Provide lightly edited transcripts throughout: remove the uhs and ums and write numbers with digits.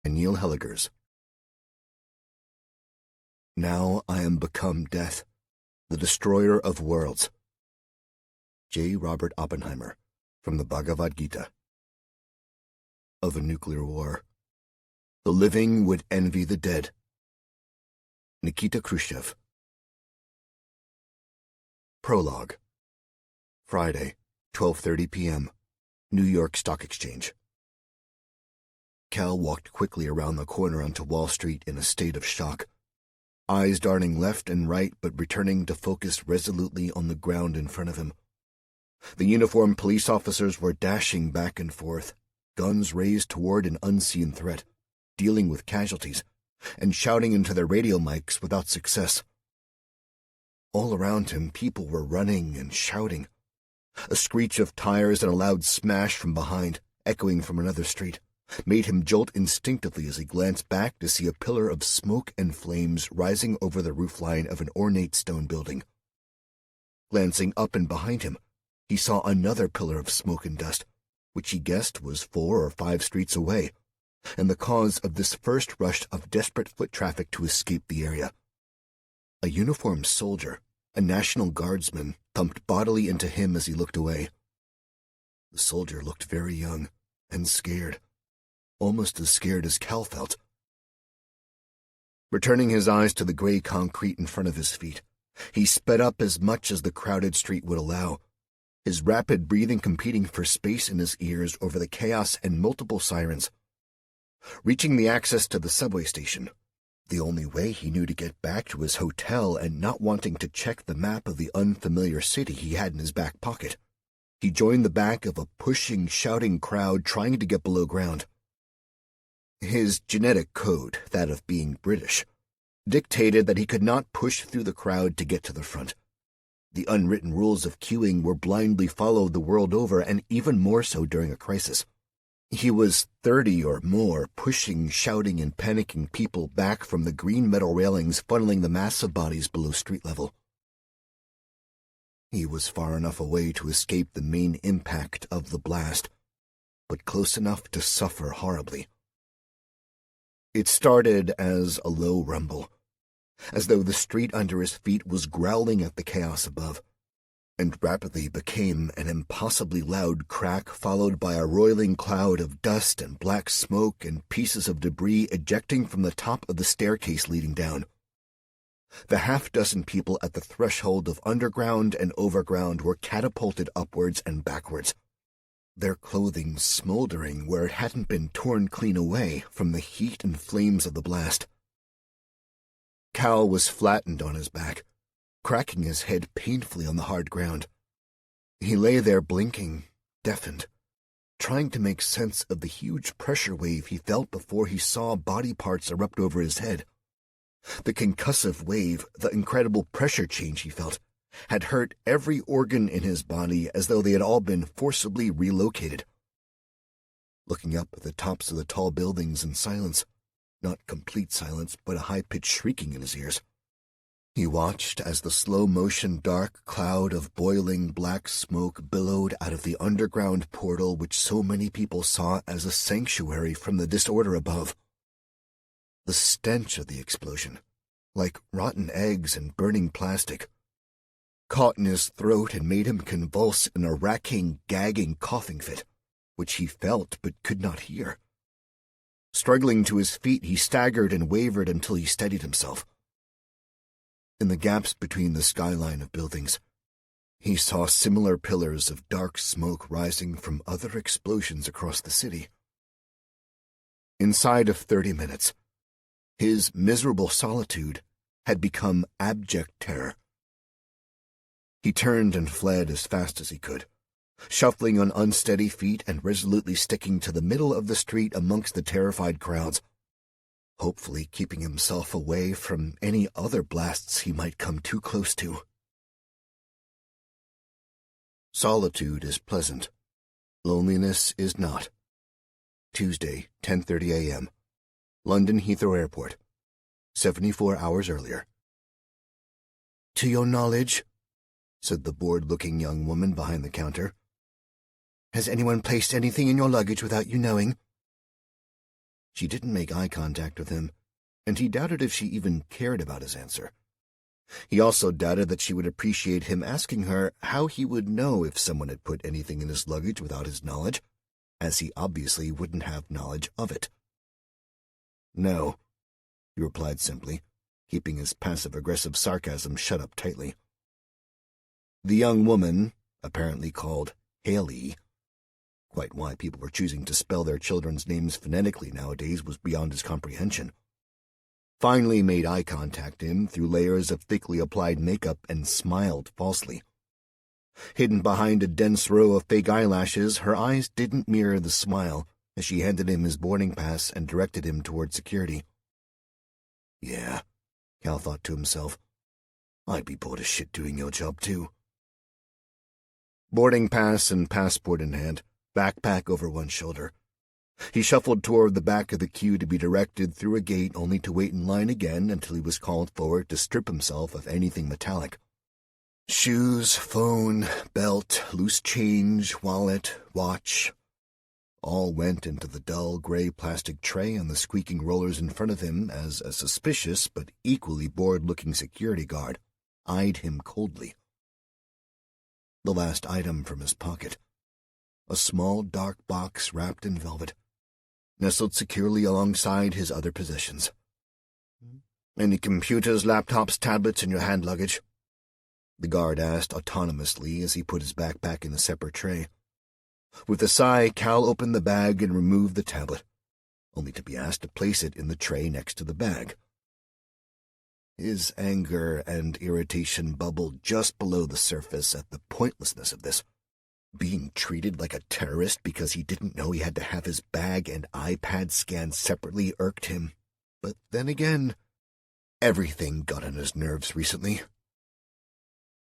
and Neil Helligers. Now I am become death, the destroyer of worlds. J. Robert Oppenheimer, from the Bhagavad Gita. Of a nuclear war. The living would envy the dead. Nikita Khrushchev. Prologue. Friday, 12:30 p.m., New York Stock Exchange. Cal walked quickly around the corner onto Wall Street in a state of shock, eyes darting left and right but returning to focus resolutely on the ground in front of him. The uniformed police officers were dashing back and forth, guns raised toward an unseen threat, dealing with casualties, and shouting into their radio mics without success. All around him, people were running and shouting. A screech of tires and a loud smash from behind, echoing from another street, made him jolt instinctively as he glanced back to see a pillar of smoke and flames rising over the roofline of an ornate stone building. Glancing up and behind him, he saw another pillar of smoke and dust, which he guessed was 4 or 5 streets away, and the cause of this first rush of desperate foot traffic to escape the area. A uniformed soldier, a National Guardsman, thumped bodily into him as he looked away. The soldier looked very young and scared, almost as scared as Cal felt. Returning his eyes to the gray concrete in front of his feet, he sped up as much as the crowded street would allow, his rapid breathing competing for space in his ears over the chaos and multiple sirens. Reaching the access to the subway station, the only way he knew to get back to his hotel and not wanting to check the map of the unfamiliar city he had in his back pocket, he joined the back of a pushing, shouting crowd trying to get below ground. His genetic code, that of being British, dictated that he could not push through the crowd to get to the front. The unwritten rules of queuing were blindly followed the world over, and even more so during a crisis. He was 30 or more, pushing, shouting, and panicking people back from the green metal railings funneling the mass of bodies below street level. He was far enough away to escape the main impact of the blast, but close enough to suffer horribly. It started as a low rumble, as though the street under his feet was growling at the chaos above, and rapidly became an impossibly loud crack followed by a roiling cloud of dust and black smoke and pieces of debris ejecting from the top of the staircase leading down. The half-dozen people at the threshold of underground and overground were catapulted upwards and backwards, their clothing smoldering where it hadn't been torn clean away from the heat and flames of the blast. Cal was flattened on his back, cracking his head painfully on the hard ground. He lay there blinking, deafened, trying to make sense of the huge pressure wave he felt before he saw body parts erupt over his head. The concussive wave, the incredible pressure change he felt, had hurt every organ in his body as though they had all been forcibly relocated. Looking up at the tops of the tall buildings in silence, not complete silence, but a high-pitched shrieking in his ears, he watched as the slow-motion dark cloud of boiling black smoke billowed out of the underground portal which so many people saw as a sanctuary from the disorder above. The stench of the explosion, like rotten eggs and burning plastic, caught in his throat and made him convulse in a racking, gagging coughing fit, which he felt but could not hear. Struggling to his feet, he staggered and wavered until he steadied himself. In the gaps between the skyline of buildings, he saw similar pillars of dark smoke rising from other explosions across the city. Inside of 30 minutes, his miserable solitude had become abject terror. He turned and fled as fast as he could, shuffling on unsteady feet and resolutely sticking to the middle of the street amongst the terrified crowds, hopefully keeping himself away from any other blasts he might come too close to. Solitude is pleasant. Loneliness is not. Tuesday, 10:30 a.m. London Heathrow Airport. 74 hours earlier. "To your knowledge," said the bored-looking young woman behind the counter, "has anyone placed anything in your luggage without you knowing?" She didn't make eye contact with him, and he doubted if she even cared about his answer. He also doubted that she would appreciate him asking her how he would know if someone had put anything in his luggage without his knowledge, as he obviously wouldn't have knowledge of it. "No," he replied simply, keeping his passive-aggressive sarcasm shut up tightly. The young woman, apparently called Haley — quite why people were choosing to spell their children's names phonetically nowadays was beyond his comprehension — finally made eye contact with him through layers of thickly applied makeup and smiled falsely. Hidden behind a dense row of fake eyelashes, her eyes didn't mirror the smile as she handed him his boarding pass and directed him toward security. Yeah, Cal thought to himself, I'd be bored as shit doing your job too. Boarding pass and passport in hand, backpack over one shoulder, he shuffled toward the back of the queue to be directed through a gate, only to wait in line again until he was called forward to strip himself of anything metallic. Shoes, phone, belt, loose change, wallet, watch — all went into the dull gray plastic tray on the squeaking rollers in front of him as a suspicious but equally bored-looking security guard eyed him coldly. The last item from his pocket — a small dark box wrapped in velvet — nestled securely alongside his other possessions. "Any computers, laptops, tablets in your hand luggage?" the guard asked autonomously as he put his backpack in a separate tray. With a sigh, Cal opened the bag and removed the tablet, only to be asked to place it in the tray next to the bag. His anger and irritation bubbled just below the surface at the pointlessness of this. Being treated like a terrorist because he didn't know he had to have his bag and iPad scanned separately irked him. But then again, everything got on his nerves recently.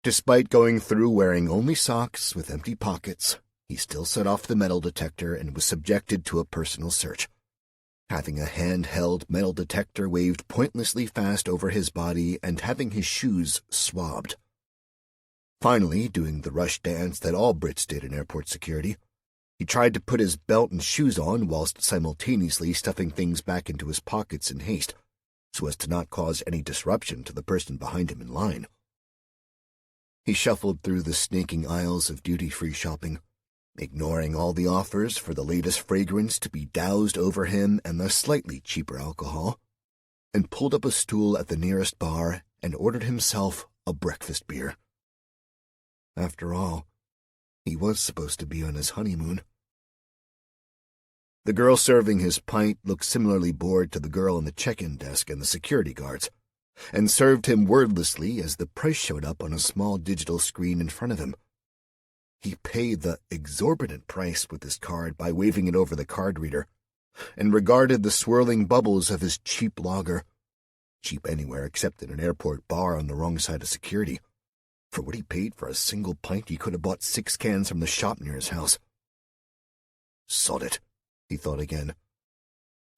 Despite going through wearing only socks with empty pockets, he still set off the metal detector and was subjected to a personal search. Having a handheld metal detector waved pointlessly fast over his body and having his shoes swabbed. Finally, doing the rush dance that all Brits did in airport security, he tried to put his belt and shoes on whilst simultaneously stuffing things back into his pockets in haste, so as to not cause any disruption to the person behind him in line. He shuffled through the snaking aisles of duty-free shopping, ignoring all the offers for the latest fragrance to be doused over him and the slightly cheaper alcohol, and pulled up a stool at the nearest bar and ordered himself a breakfast beer. After all, he was supposed to be on his honeymoon. The girl serving his pint looked similarly bored to the girl on the check-in desk and the security guards, and served him wordlessly as the price showed up on a small digital screen in front of him. He paid the exorbitant price with his card by waving it over the card reader, and regarded the swirling bubbles of his cheap lager — cheap anywhere except in an airport bar on the wrong side of security. For what he paid for a single pint, he could have bought 6 cans from the shop near his house. Sod it, he thought again.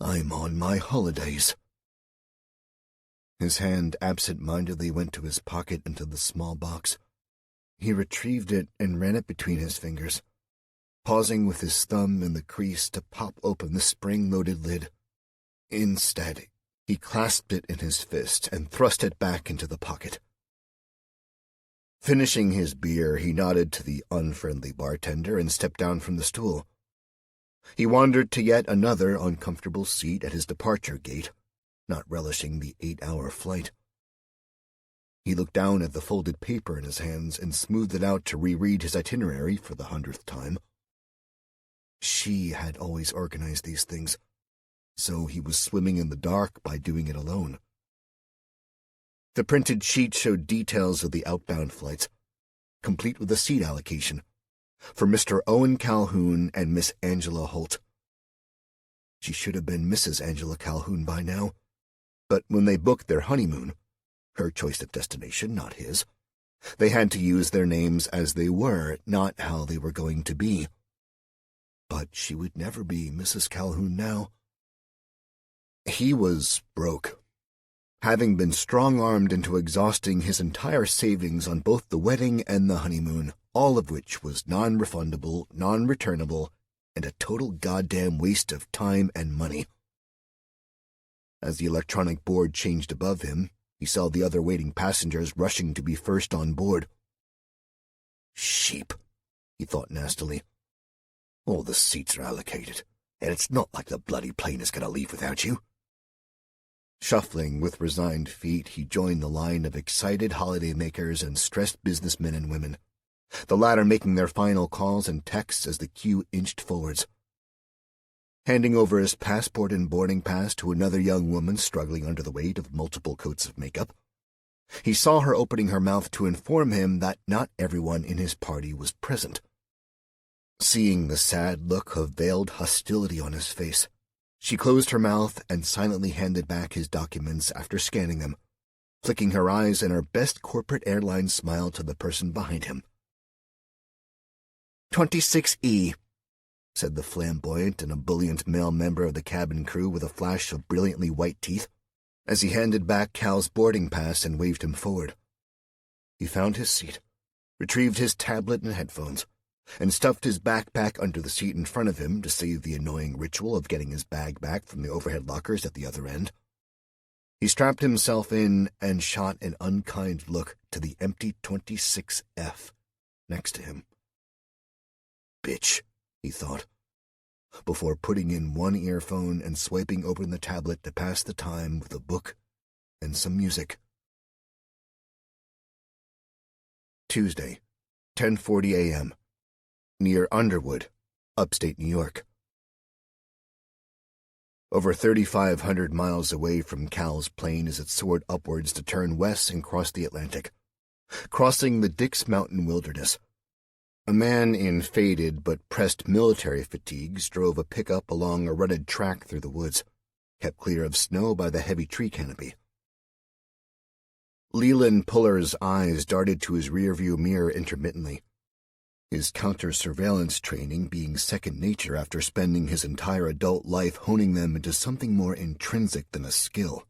I'm on my holidays. His hand absent-mindedly went to his pocket and to the small box. He retrieved it and ran it between his fingers, pausing with his thumb in the crease to pop open the spring-loaded lid. Instead, he clasped it in his fist and thrust it back into the pocket. Finishing his beer, he nodded to the unfriendly bartender and stepped down from the stool. He wandered to yet another uncomfortable seat at his departure gate, not relishing the 8-hour flight. He looked down at the folded paper in his hands and smoothed it out to reread his itinerary for the 100th time. She had always organized these things, so he was swimming in the dark by doing it alone. The printed sheet showed details of the outbound flights, complete with a seat allocation, for Mr. Owen Calhoun and Miss Angela Holt. She should have been Mrs. Angela Calhoun by now, but when they booked their honeymoon, her choice of destination, not his, they had to use their names as they were, not how they were going to be. But she would never be Mrs. Calhoun now. He was broke, having been strong-armed into exhausting his entire savings on both the wedding and the honeymoon, all of which was non-refundable, non-returnable, and a total goddamn waste of time and money. As the electronic board changed above him, he saw the other waiting passengers rushing to be first on board. Sheep, he thought nastily. All the seats are allocated, and it's not like the bloody plane is going to leave without you. Shuffling with resigned feet, he joined the line of excited holidaymakers and stressed businessmen and women, the latter making their final calls and texts as the queue inched forwards. Handing over his passport and boarding pass to another young woman struggling under the weight of multiple coats of makeup, he saw her opening her mouth to inform him that not everyone in his party was present. Seeing the sad look of veiled hostility on his face, she closed her mouth and silently handed back his documents after scanning them, flicking her eyes in her best corporate airline smile to the person behind him. 26E, said the flamboyant and ebullient male member of the cabin crew with a flash of brilliantly white teeth, as he handed back Cal's boarding pass and waved him forward. He found his seat, retrieved his tablet and headphones, and stuffed his backpack under the seat in front of him to save the annoying ritual of getting his bag back from the overhead lockers at the other end. He strapped himself in and shot an unkind look to the empty 26F next to him. Bitch, he thought, before putting in one earphone and swiping open the tablet to pass the time with a book and some music. Tuesday, 10:40 a.m., near Underwood, upstate New York. Over 3,500 miles away from Cal's plane as it soared upwards to turn west and cross the Atlantic, crossing the Dix Mountain wilderness. A man in faded but pressed military fatigues drove a pickup along a rutted track through the woods, kept clear of snow by the heavy tree canopy. Leland Puller's eyes darted to his rearview mirror intermittently, his counter-surveillance training being second nature after spending his entire adult life honing them into something more intrinsic than a skill.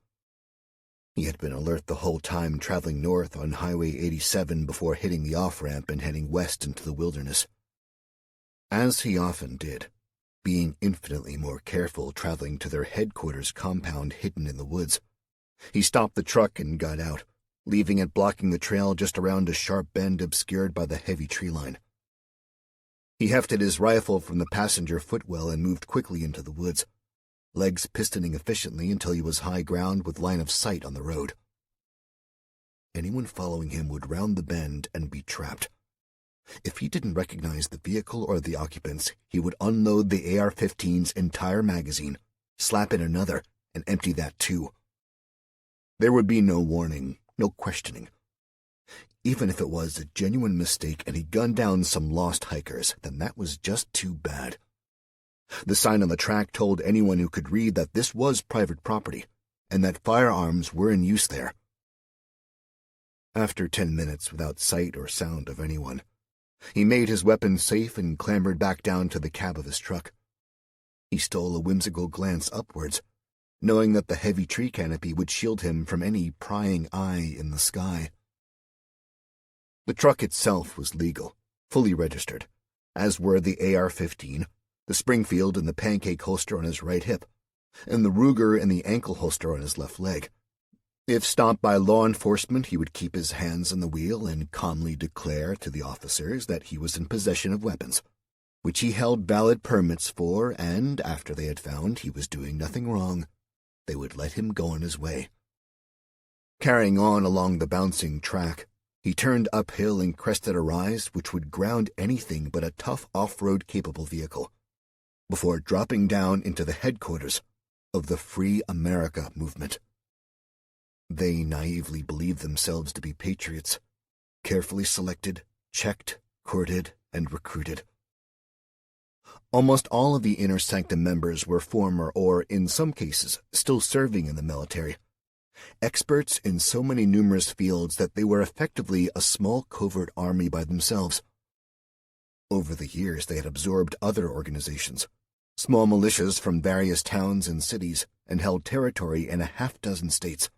He had been alert the whole time traveling north on Highway 87 before hitting the off-ramp and heading west into the wilderness. As he often did, being infinitely more careful traveling to their headquarters compound hidden in the woods, he stopped the truck and got out, leaving it blocking the trail just around a sharp bend obscured by the heavy tree line. He hefted his rifle from the passenger footwell and moved quickly into the woods, legs pistoning efficiently until he was high ground with line of sight on the road. Anyone following him would round the bend and be trapped. If he didn't recognize the vehicle or the occupants, he would unload the AR-15's entire magazine, slap in another, and empty that too. There would be no warning, no questioning. Even if it was a genuine mistake and he gunned down some lost hikers, then that was just too bad. The sign on the track told anyone who could read that this was private property, and that firearms were in use there. After 10 minutes without sight or sound of anyone, he made his weapon safe and clambered back down to the cab of his truck. He stole a whimsical glance upwards, knowing that the heavy tree canopy would shield him from any prying eye in the sky. The truck itself was legal, fully registered, as were the AR-15, the Springfield in the pancake holster on his right hip, and the Ruger in the ankle holster on his left leg. If stopped by law enforcement, he would keep his hands on the wheel and calmly declare to the officers that he was in possession of weapons, which he held valid permits for, and after they had found he was doing nothing wrong, they would let him go on his way. Carrying on along the bouncing track, he turned uphill and crested a rise which would ground anything but a tough off-road capable vehicle, before dropping down into the headquarters of the Free America movement. They naively believed themselves to be patriots, carefully selected, checked, courted, and recruited. Almost all of the inner sanctum members were former or, in some cases, still serving in the military, experts in so many numerous fields that they were effectively a small covert army by themselves. Over the years they had absorbed other organizations, small militias from various towns and cities, and held territory in a half-dozen states.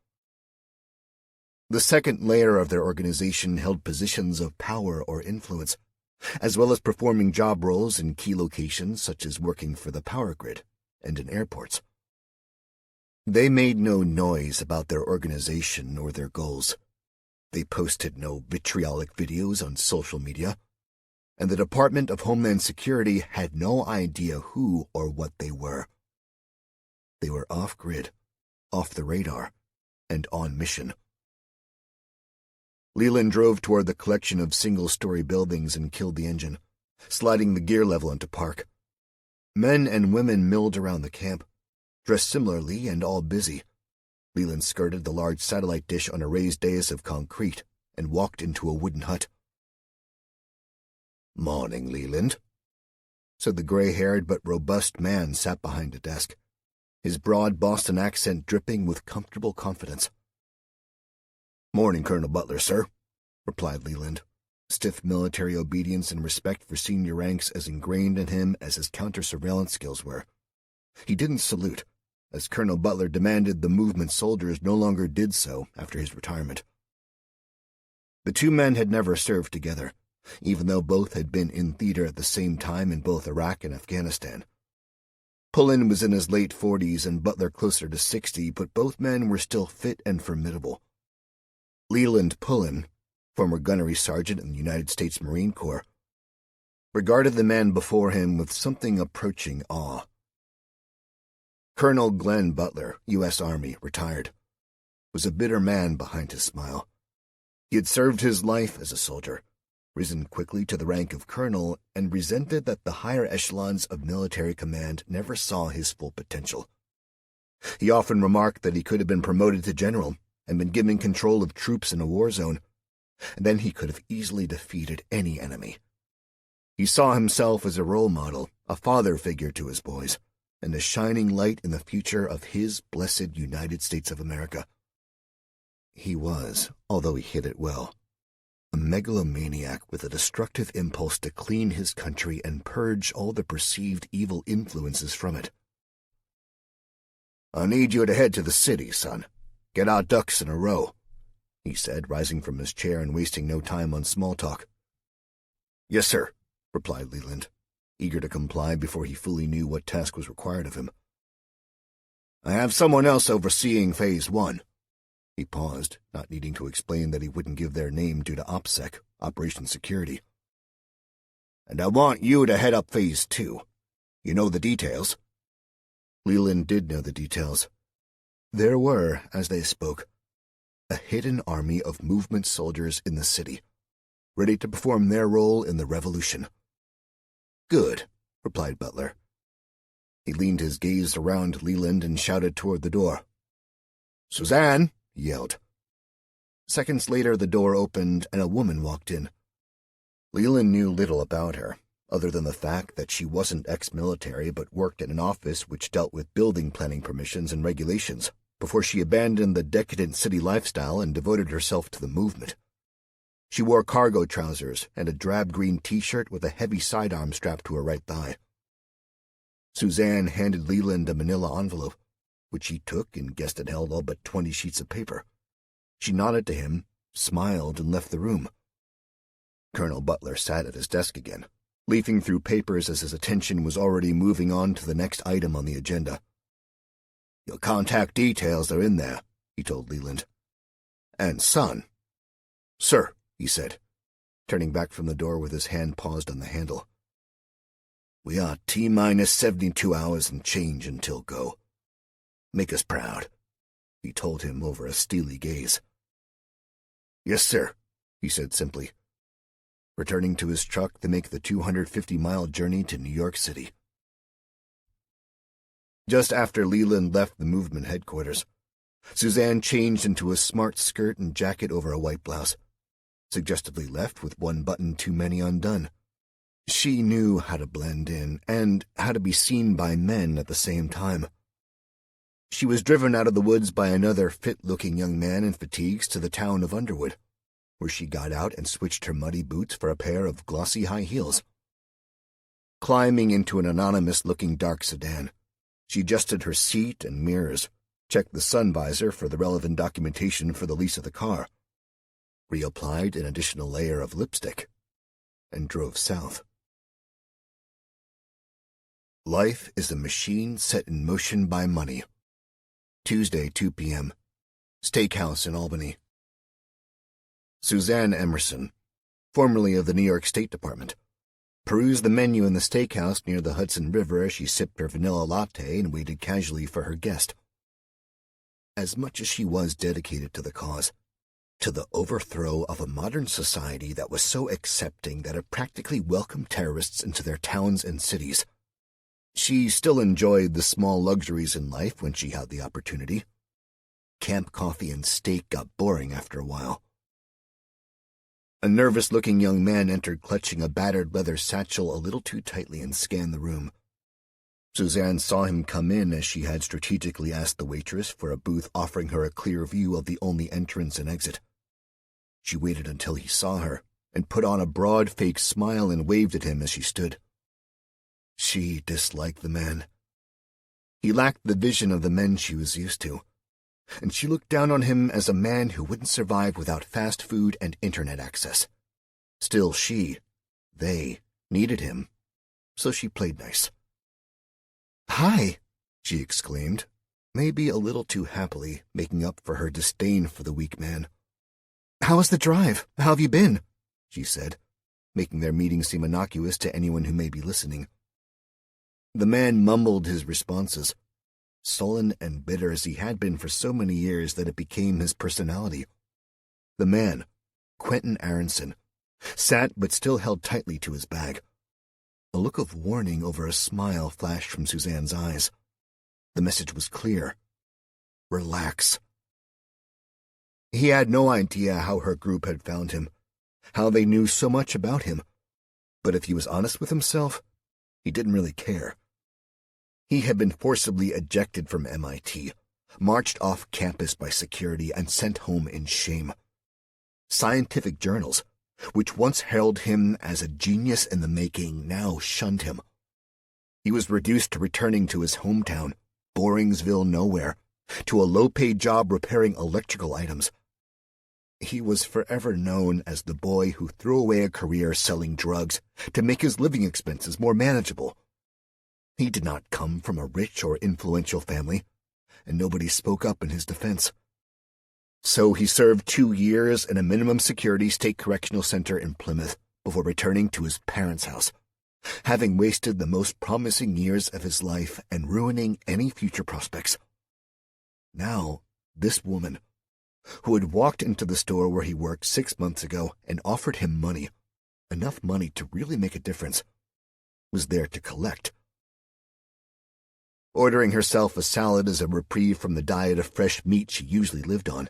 The second layer of their organization held positions of power or influence, as well as performing job roles in key locations such as working for the power grid and in airports. They made no noise about their organization or their goals. They posted no vitriolic videos on social media, and the Department of Homeland Security had no idea who or what they were. They were off-grid, off the radar, and on mission. Leland drove toward the collection of single-story buildings and killed the engine, sliding the gear level into park. Men and women milled around the camp, dressed similarly and all busy. Leland skirted the large satellite dish on a raised dais of concrete and walked into a wooden hut. "Morning, Leland," said the gray-haired but robust man sat behind a desk, his broad Boston accent dripping with comfortable confidence. "Morning, Colonel Butler, sir," replied Leland, stiff military obedience and respect for senior ranks as ingrained in him as his counter-surveillance skills were. He didn't salute, as Colonel Butler demanded the movement soldiers no longer did so after his retirement. The two men had never served together, even though both had been in theater at the same time in both Iraq and Afghanistan. Pullen was in his late 40s and Butler closer to 60, but both men were still fit and formidable. Leland Pullen, former gunnery sergeant in the United States Marine Corps, regarded the man before him with something approaching awe. Colonel Glenn Butler, U.S. Army, retired, was a bitter man behind his smile. He had served his life as a soldier, risen quickly to the rank of colonel, and resented that the higher echelons of military command never saw his full potential. He often remarked that he could have been promoted to general and been given control of troops in a war zone, and then he could have easily defeated any enemy. He saw himself as a role model, a father figure to his boys, and a shining light in the future of his blessed United States of America. He was, although he hid it well, a megalomaniac with a destructive impulse to clean his country and purge all the perceived evil influences from it. "I need you to head to the city, son. Get our ducks in a row," he said, rising from his chair and wasting no time on small talk. "Yes, sir," replied Leland, eager to comply before he fully knew what task was required of him. "I have someone else overseeing Phase 1. He paused, not needing to explain that he wouldn't give their name due to OPSEC, Operation Security. "And I want you to head up Phase 2. You know the details." Leland did know the details. There were, as they spoke, a hidden army of movement soldiers in the city, ready to perform their role in the revolution. "Good," replied Butler. He leaned his gaze around Leland and shouted toward the door. "Suzanne!" he yelled. Seconds later, the door opened and a woman walked in. Leland knew little about her, other than the fact that she wasn't ex-military but worked in an office which dealt with building planning permissions and regulations before she abandoned the decadent city lifestyle and devoted herself to the movement. She wore cargo trousers and a drab green T-shirt with a heavy sidearm strapped to her right thigh. Suzanne handed Leland a manila envelope, which he took and guessed it held all but 20 sheets of paper. She nodded to him, smiled, and left the room. Colonel Butler sat at his desk again, leafing through papers as his attention was already moving on to the next item on the agenda. "Your contact details are in there," he told Leland. "And son." "Sir," he said, turning back from the door with his hand paused on the handle. "We are T-minus 72 hours and change until go. Make us proud," he told him over a steely gaze. "Yes, sir," he said simply, returning to his truck to make the 250-mile journey to New York City. Just after Leland left the movement headquarters, Suzanne changed into a smart skirt and jacket over a white blouse, suggestively left with one button too many undone. She knew how to blend in and how to be seen by men at the same time. She was driven out of the woods by another fit-looking young man in fatigues to the town of Underwood, where she got out and switched her muddy boots for a pair of glossy high heels. Climbing into an anonymous-looking dark sedan, she adjusted her seat and mirrors, checked the sun visor for the relevant documentation for the lease of the car, reapplied an additional layer of lipstick, and drove south. Life is a machine set in motion by money. Tuesday, 2 p.m. Steakhouse in Albany. Suzanne Emerson, formerly of the New York State Department, perused the menu in the steakhouse near the Hudson River as she sipped her vanilla latte and waited casually for her guest. As much as she was dedicated to the cause, to the overthrow of a modern society that was so accepting that it practically welcomed terrorists into their towns and cities, she still enjoyed the small luxuries in life when she had the opportunity. Camp coffee and steak got boring after a while. A nervous-looking young man entered clutching a battered leather satchel a little too tightly and scanned the room. Suzanne saw him come in as she had strategically asked the waitress for a booth offering her a clear view of the only entrance and exit. She waited until he saw her and put on a broad fake smile and waved at him as she stood. She disliked the man. He lacked the vision of the men she was used to, and she looked down on him as a man who wouldn't survive without fast food and internet access. Still they needed him, so she played nice. "Hi," she exclaimed, maybe a little too happily, making up for her disdain for the weak man. "How was the drive? How have you been?" she said, making their meeting seem innocuous to anyone who may be listening. The man mumbled his responses, sullen and bitter as he had been for so many years that it became his personality. The man, Quentin Aronson, sat but still held tightly to his bag. A look of warning over a smile flashed from Suzanne's eyes. The message was clear. Relax. He had no idea how her group had found him, how they knew so much about him, but if he was honest with himself, he didn't really care. He had been forcibly ejected from MIT, marched off campus by security, and sent home in shame. Scientific journals, which once heralded him as a genius in the making, now shunned him. He was reduced to returning to his hometown, Boringsville nowhere, to a low-paid job repairing electrical items. He was forever known as the boy who threw away a career selling drugs to make his living expenses more manageable. He did not come from a rich or influential family, and nobody spoke up in his defense. So he served 2 years in a minimum security state correctional center in Plymouth before returning to his parents' house, having wasted the most promising years of his life and ruining any future prospects. Now, this woman, who had walked into the store where he worked 6 months ago and offered him money, enough money to really make a difference, was there to collect. Ordering herself a salad as a reprieve from the diet of fresh meat she usually lived on,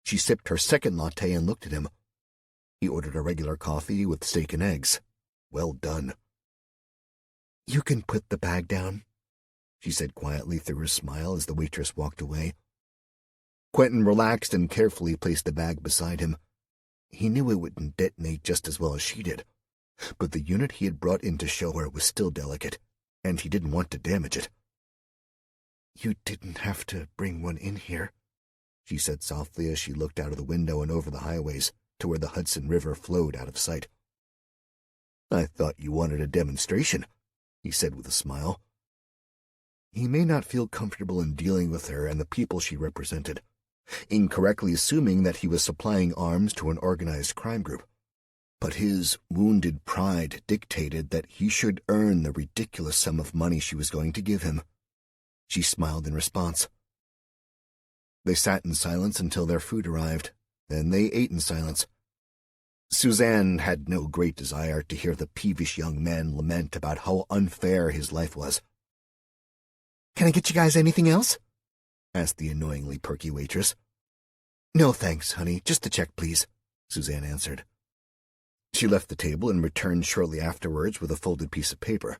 she sipped her second latte and looked at him. He ordered a regular coffee with steak and eggs. Well done. "You can put the bag down," she said quietly through her smile as the waitress walked away. Quentin relaxed and carefully placed the bag beside him. He knew it wouldn't detonate just as well as she did, but the unit he had brought in to show her was still delicate, and he didn't want to damage it. "You didn't have to bring one in here," she said softly as she looked out of the window and over the highways to where the Hudson River flowed out of sight. "I thought you wanted a demonstration," he said with a smile. He may not feel comfortable in dealing with her and the people she represented, incorrectly assuming that he was supplying arms to an organized crime group. But his wounded pride dictated that he should earn the ridiculous sum of money she was going to give him. She smiled in response. They sat in silence until their food arrived, then they ate in silence. Suzanne had no great desire to hear the peevish young man lament about how unfair his life was. "Can I get you guys anything else?" asked the annoyingly perky waitress. "No thanks, honey, just the check, please," Suzanne answered. She left the table and returned shortly afterwards with a folded piece of paper.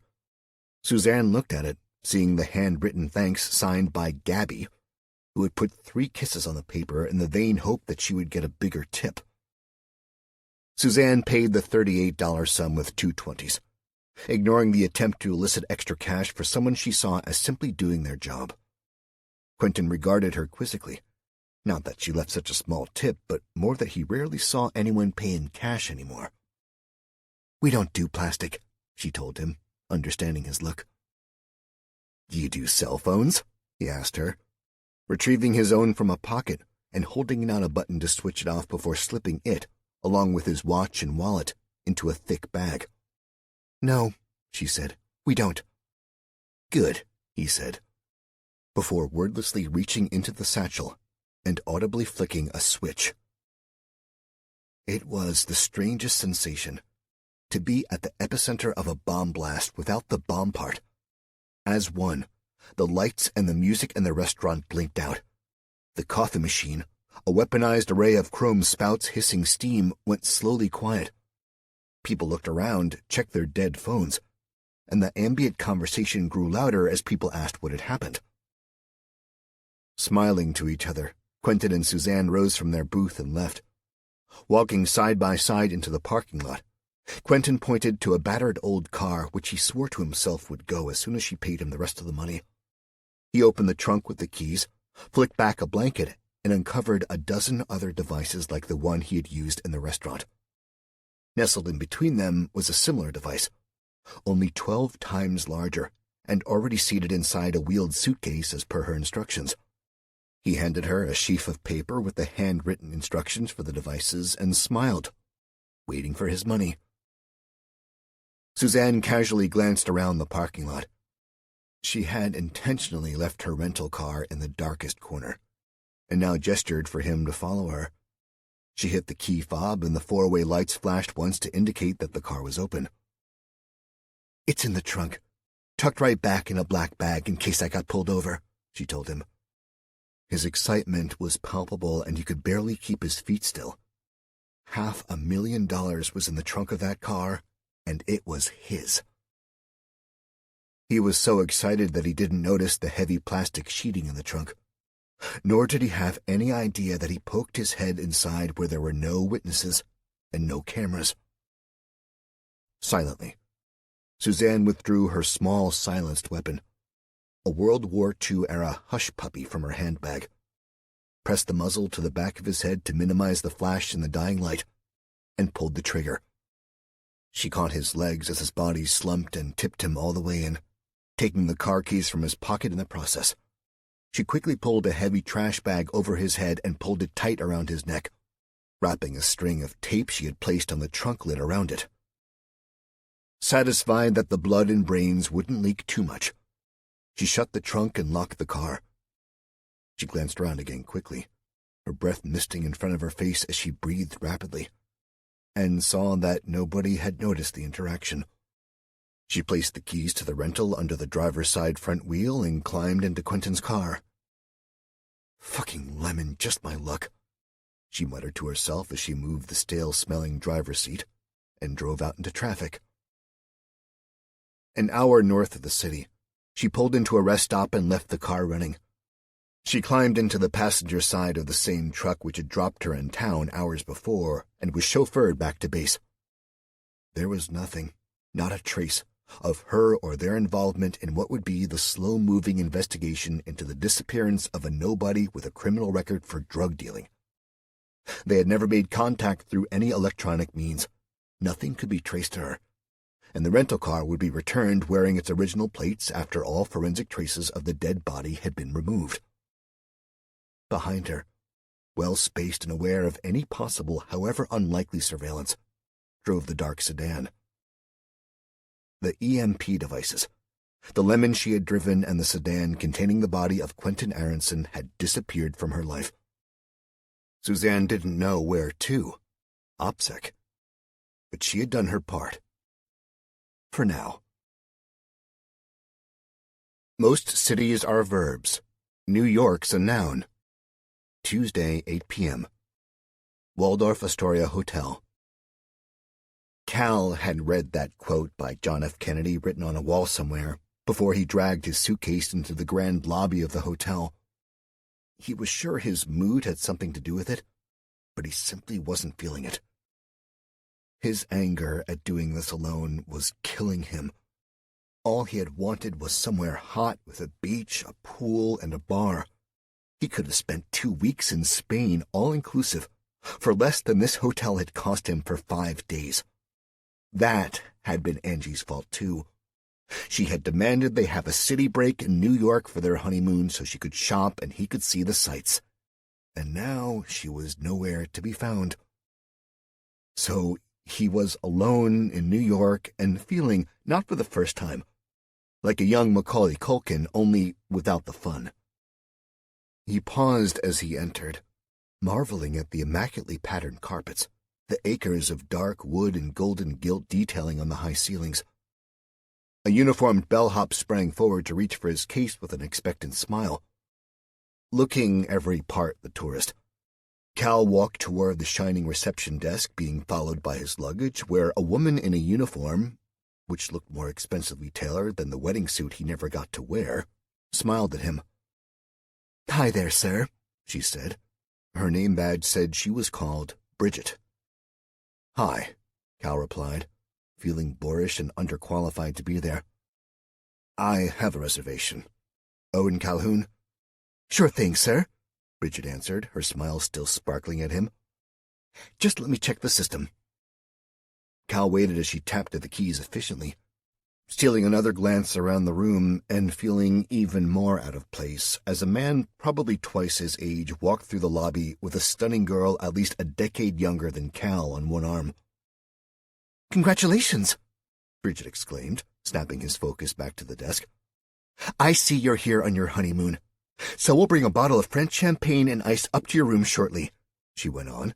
Suzanne looked at it, seeing the handwritten thanks signed by Gabby, who had put 3 kisses on the paper in the vain hope that she would get a bigger tip. Suzanne paid the $38 sum with 2 20s, ignoring the attempt to elicit extra cash for someone she saw as simply doing their job. Quentin regarded her quizzically. Not that she left such a small tip, but more that he rarely saw anyone pay in cash anymore. "We don't do plastic," she told him, understanding his look. "Do you do cell phones?" he asked her. retrieving his own from a pocket and holding out a button to switch it off before slipping it, along with his watch and wallet, into a thick bag. "No," she said, "we don't." "Good," he said, before wordlessly reaching into the satchel and audibly flicking a switch. It was the strangest sensation to be at the epicenter of a bomb blast without the bomb part. As one, the lights and the music in the restaurant blinked out. The coffee machine, a weaponized array of chrome spouts hissing steam, went slowly quiet. People looked around, checked their dead phones, and the ambient conversation grew louder as people asked what had happened. Smiling to each other, Quentin and Suzanne rose from their booth and left. Walking side by side into the parking lot, Quentin pointed to a battered old car which he swore to himself would go as soon as she paid him the rest of the money. He opened the trunk with the keys, flicked back a blanket, and uncovered a dozen other devices like the one he had used in the restaurant. Nestled in between them was a similar device, only 12 times larger, and already seated inside a wheeled suitcase as per her instructions. He handed her a sheaf of paper with the handwritten instructions for the devices and smiled, waiting for his money. Suzanne casually glanced around the parking lot. She had intentionally left her rental car in the darkest corner, and now gestured for him to follow her. She hit the key fob, and the four-way lights flashed once to indicate that the car was open. "It's in the trunk, tucked right back in a black bag in case I got pulled over," she told him. His excitement was palpable, and he could barely keep his feet still. $500,000 was in the trunk of that car, and it was his. He was so excited that he didn't notice the heavy plastic sheeting in the trunk. Nor did he have any idea that he poked his head inside where there were no witnesses and no cameras. Silently, Suzanne withdrew her small silenced weapon, a World War II-era hush puppy, from her handbag, pressed the muzzle to the back of his head to minimize the flash in the dying light, and pulled the trigger. She caught his legs as his body slumped and tipped him all the way in, taking the car keys from his pocket in the process. She quickly pulled a heavy trash bag over his head and pulled it tight around his neck, wrapping a string of tape she had placed on the trunk lid around it. Satisfied that the blood and brains wouldn't leak too much, she shut the trunk and locked the car. She glanced around again quickly, her breath misting in front of her face as she breathed rapidly, and saw that nobody had noticed the interaction. She placed the keys to the rental under the driver's side front wheel and climbed into Quentin's car. "Fucking lemon, just my luck," she muttered to herself as she moved the stale-smelling driver's seat and drove out into traffic. An hour north of the city, she pulled into a rest stop and left the car running. She climbed into the passenger side of the same truck which had dropped her in town hours before and was chauffeured back to base. There was nothing, not a trace, of her or their involvement in what would be the slow-moving investigation into the disappearance of a nobody with a criminal record for drug dealing. They had never made contact through any electronic means. Nothing could be traced to her, and the rental car would be returned wearing its original plates after all forensic traces of the dead body had been removed. Behind her, well-spaced and aware of any possible, however unlikely surveillance, drove the dark sedan. The EMP devices, the lemon she had driven, and the sedan containing the body of Quentin Aronson had disappeared from her life. Suzanne didn't know where to, OPSEC, but she had done her part. For now. Most cities are verbs. New York's a noun. Tuesday, 8 p.m. Waldorf Astoria Hotel. Cal had read that quote by John F. Kennedy written on a wall somewhere before he dragged his suitcase into the grand lobby of the hotel. He was sure his mood had something to do with it, but he simply wasn't feeling it. His anger at doing this alone was killing him. All he had wanted was somewhere hot with a beach, a pool, and a bar. He could have spent 2 weeks in Spain, all-inclusive, for less than this hotel had cost him for 5 days. That had been Angie's fault, too. She had demanded they have a city break in New York for their honeymoon so she could shop and he could see the sights. And now she was nowhere to be found. So he was alone in New York and feeling, not for the first time, like a young Macaulay Culkin, only without the fun. He paused as he entered, marveling at the immaculately patterned carpets, the acres of dark wood and golden gilt detailing on the high ceilings. A uniformed bellhop sprang forward to reach for his case with an expectant smile. Looking every part the tourist, Cal walked toward the shining reception desk, being followed by his luggage, where a woman in a uniform, which looked more expensively tailored than the wedding suit he never got to wear, smiled at him. "Hi there, sir," she said. Her name badge said she was called Bridget. "Hi," Cal replied, feeling boorish and underqualified to be there. "I have a reservation. Owen Calhoun?" "Sure thing, sir," Bridget answered, her smile still sparkling at him. "Just let me check the system." Cal waited as she tapped at the keys efficiently, stealing another glance around the room and feeling even more out of place as a man probably twice his age walked through the lobby with a stunning girl at least a decade younger than Cal on one arm. "Congratulations," Bridget exclaimed, snapping his focus back to the desk. "I see you're here on your honeymoon. So we'll bring a bottle of French champagne and ice up to your room shortly," she went on,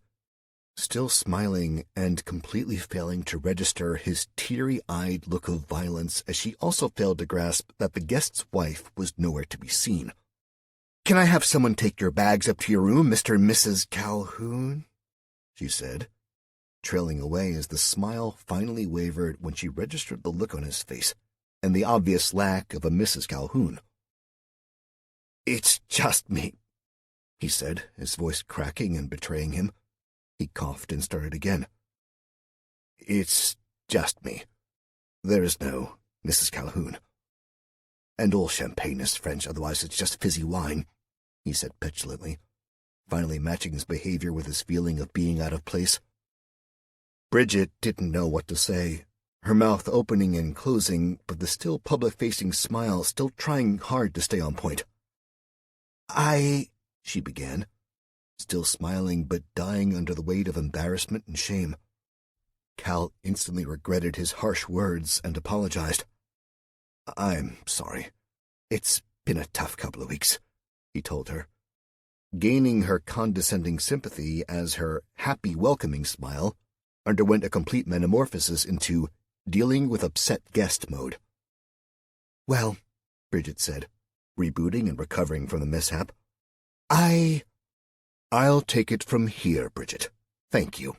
still smiling and completely failing to register his teary-eyed look of violence as she also failed to grasp that the guest's wife was nowhere to be seen. "Can I have someone take your bags up to your room, Mr. and Mrs. Calhoun?" she said, trailing away as the smile finally wavered when she registered the look on his face and the obvious lack of a Mrs. Calhoun. "It's just me," he said, his voice cracking and betraying him. He coughed and started again. "It's just me. There is no Mrs. Calhoun. And all champagne is French, otherwise it's just fizzy wine," he said petulantly, finally matching his behavior with his feeling of being out of place. Bridget didn't know what to say, her mouth opening and closing, but the still public-facing smile still trying hard to stay on point. She began, still smiling but dying under the weight of embarrassment and shame. Cal instantly regretted his harsh words and apologized. "I'm sorry. It's been a tough couple of weeks," he told her, gaining her condescending sympathy as her happy welcoming smile underwent a complete metamorphosis into dealing with upset guest mode. "Well," Bridget said, rebooting and recovering from the mishap, I'll take it from here, Bridget. Thank you,"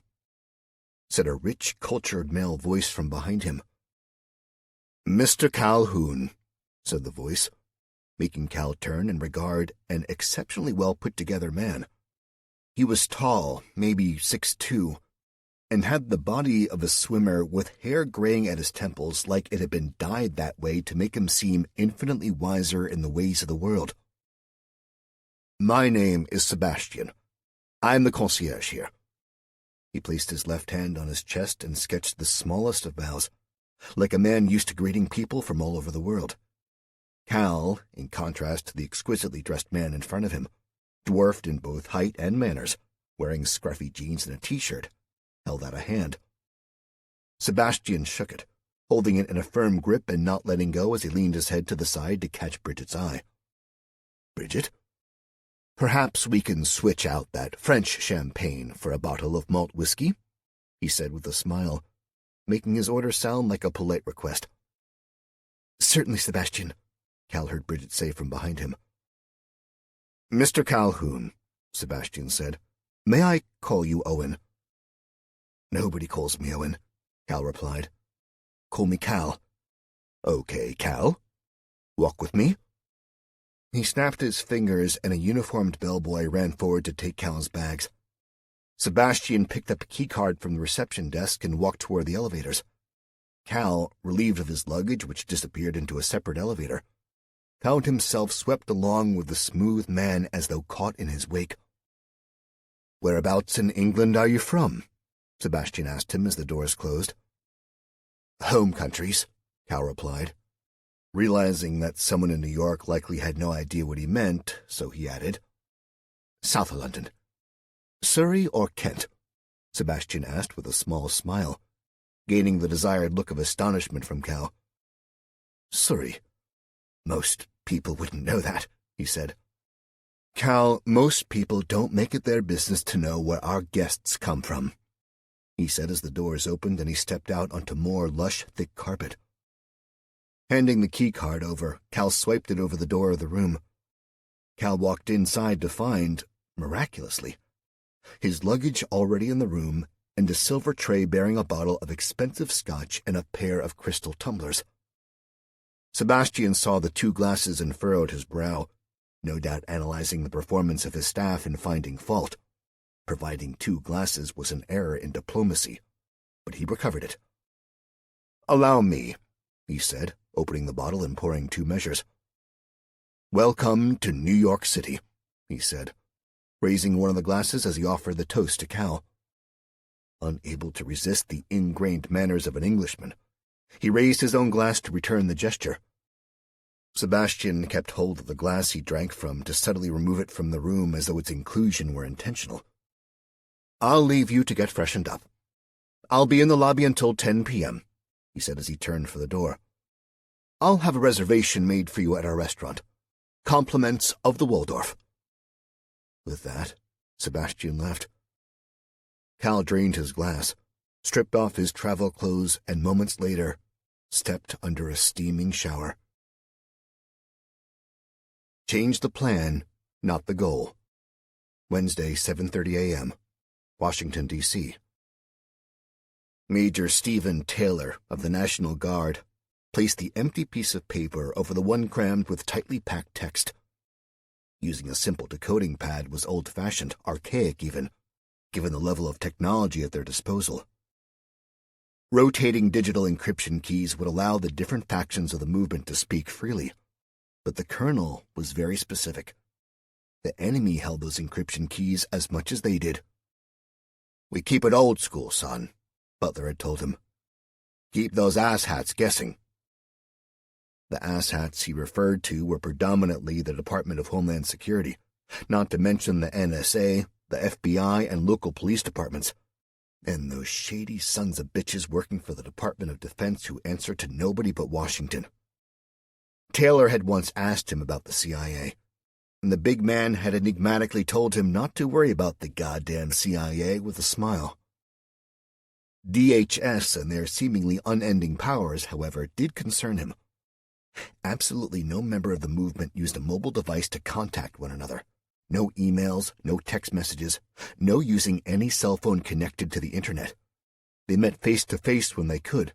said a rich, cultured male voice from behind him. "Mr. Calhoun," said the voice, making Cal turn and regard an exceptionally well-put-together man. He was tall, maybe 6'2", and had the body of a swimmer with hair graying at his temples like it had been dyed that way to make him seem infinitely wiser in the ways of the world. "My name is Sebastian. I'm the concierge here." He placed his left hand on his chest and sketched the smallest of bows, like a man used to greeting people from all over the world. Cal, in contrast to the exquisitely dressed man in front of him, dwarfed in both height and manners, wearing scruffy jeans and a T-shirt, held out a hand. Sebastian shook it, holding it in a firm grip and not letting go as he leaned his head to the side to catch Bridget's eye. "Bridget? Perhaps we can switch out that French champagne for a bottle of malt whiskey," he said with a smile, making his order sound like a polite request. "Certainly, Sebastian," Cal heard Bridget say from behind him. "Mr. Calhoun," Sebastian said, "may I call you Owen?" "Nobody calls me Owen," Cal replied. "Call me Cal." "Okay, Cal. Walk with me." He snapped his fingers and a uniformed bellboy ran forward to take Cal's bags. Sebastian picked up a keycard from the reception desk and walked toward the elevators. Cal, relieved of his luggage, which disappeared into a separate elevator, found himself swept along with the smooth man as though caught in his wake. "Whereabouts in England are you from?" Sebastian asked him as the doors closed. "Home countries," Cal replied, Realizing that someone in New York likely had no idea what he meant, so he added, "South of London." "Surrey or Kent?" Sebastian asked with a small smile, gaining the desired look of astonishment from Cal. "Surrey. Most people wouldn't know that," he said. "Cal, most people don't make it their business to know where our guests come from," he said as the doors opened and he stepped out onto more lush, thick carpet. Handing the key card over, Cal swiped it over the door of the room. Cal walked inside to find, miraculously, his luggage already in the room and a silver tray bearing a bottle of expensive scotch and a pair of crystal tumblers. Sebastian saw the 2 glasses and furrowed his brow, no doubt analyzing the performance of his staff and finding fault. Providing 2 glasses was an error in diplomacy, but he recovered it. "Allow me," he said, opening the bottle and pouring 2 measures. "Welcome to New York City," he said, raising one of the glasses as he offered the toast to Cal. Unable to resist the ingrained manners of an Englishman, he raised his own glass to return the gesture. Sebastian kept hold of the glass he drank from to subtly remove it from the room as though its inclusion were intentional. "I'll leave you to get freshened up. I'll be in the lobby until 10 p.m., he said as he turned for the door. "I'll have a reservation made for you at our restaurant. Compliments of the Waldorf." With that, Sebastian left. Cal drained his glass, stripped off his travel clothes, and moments later stepped under a steaming shower. Change the plan, not the goal. Wednesday, 7:30 a.m., Washington, D.C. Major Stephen Taylor of the National Guard placed the empty piece of paper over the one crammed with tightly packed text. Using a simple decoding pad was old-fashioned, archaic even, given the level of technology at their disposal. Rotating digital encryption keys would allow the different factions of the movement to speak freely, but the colonel was very specific. The enemy held those encryption keys as much as they did. "We keep it old school, son," Butler had told him. "Keep those asshats guessing." The asshats he referred to were predominantly the Department of Homeland Security, not to mention the NSA, the FBI, and local police departments, and those shady sons of bitches working for the Department of Defense who answered to nobody but Washington. Taylor had once asked him about the CIA, and the big man had enigmatically told him not to worry about the goddamn CIA with a smile. DHS and their seemingly unending powers, however, did concern him. Absolutely no member of the movement used a mobile device to contact one another. No emails, no text messages, no using any cell phone connected to the internet. They met face-to-face when they could,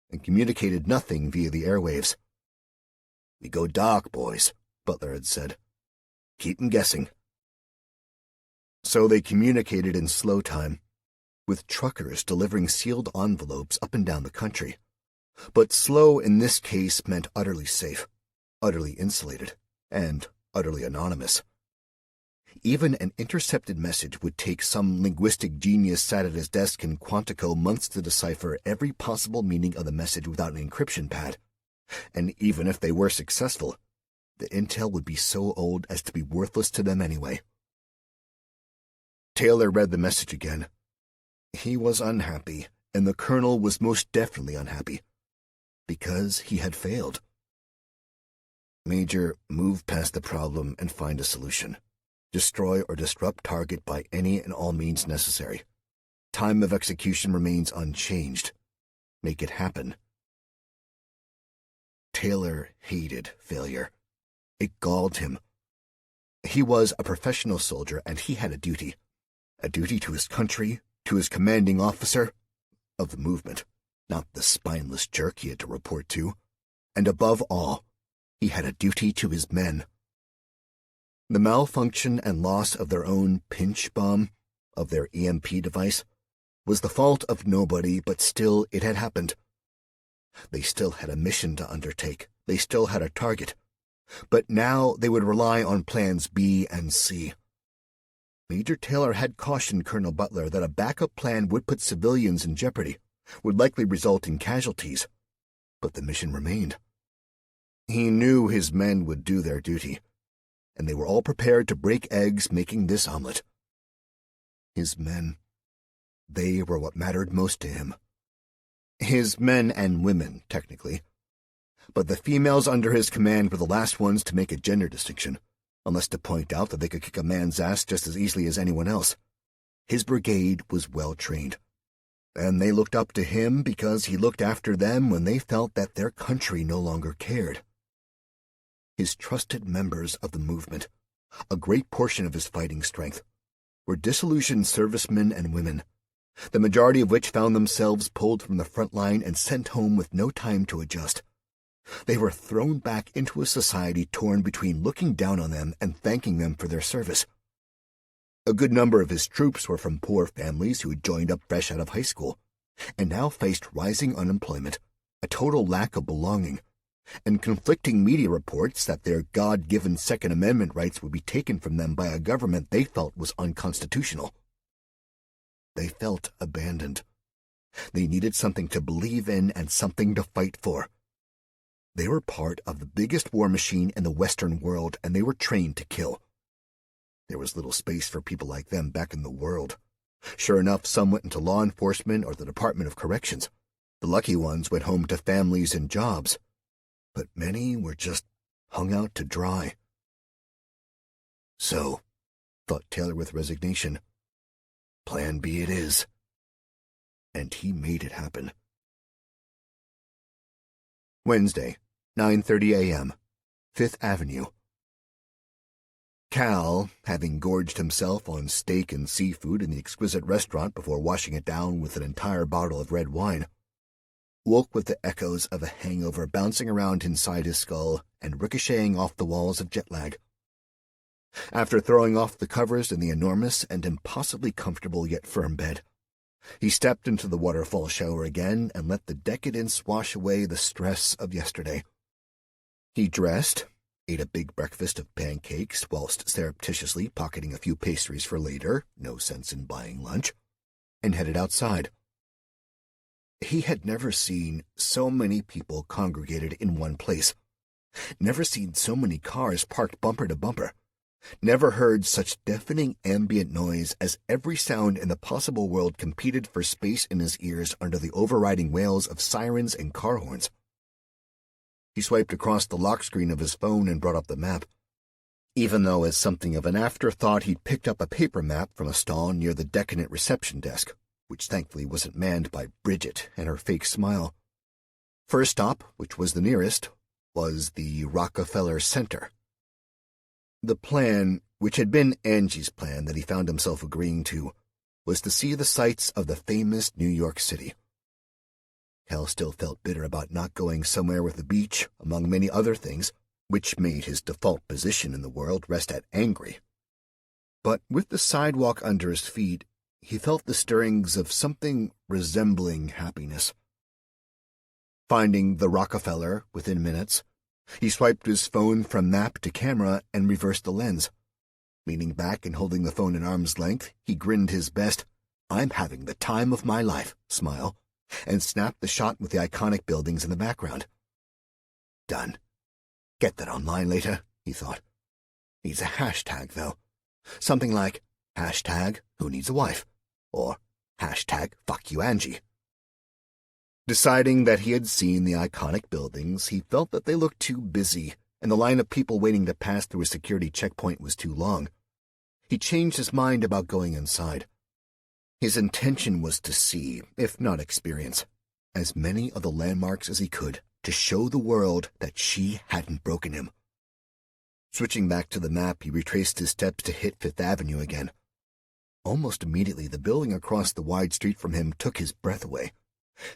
and communicated nothing via the airwaves. "We go dark, boys," Butler had said. "Keep 'em guessing." So they communicated in slow time, with truckers delivering sealed envelopes up and down the country. But slow in this case meant utterly safe, utterly insulated, and utterly anonymous. Even an intercepted message would take some linguistic genius sat at his desk in Quantico months to decipher every possible meaning of the message without an encryption pad. And even if they were successful, the intel would be so old as to be worthless to them anyway. Taylor read the message again. He was unhappy, and the colonel was most definitely unhappy. Because he had failed. "Major, move past the problem and find a solution. Destroy or disrupt target by any and all means necessary. Time of execution remains unchanged. Make it happen." Taylor hated failure. It galled him. He was a professional soldier, and he had a duty. A duty to his country, to his commanding officer of the movement, not the spineless jerk he had to report to. And above all, he had a duty to his men. The malfunction and loss of their own pinch bomb, of their EMP device, was the fault of nobody, but still it had happened. They still had a mission to undertake. They still had a target. But now they would rely on plans B and C. Major Taylor had cautioned Colonel Butler that a backup plan would put civilians in jeopardy, would likely result in casualties. But the mission remained. He knew his men would do their duty, and they were all prepared to break eggs making this omelet. His men, they were what mattered most to him. His men and women, technically. But the females under his command were the last ones to make a gender distinction, unless to point out that they could kick a man's ass just as easily as anyone else. His brigade was well trained, and they looked up to him because he looked after them when they felt that their country no longer cared. His trusted members of the movement, a great portion of his fighting strength, were disillusioned servicemen and women, the majority of which found themselves pulled from the front line and sent home with no time to adjust. They were thrown back into a society torn between looking down on them and thanking them for their service. A good number of his troops were from poor families who had joined up fresh out of high school, and now faced rising unemployment, a total lack of belonging, and conflicting media reports that their God-given Second Amendment rights would be taken from them by a government they felt was unconstitutional. They felt abandoned. They needed something to believe in and something to fight for. They were part of the biggest war machine in the Western world, and they were trained to kill. There was little space for people like them back in the world. Sure enough, some went into law enforcement or the Department of Corrections. The lucky ones went home to families and jobs, but many were just hung out to dry. So, thought Taylor with resignation, Plan B it is. And he made it happen. Wednesday, 9:30 a.m., 5th Avenue. Cal, having gorged himself on steak and seafood in the exquisite restaurant before washing it down with an entire bottle of red wine, woke with the echoes of a hangover bouncing around inside his skull and ricocheting off the walls of jet lag. After throwing off the covers in the enormous and impossibly comfortable yet firm bed, he stepped into the waterfall shower again and let the decadence wash away the stress of yesterday. He dressed, ate a big breakfast of pancakes whilst surreptitiously pocketing a few pastries for later, no sense in buying lunch, and headed outside. He had never seen so many people congregated in one place, never seen so many cars parked bumper to bumper, never heard such deafening ambient noise as every sound in the possible world competed for space in his ears under the overriding wails of sirens and car horns. He swiped across the lock screen of his phone and brought up the map, even though as something of an afterthought he'd picked up a paper map from a stall near the decadent reception desk, which thankfully wasn't manned by Bridget and her fake smile. First stop, which was the nearest, was the Rockefeller Center. The plan, which had been Angie's plan that he found himself agreeing to, was to see the sights of the famous New York City. Cal still felt bitter about not going somewhere with a beach, among many other things, which made his default position in the world rest at angry. But with the sidewalk under his feet, he felt the stirrings of something resembling happiness. Finding the Rockefeller within minutes, he swiped his phone from map to camera and reversed the lens. Leaning back and holding the phone at arm's length, he grinned his best, "I'm having the time of my life" smile, and snapped the shot with the iconic buildings in the background. Done. Get that online later, he thought. Needs a hashtag, though. Something like #WhoNeedsAWife or #FuckYouAngie. Deciding that he had seen the iconic buildings, he felt that they looked too busy, and the line of people waiting to pass through a security checkpoint was too long. He changed his mind about going inside. His intention was to see, if not experience, as many of the landmarks as he could to show the world that she hadn't broken him. Switching back to the map, he retraced his steps to hit 5th Avenue again. Almost immediately, the building across the wide street from him took his breath away.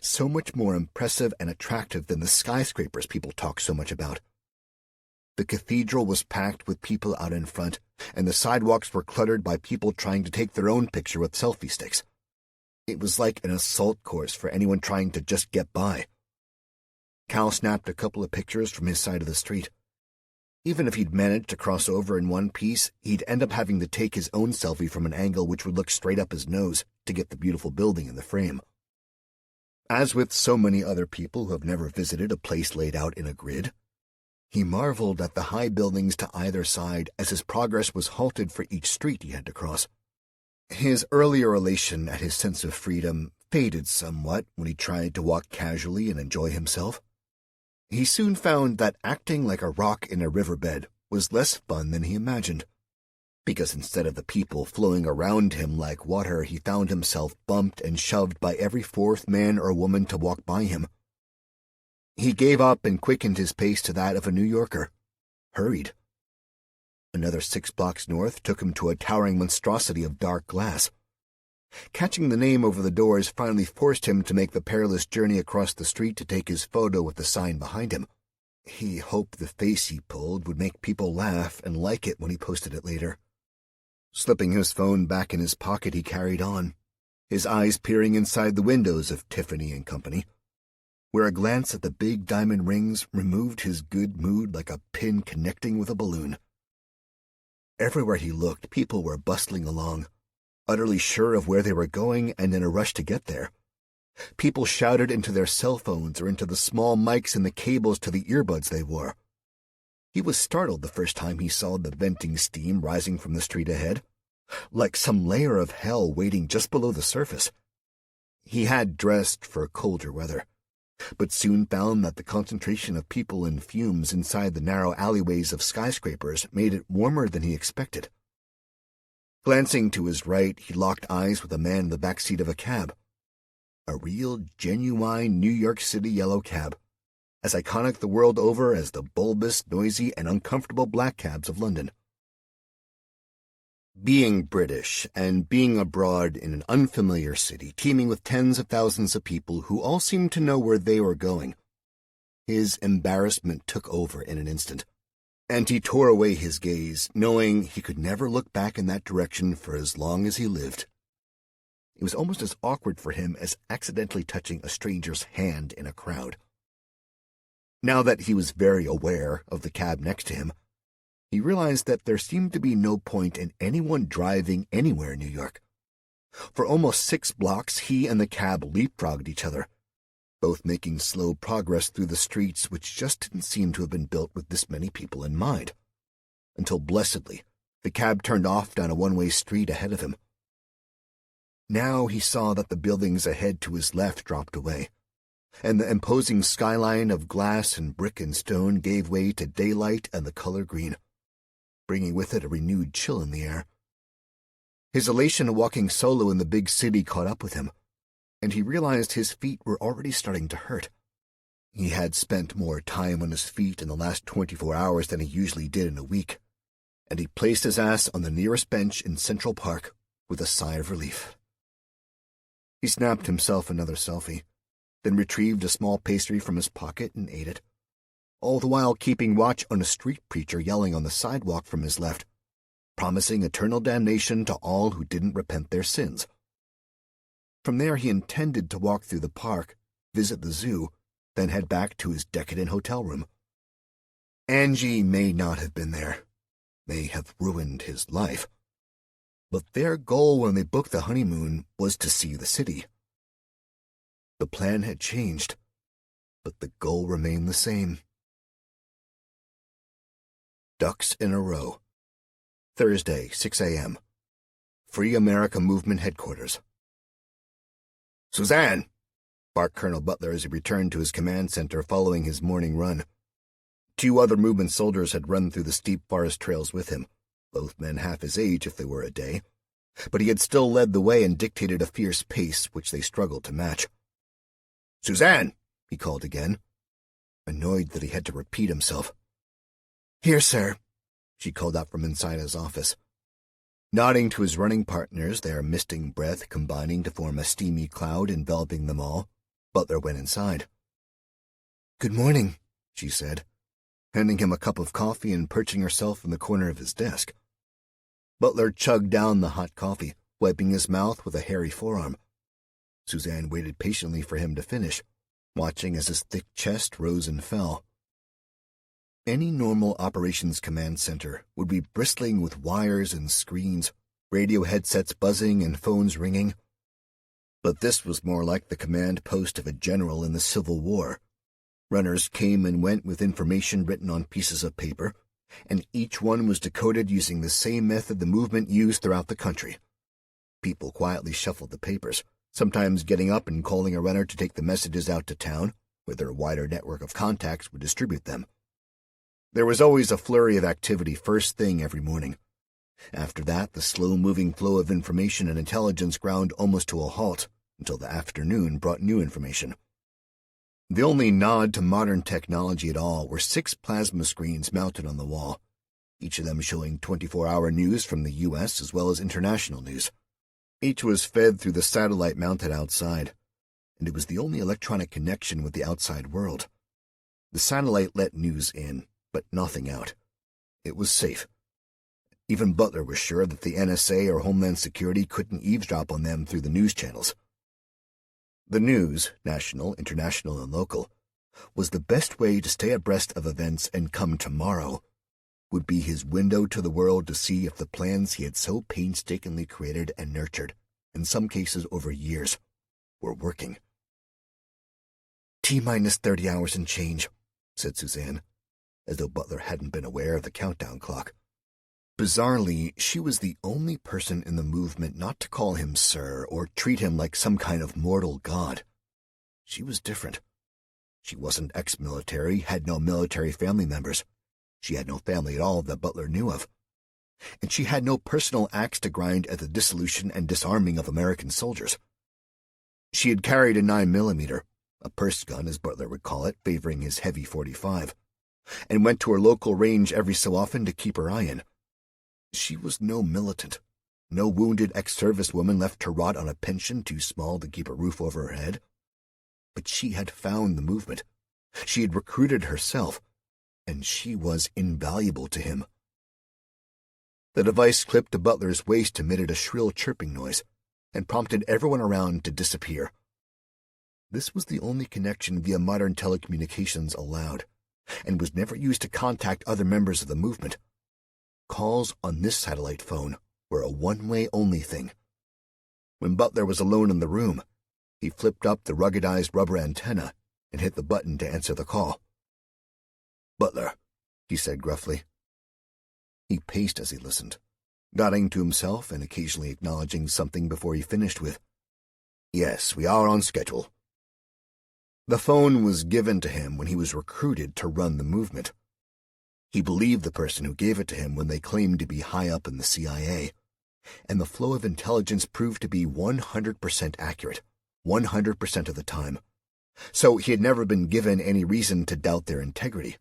So much more impressive and attractive than the skyscrapers people talk so much about. The cathedral was packed with people out in front, and the sidewalks were cluttered by people trying to take their own picture with selfie sticks. It was like an assault course for anyone trying to just get by. Cal snapped a couple of pictures from his side of the street. Even if he'd managed to cross over in one piece, he'd end up having to take his own selfie from an angle which would look straight up his nose to get the beautiful building in the frame. As with so many other people who have never visited a place laid out in a grid, He marveled at the high buildings to either side as his progress was halted for each street he had to cross. His earlier elation at his sense of freedom faded somewhat when he tried to walk casually and enjoy himself. He soon found that acting like a rock in a riverbed was less fun than he imagined, because instead of the people flowing around him like water, he found himself bumped and shoved by every fourth man or woman to walk by him. He gave up and quickened his pace to that of a New Yorker, hurried. Another 6 blocks north took him to a towering monstrosity of dark glass. Catching the name over the doors finally forced him to make the perilous journey across the street to take his photo with the sign behind him. He hoped the face he pulled would make people laugh and like it when he posted it later. Slipping his phone back in his pocket, he carried on, his eyes peering inside the windows of Tiffany & Company, where a glance at the big diamond rings removed his good mood like a pin connecting with a balloon. Everywhere he looked, people were bustling along, utterly sure of where they were going and in a rush to get there. People shouted into their cell phones or into the small mics in the cables to the earbuds they wore. He was startled the first time he saw the venting steam rising from the street ahead, like some layer of hell waiting just below the surface. He had dressed for colder weather, but soon found that the concentration of people and fumes inside the narrow alleyways of skyscrapers made it warmer than he expected. Glancing to his right, he locked eyes with a man in the back seat of a cab. A real, genuine New York City yellow cab, as iconic the world over as the bulbous, noisy, and uncomfortable black cabs of London. Being British and being abroad in an unfamiliar city teeming with tens of thousands of people who all seemed to know where they were going, his embarrassment took over in an instant, and he tore away his gaze, knowing he could never look back in that direction for as long as he lived. It was almost as awkward for him as accidentally touching a stranger's hand in a crowd. Now that he was very aware of the cab next to him, he realized that there seemed to be no point in anyone driving anywhere in New York. For almost 6 blocks, he and the cab leapfrogged each other, both making slow progress through the streets which just didn't seem to have been built with this many people in mind, until blessedly the cab turned off down a one-way street ahead of him. Now he saw that the buildings ahead to his left dropped away, and the imposing skyline of glass and brick and stone gave way to daylight and the color green, bringing with it a renewed chill in the air. His elation of walking solo in the big city caught up with him, and he realized his feet were already starting to hurt. He had spent more time on his feet in the last 24 hours than he usually did in a week, and he placed his ass on the nearest bench in Central Park with a sigh of relief. He snapped himself another selfie, then retrieved a small pastry from his pocket and ate it, all the while keeping watch on a street preacher yelling on the sidewalk from his left, promising eternal damnation to all who didn't repent their sins. From there he intended to walk through the park, visit the zoo, then head back to his decadent hotel room. Angie may not have been there, may have ruined his life, but their goal when they booked the honeymoon was to see the city. The plan had changed, but the goal remained the same. Ducks in a row. Thursday, 6 a.m. Free America Movement Headquarters. "Suzanne!" barked Colonel Butler as he returned to his command center following his morning run. 2 other movement soldiers had run through the steep forest trails with him, both men half his age if they were a day, but he had still led the way and dictated a fierce pace which they struggled to match. "Suzanne!" he called again, annoyed that he had to repeat himself. "Here, sir," she called out from inside his office. Nodding to his running partners, their misting breath combining to form a steamy cloud enveloping them all, Butler went inside. "Good morning," she said, handing him a cup of coffee and perching herself in the corner of his desk. Butler chugged down the hot coffee, wiping his mouth with a hairy forearm. Suzanne waited patiently for him to finish, watching as his thick chest rose and fell. Any normal operations command center would be bristling with wires and screens, radio headsets buzzing and phones ringing. But this was more like the command post of a general in the Civil War, Runners came and went with information written on pieces of paper, and each one was decoded using the same method the movement used throughout the country. People quietly shuffled the papers, sometimes getting up and calling a runner to take the messages out to town, where their wider network of contacts would distribute them. There was always a flurry of activity first thing every morning. After that, the slow-moving flow of information and intelligence ground almost to a halt until the afternoon brought new information. The only nod to modern technology at all were 6 plasma screens mounted on the wall, each of them showing 24-hour news from the U.S. as well as international news. Each was fed through the satellite mounted outside, and it was the only electronic connection with the outside world. The satellite let news in, but nothing out. It was safe. Even Butler was sure that the NSA or Homeland Security couldn't eavesdrop on them through the news channels. The news, national, international, and local, was the best way to stay abreast of events, and come tomorrow would be his window to the world to see if the plans he had so painstakingly created and nurtured, in some cases over years, were working. T-minus 30 hours and change, said Suzanne, as though Butler hadn't been aware of the countdown clock. Bizarrely, she was the only person in the movement not to call him sir or treat him like some kind of mortal god. She was different. She wasn't ex-military, had no military family members. She had no family at all that Butler knew of. And she had no personal axe to grind at the dissolution and disarming of American soldiers. She had carried a 9mm, a purse gun as Butler would call it, favoring his heavy .45, and went to her local range every so often to keep her eye in. She was no militant, no wounded ex-service woman left to rot on a pension too small to keep a roof over her head. But she had found the movement. She had recruited herself, and she was invaluable to him. The device clipped to Butler's waist emitted a shrill chirping noise, and prompted everyone around to disappear. This was the only connection via modern telecommunications allowed, and was never used to contact other members of the movement. Calls on this satellite phone were a one-way only thing. When Butler was alone in the room, he flipped up the ruggedized rubber antenna and hit the button to answer the call. "Butler," he said gruffly. He paced as he listened, nodding to himself and occasionally acknowledging something before he finished with, "Yes, we are on schedule." The phone was given to him when he was recruited to run the movement. He believed the person who gave it to him when they claimed to be high up in the CIA, and the flow of intelligence proved to be 100% accurate, 100% of the time. So he had never been given any reason to doubt their integrity.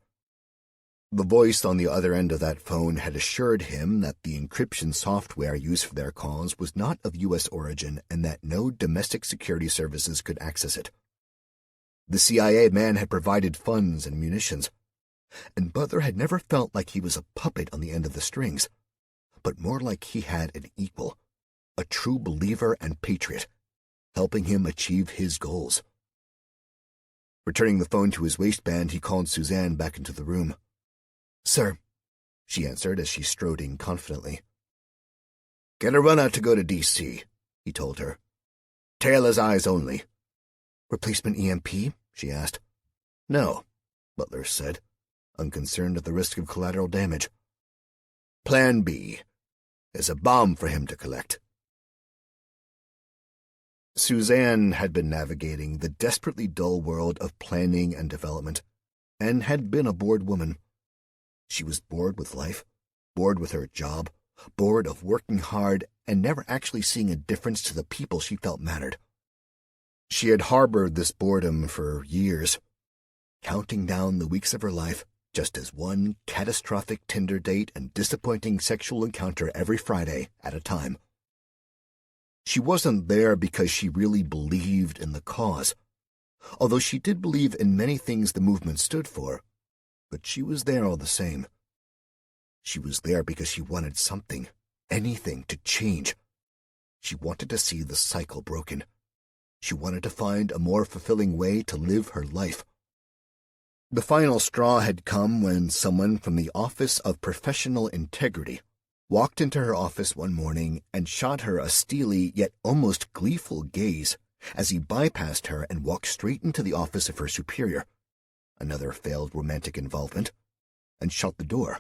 The voice on the other end of that phone had assured him that the encryption software used for their calls was not of U.S. origin and that no domestic security services could access it. The CIA man had provided funds and munitions, and Butler had never felt like he was a puppet on the end of the strings, but more like he had an equal, a true believer and patriot, helping him achieve his goals. Returning the phone to his waistband, he called Suzanne back into the room. "Sir," she answered as she strode in confidently. "Get a runner to go to D.C., he told her. "Taylor's eyes only." "Replacement EMP?" she asked. "No," Butler said, unconcerned at the risk of collateral damage. "Plan B. There's a bomb for him to collect." Suzanne had been navigating the desperately dull world of planning and development, and had been a bored woman. She was bored with life, bored with her job, bored of working hard and never actually seeing a difference to the people she felt mattered. She had harbored this boredom for years, counting down the weeks of her life just as one catastrophic Tinder date and disappointing sexual encounter every Friday at a time. She wasn't there because she really believed in the cause, although she did believe in many things the movement stood for, but she was there all the same. She was there because she wanted something, anything, to change. She wanted to see the cycle broken. She wanted to find a more fulfilling way to live her life. The final straw had come when someone from the Office of Professional Integrity walked into her office one morning and shot her a steely yet almost gleeful gaze as he bypassed her and walked straight into the office of her superior, another failed romantic involvement, and shut the door.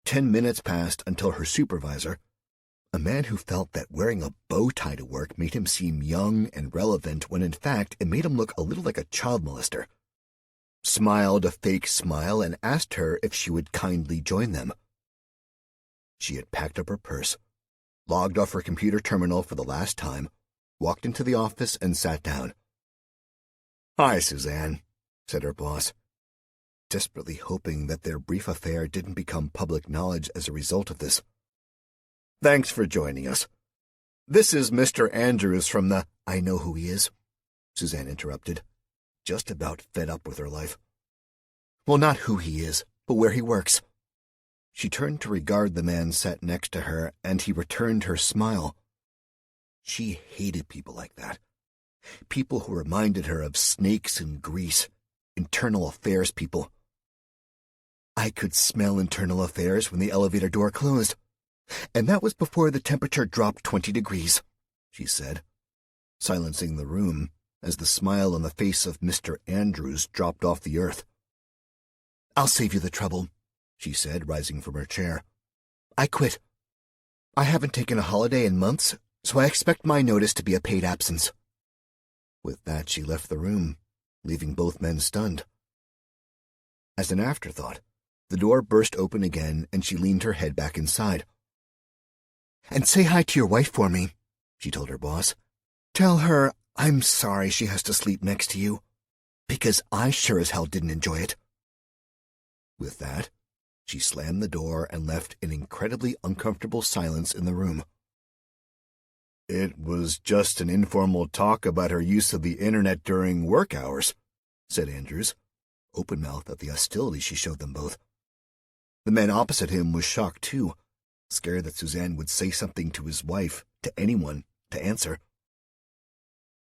10 minutes passed until her supervisor, a man who felt that wearing a bow tie to work made him seem young and relevant when in fact it made him look a little like a child molester, smiled a fake smile and asked her if she would kindly join them. She had packed up her purse, logged off her computer terminal for the last time, walked into the office and sat down. "Hi, Suzanne," said her boss, desperately hoping that their brief affair didn't become public knowledge as a result of this. "Thanks for joining us. This is Mr. Andrews from the—" "I know who he is," Suzanne interrupted, just about fed up with her life. "Well, not who he is, but where he works." She turned to regard the man sat next to her, and he returned her smile. She hated people like that. People who reminded her of snakes in grease, internal affairs people. "I could smell internal affairs when the elevator door closed. And that was before the temperature dropped 20 degrees, she said, silencing the room as the smile on the face of Mr. Andrews dropped off the earth. "I'll save you the trouble," she said, rising from her chair. "I quit. I haven't taken a holiday in months, so I expect my notice to be a paid absence." With that, she left the room, leaving both men stunned. As an afterthought, the door burst open again and she leaned her head back inside. "And say hi to your wife for me," she told her boss. "Tell her I'm sorry she has to sleep next to you, because I sure as hell didn't enjoy it." With that, she slammed the door and left an incredibly uncomfortable silence in the room. "It was just an informal talk about her use of the internet during work hours," said Andrews, open-mouthed at the hostility she showed them both. The man opposite him was shocked too, scared that Suzanne would say something to his wife, to anyone, to answer.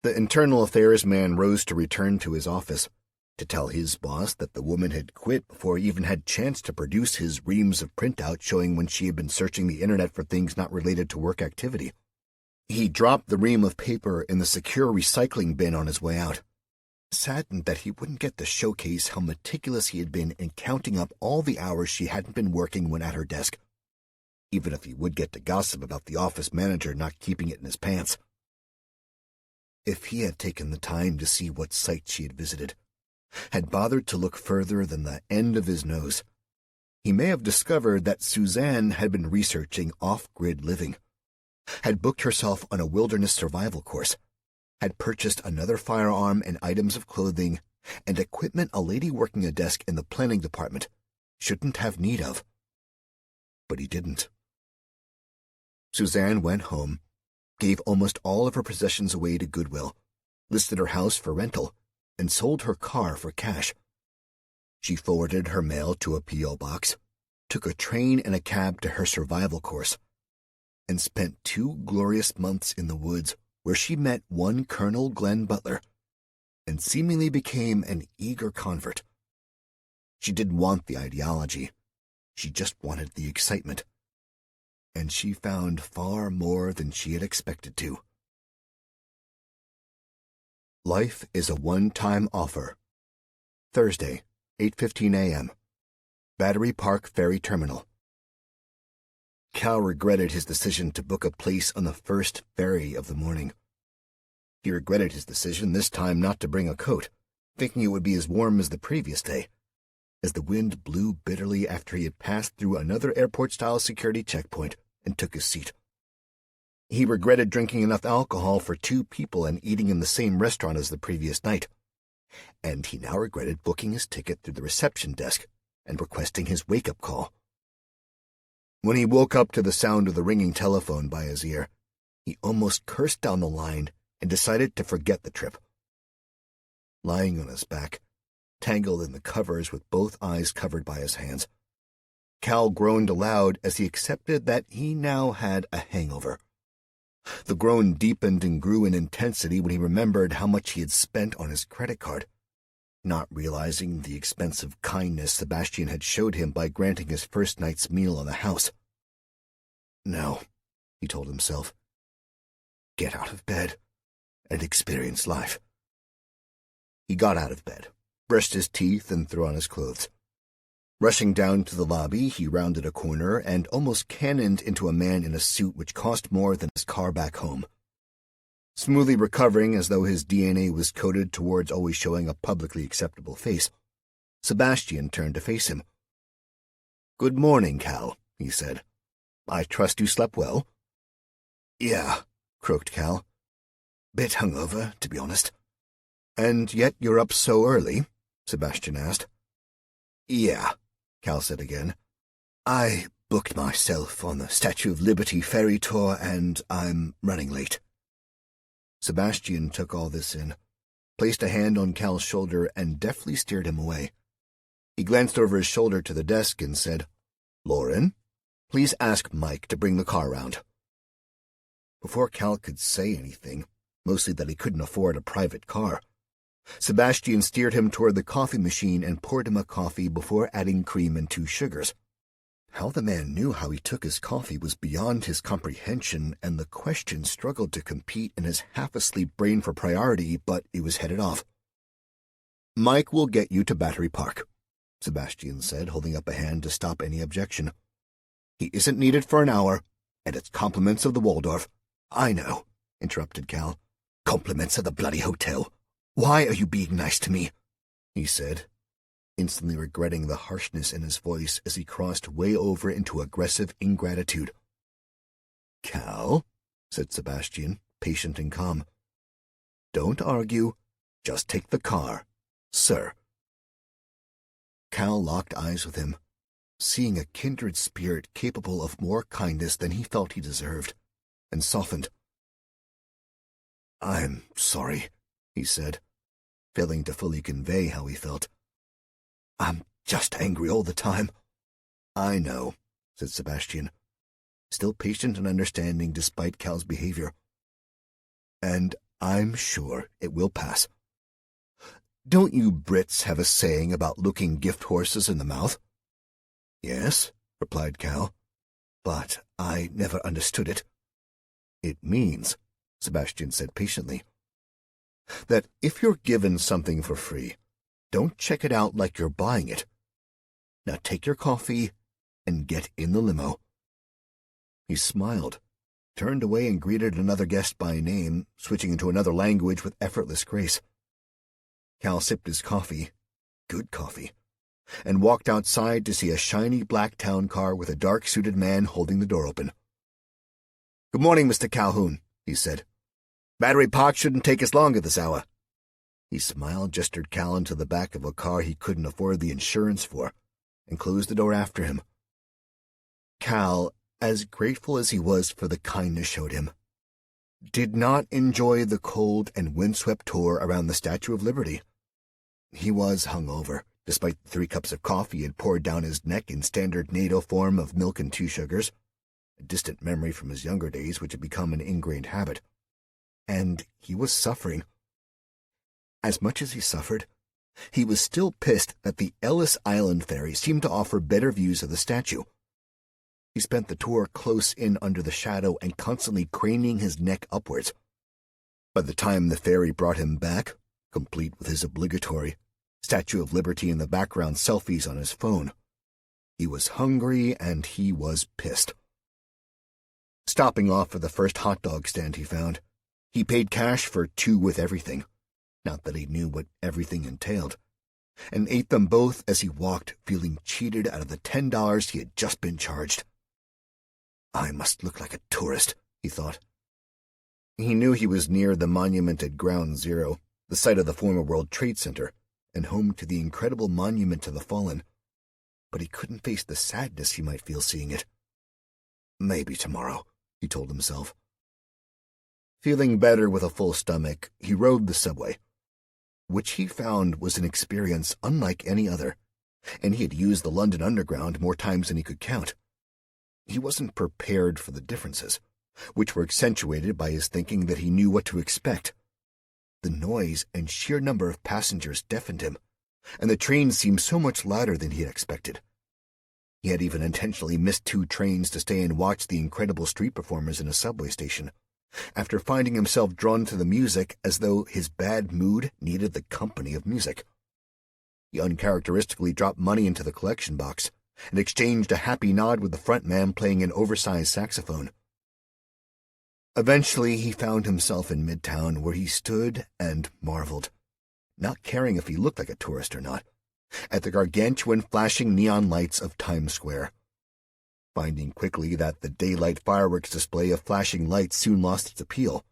The internal affairs man rose to return to his office, to tell his boss that the woman had quit before he even had chance to produce his reams of printouts showing when she had been searching the internet for things not related to work activity. He dropped the ream of paper in the secure recycling bin on his way out, saddened that he wouldn't get to showcase how meticulous he had been in counting up all the hours she hadn't been working when at her desk, even if he would get to gossip about the office manager not keeping it in his pants. If he had taken the time to see what sites she had visited, had bothered to look further than the end of his nose, he may have discovered that Suzanne had been researching off-grid living, had booked herself on a wilderness survival course, had purchased another firearm and items of clothing and equipment a lady working a desk in the planning department shouldn't have need of. But he didn't. Suzanne went home, gave almost all of her possessions away to Goodwill, listed her house for rental, and sold her car for cash. She forwarded her mail to a P.O. box, took a train and a cab to her survival course, and spent 2 glorious months in the woods where she met one Colonel Glenn Butler and seemingly became an eager convert. She didn't want the ideology. She just wanted the excitement. And she found far more than she had expected to. Life is a one-time offer. Thursday, 8:15 a.m. Battery Park Ferry Terminal. Cal regretted his decision to book a place on the first ferry of the morning. He regretted his decision this time not to bring a coat, thinking it would be as warm as the previous day, as the wind blew bitterly after he had passed through another airport-style security checkpoint and took his seat. He regretted drinking enough alcohol for 2 people and eating in the same restaurant as the previous night, and he now regretted booking his ticket through the reception desk and requesting his wake-up call. When he woke up to the sound of the ringing telephone by his ear, he almost cursed down the line and decided to forget the trip. Lying on his back, tangled in the covers with both eyes covered by his hands, Cal groaned aloud as he accepted that he now had a hangover. The groan deepened and grew in intensity when he remembered how much he had spent on his credit card, not realizing the expensive kindness Sebastian had showed him by granting his first night's meal in the house. No, he told himself. Get out of bed and experience life. He got out of bed, brushed his teeth, and threw on his clothes. Rushing down to the lobby, he rounded a corner and almost cannoned into a man in a suit which cost more than his car back home. Smoothly recovering as though his DNA was coded towards always showing a publicly acceptable face, Sebastian turned to face him. "Good morning, Cal," he said. "I trust you slept well?" "Yeah," croaked Cal. "Bit hungover, to be honest." "And yet you're up so early?" Sebastian asked. "Yeah," Cal said again. "I booked myself on the Statue of Liberty ferry tour, and I'm running late." Sebastian took all this in, placed a hand on Cal's shoulder, and deftly steered him away. He glanced over his shoulder to the desk and said, "Lauren, please ask Mike to bring the car round." Before Cal could say anything, mostly that he couldn't afford a private car, Sebastian steered him toward the coffee machine and poured him a coffee before adding cream and 2 sugars. How the man knew how he took his coffee was beyond his comprehension, and the question struggled to compete in his half-asleep brain for priority, but it was headed off. "Mike will get you to Battery Park," Sebastian said, holding up a hand to stop any objection. "He isn't needed for an hour, and it's compliments of the Waldorf." "I know," interrupted Cal. "Compliments of the bloody hotel. Why are you being nice to me?" he said, instantly regretting the harshness in his voice as he crossed way over into aggressive ingratitude. "Cal," said Sebastian, patient and calm. "Don't argue. Just take the car, sir." Cal locked eyes with him, seeing a kindred spirit capable of more kindness than he felt he deserved, and softened. "I'm sorry," he said, failing to fully convey how he felt. "I'm just angry all the time." "I know," said Sebastian, still patient and understanding despite Cal's behavior. "And I'm sure it will pass. Don't you Brits have a saying about looking gift horses in the mouth?" "Yes," replied Cal, "but I never understood it." "It means," Sebastian said patiently, "that if you're given something for free, don't check it out like you're buying it. Now take your coffee and get in the limo." He smiled, turned away and greeted another guest by name, switching into another language with effortless grace. Cal sipped his coffee, good coffee, and walked outside to see a shiny black town car with a dark-suited man holding the door open. "Good morning, Mr. Calhoun," he said. "Battery Park shouldn't take us long at this hour." He smiled, gestured Cal into the back of a car he couldn't afford the insurance for, and closed the door after him. Cal, as grateful as he was for the kindness showed him, did not enjoy the cold and windswept tour around the Statue of Liberty. He was hungover, despite the 3 cups of coffee he had poured down his neck in standard NATO form of milk and 2 sugars, a distant memory from his younger days which had become an ingrained habit. And he was suffering. As much as he suffered, he was still pissed that the Ellis Island ferry seemed to offer better views of the statue. He spent the tour close in under the shadow and constantly craning his neck upwards. By the time the ferry brought him back, complete with his obligatory Statue of Liberty in the background selfies on his phone, he was hungry and he was pissed. Stopping off for the first hot dog stand he found, he paid cash for 2 with everything, not that he knew what everything entailed, and ate them both as he walked, feeling cheated out of the $10 he had just been charged. "I must look like a tourist," he thought. He knew he was near the monument at Ground Zero, the site of the former World Trade Center, and home to the incredible monument to the fallen, but he couldn't face the sadness he might feel seeing it. "Maybe tomorrow," he told himself. Feeling better with a full stomach, he rode the subway, which he found was an experience unlike any other, and he had used the London Underground more times than he could count. He wasn't prepared for the differences, which were accentuated by his thinking that he knew what to expect. The noise and sheer number of passengers deafened him, and the train seemed so much louder than he had expected. He had even intentionally missed 2 trains to stay and watch the incredible street performers in a subway station, after finding himself drawn to the music as though his bad mood needed the company of music. He uncharacteristically dropped money into the collection box and exchanged a happy nod with the front man playing an oversized saxophone. Eventually, he found himself in Midtown, where he stood and marveled, not caring if he looked like a tourist or not, at the gargantuan flashing neon lights of Times Square. Finding quickly that the daylight fireworks display of flashing lights soon lost its appeal,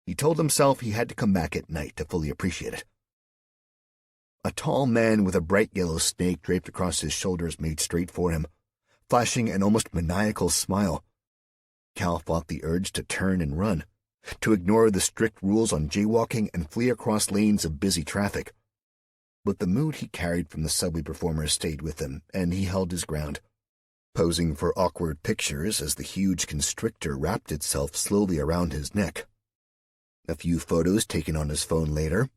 he told himself he had to come back at night to fully appreciate it. A tall man with a bright yellow snake draped across his shoulders made straight for him, flashing an almost maniacal smile. Cal fought the urge to turn and run, to ignore the strict rules on jaywalking and flee across lanes of busy traffic. But the mood he carried from the subway performers stayed with him, and he held his ground, posing for awkward pictures as the huge constrictor wrapped itself slowly around his neck. A few photos taken on his phone later,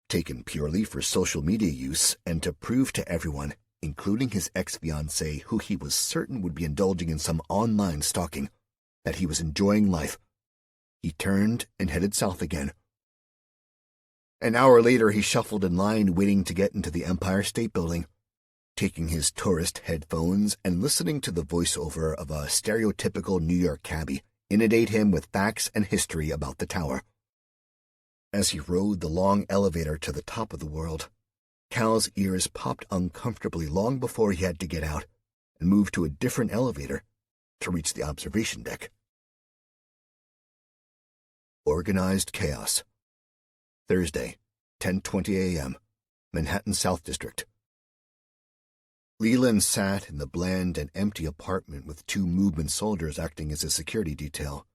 taken purely for social media use and to prove to everyone, including his ex-fiancée, who he was certain would be indulging in some online stalking, that he was enjoying life. He turned and headed south again. An hour later, he shuffled in line waiting to get into the Empire State Building, taking his tourist headphones and listening to the voiceover of a stereotypical New York cabbie inundate him with facts and history about the tower. As he rode the long elevator to the top of the world, Cal's ears popped uncomfortably long before he had to get out and move to a different elevator to reach the observation deck. Organized chaos. Thursday, 10:20 a.m., Manhattan South District. Leland sat in the bland and empty apartment with two movement soldiers acting as a security detail.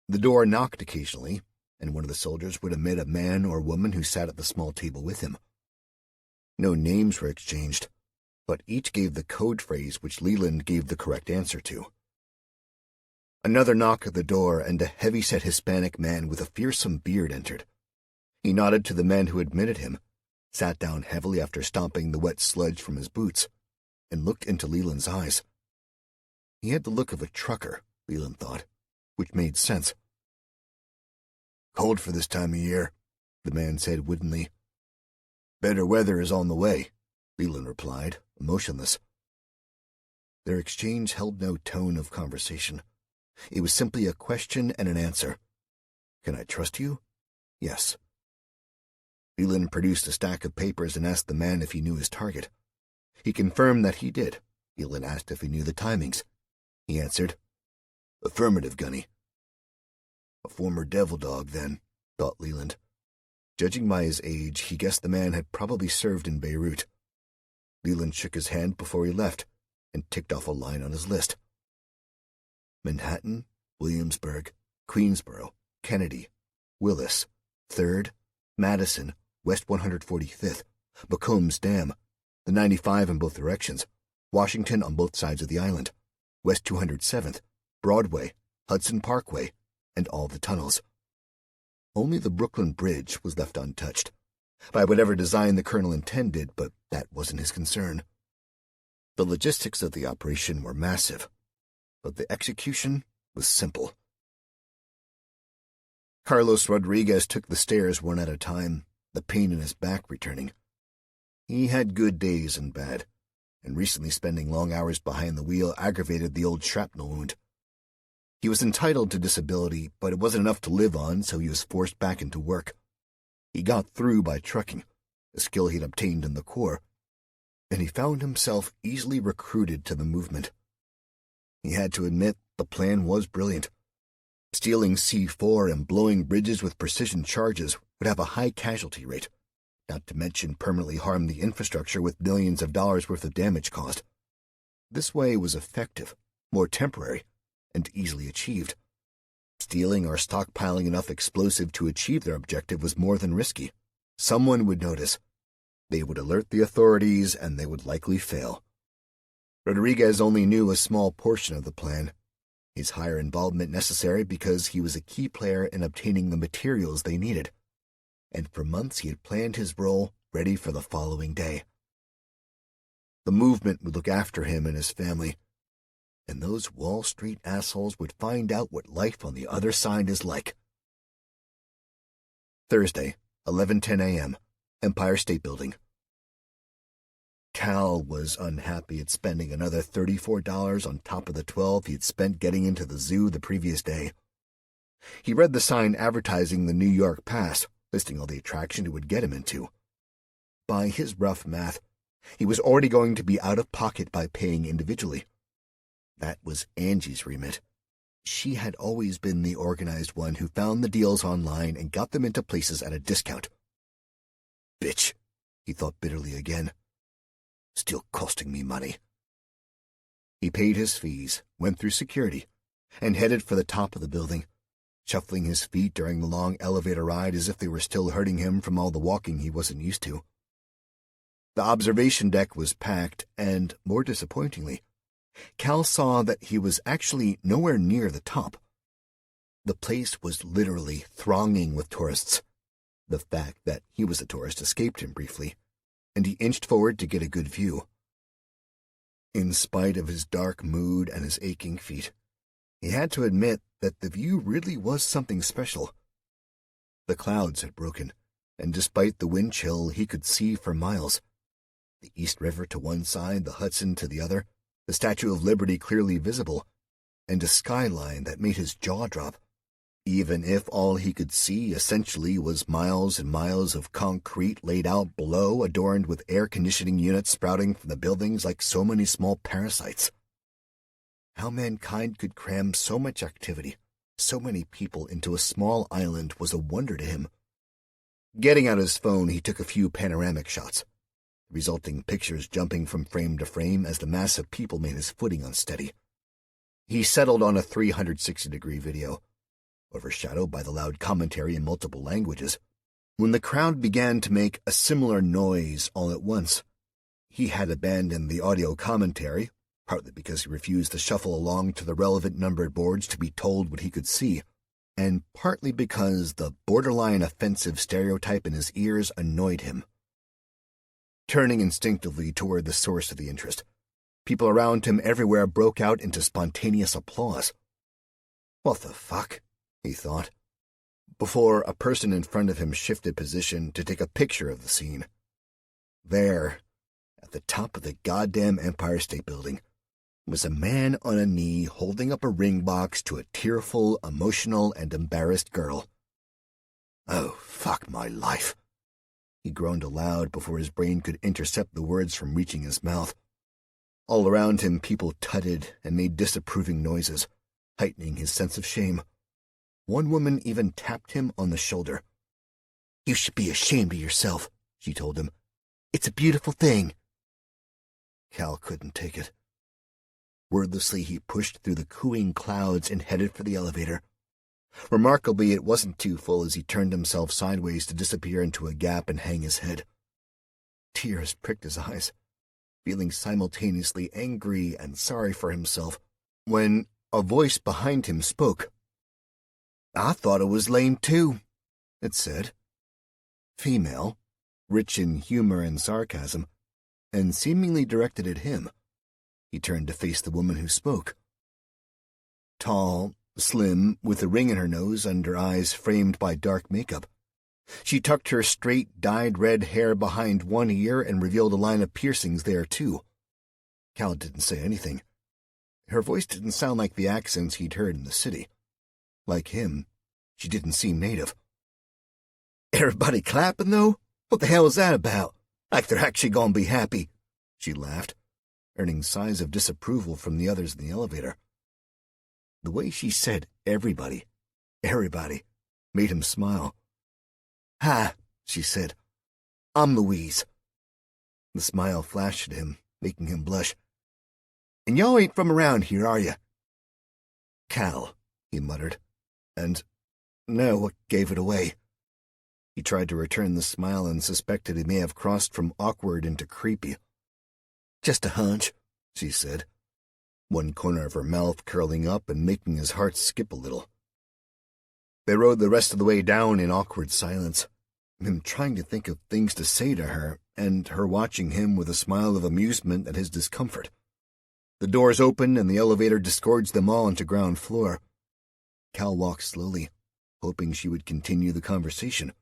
The door knocked occasionally, and one of the soldiers would admit a man or woman who sat at the small table with him. No names were exchanged, but each gave the code phrase which Leland gave the correct answer to. Another knock at the door, and a heavy-set Hispanic man with a fearsome beard entered. He nodded to the men who admitted him, sat down heavily after stomping the wet sludge from his boots, and looked into Leland's eyes. He had the look of a trucker, Leland thought, which made sense. "Cold for this time of year," the man said woodenly. "Better weather is on the way," Leland replied, emotionless. Their exchange held no tone of conversation. It was simply a question and an answer. "Can I trust you?" "Yes." Leland produced a stack of papers and asked the man if he knew his target. He confirmed that he did. Leland asked if he knew the timings. He answered, "Affirmative, Gunny." A former devil dog, then, thought Leland. Judging by his age, he guessed the man had probably served in Beirut. Leland shook his hand before he left and ticked off a line on his list. Manhattan, Williamsburg, Queensboro, Kennedy, Willis, 3rd, Madison, West 145th, McCombs Dam, the 95 in both directions, Washington on both sides of the island, West 207th, Broadway, Hudson Parkway, and all the tunnels. Only the Brooklyn Bridge was left untouched, by whatever design the colonel intended, but that wasn't his concern. The logistics of the operation were massive, but the execution was simple. Carlos Rodriguez took the stairs one at a time, the pain in his back returning. He had good days and bad, and recently spending long hours behind the wheel aggravated the old shrapnel wound. He was entitled to disability, but it wasn't enough to live on, so he was forced back into work. He got through by trucking, a skill he'd obtained in the Corps, and he found himself easily recruited to the movement. He had to admit the plan was brilliant. Stealing C4 and blowing bridges with precision charges would have a high casualty rate, not to mention permanently harm the infrastructure with millions of dollars worth of damage caused. This way was effective, more temporary, and easily achieved. Stealing or stockpiling enough explosive to achieve their objective was more than risky. Someone would notice. They would alert the authorities, and they would likely fail. Rodriguez only knew a small portion of the plan, his higher involvement necessary because he was a key player in obtaining the materials they needed, and for months he had planned his role ready for the following day. The movement would look after him and his family, and those Wall Street assholes would find out what life on the other side is like. Thursday, 11:10 a.m., Empire State Building. Cal was unhappy at spending another $34 on top of the $12 he had spent getting into the zoo the previous day. He read the sign advertising the New York Pass, listing all the attractions it would get him into. By his rough math, he was already going to be out of pocket by paying individually. That was Angie's remit. She had always been the organized one who found the deals online and got them into places at a discount. Bitch, he thought bitterly again. Still costing me money. He paid his fees, went through security, and headed for the top of the building, shuffling his feet during the long elevator ride as if they were still hurting him from all the walking he wasn't used to. The observation deck was packed, and, more disappointingly, Cal saw that he was actually nowhere near the top. The place was literally thronging with tourists. The fact that he was a tourist escaped him briefly, and he inched forward to get a good view. In spite of his dark mood and his aching feet, he had to admit that the view really was something special. The clouds had broken, and despite the wind chill, he could see for miles. The East River to one side, the Hudson to the other, the Statue of Liberty clearly visible, and a skyline that made his jaw drop, even if all he could see essentially was miles and miles of concrete laid out below, adorned with air conditioning units sprouting from the buildings like so many small parasites. How mankind could cram so much activity, so many people into a small island was a wonder to him. Getting out his phone, he took a few panoramic shots, resulting pictures jumping from frame to frame as the mass of people made his footing unsteady. He settled on a 360-degree video, overshadowed by the loud commentary in multiple languages, when the crowd began to make a similar noise all at once. He had abandoned the audio commentary, partly because he refused to shuffle along to the relevant numbered boards to be told what he could see, and partly because the borderline offensive stereotype in his ears annoyed him. Turning instinctively toward the source of the interest, people around him everywhere broke out into spontaneous applause. What the fuck? He thought, before a person in front of him shifted position to take a picture of the scene. There, at the top of the goddamn Empire State Building, was a man on a knee holding up a ring box to a tearful, emotional, and embarrassed girl. Oh, fuck my life. He groaned aloud before his brain could intercept the words from reaching his mouth. All around him, people tutted and made disapproving noises, heightening his sense of shame. One woman even tapped him on the shoulder. You should be ashamed of yourself, she told him. It's a beautiful thing. Cal couldn't take it. Wordlessly, he pushed through the cooing clouds and headed for the elevator. Remarkably, it wasn't too full as he turned himself sideways to disappear into a gap and hang his head. Tears pricked his eyes, feeling simultaneously angry and sorry for himself, when a voice behind him spoke. I thought it was lame too, it said. Female, rich in humor and sarcasm, and seemingly directed at him. He turned to face the woman who spoke. Tall, slim, with a ring in her nose and her eyes framed by dark makeup. She tucked her straight, dyed red hair behind one ear and revealed a line of piercings there, too. Cal didn't say anything. Her voice didn't sound like the accents he'd heard in the city. Like him, she didn't seem native. Everybody clapping, though? What the hell is that about? Like they're actually gonna be happy, she laughed, earning sighs of disapproval from the others in the elevator. The way she said everybody, made him smile. Hi, she said. I'm Louise. The smile flashed at him, making him blush. And y'all ain't from around here, are you? Cal, he muttered, and no, what gave it away? He tried to return the smile and suspected he may have crossed from awkward into creepy. Just a hunch, she said, one corner of her mouth curling up and making his heart skip a little. They rode the rest of the way down in awkward silence, him trying to think of things to say to her, and her watching him with a smile of amusement at his discomfort. The doors opened and the elevator disgorged them all into ground floor. Cal walked slowly, hoping she would continue the conversation.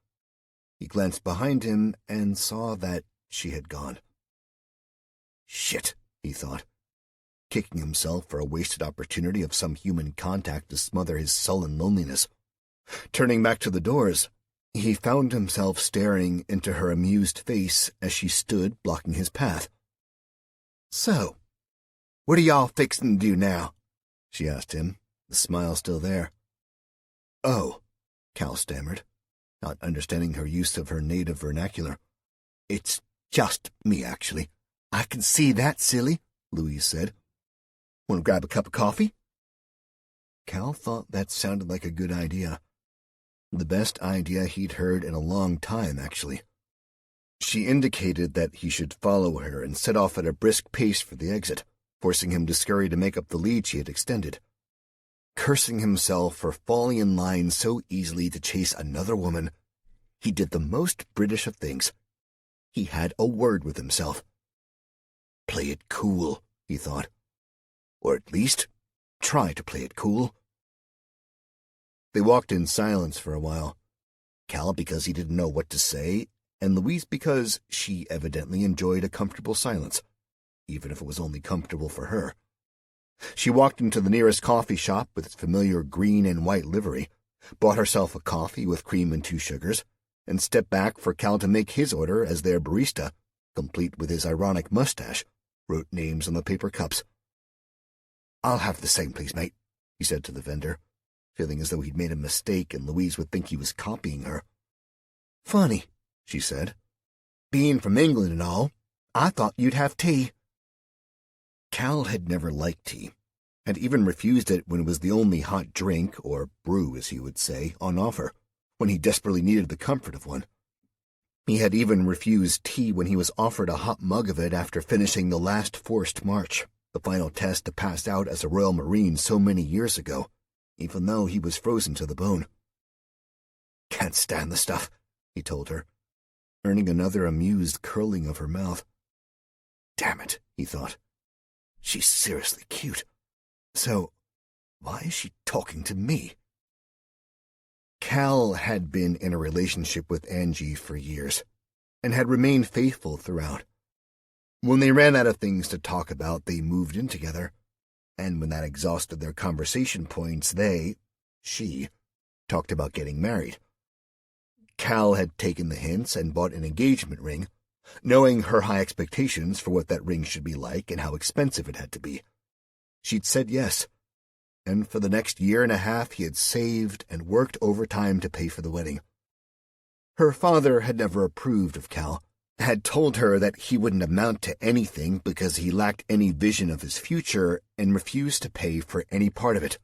He glanced behind him and saw that she had gone. Shit, he thought, kicking himself for a wasted opportunity of some human contact to smother his sullen loneliness. Turning back to the doors, he found himself staring into her amused face as she stood blocking his path. "So, what are y'all fixing to do now?" she asked him, the smile still there. "Oh," Cal stammered, not understanding her use of her native vernacular. "It's just me, actually." "I can see that, silly," Louise said. "Want to grab a cup of coffee?" Cal thought that sounded like a good idea. The best idea he'd heard in a long time, actually. She indicated that he should follow her and set off at a brisk pace for the exit, forcing him to scurry to make up the lead she had extended. Cursing himself for falling in line so easily to chase another woman, he did the most British of things. He had a word with himself. Play it cool, he thought. Or at least, try to play it cool. They walked in silence for a while. Cal because he didn't know what to say, and Louise because she evidently enjoyed a comfortable silence, even if it was only comfortable for her. She walked into the nearest coffee shop with its familiar green and white livery, bought herself a coffee with cream and 2 sugars, and stepped back for Cal to make his order as their barista, complete with his ironic mustache, wrote names on the paper cups. "I'll have the same, please, mate," he said to the vendor, feeling as though he'd made a mistake and Louise would think he was copying her. "Funny," she said. "Being from England and all, I thought you'd have tea." Cal had never liked tea, had even refused it when it was the only hot drink, or brew as he would say, on offer, when he desperately needed the comfort of one. He had even refused tea when he was offered a hot mug of it after finishing the last forced march, the final test to pass out as a Royal Marine so many years ago, even though he was frozen to the bone. "Can't stand the stuff," he told her, earning another amused curling of her mouth. Damn it, he thought. She's seriously cute. So, why is she talking to me? Cal had been in a relationship with Angie for years, and had remained faithful throughout. When they ran out of things to talk about, they moved in together, and when that exhausted their conversation points, she, talked about getting married. Cal had taken the hints and bought an engagement ring, knowing her high expectations for what that ring should be like and how expensive it had to be. She'd said yes, and for the next year and a half he had saved and worked overtime to pay for the wedding. Her father had never approved of Cal, had told her that he wouldn't amount to anything because he lacked any vision of his future and refused to pay for any part of it.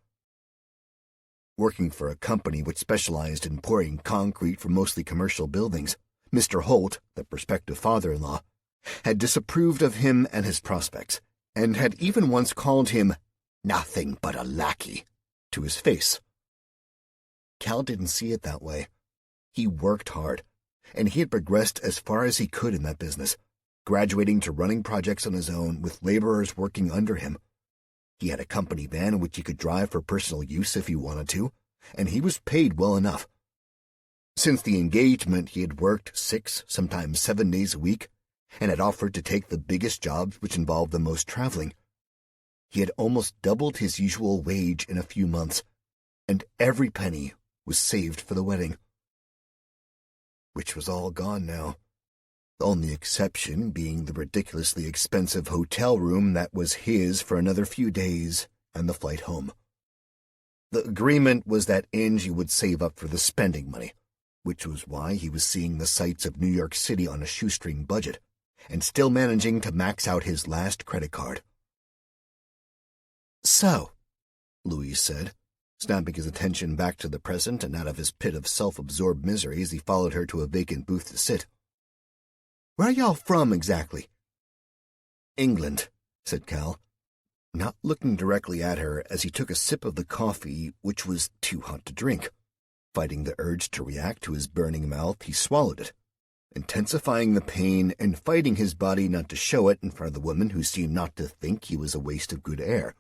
Working for a company which specialized in pouring concrete for mostly commercial buildings, Mr. Holt, the prospective father-in-law, had disapproved of him and his prospects, and had even once called him nothing but a lackey to his face. Cal didn't see it that way. He worked hard, and he had progressed as far as he could in that business, graduating to running projects on his own with laborers working under him. He had a company van in which he could drive for personal use if he wanted to, and he was paid well enough. Since the engagement, he had worked 6, sometimes 7 days a week, and had offered to take the biggest jobs which involved the most traveling. He had almost doubled his usual wage in a few months, and every penny was saved for the wedding. Which was all gone now, the only exception being the ridiculously expensive hotel room that was his for another few days and the flight home. The agreement was that Angie would save up for the spending money, which was why he was seeing the sights of New York City on a shoestring budget, and still managing to max out his last credit card. "So," Louise said, snapping his attention back to the present and out of his pit of self-absorbed misery as he followed her to a vacant booth to sit. "Where are y'all from, exactly?" "England," said Cal, not looking directly at her as he took a sip of the coffee, which was too hot to drink. Fighting the urge to react to his burning mouth, he swallowed it, intensifying the pain and fighting his body not to show it in front of the woman who seemed not to think he was a waste of good air.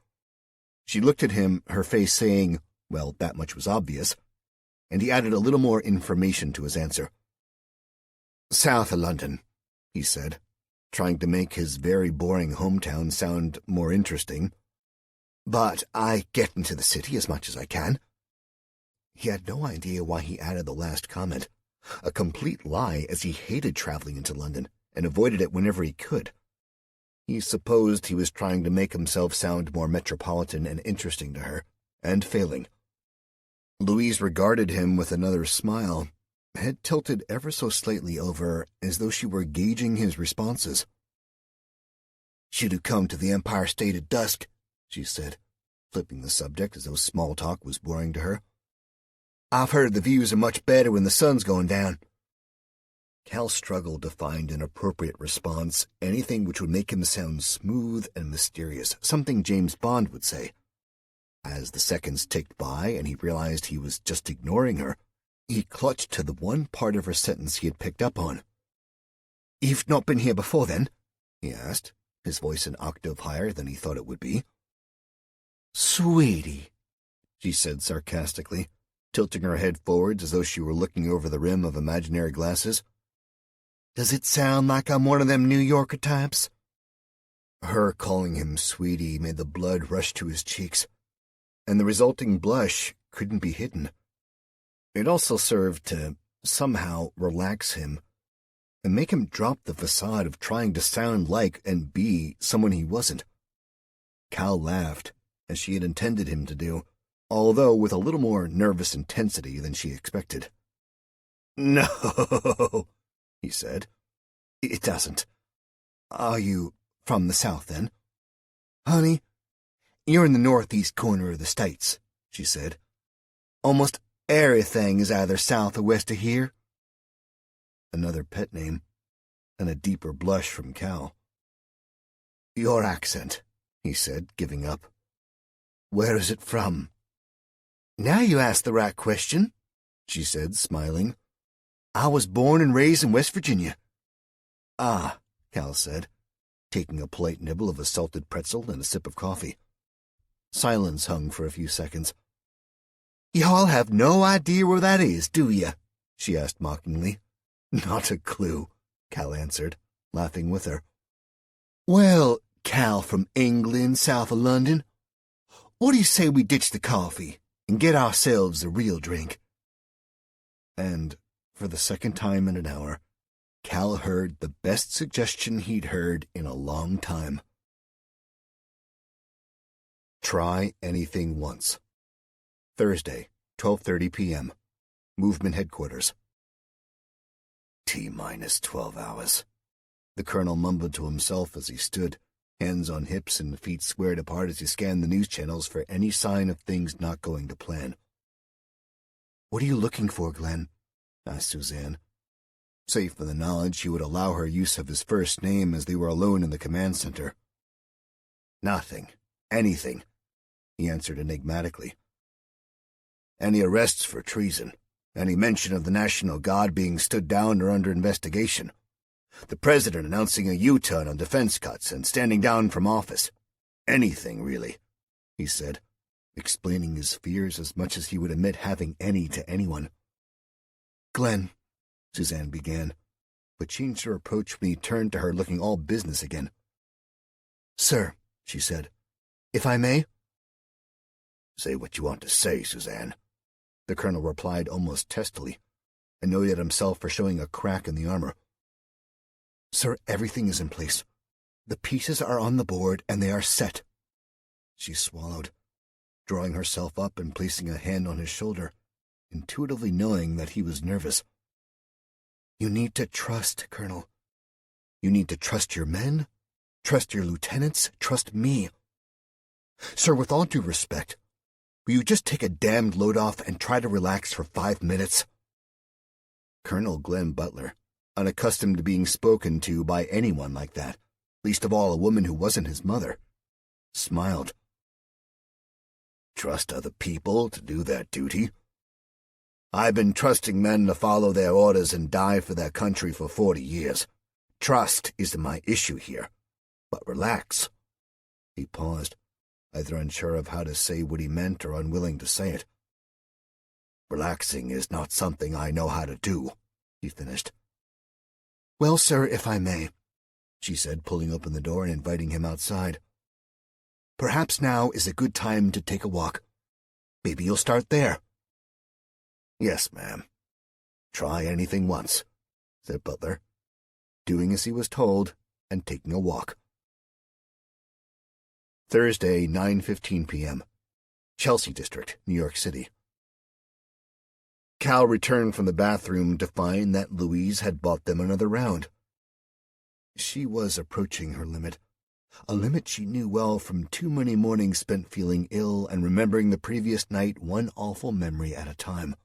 She looked at him, her face saying, well, that much was obvious, and he added a little more information to his answer. "South of London," he said, trying to make his very boring hometown sound more interesting. "But I get into the city as much as I can." He had no idea why he added the last comment, a complete lie, as he hated traveling into London and avoided it whenever he could. He supposed he was trying to make himself sound more metropolitan and interesting to her, and failing. Louise regarded him with another smile, head tilted ever so slightly over, as though she were gauging his responses. "Should have come to the Empire State at dusk," she said, flipping the subject as though small talk was boring to her. "I've heard the views are much better when the sun's going down." Cal struggled to find an appropriate response, anything which would make him sound smooth and mysterious, something James Bond would say. As the seconds ticked by and he realized he was just ignoring her, he clutched to the one part of her sentence he had picked up on. "You've not been here before, then?" he asked, his voice an octave higher than he thought it would be. "Sweetie," she said sarcastically, tilting her head forwards as though she were looking over the rim of imaginary glasses. "Does it sound like I'm one of them New Yorker types?" Her calling him sweetie made the blood rush to his cheeks, and the resulting blush couldn't be hidden. It also served to somehow relax him and make him drop the facade of trying to sound like and be someone he wasn't. Cal laughed, as she had intended him to do, although with a little more nervous intensity than she expected. "No," he said. "It doesn't. Are you from the South, then?" "Honey, you're in the northeast corner of the States," she said. "Almost everything is either south or west of here." Another pet name, and a deeper blush from Cal. "Your accent," he said, giving up. "Where is it from?" "Now you ask the right question," she said, smiling. "I was born and raised in West Virginia." "Ah," Cal said, taking a polite nibble of a salted pretzel and a sip of coffee. Silence hung for a few seconds. "Y'all have no idea where that is, do you?" she asked mockingly. "Not a clue," Cal answered, laughing with her. "Well, Cal from England, south of London, what do you say we ditch the coffee and get ourselves a real drink?" And, for the second time in an hour, Cal heard the best suggestion he'd heard in a long time. Try anything once. Thursday, 12:30 p.m. Movement Headquarters. T-minus 12 hours. The colonel mumbled to himself as he stood, hands on hips and feet squared apart as he scanned the news channels for any sign of things not going to plan. "What are you looking for, Glenn?" asked Suzanne. Save for the knowledge she would allow her use of his first name as they were alone in the command center. "Nothing. Anything," he answered enigmatically. "Any arrests for treason, any mention of the National Guard being stood down or under investigation, the president announcing a U-turn on defense cuts and standing down from office. Anything, really," he said, explaining his fears as much as he would admit having any to anyone. "Glenn," Suzanne began, but changed her approach when he turned to her looking all business again. "Sir," she said, "if I may?" "Say what you want to say, Suzanne," the colonel replied almost testily, annoyed at himself for showing a crack in the armor. "Sir, everything is in place. The pieces are on the board, and they are set." She swallowed, drawing herself up and placing a hand on his shoulder, intuitively knowing that he was nervous. "You need to trust, Colonel. You need to trust your men, trust your lieutenants, trust me. Sir, with all due respect, will you just take a damned load off and try to relax for 5 minutes?" Colonel Glenn Butler, unaccustomed to being spoken to by anyone like that, least of all a woman who wasn't his mother, smiled. "Trust other people to do their duty? I've been trusting men to follow their orders and die for their country for 40 years. Trust isn't my issue here. But relax." He paused, either unsure of how to say what he meant or unwilling to say it. "Relaxing is not something I know how to do," he finished. "Well, sir, if I may," she said, pulling open the door and inviting him outside. "Perhaps now is a good time to take a walk. Maybe you'll start there." "Yes, ma'am. Try anything once," said Butler, doing as he was told and taking a walk. Thursday, 9:15 p.m., Chelsea District, New York City. Cal returned from the bathroom to find that Louise had bought them another round. She was approaching her limit, a limit she knew well from too many mornings spent feeling ill and remembering the previous night one awful memory at a time.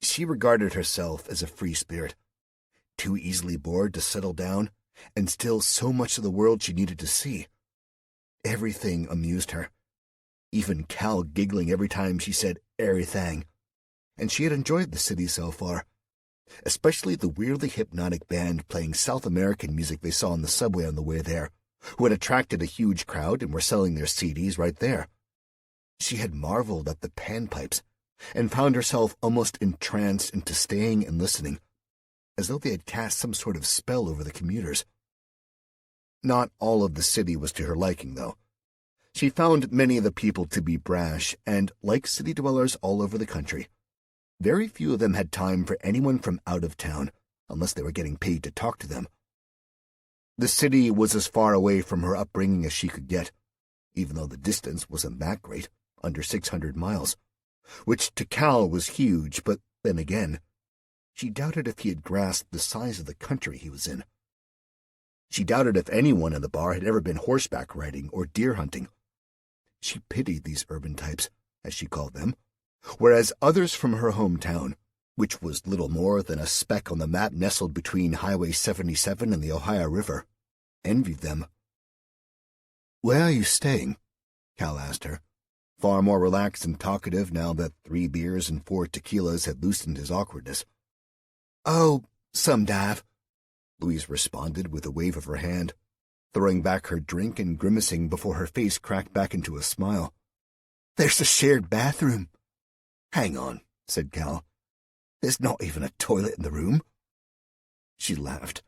She regarded herself as a free spirit, too easily bored to settle down, and still so much of the world she needed to see. Everything amused her, even Cal giggling every time she said everything, and she had enjoyed the city so far, especially the weirdly hypnotic band playing South American music they saw on the subway on the way there, who had attracted a huge crowd and were selling their CDs right there. She had marveled at the panpipes and found herself almost entranced into staying and listening, as though they had cast some sort of spell over the commuters. Not all of the city was to her liking, though. She found many of the people to be brash, and, like city dwellers all over the country, very few of them had time for anyone from out of town, unless they were getting paid to talk to them. The city was as far away from her upbringing as she could get, even though the distance wasn't that great, under 600 miles, which to Cal was huge, but then again, she doubted if he had grasped the size of the country he was in. She doubted if anyone in the bar had ever been horseback riding or deer hunting. She pitied these urban types, as she called them, whereas others from her hometown, which was little more than a speck on the map nestled between Highway 77 and the Ohio River, envied them. "Where are you staying?" Cal asked her, far more relaxed and talkative now that 3 beers and 4 tequilas had loosened his awkwardness. "Oh, some dive," Louise responded with a wave of her hand, throwing back her drink and grimacing before her face cracked back into a smile. "There's a shared bathroom." "Hang on," said Cal. "There's not even a toilet in the room." She laughed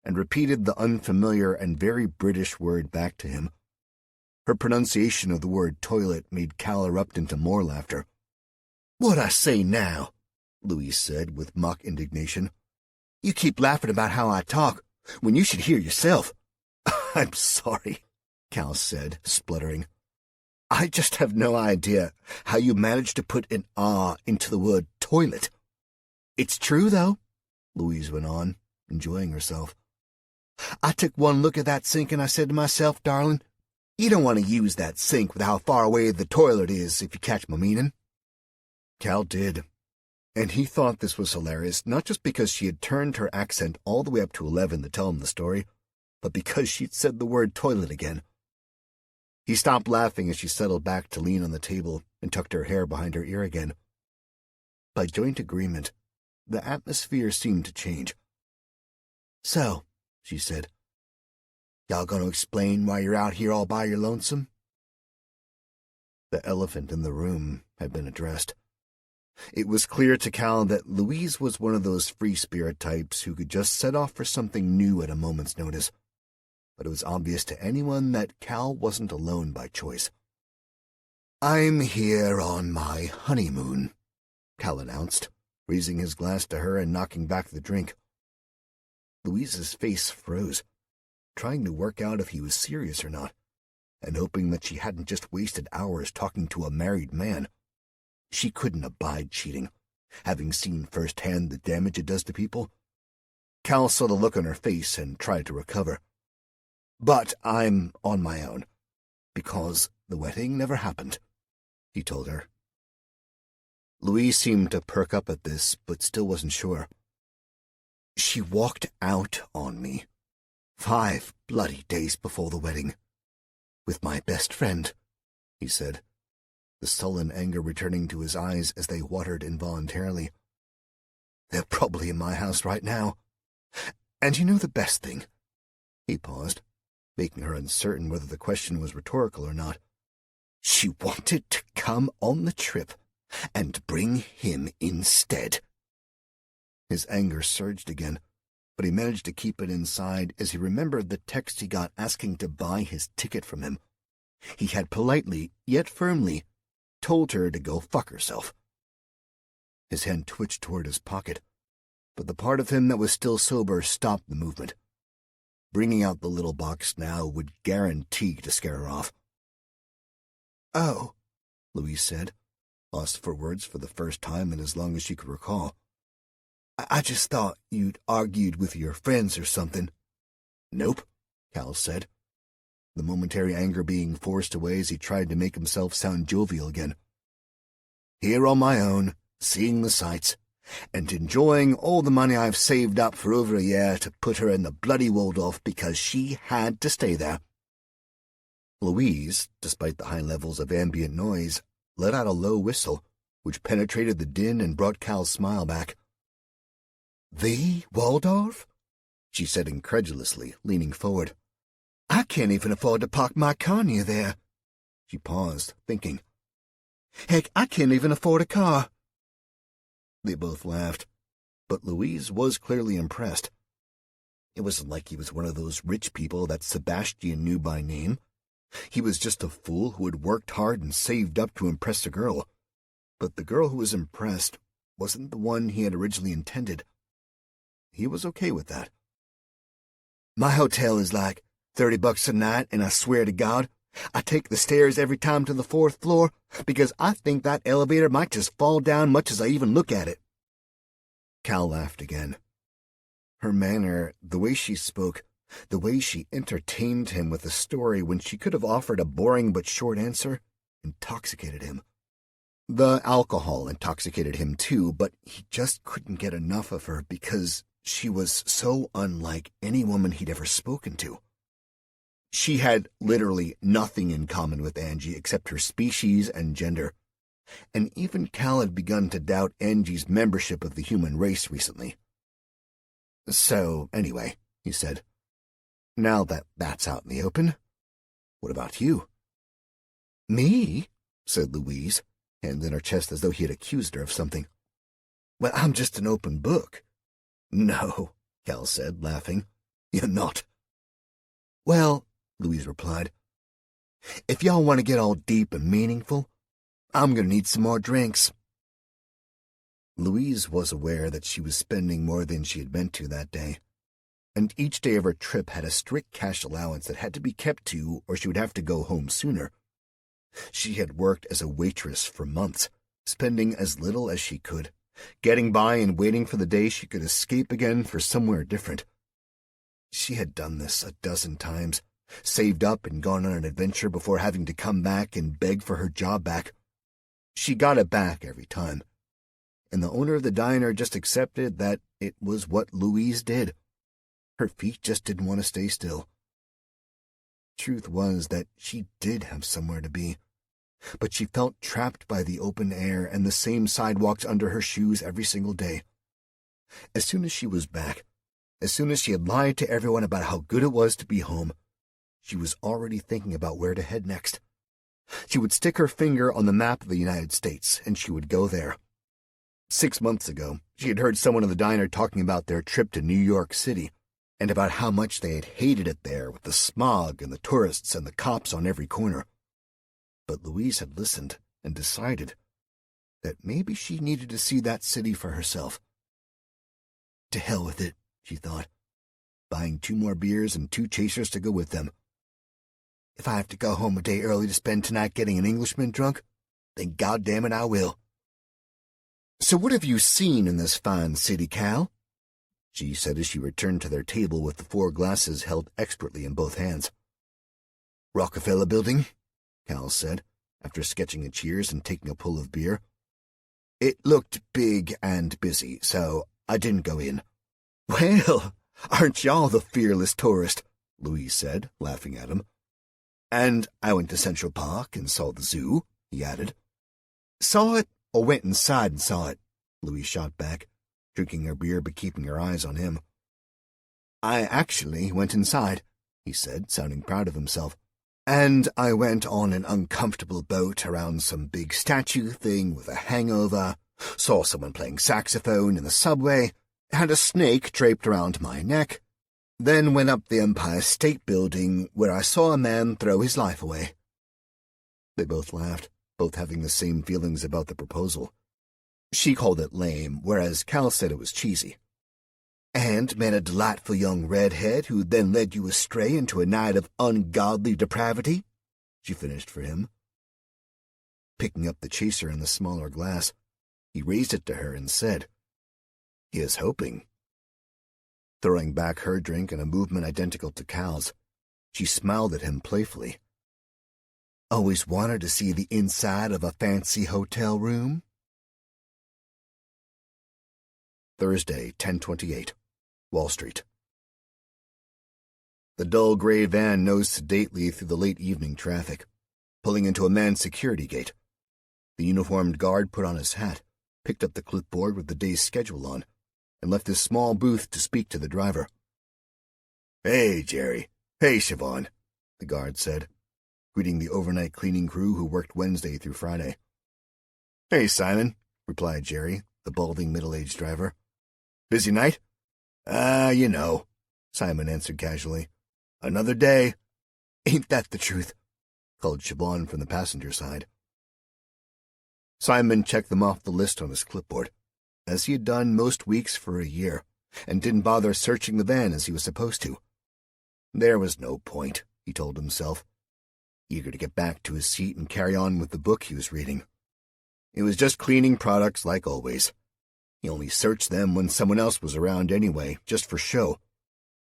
and repeated the unfamiliar and very British word back to him. Her pronunciation of the word toilet made Cal erupt into more laughter. "What I say now?" Louise said with mock indignation. "You keep laughing about how I talk, when you should hear yourself." "I'm sorry," Cal said, spluttering. "I just have no idea how you managed to put an R into the word toilet." "It's true, though," Louise went on, enjoying herself. "I took one look at that sink and I said to myself, darling, you don't want to use that sink with how far away the toilet is, if you catch my meaning." Cal did, and he thought this was hilarious, not just because she had turned her accent all the way up to 11 to tell him the story, but because she'd said the word toilet again. He stopped laughing as she settled back to lean on the table and tucked her hair behind her ear again. By joint agreement, the atmosphere seemed to change. "So," she said, "y'all gonna explain why you're out here all by your lonesome?" The elephant in the room had been addressed. It was clear to Cal that Louise was one of those free-spirit types who could just set off for something new at a moment's notice. But it was obvious to anyone that Cal wasn't alone by choice. "I'm here on my honeymoon," Cal announced, raising his glass to her and knocking back the drink. Louise's face froze, trying to work out if he was serious or not, and hoping that she hadn't just wasted hours talking to a married man. She couldn't abide cheating, having seen firsthand the damage it does to people. Cal saw the look on her face and tried to recover. "But I'm on my own, because the wedding never happened," he told her. Louise seemed to perk up at this, but still wasn't sure. "She walked out on me 5 bloody days before the wedding, with my best friend," he said, the sullen anger returning to his eyes as they watered involuntarily. "They're probably in my house right now. And you know the best thing?" He paused, making her uncertain whether the question was rhetorical or not. "She wanted to come on the trip and bring him instead." His anger surged again, but he managed to keep it inside as he remembered the text he got asking to buy his ticket from him. He had politely, yet firmly, told her to go fuck herself. His hand twitched toward his pocket, but the part of him that was still sober stopped the movement. Bringing out the little box now would guarantee to scare her off. "Oh," Louise said, lost for words for the first time in as long as she could recall. I just thought you'd argued with your friends or something." "Nope," Cal said, the momentary anger being forced away as he tried to make himself sound jovial again. "Here on my own, seeing the sights, and enjoying all the money I've saved up for over a year to put her in the bloody Waldorf because she had to stay there." Louise, despite the high levels of ambient noise, let out a low whistle, which penetrated the din and brought Cal's smile back. "The Waldorf?" she said incredulously, leaning forward. "I can't even afford to park my car near there." She paused, thinking. "Heck, I can't even afford a car." They both laughed, but Louise was clearly impressed. It wasn't like he was one of those rich people that Sebastian knew by name. He was just a fool who had worked hard and saved up to impress a girl. But the girl who was impressed wasn't the one he had originally intended. He was okay with that. "My hotel is like $30 a night, and I swear to God, I take the stairs every time to the 4th floor because I think that elevator might just fall down much as I even look at it." Cal laughed again. Her manner, the way she spoke, the way she entertained him with a story when she could have offered a boring but short answer, intoxicated him. The alcohol intoxicated him too, but he just couldn't get enough of her because she was so unlike any woman he'd ever spoken to. She had literally nothing in common with Angie except her species and gender, and even Cal had begun to doubt Angie's membership of the human race recently. "So, anyway," he said, "now that that's out in the open, what about you?" "Me?" said Louise, hands in her chest as though he had accused her of something. "Well, I'm just an open book." "No," Cal said, laughing. "You're not." "Well," Louise replied, "if y'all want to get all deep and meaningful, I'm going to need some more drinks." Louise was aware that she was spending more than she had meant to that day, and each day of her trip had a strict cash allowance that had to be kept to or she would have to go home sooner. She had worked as a waitress for months, spending as little as she could, getting by and waiting for the day she could escape again for somewhere different. She had done this a dozen times, saved up and gone on an adventure before having to come back and beg for her job back. She got it back every time, and the owner of the diner just accepted that it was what Louise did. Her feet just didn't want to stay still. Truth was that she did have somewhere to be, but she felt trapped by the open air and the same sidewalks under her shoes every single day. As soon as she was back, as soon as she had lied to everyone about how good it was to be home, she was already thinking about where to head next. She would stick her finger on the map of the United States, and she would go there. 6 months ago, she had heard someone in the diner talking about their trip to New York City, and about how much they had hated it there with the smog and the tourists and the cops on every corner. But Louise had listened and decided that maybe she needed to see that city for herself. To hell with it, she thought, buying 2 more beers and 2 chasers to go with them. If I have to go home a day early to spend tonight getting an Englishman drunk, then goddamn it I will. "So what have you seen in this fine city, Cal?" she said as she returned to their table with the 4 glasses held expertly in both hands. "Rockefeller Building," Cal said, after sketching a cheers and taking a pull of beer. "It looked big and busy, so I didn't go in." "Well, aren't y'all the fearless tourist?" Louise said, laughing at him. "And I went to Central Park and saw the zoo," he added. "Saw it, or went inside and saw it?" Louise shot back, drinking her beer but keeping her eyes on him. "I actually went inside," he said, sounding proud of himself. "And I went on an uncomfortable boat around some big statue thing with a hangover, saw someone playing saxophone in the subway, had a snake draped around my neck, then went up the Empire State Building where I saw a man throw his life away." They both laughed, both having the same feelings about the proposal. She called it lame, whereas Cal said it was cheesy. "And met a delightful young redhead who then led you astray into a night of ungodly depravity," she finished for him. Picking up the chaser in the smaller glass, he raised it to her and said, "Here's hoping." Throwing back her drink in a movement identical to Cal's, she smiled at him playfully. "Always wanted to see the inside of a fancy hotel room?" Thursday, 10:28, Wall Street. The dull gray van nosed sedately through the late evening traffic, pulling into a man's security gate. The uniformed guard put on his hat, picked up the clipboard with the day's schedule on, and left his small booth to speak to the driver. "Hey, Jerry. Hey, Siobhan," the guard said, greeting the overnight cleaning crew who worked Wednesday through Friday. "Hey, Simon," replied Jerry, the balding middle-aged driver. "Busy night?" You know," Simon answered casually. "Another day." "Ain't that the truth?" called Siobhan from the passenger side. Simon checked them off the list on his clipboard, as he had done most weeks for a year, and didn't bother searching the van as he was supposed to. There was no point, he told himself, eager to get back to his seat and carry on with the book he was reading. It was just cleaning products like always. He only searched them when someone else was around anyway, just for show,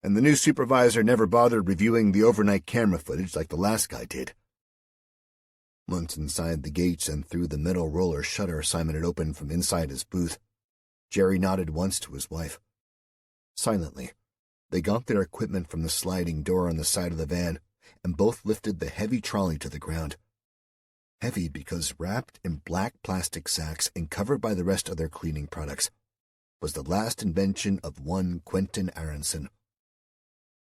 and the new supervisor never bothered reviewing the overnight camera footage like the last guy did. Once inside the gates and through the metal roller shutter Simon had opened from inside his booth, Jerry nodded once to his wife. Silently, they got their equipment from the sliding door on the side of the van, and both lifted the heavy trolley to the ground. Heavy because wrapped in black plastic sacks and covered by the rest of their cleaning products was the last invention of one Quentin Aronson.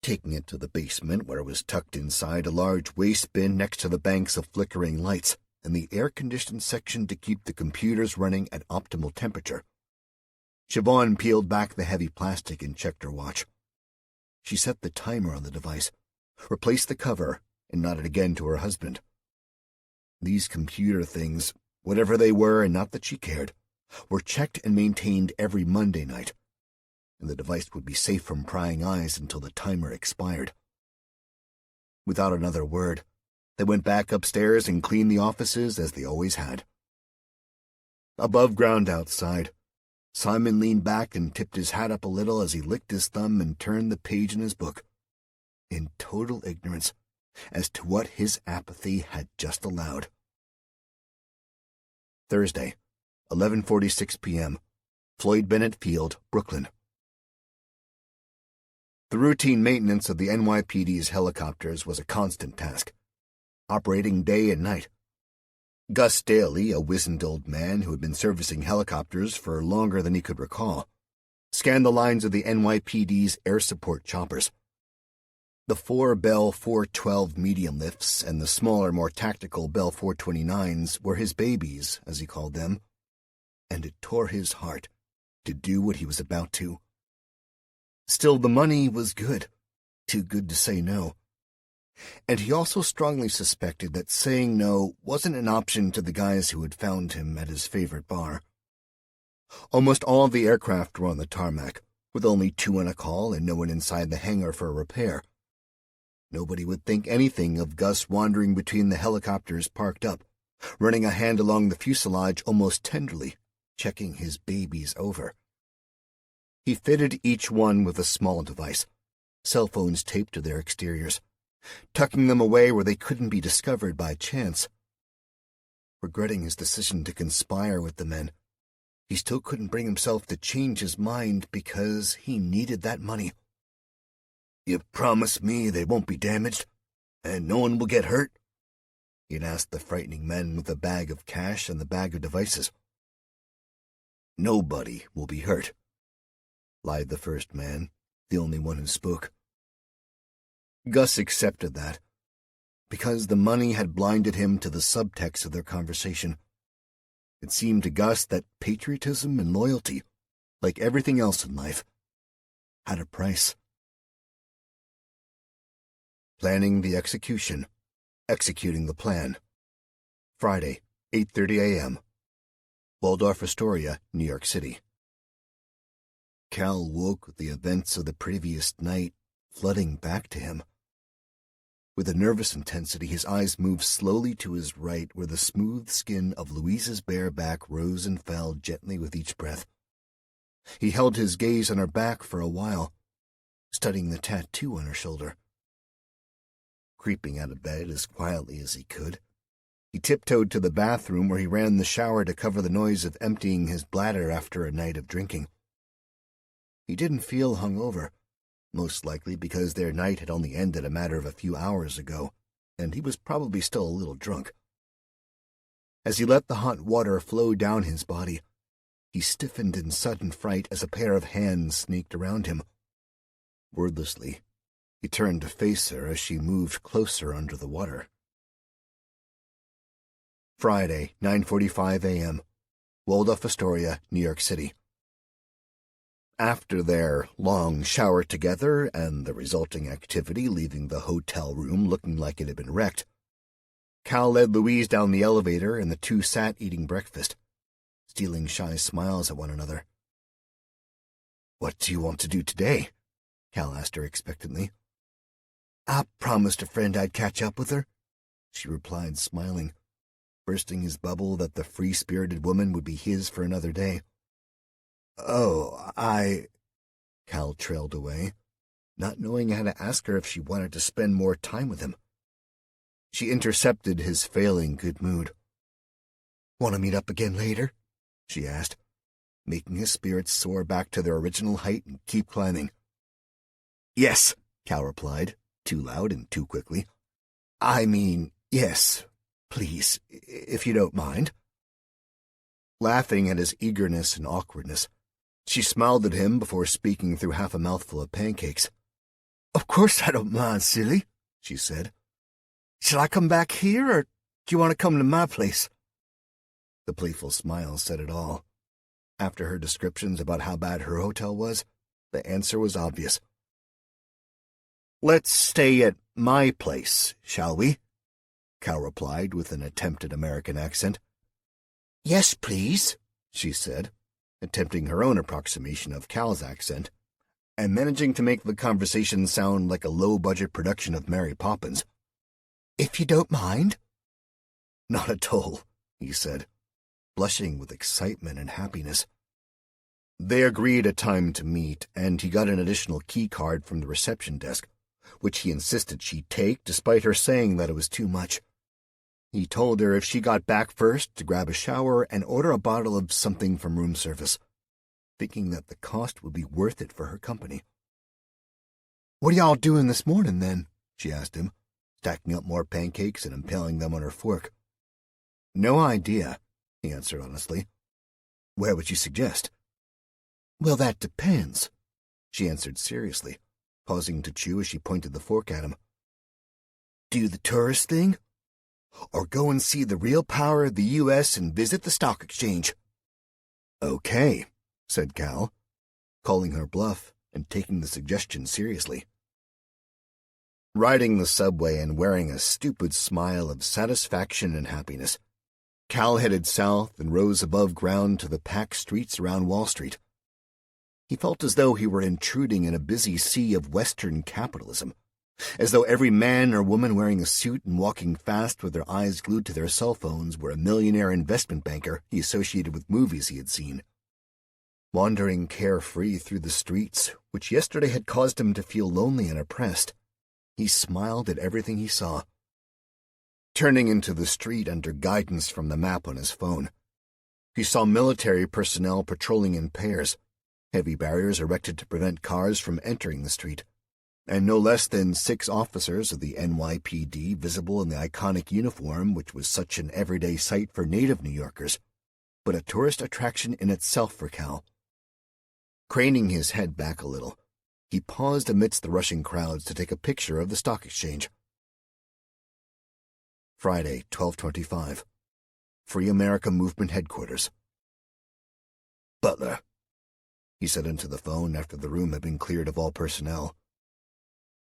Taking it to the basement, where it was tucked inside a large waste bin next to the banks of flickering lights and the air-conditioned section to keep the computers running at optimal temperature, Siobhan peeled back the heavy plastic and checked her watch. She set the timer on the device, replaced the cover, and nodded again to her husband. These computer things, whatever they were and not that she cared, were checked and maintained every Monday night, and the device would be safe from prying eyes until the timer expired. Without another word, they went back upstairs and cleaned the offices as they always had. Above ground outside, Simon leaned back and tipped his hat up a little as he licked his thumb and turned the page in his book, in total ignorance as to what his apathy had just allowed. Thursday, 11:46 p.m., Floyd Bennett Field, Brooklyn. The routine maintenance of the NYPD's helicopters was a constant task, operating day and night. Gus Daly, a wizened old man who had been servicing helicopters for longer than he could recall, scanned the lines of the NYPD's air support choppers. The 4 Bell 412 medium lifts and the smaller, more tactical Bell 429s were his babies, as he called them, and it tore his heart to do what he was about to. Still, the money was good, too good to say no. And he also strongly suspected that saying no wasn't an option to the guys who had found him at his favorite bar. Almost all of the aircraft were on the tarmac, with only 2 on a call and no one inside the hangar for a repair. Nobody would think anything of Gus wandering between the helicopters parked up, running a hand along the fuselage almost tenderly, checking his babies over. He fitted each one with a small device, cell phones taped to their exteriors, tucking them away where they couldn't be discovered by chance. Regretting his decision to conspire with the men, he still couldn't bring himself to change his mind because he needed that money. "You promise me they won't be damaged, and no one will get hurt?" he'd asked the frightening men with the bag of cash and the bag of devices. "Nobody will be hurt," lied the first man, the only one who spoke. Gus accepted that, because the money had blinded him to the subtext of their conversation. It seemed to Gus that patriotism and loyalty like everything else in life, had a price. Planning the execution, executing the plan. Friday, 8:30 a.m. Waldorf Astoria, New York City. Cal woke with the events of the previous night flooding back to him. With a nervous intensity, his eyes moved slowly to his right, where the smooth skin of Louise's bare back rose and fell gently with each breath. He held his gaze on her back for a while, studying the tattoo on her shoulder. Creeping out of bed as quietly as he could, he tiptoed to the bathroom where he ran the shower to cover the noise of emptying his bladder after a night of drinking. He didn't feel hungover, most likely because their night had only ended a matter of a few hours ago, and he was probably still a little drunk. As he let the hot water flow down his body, he stiffened in sudden fright as a pair of hands snaked around him. Wordlessly, he turned to face her as she moved closer under the water. Friday, 9:45 a.m., Waldorf Astoria, New York City. After their long shower together and the resulting activity leaving the hotel room looking like it had been wrecked, Cal led Louise down the elevator and the two sat eating breakfast, stealing shy smiles at one another. "What do you want to do today?" Cal asked her expectantly. "I promised a friend I'd catch up with her," she replied, smiling, bursting his bubble that the free-spirited woman would be his for another day. "Oh, Cal trailed away, not knowing how to ask her if she wanted to spend more time with him. She intercepted his failing good mood. "Want to meet up again later?" she asked, making his spirits soar back to their original height and keep climbing. "Yes," Cal replied, too loud and too quickly. "I mean, yes, please, if you don't mind." Laughing at his eagerness and awkwardness, she smiled at him before speaking through half a mouthful of pancakes. "Of course I don't mind, silly," she said. "Shall I come back here, or do you want to come to my place?" The playful smile said it all. After her descriptions about how bad her hotel was, the answer was obvious. "Let's stay at my place, shall we?" Cal replied with an attempted American accent. "Yes, please," she said, attempting her own approximation of Cal's accent, and managing to make the conversation sound like a low-budget production of Mary Poppins. "If you don't mind?" "Not at all," he said, blushing with excitement and happiness. They agreed a time to meet, and he got an additional key card from the reception desk, which he insisted she take despite her saying that it was too much. He told her if she got back first to grab a shower and order a bottle of something from room service, thinking that the cost would be worth it for her company. "What are y'all doing this morning, then?" she asked him, stacking up more pancakes and impaling them on her fork. "No idea," he answered honestly. "Where would you suggest?" "Well, that depends," she answered seriously, pausing to chew as she pointed the fork at him. "Do the tourist thing? Or go and see the real power of the U.S. and visit the stock exchange?" "Okay," said Cal, calling her bluff and taking the suggestion seriously. Riding the subway and wearing a stupid smile of satisfaction and happiness, Cal headed south and rose above ground to the packed streets around Wall Street. He felt as though he were intruding in a busy sea of Western capitalism, as though every man or woman wearing a suit and walking fast with their eyes glued to their cell phones were a millionaire investment banker he associated with movies he had seen. Wandering carefree through the streets, which yesterday had caused him to feel lonely and oppressed, he smiled at everything he saw. Turning into the street under guidance from the map on his phone, he saw military personnel patrolling in pairs, heavy barriers erected to prevent cars from entering the street, and no less than 6 officers of the NYPD visible in the iconic uniform which was such an everyday sight for native New Yorkers, but a tourist attraction in itself for Cal. Craning his head back a little, he paused amidst the rushing crowds to take a picture of the stock exchange. Friday, 12:25. Free America Movement Headquarters. "Butler, he said into the phone after the room had been cleared of all personnel.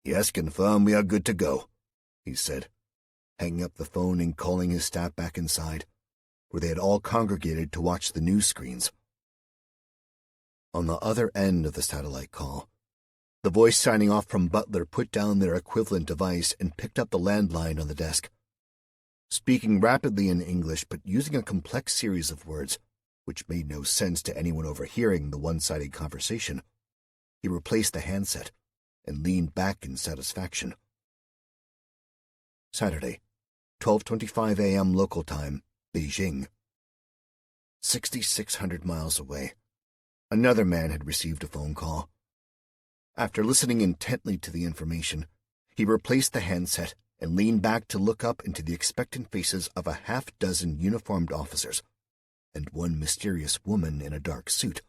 Yes, confirm we are good to go, he said, hanging up the phone and calling his staff back inside, where they had all congregated to watch the news screens. On the other end of the satellite call, the voice signing off from Butler put down their equivalent device and picked up the landline on the desk. Speaking rapidly in English but using a complex series of words, which made no sense to anyone overhearing the one-sided conversation, he replaced the handset and leaned back in satisfaction. Saturday, 12:25 a.m. local time, Beijing. 6,600 miles away, another man had received a phone call. After listening intently to the information, he replaced the handset and leaned back to look up into the expectant faces of a half-dozen uniformed officers and one mysterious woman in a dark suit.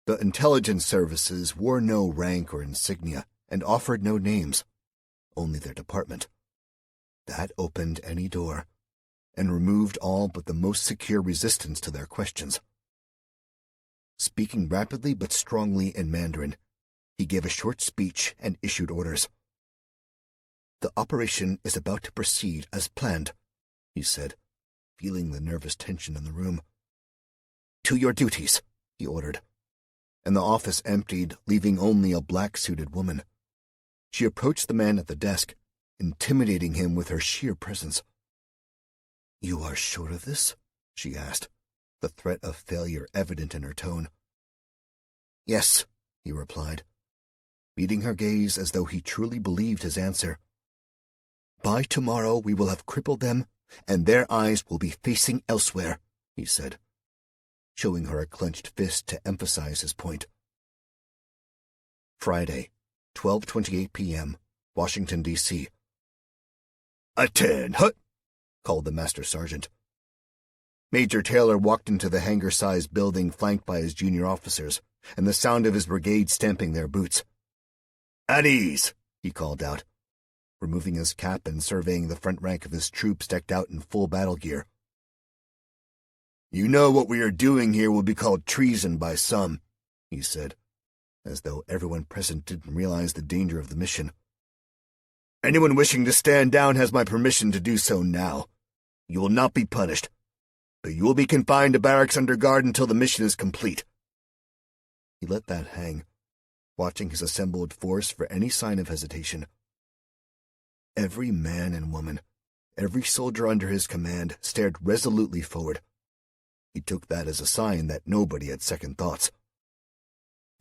The intelligence services wore no rank or insignia and offered no names, only their department. That opened any door and removed all but the most secure resistance to their questions. Speaking rapidly but strongly in Mandarin, he gave a short speech and issued orders. The operation is about to proceed as planned, he said, feeling the nervous tension in the room. To your duties, he ordered, and the office emptied, leaving only a black-suited woman. She approached the man at the desk, intimidating him with her sheer presence. You are sure of this? She asked, the threat of failure evident in her tone. Yes, he replied, meeting her gaze as though he truly believed his answer. By tomorrow we will have crippled them, and their eyes will be facing elsewhere, he said, showing her a clenched fist to emphasize his point. Friday, 12:28 p.m., Washington, D.C. Attend, hut, called the master sergeant. Major Taylor walked into the hangar-sized building flanked by his junior officers, and the sound of his brigade stamping their boots. At ease, he called out, removing his cap and surveying the front rank of his troops decked out in full battle gear. You know what we are doing here will be called treason by some, he said, as though everyone present didn't realize the danger of the mission. Anyone wishing to stand down has my permission to do so now. You will not be punished, but you will be confined to barracks under guard until the mission is complete. He let that hang, watching his assembled force for any sign of hesitation. Every man and woman, every soldier under his command stared resolutely forward. He took that as a sign that nobody had second thoughts.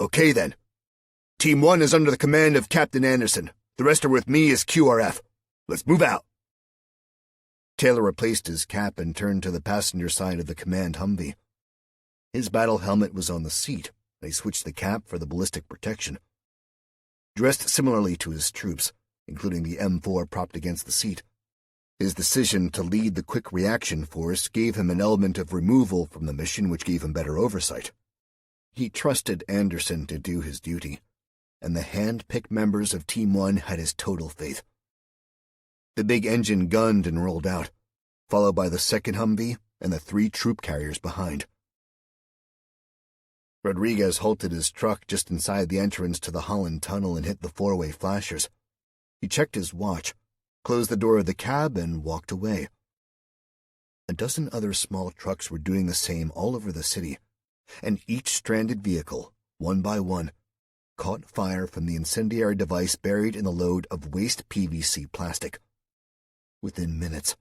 Okay, then. Team 1 is under the command of Captain Anderson. The rest are with me as QRF. Let's move out. Taylor replaced his cap and turned to the passenger side of the command Humvee. His battle helmet was on the seat, and he switched the cap for the ballistic protection. Dressed similarly to his troops, including the M4 propped against the seat, his decision to lead the quick reaction force gave him an element of removal from the mission which gave him better oversight. He trusted Anderson to do his duty, and the hand-picked members of Team 1 had his total faith. The big engine gunned and rolled out, followed by the second Humvee and the 3 troop carriers behind. Rodriguez halted his truck just inside the entrance to the Holland Tunnel and hit the 4-way flashers. He checked his watch, closed the door of the cab, and walked away. A dozen other small trucks were doing the same all over the city, and each stranded vehicle, one by one, caught fire from the incendiary device buried in the load of waste PVC plastic. Within minutes,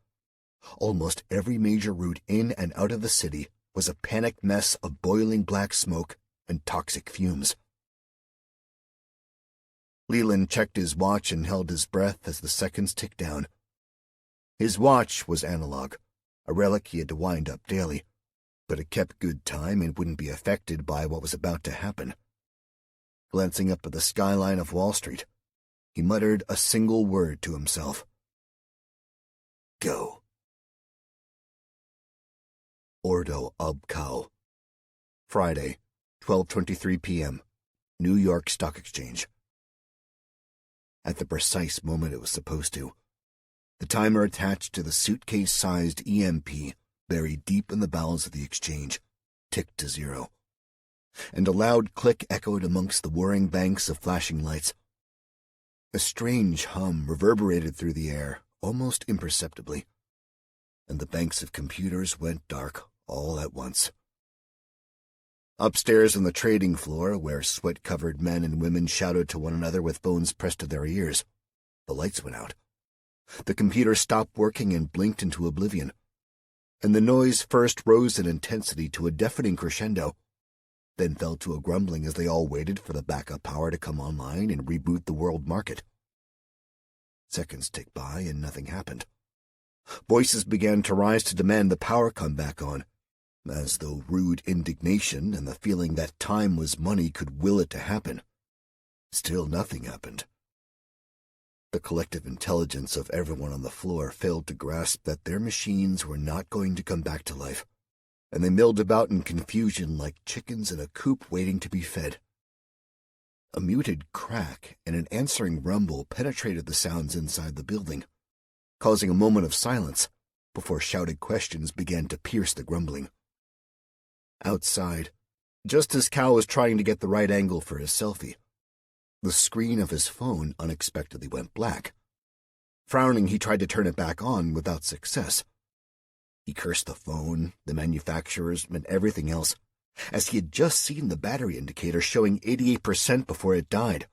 almost every major route in and out of the city was a panicked mess of boiling black smoke and toxic fumes. Leland checked his watch and held his breath as the seconds ticked down. His watch was analog, a relic he had to wind up daily, but it kept good time and wouldn't be affected by what was about to happen. Glancing up at the skyline of Wall Street, he muttered a single word to himself. Go. Ordo ob Cow. Friday, 12:23 p.m., New York Stock Exchange. At the precise moment it was supposed to, the timer attached to the suitcase-sized EMP buried deep in the bowels of the exchange ticked to 0. and a loud click echoed amongst the whirring banks of flashing lights. A strange hum reverberated through the air, almost imperceptibly, and the banks of computers went dark all at once. Upstairs on the trading floor, where sweat-covered men and women shouted to one another with phones pressed to their ears, the lights went out. The computer stopped working and blinked into oblivion, and the noise first rose in intensity to a deafening crescendo, then fell to a grumbling as they all waited for the backup power to come online and reboot the world market. Seconds ticked by and nothing happened. Voices began to rise to demand the power come back on, as though rude indignation and the feeling that time was money could will it to happen. Still nothing happened. The collective intelligence of everyone on the floor failed to grasp that their machines were not going to come back to life, and they milled about in confusion like chickens in a coop waiting to be fed. A muted crack and an answering rumble penetrated the sounds inside the building, causing a moment of silence before shouted questions began to pierce the grumbling. Outside, just as Cal was trying to get the right angle for his selfie, the screen of his phone unexpectedly went black. Frowning, he tried to turn it back on without success. He cursed the phone, the manufacturers, and everything else, as he had just seen the battery indicator showing 88% before it died.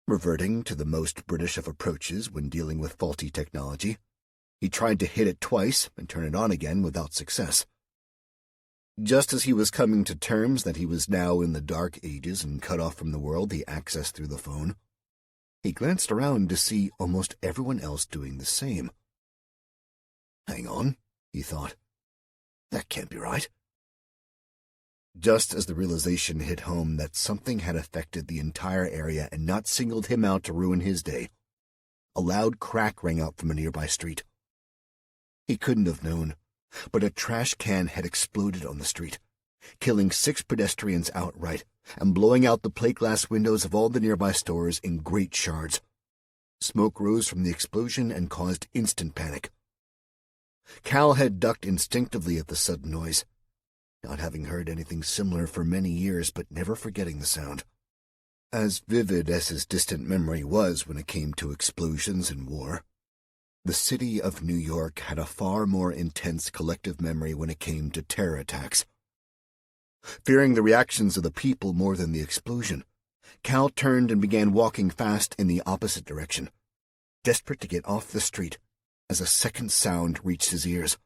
Reverting to the most British of approaches when dealing with faulty technology, he tried to hit it twice and turn it on again without success. Just as he was coming to terms that he was now in the dark ages and cut off from the world he accessed through the phone, he glanced around to see almost everyone else doing the same. Hang on, he thought. That can't be right. Just as the realization hit home that something had affected the entire area and not singled him out to ruin his day, a loud crack rang out from a nearby street. He couldn't have known, but a trash can had exploded on the street, killing 6 pedestrians outright and blowing out the plate glass windows of all the nearby stores in great shards. Smoke rose from the explosion and caused instant panic. Cal had ducked instinctively at the sudden noise, not having heard anything similar for many years but never forgetting the sound. As vivid as his distant memory was when it came to explosions and war, the city of New York had a far more intense collective memory when it came to terror attacks. Fearing the reactions of the people more than the explosion, Cal turned and began walking fast in the opposite direction, desperate to get off the street as a second sound reached his ears.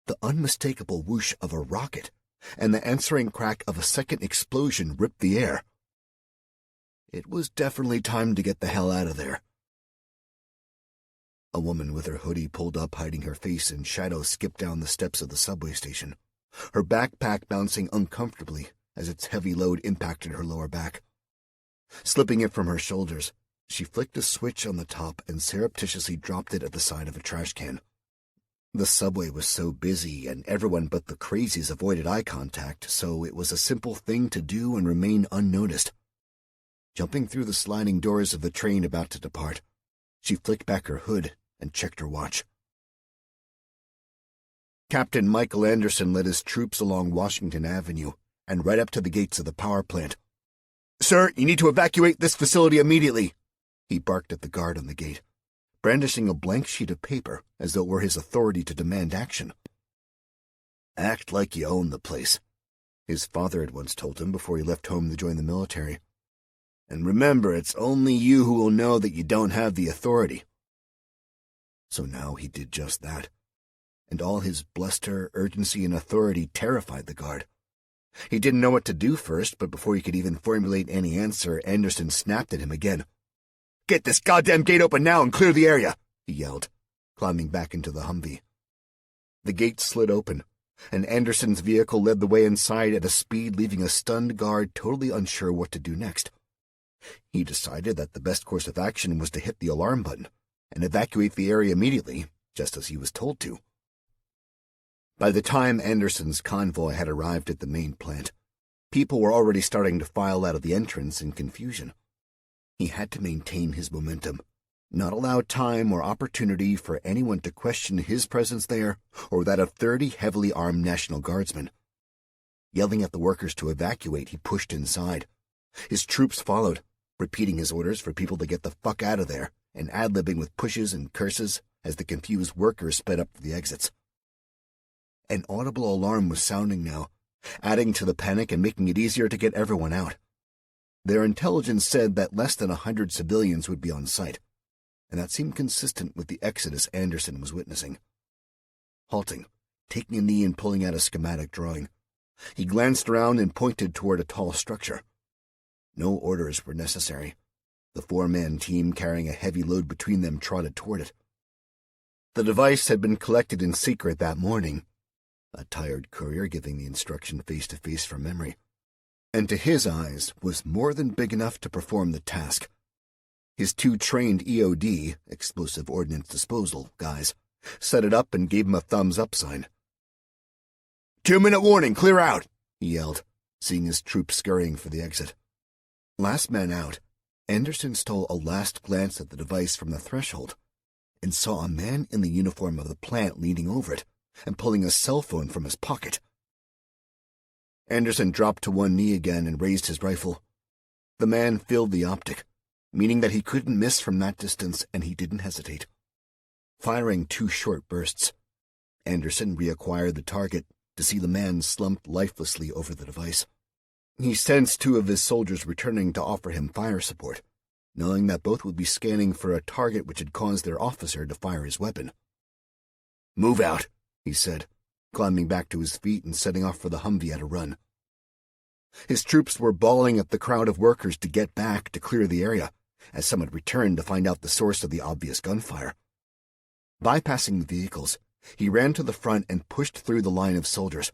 The unmistakable whoosh of a rocket and the answering crack of a second explosion ripped the air. It was definitely time to get the hell out of there. A woman with her hoodie pulled up, hiding her face in shadow, skipped down the steps of the subway station, her backpack bouncing uncomfortably as its heavy load impacted her lower back. Slipping it from her shoulders, she flicked a switch on the top and surreptitiously dropped it at the side of a trash can. The subway was so busy, and everyone but the crazies avoided eye contact, so it was a simple thing to do and remain unnoticed. Jumping through the sliding doors of the train about to depart, she flicked back her hood and checked her watch. Captain Michael Anderson led his troops along Washington Avenue and right up to the gates of the power plant. "Sir, you need to evacuate this facility immediately," he barked at the guard on the gate, brandishing a blank sheet of paper as though it were his authority to demand action. "Act like you own the place," his father had once told him before he left home to join the military. "And remember, it's only you who will know that you don't have the authority." So now he did just that, and all his bluster, urgency, and authority terrified the guard. He didn't know what to do first, but before he could even formulate any answer, Anderson snapped at him again. "Get this goddamn gate open now and clear the area," he yelled, climbing back into the Humvee. The gate slid open, and Anderson's vehicle led the way inside at a speed leaving a stunned guard totally unsure what to do next. He decided that the best course of action was to hit the alarm button and evacuate the area immediately, just as he was told to. By the time Anderson's convoy had arrived at the main plant, people were already starting to file out of the entrance in confusion. He had to maintain his momentum, not allow time or opportunity for anyone to question his presence there or that of 30 heavily armed National Guardsmen. Yelling at the workers to evacuate, he pushed inside. His troops followed, repeating his orders for people to get the fuck out of there and ad-libbing with pushes and curses as the confused workers sped up to the exits. An audible alarm was sounding now, adding to the panic and making it easier to get everyone out. Their intelligence said that less than 100 civilians would be on site, and that seemed consistent with the exodus Anderson was witnessing. Halting, taking a knee and pulling out a schematic drawing, he glanced around and pointed toward a tall structure. No orders were necessary. The 4-man team carrying a heavy load between them trotted toward it. The device had been collected in secret that morning, a tired courier giving the instruction face-to-face from memory, and to his eyes was more than big enough to perform the task. His 2 trained EOD, explosive ordnance disposal, guys set it up and gave him a thumbs-up sign. 2-minute warning, clear out, he yelled, seeing his troops scurrying for the exit. Last man out, Anderson stole a last glance at the device from the threshold and saw a man in the uniform of the plant leaning over it and pulling a cell phone from his pocket. Anderson dropped to one knee again and raised his rifle. The man filled the optic, meaning that he couldn't miss from that distance, and he didn't hesitate. Firing 2 short bursts, Anderson reacquired the target to see the man slumped lifelessly over the device. He sensed 2 of his soldiers returning to offer him fire support, knowing that both would be scanning for a target which had caused their officer to fire his weapon. "Move out," he said, climbing back to his feet and setting off for the Humvee at a run. His troops were bawling at the crowd of workers to get back to clear the area, as some had returned to find out the source of the obvious gunfire. Bypassing the vehicles, he ran to the front and pushed through the line of soldiers.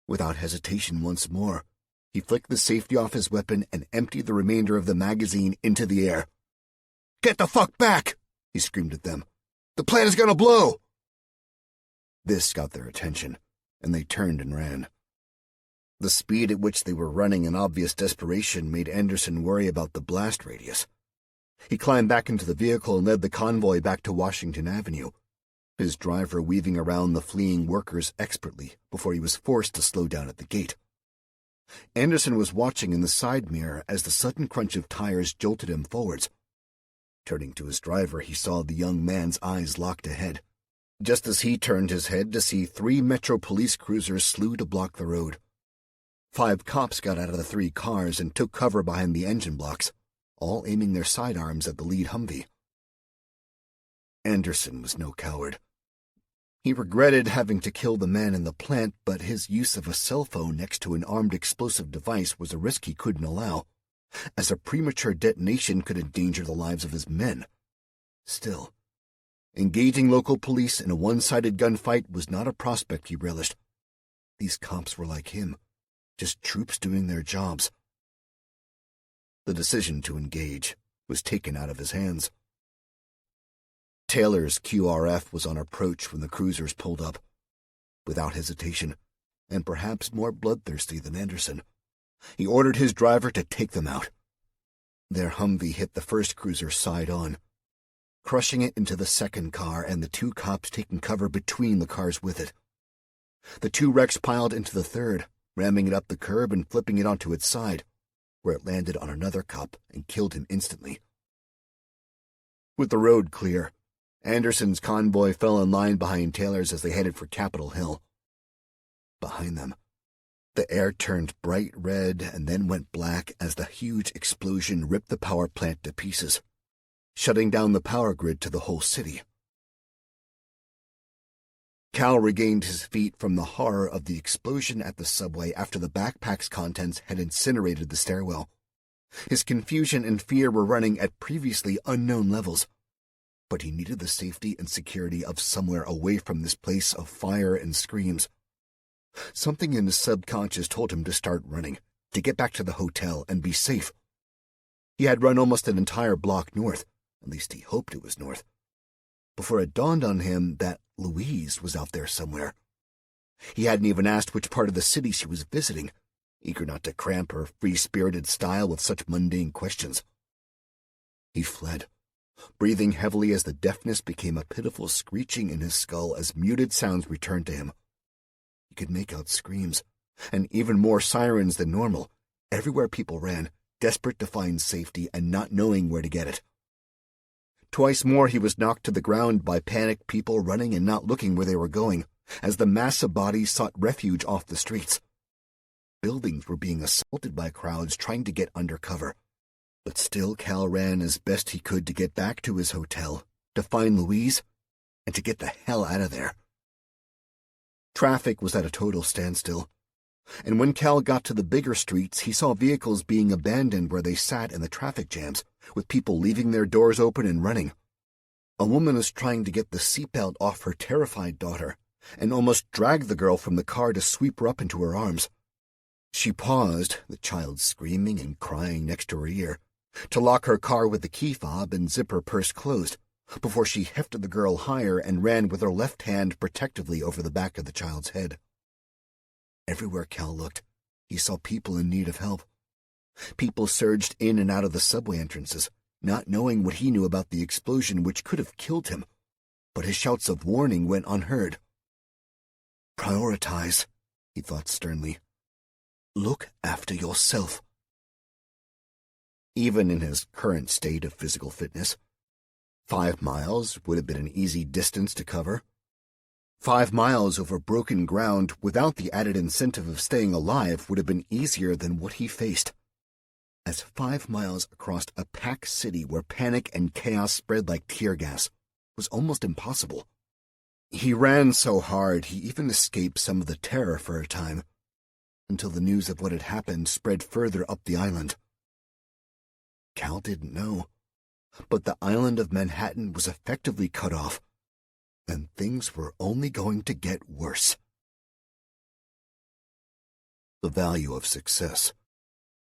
Without hesitation once more, he flicked the safety off his weapon and emptied the remainder of the magazine into the air. "Get the fuck back!" he screamed at them. "The plant is gonna blow!" This got their attention, and they turned and ran. The speed at which they were running in obvious desperation made Anderson worry about the blast radius. He climbed back into the vehicle and led the convoy back to Washington Avenue, his driver weaving around the fleeing workers expertly before he was forced to slow down at the gate. Anderson was watching in the side mirror as the sudden crunch of tires jolted him forwards. Turning to his driver, he saw the young man's eyes locked ahead, just as he turned his head to see 3 Metro police cruisers slew to block the road. 5 cops got out of the 3 cars and took cover behind the engine blocks, all aiming their sidearms at the lead Humvee. Anderson was no coward. He regretted having to kill the man in the plant, but his use of a cell phone next to an armed explosive device was a risk he couldn't allow, as a premature detonation could endanger the lives of his men. Still, engaging local police in a one-sided gunfight was not a prospect he relished. These cops were like him, just troops doing their jobs. The decision to engage was taken out of his hands. Taylor's QRF was on approach when the cruisers pulled up. Without hesitation, and perhaps more bloodthirsty than Anderson, he ordered his driver to take them out. Their Humvee hit the first cruiser side-on, crushing it into the second car and the 2 cops taking cover between the cars with it. The 2 wrecks piled into the third, ramming it up the curb and flipping it onto its side, where it landed on another cop and killed him instantly. With the road clear, Anderson's convoy fell in line behind Taylor's as they headed for Capitol Hill. Behind them, the air turned bright red and then went black as the huge explosion ripped the power plant to pieces, shutting down the power grid to the whole city. Cal regained his feet from the horror of the explosion at the subway after the backpack's contents had incinerated the stairwell. His confusion and fear were running at previously unknown levels, but he needed the safety and security of somewhere away from this place of fire and screams. Something in his subconscious told him to start running, to get back to the hotel and be safe. He had run almost an entire block north, at least he hoped it was north, before it dawned on him that Louise was out there somewhere. He hadn't even asked which part of the city she was visiting, eager not to cramp her free-spirited style with such mundane questions. He fled, breathing heavily as the deafness became a pitiful screeching in his skull as muted sounds returned to him. He could make out screams, and even more sirens than normal. Everywhere people ran, desperate to find safety and not knowing where to get it. Twice more he was knocked to the ground by panicked people running and not looking where they were going, as the mass of bodies sought refuge off the streets. Buildings were being assaulted by crowds trying to get under cover. But still Cal ran as best he could to get back to his hotel, to find Louise, and to get the hell out of there. Traffic was at a total standstill, and when Cal got to the bigger streets, he saw vehicles being abandoned where they sat in the traffic jams, with people leaving their doors open and running. A woman was trying to get the seatbelt off her terrified daughter, and almost dragged the girl from the car to sweep her up into her arms. She paused, the child screaming and crying next to her ear, to lock her car with the key fob and zip her purse closed, before she hefted the girl higher and ran with her left hand protectively over the back of the child's head. Everywhere Cal looked, he saw people in need of help. People surged in and out of the subway entrances, not knowing what he knew about the explosion which could have killed him, but his shouts of warning went unheard. "Prioritize," he thought sternly. "Look after yourself." Even in his current state of physical fitness, 5 miles would have been an easy distance to cover. 5 miles over broken ground without the added incentive of staying alive would have been easier than what he faced. As 5 miles across a packed city where panic and chaos spread like tear gas was almost impossible. He ran so hard he even escaped some of the terror for a time, until the news of what had happened spread further up the island. Cal didn't know, but the island of Manhattan was effectively cut off, and things were only going to get worse. The value of success.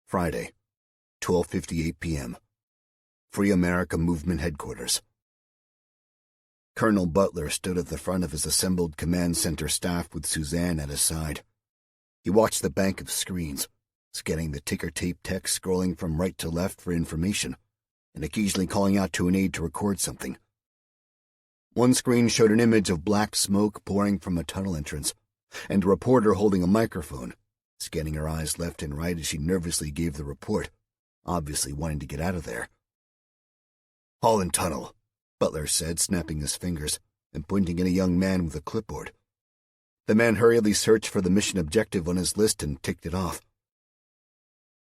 Friday, 12:58 p.m. Free America Movement Headquarters. Colonel Butler stood at the front of his assembled command center staff with Suzanne at his side. He watched the bank of screens, scanning the ticker tape text scrolling from right to left for information, and occasionally calling out to an aide to record something. One screen showed an image of black smoke pouring from a tunnel entrance, and a reporter holding a microphone, scanning her eyes left and right as she nervously gave the report, obviously wanting to get out of there. "Holland Tunnel," Butler said, snapping his fingers and pointing at a young man with a clipboard. The man hurriedly searched for the mission objective on his list and ticked it off.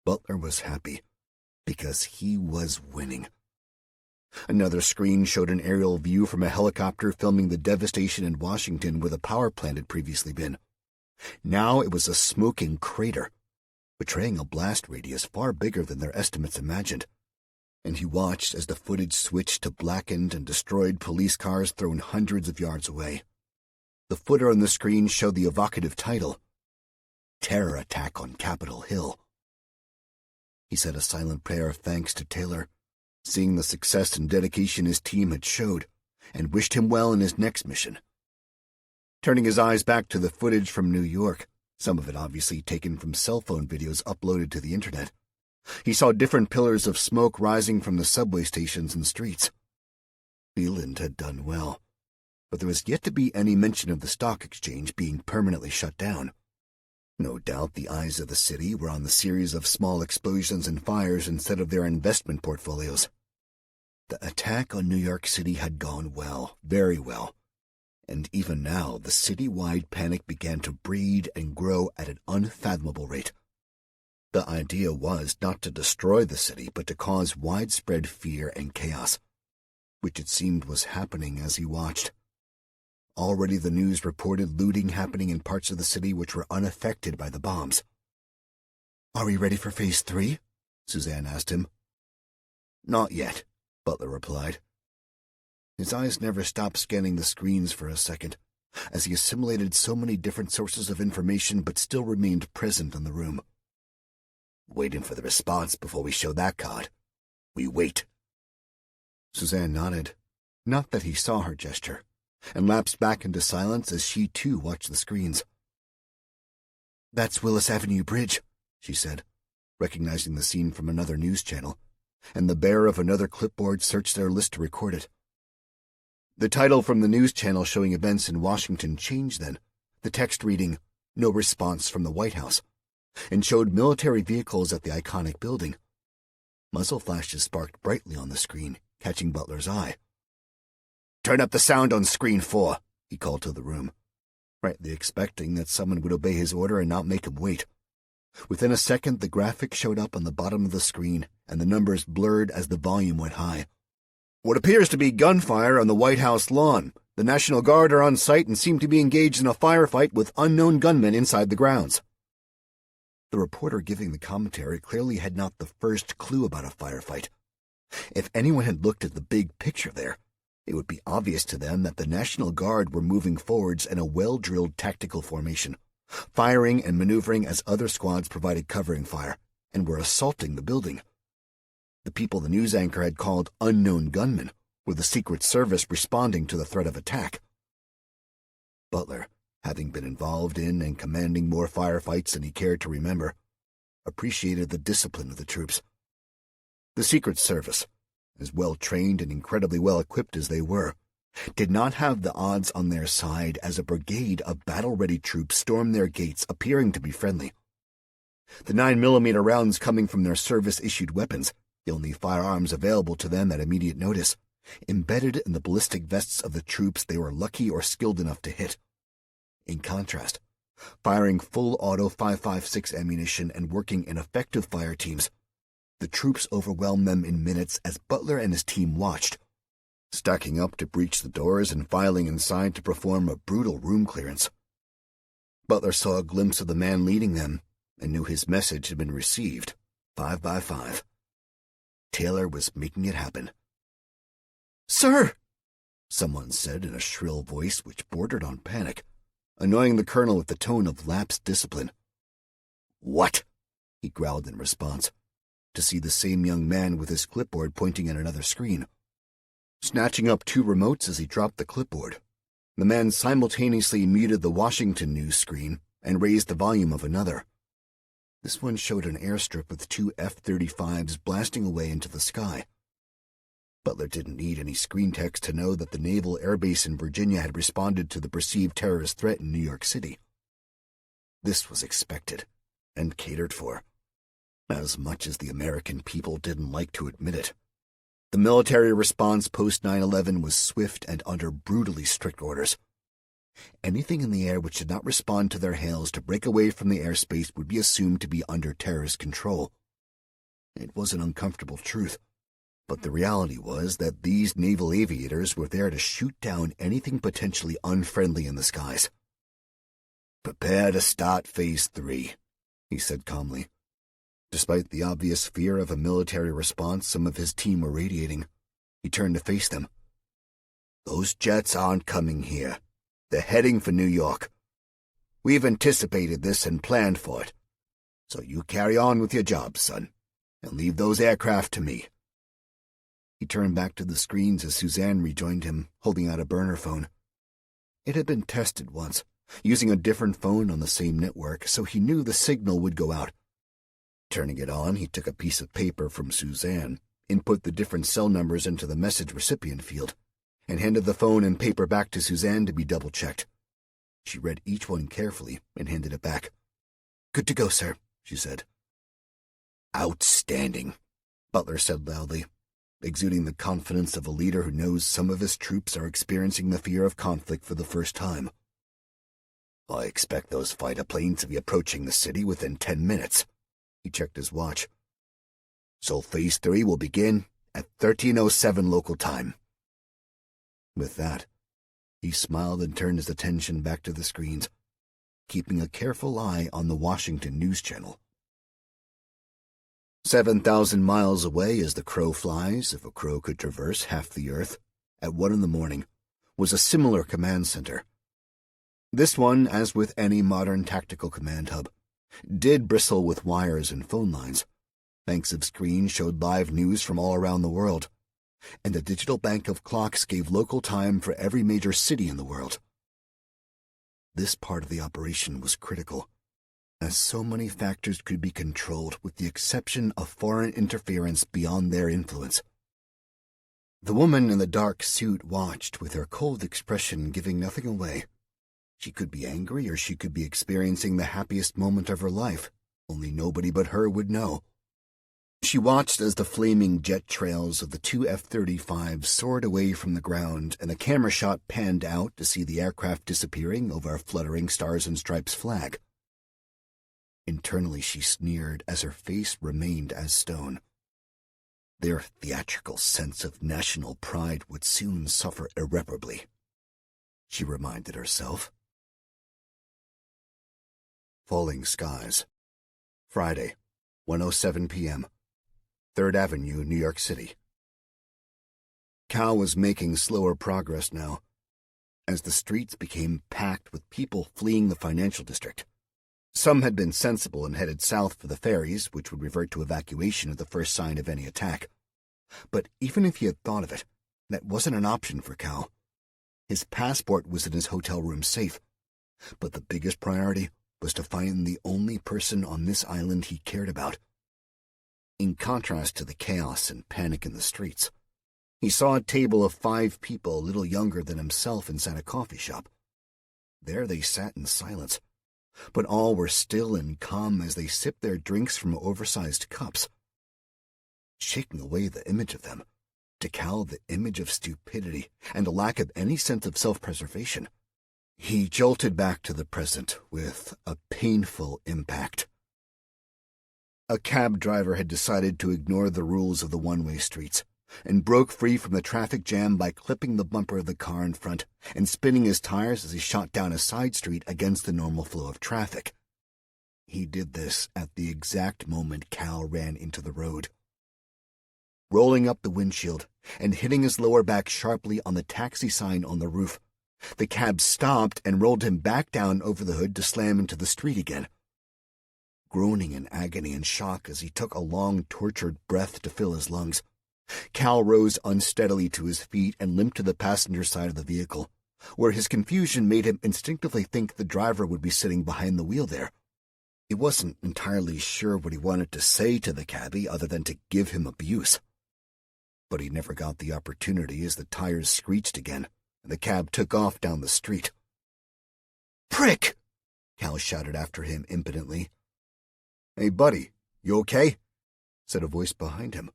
Butler was happy, because he was winning. Another screen showed an aerial view from a helicopter filming the devastation in Washington where the power plant had previously been. Now it was a smoking crater, betraying a blast radius far bigger than their estimates imagined, and he watched as the footage switched to blackened and destroyed police cars thrown hundreds of yards away. The footer on the screen showed the evocative title, "Terror Attack on Capitol Hill." He said a silent prayer of thanks to Taylor, seeing the success and dedication his team had showed, and wished him well in his next mission. Turning his eyes back to the footage from New York, some of it obviously taken from cell phone videos uploaded to the internet, he saw different pillars of smoke rising from the subway stations and streets. Leland had done well, but there was yet to be any mention of the stock exchange being permanently shut down. No doubt the eyes of the city were on the series of small explosions and fires instead of their investment portfolios. The attack on New York City had gone well, very well, and even now the city-wide panic began to breed and grow at an unfathomable rate. The idea was not to destroy the city, but to cause widespread fear and chaos, which it seemed was happening as he watched. Already the news reported looting happening in parts of the city which were unaffected by the bombs. "Are we ready for Phase 3? Suzanne asked him. "Not yet," Butler replied. His eyes never stopped scanning the screens for a second, as he assimilated so many different sources of information but still remained present in the room. "Waiting for the response before we show that card. We wait." Suzanne nodded, not that he saw her gesture, and lapsed back into silence as she too watched the screens. "That's Willis Avenue Bridge," she said, recognizing the scene from another news channel, and the bearer of another clipboard searched their list to record it. The title from the news channel showing events in Washington changed then, the text reading, no response from the White House, and showed military vehicles at the iconic building. Muzzle flashes sparked brightly on the screen, catching Butler's eye. "Turn up the sound on screen 4, he called to the room, rightly expecting that someone would obey his order and not make him wait. Within a second, the graphic showed up on the bottom of the screen, and the numbers blurred as the volume went high. "What appears to be gunfire on the White House lawn. The National Guard are on site and seem to be engaged in a firefight with unknown gunmen inside the grounds." The reporter giving the commentary clearly had not the first clue about a firefight. If anyone had looked at the big picture there, it would be obvious to them that the National Guard were moving forwards in a well-drilled tactical formation, firing and maneuvering as other squads provided covering fire, and were assaulting the building. The people the news anchor had called unknown gunmen were the Secret Service responding to the threat of attack. Butler, having been involved in and commanding more firefights than he cared to remember, appreciated the discipline of the troops. The Secret Service, as well-trained and incredibly well-equipped as they were, did not have the odds on their side as a brigade of battle-ready troops stormed their gates, appearing to be friendly. The 9mm rounds coming from their service-issued weapons, the only firearms available to them at immediate notice, embedded in the ballistic vests of the troops they were lucky or skilled enough to hit. In contrast, firing full-auto 5.56 ammunition and working in effective fire teams, the troops overwhelmed them in minutes as Butler and his team watched, stacking up to breach the doors and filing inside to perform a brutal room clearance. Butler saw a glimpse of the man leading them and knew his message had been received, 5 by 5. Taylor was making it happen. "Sir!" someone said in a shrill voice which bordered on panic, annoying the colonel with the tone of lapsed discipline. "What?" he growled in response, to see the same young man with his clipboard pointing at another screen. Snatching up 2 remotes as he dropped the clipboard, the man simultaneously muted the Washington news screen and raised the volume of another. This one showed an airstrip with 2 F-35s blasting away into the sky. Butler didn't need any screen text to know that the Naval Air Base in Virginia had responded to the perceived terrorist threat in New York City. This was expected and catered for, as much as the American people didn't like to admit it. The military response post-9/11 was swift and under brutally strict orders. Anything in the air which did not respond to their hails to break away from the airspace would be assumed to be under terrorist control. It was an uncomfortable truth, but the reality was that these naval aviators were there to shoot down anything potentially unfriendly in the skies. "Prepare to start Phase 3, he said calmly. Despite the obvious fear of a military response some of his team were radiating, he turned to face them. "Those jets aren't coming here. They're heading for New York. We've anticipated this and planned for it. So you carry on with your job, son, and leave those aircraft to me." He turned back to the screens as Suzanne rejoined him, holding out a burner phone. It had been tested once, using a different phone on the same network, so he knew the signal would go out. Turning it on, he took a piece of paper from Suzanne, input the different cell numbers into the message recipient field, and handed the phone and paper back to Suzanne to be double-checked. She read each one carefully and handed it back. "Good to go, sir," she said. "Outstanding," Butler said loudly, exuding the confidence of a leader who knows some of his troops are experiencing the fear of conflict for the first time. "I expect those fighter planes to be approaching the city within 10 minutes. He checked his watch. "So Phase 3 will begin at 13:07 local time." With that, he smiled and turned his attention back to the screens, keeping a careful eye on the Washington News Channel. 7,000 miles away as the crow flies, if a crow could traverse half the earth, at 1 a.m, was a similar command center. This one, as with any modern tactical command hub, did bristle with wires and phone lines. Banks of screens showed live news from all around the world, and a digital bank of clocks gave local time for every major city in the world. This part of the operation was critical, as so many factors could be controlled with the exception of foreign interference beyond their influence. The woman in the dark suit watched with her cold expression giving nothing away. She could be angry, or she could be experiencing the happiest moment of her life. Only nobody but her would know. She watched as the flaming jet trails of the two F-35s soared away from the ground, and the camera shot panned out to see the aircraft disappearing over a fluttering Stars and Stripes flag. Internally she sneered as her face remained as stone. Their theatrical sense of national pride would soon suffer irreparably, she reminded herself. Falling skies. Friday, 1:07 p.m. 3rd Avenue, New York City. Cal was making slower progress now, as the streets became packed with people fleeing the financial district. Some had been sensible and headed south for the ferries, which would revert to evacuation at the first sign of any attack. But even if he had thought of it, that wasn't an option for Cal. His passport was in his hotel room safe, but the biggest priority was to find the only person on this island he cared about. In contrast to the chaos and panic in the streets, he saw a table of 5 people a little younger than himself inside a coffee shop. There they sat in silence, but all were still and calm as they sipped their drinks from oversized cups. Shaking away the image of them, to Cal the image of stupidity and a lack of any sense of self-preservation, he jolted back to the present with a painful impact. A cab driver had decided to ignore the rules of the one-way streets and broke free from the traffic jam by clipping the bumper of the car in front and spinning his tires as he shot down a side street against the normal flow of traffic. He did this at the exact moment Cal ran into the road. Rolling up the windshield and hitting his lower back sharply on the taxi sign on the roof, the cab stopped and rolled him back down over the hood to slam into the street again. Groaning in agony and shock as he took a long, tortured breath to fill his lungs, Cal rose unsteadily to his feet and limped to the passenger side of the vehicle, where his confusion made him instinctively think the driver would be sitting behind the wheel there. He wasn't entirely sure what he wanted to say to the cabbie other than to give him abuse. But he never got the opportunity as the tires screeched again, and the cab took off down the street. "Prick!" Cal shouted after him impotently. "Hey, buddy, you okay?" said a voice behind him,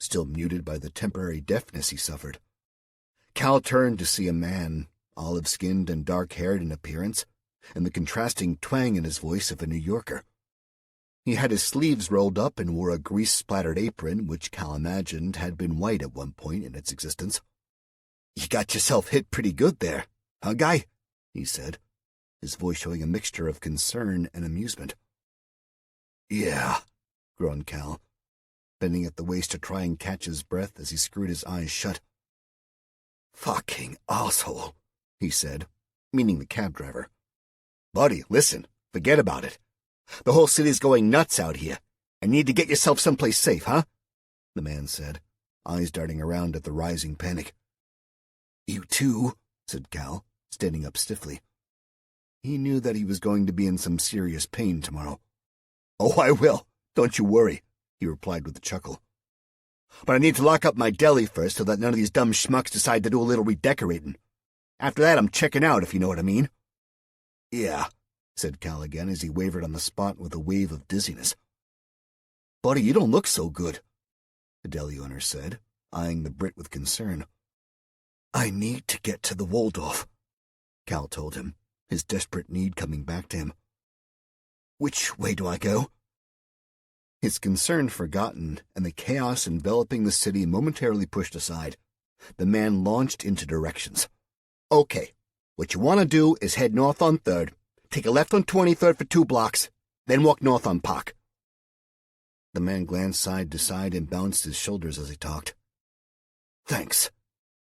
still muted by the temporary deafness he suffered. Cal turned to see a man, olive-skinned and dark-haired in appearance, and the contrasting twang in his voice of a New Yorker. He had his sleeves rolled up and wore a grease-splattered apron, which Cal imagined had been white at one point in its existence. "You got yourself hit pretty good there, huh, guy?" he said, his voice showing a mixture of concern and amusement. "Yeah," groaned Cal, bending at the waist to try and catch his breath as he screwed his eyes shut. "Fucking asshole," he said, meaning the cab driver. "Buddy, listen, forget about it. The whole city's going nuts out here, and you need to get yourself someplace safe, huh?" the man said, eyes darting around at the rising panic. "You too," said Cal, standing up stiffly. He knew that he was going to be in some serious pain tomorrow. "Oh, I will. Don't you worry," he replied with a chuckle. "But I need to lock up my deli first so that none of these dumb schmucks decide to do a little redecorating. After that, I'm checking out, if you know what I mean." "Yeah," said Cal again as he wavered on the spot with a wave of dizziness. "Buddy, you don't look so good," the deli owner said, eyeing the Brit with concern. "I need to get to the Waldorf," Cal told him, his desperate need coming back to him. "Which way do I go?" His concern forgotten and the chaos enveloping the city momentarily pushed aside, the man launched into directions. "Okay, what you want to do is head north on 3rd, take a left on 23rd for 2 blocks, then walk north on Park." The man glanced side to side and bounced his shoulders as he talked. "Thanks,"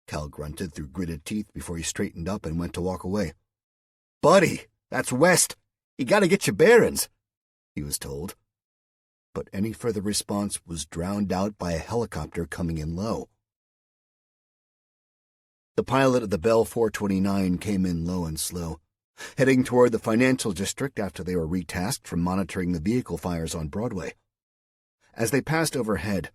Cal grunted through gritted teeth before he straightened up and went to walk away. "Buddy, that's west. You gotta get your bearings," he was told. But any further response was drowned out by a helicopter coming in low. The pilot of the Bell 429 came in low and slow, heading toward the financial district after they were retasked from monitoring the vehicle fires on Broadway. As they passed overhead,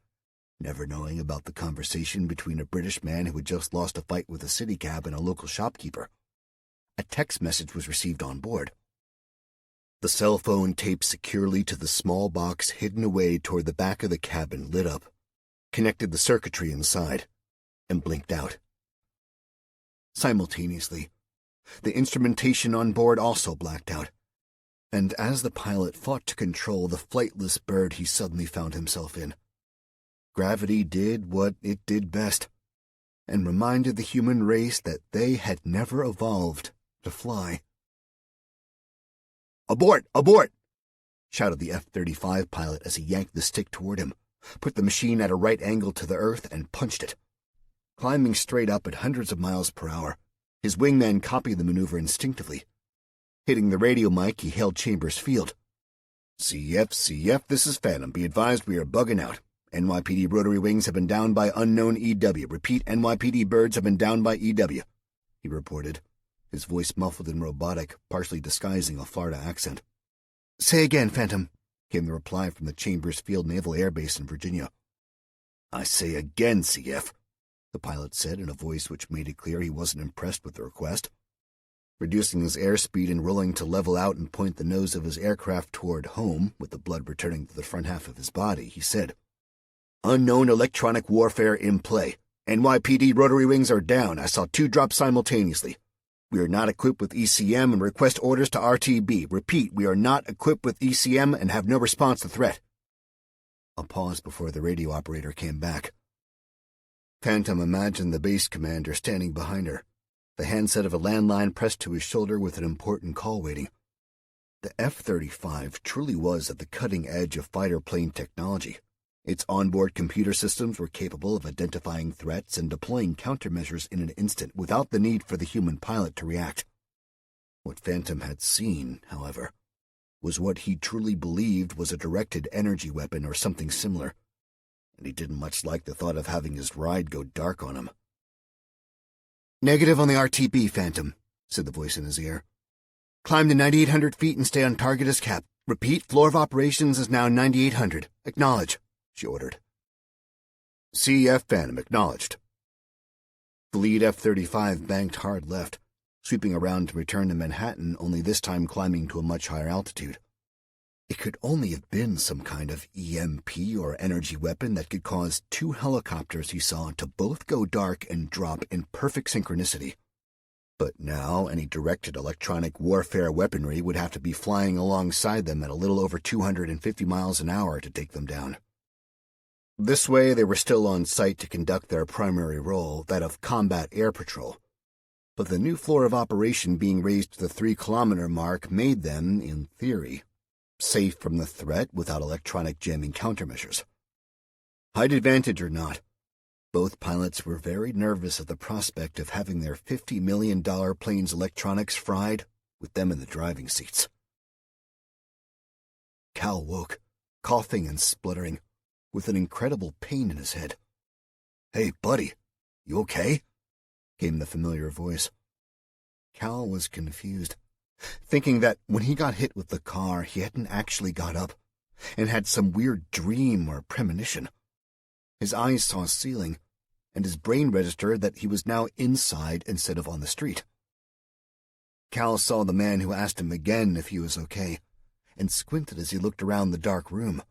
never knowing about the conversation between a British man who had just lost a fight with a city cab and a local shopkeeper, a text message was received on board. The cell phone taped securely to the small box hidden away toward the back of the cabin lit up, connected the circuitry inside, and blinked out. Simultaneously, the instrumentation on board also blacked out, and as the pilot fought to control the flightless bird he suddenly found himself in, gravity did what it did best, and reminded the human race that they had never evolved to fly. "Abort! Abort!" shouted the F-35 pilot as he yanked the stick toward him, put the machine at a right angle to the earth, and punched it. Climbing straight up at hundreds of miles per hour, his wingman copied the maneuver instinctively. Hitting the radio mic, he hailed Chambers Field. CF, this is Phantom. Be advised we are bugging out. NYPD rotary wings have been downed by unknown EW. Repeat, NYPD birds have been downed by EW, he reported, his voice muffled and robotic, partially disguising a Florida accent. Say again, Phantom, came the reply from the Chambers Field Naval Air Base in Virginia. I say again, CF, the pilot said in a voice which made it clear he wasn't impressed with the request. Reducing his airspeed and rolling to level out and point the nose of his aircraft toward home, with the blood returning to the front half of his body, he said, Unknown electronic warfare in play. NYPD rotary wings are down. I saw 2 drop simultaneously. We are not equipped with ECM and request orders to RTB. Repeat, we are not equipped with ECM and have no response to threat. A pause before the radio operator came back. Phantom imagined the base commander standing behind her, the handset of a landline pressed to his shoulder with an important call waiting. The F-35 truly was at the cutting edge of fighter plane technology. Its onboard computer systems were capable of identifying threats and deploying countermeasures in an instant without the need for the human pilot to react. What Phantom had seen, however, was what he truly believed was a directed energy weapon or something similar, and he didn't much like the thought of having his ride go dark on him. Negative on the RTB, Phantom, said the voice in his ear. Climb to 9,800 feet and stay on target as cap. Repeat, floor of operations is now 9,800. Acknowledge, she ordered. CF Phantom, acknowledged. The lead F-35 banked hard left, sweeping around to return to Manhattan, only this time climbing to a much higher altitude. It could only have been some kind of EMP or energy weapon that could cause 2 helicopters he saw to both go dark and drop in perfect synchronicity. But now any directed electronic warfare weaponry would have to be flying alongside them at a little over 250 miles an hour to take them down. This way they were still on site to conduct their primary role, that of combat air patrol. But the new floor of operation being raised to the 3-kilometer mark made them, in theory, safe from the threat without electronic jamming countermeasures. Height advantage or not, both pilots were very nervous at the prospect of having their $50 million plane's electronics fried with them in the driving seats. Cal woke, coughing and spluttering, with an incredible pain in his head. Hey, buddy, you okay? Came the familiar voice. Cal was confused, thinking that when he got hit with the car, he hadn't actually got up, and had some weird dream or premonition. His eyes saw ceiling, and his brain registered that he was now inside instead of on the street. Cal saw the man who asked him again if he was okay, and squinted as he looked around the dark room.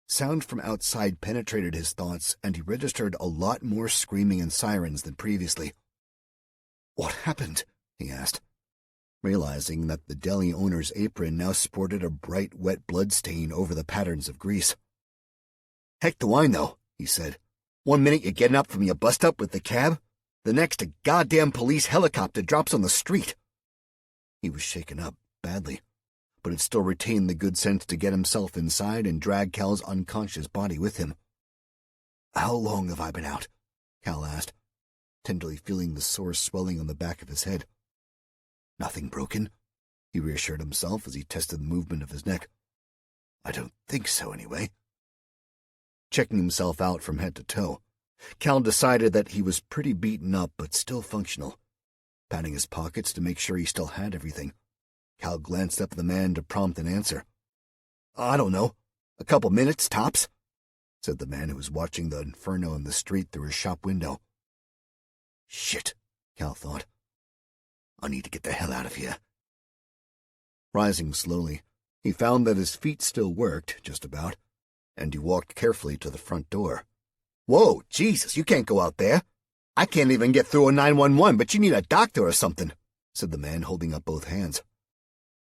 Sound from outside penetrated his thoughts, and he registered a lot more screaming and sirens than previously. What happened? He asked, realizing that the deli owner's apron now sported a bright, wet blood stain over the patterns of grease. Heck do I know, he said. 1 minute you're getting up from your bust-up with the cab, the next a goddamn police helicopter drops on the street. He was shaken up, badly, but had still retained the good sense to get himself inside and drag Cal's unconscious body with him. How long have I been out? Cal asked, tenderly feeling the sore swelling on the back of his head. Nothing broken, he reassured himself as he tested the movement of his neck. I don't think so, anyway. Checking himself out from head to toe, Cal decided that he was pretty beaten up but still functional. Patting his pockets to make sure he still had everything, Cal glanced up at the man to prompt an answer. I don't know, a couple minutes, tops, said the man who was watching the inferno in the street through his shop window. Shit, Cal thought. I need to get the hell out of here. Rising slowly, he found that his feet still worked, just about, and he walked carefully to the front door. Whoa, Jesus, you can't go out there. I can't even get through a 911, but you need a doctor or something, said the man, holding up both hands.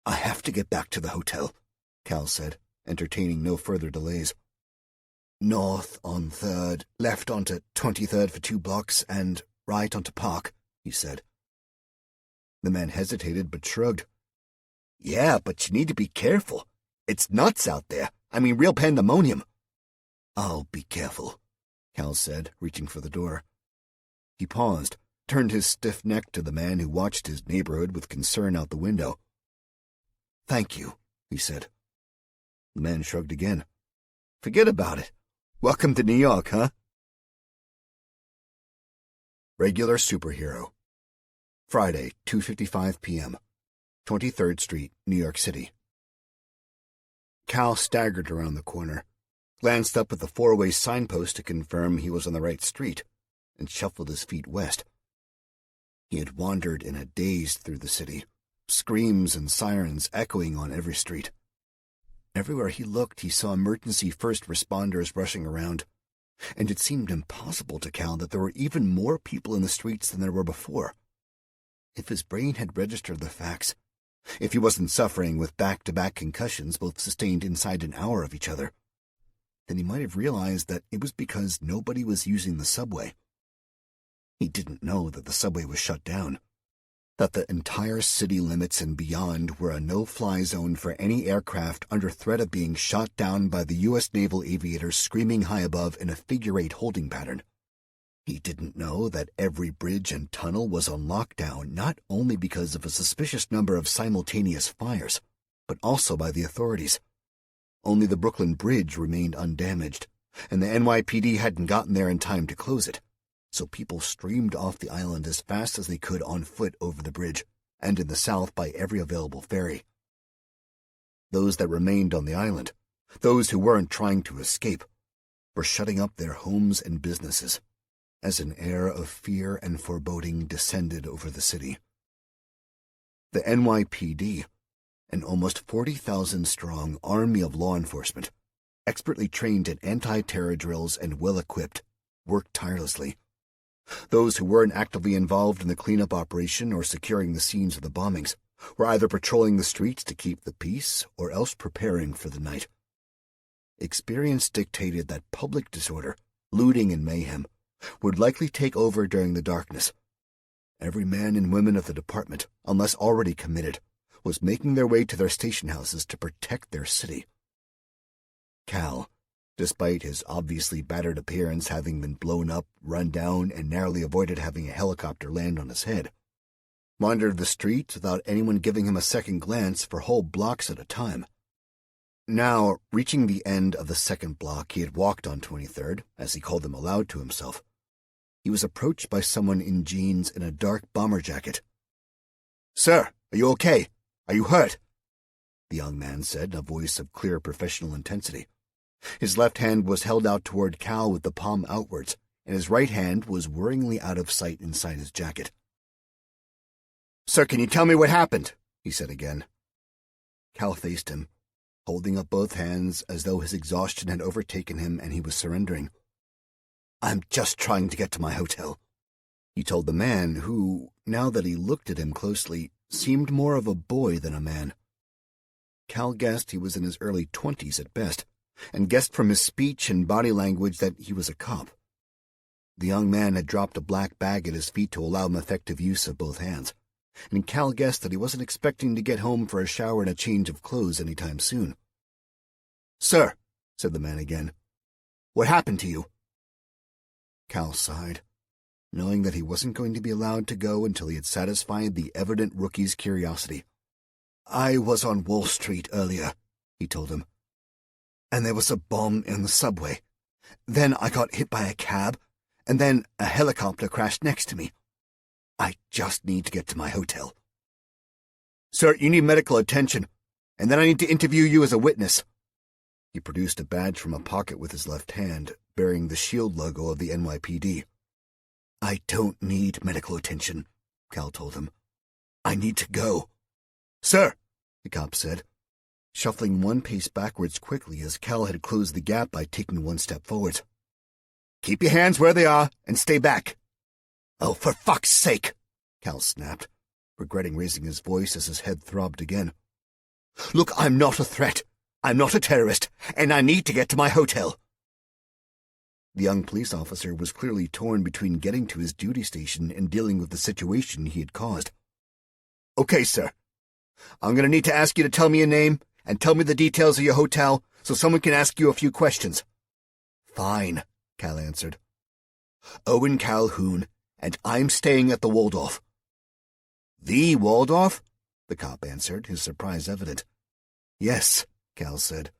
I have to get back to the hotel, Cal said, entertaining no further delays. North on 3rd, left onto 23rd for 2 blocks, and right onto Park, he said. The man hesitated but shrugged. Yeah, but you need to be careful. It's nuts out there. I mean, real pandemonium. I'll be careful, Cal said, reaching for the door. He paused, turned his stiff neck to the man who watched his neighborhood with concern out the window. Thank you, he said. The man shrugged again. Forget about it. Welcome to New York, huh? Regular Superhero. Friday, 2:55 p.m., 23rd Street, New York City. Cal staggered around the corner, glanced up at the 4-way signpost to confirm he was on the right street, and shuffled his feet west. He had wandered in a daze through the city, screams and sirens echoing on every street. Everywhere he looked, he saw emergency first responders rushing around, and it seemed impossible to Cal that there were even more people in the streets than there were before. If his brain had registered the facts, if he wasn't suffering with back-to-back concussions both sustained inside an hour of each other, then he might have realized that it was because nobody was using the subway. He didn't know that the subway was shut down, that the entire city limits and beyond were a no-fly zone for any aircraft under threat of being shot down by the U.S. naval aviators screaming high above in a figure-8 holding pattern. He didn't know that every bridge and tunnel was on lockdown not only because of a suspicious number of simultaneous fires, but also by the authorities. Only the Brooklyn Bridge remained undamaged, and the NYPD hadn't gotten there in time to close it, so people streamed off the island as fast as they could on foot over the bridge, and in the south by every available ferry. Those that remained on the island, those who weren't trying to escape, were shutting up their homes and businesses, as an air of fear and foreboding descended over the city. The NYPD, an almost 40,000-strong army of law enforcement, expertly trained in anti-terror drills and well-equipped, worked tirelessly. Those who weren't actively involved in the cleanup operation or securing the scenes of the bombings were either patrolling the streets to keep the peace or else preparing for the night. Experience dictated that public disorder, looting and mayhem would likely take over during the darkness. Every man and woman of the department, unless already committed, was making their way to their station houses to protect their city. Cal, despite his obviously battered appearance having been blown up, run down, and narrowly avoided having a helicopter land on his head, wandered the streets without anyone giving him a second glance for whole blocks at a time. Now, reaching the end of the second block he had walked on 23rd, as he called them aloud to himself, he was approached by someone in jeans and a dark bomber jacket. "Sir, are you okay? Are you hurt?" the young man said in a voice of clear professional intensity. His left hand was held out toward Cal with the palm outwards, and his right hand was worryingly out of sight inside his jacket. "Sir, can you tell me what happened?" he said again. Cal faced him, holding up both hands as though his exhaustion had overtaken him and he was surrendering. "I'm just trying to get to my hotel," he told the man who, now that he looked at him closely, seemed more of a boy than a man. Cal guessed he was in his early 20s at best, and guessed from his speech and body language that he was a cop. The young man had dropped a black bag at his feet to allow him effective use of both hands, and Cal guessed that he wasn't expecting to get home for a shower and a change of clothes any time soon. "Sir," said the man again, "what happened to you?" Cal sighed, knowing that he wasn't going to be allowed to go until he had satisfied the evident rookie's curiosity. "I was on Wall Street earlier," he told him, "and there was a bomb in the subway. Then I got hit by a cab, and then a helicopter crashed next to me. I just need to get to my hotel." "Sir, you need medical attention, and then I need to interview you as a witness." He produced a badge from a pocket with his left hand, bearing the shield logo of the NYPD. "I don't need medical attention," Cal told him. I need to go. Sir, the cop said, shuffling one pace backwards quickly as Cal had closed the gap by taking one step forwards. Keep your hands where they are and stay back. Oh, for fuck's sake, Cal snapped, regretting raising his voice as his head throbbed again. Look, I'm not a threat. I'm not a terrorist, and I need to get to my hotel. The young police officer was clearly torn between getting to his duty station and dealing with the situation he had caused. Okay, sir. I'm going to need to ask you to tell me your name and tell me the details of your hotel so someone can ask you a few questions. Fine, Cal answered. Owen Calhoun, and I'm staying at the Waldorf. The Waldorf? The cop answered, his surprise evident. Yes, Cal said,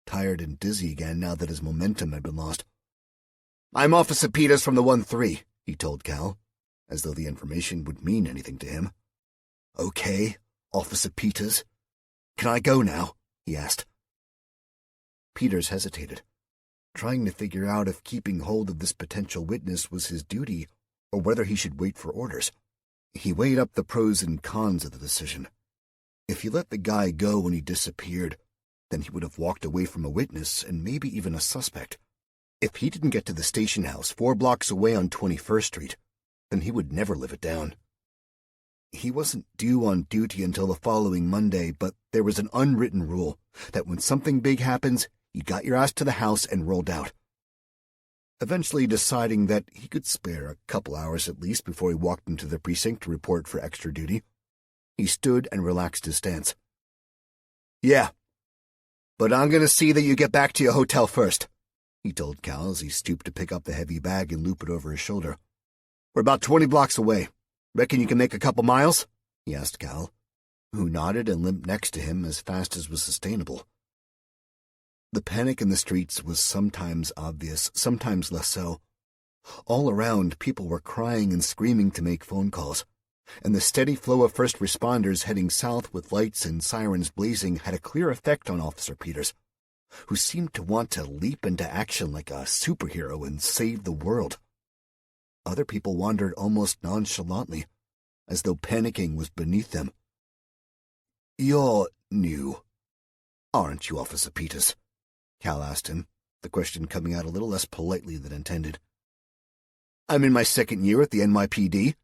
tired and dizzy again now that his momentum had been lost. I'm Officer Peters from the 1-3, he told Cal, as though the information would mean anything to him. Okay, Officer Peters. Can I go now? He asked. Peters hesitated, trying to figure out if keeping hold of this potential witness was his duty or whether he should wait for orders. He weighed up the pros and cons of the decision. If he let the guy go when he disappeared, then he would have walked away from a witness and maybe even a suspect. If he didn't get to the station house 4 blocks away on 21st Street, then he would never live it down. He wasn't due on duty until the following Monday, but there was an unwritten rule that when something big happens, you got your ass to the house and rolled out. Eventually deciding that he could spare a couple hours at least before he walked into the precinct to report for extra duty, he stood and relaxed his stance. Yeah, but I'm going to see that you get back to your hotel first, he told Cal as he stooped to pick up the heavy bag and loop it over his shoulder. We're about 20 blocks away. Reckon you can make a couple miles? He asked Cal, who nodded and limped next to him as fast as was sustainable. The panic in the streets was sometimes obvious, sometimes less so. All around, people were crying and screaming to make phone calls, and the steady flow of first responders heading south with lights and sirens blazing had a clear effect on Officer Peters, who seemed to want to leap into action like a superhero and save the world. Other people wandered almost nonchalantly, as though panicking was beneath them. You're new, aren't you, Officer Peters? Cal asked him, the question coming out a little less politely than intended. I'm in my 2nd year at the NYPD,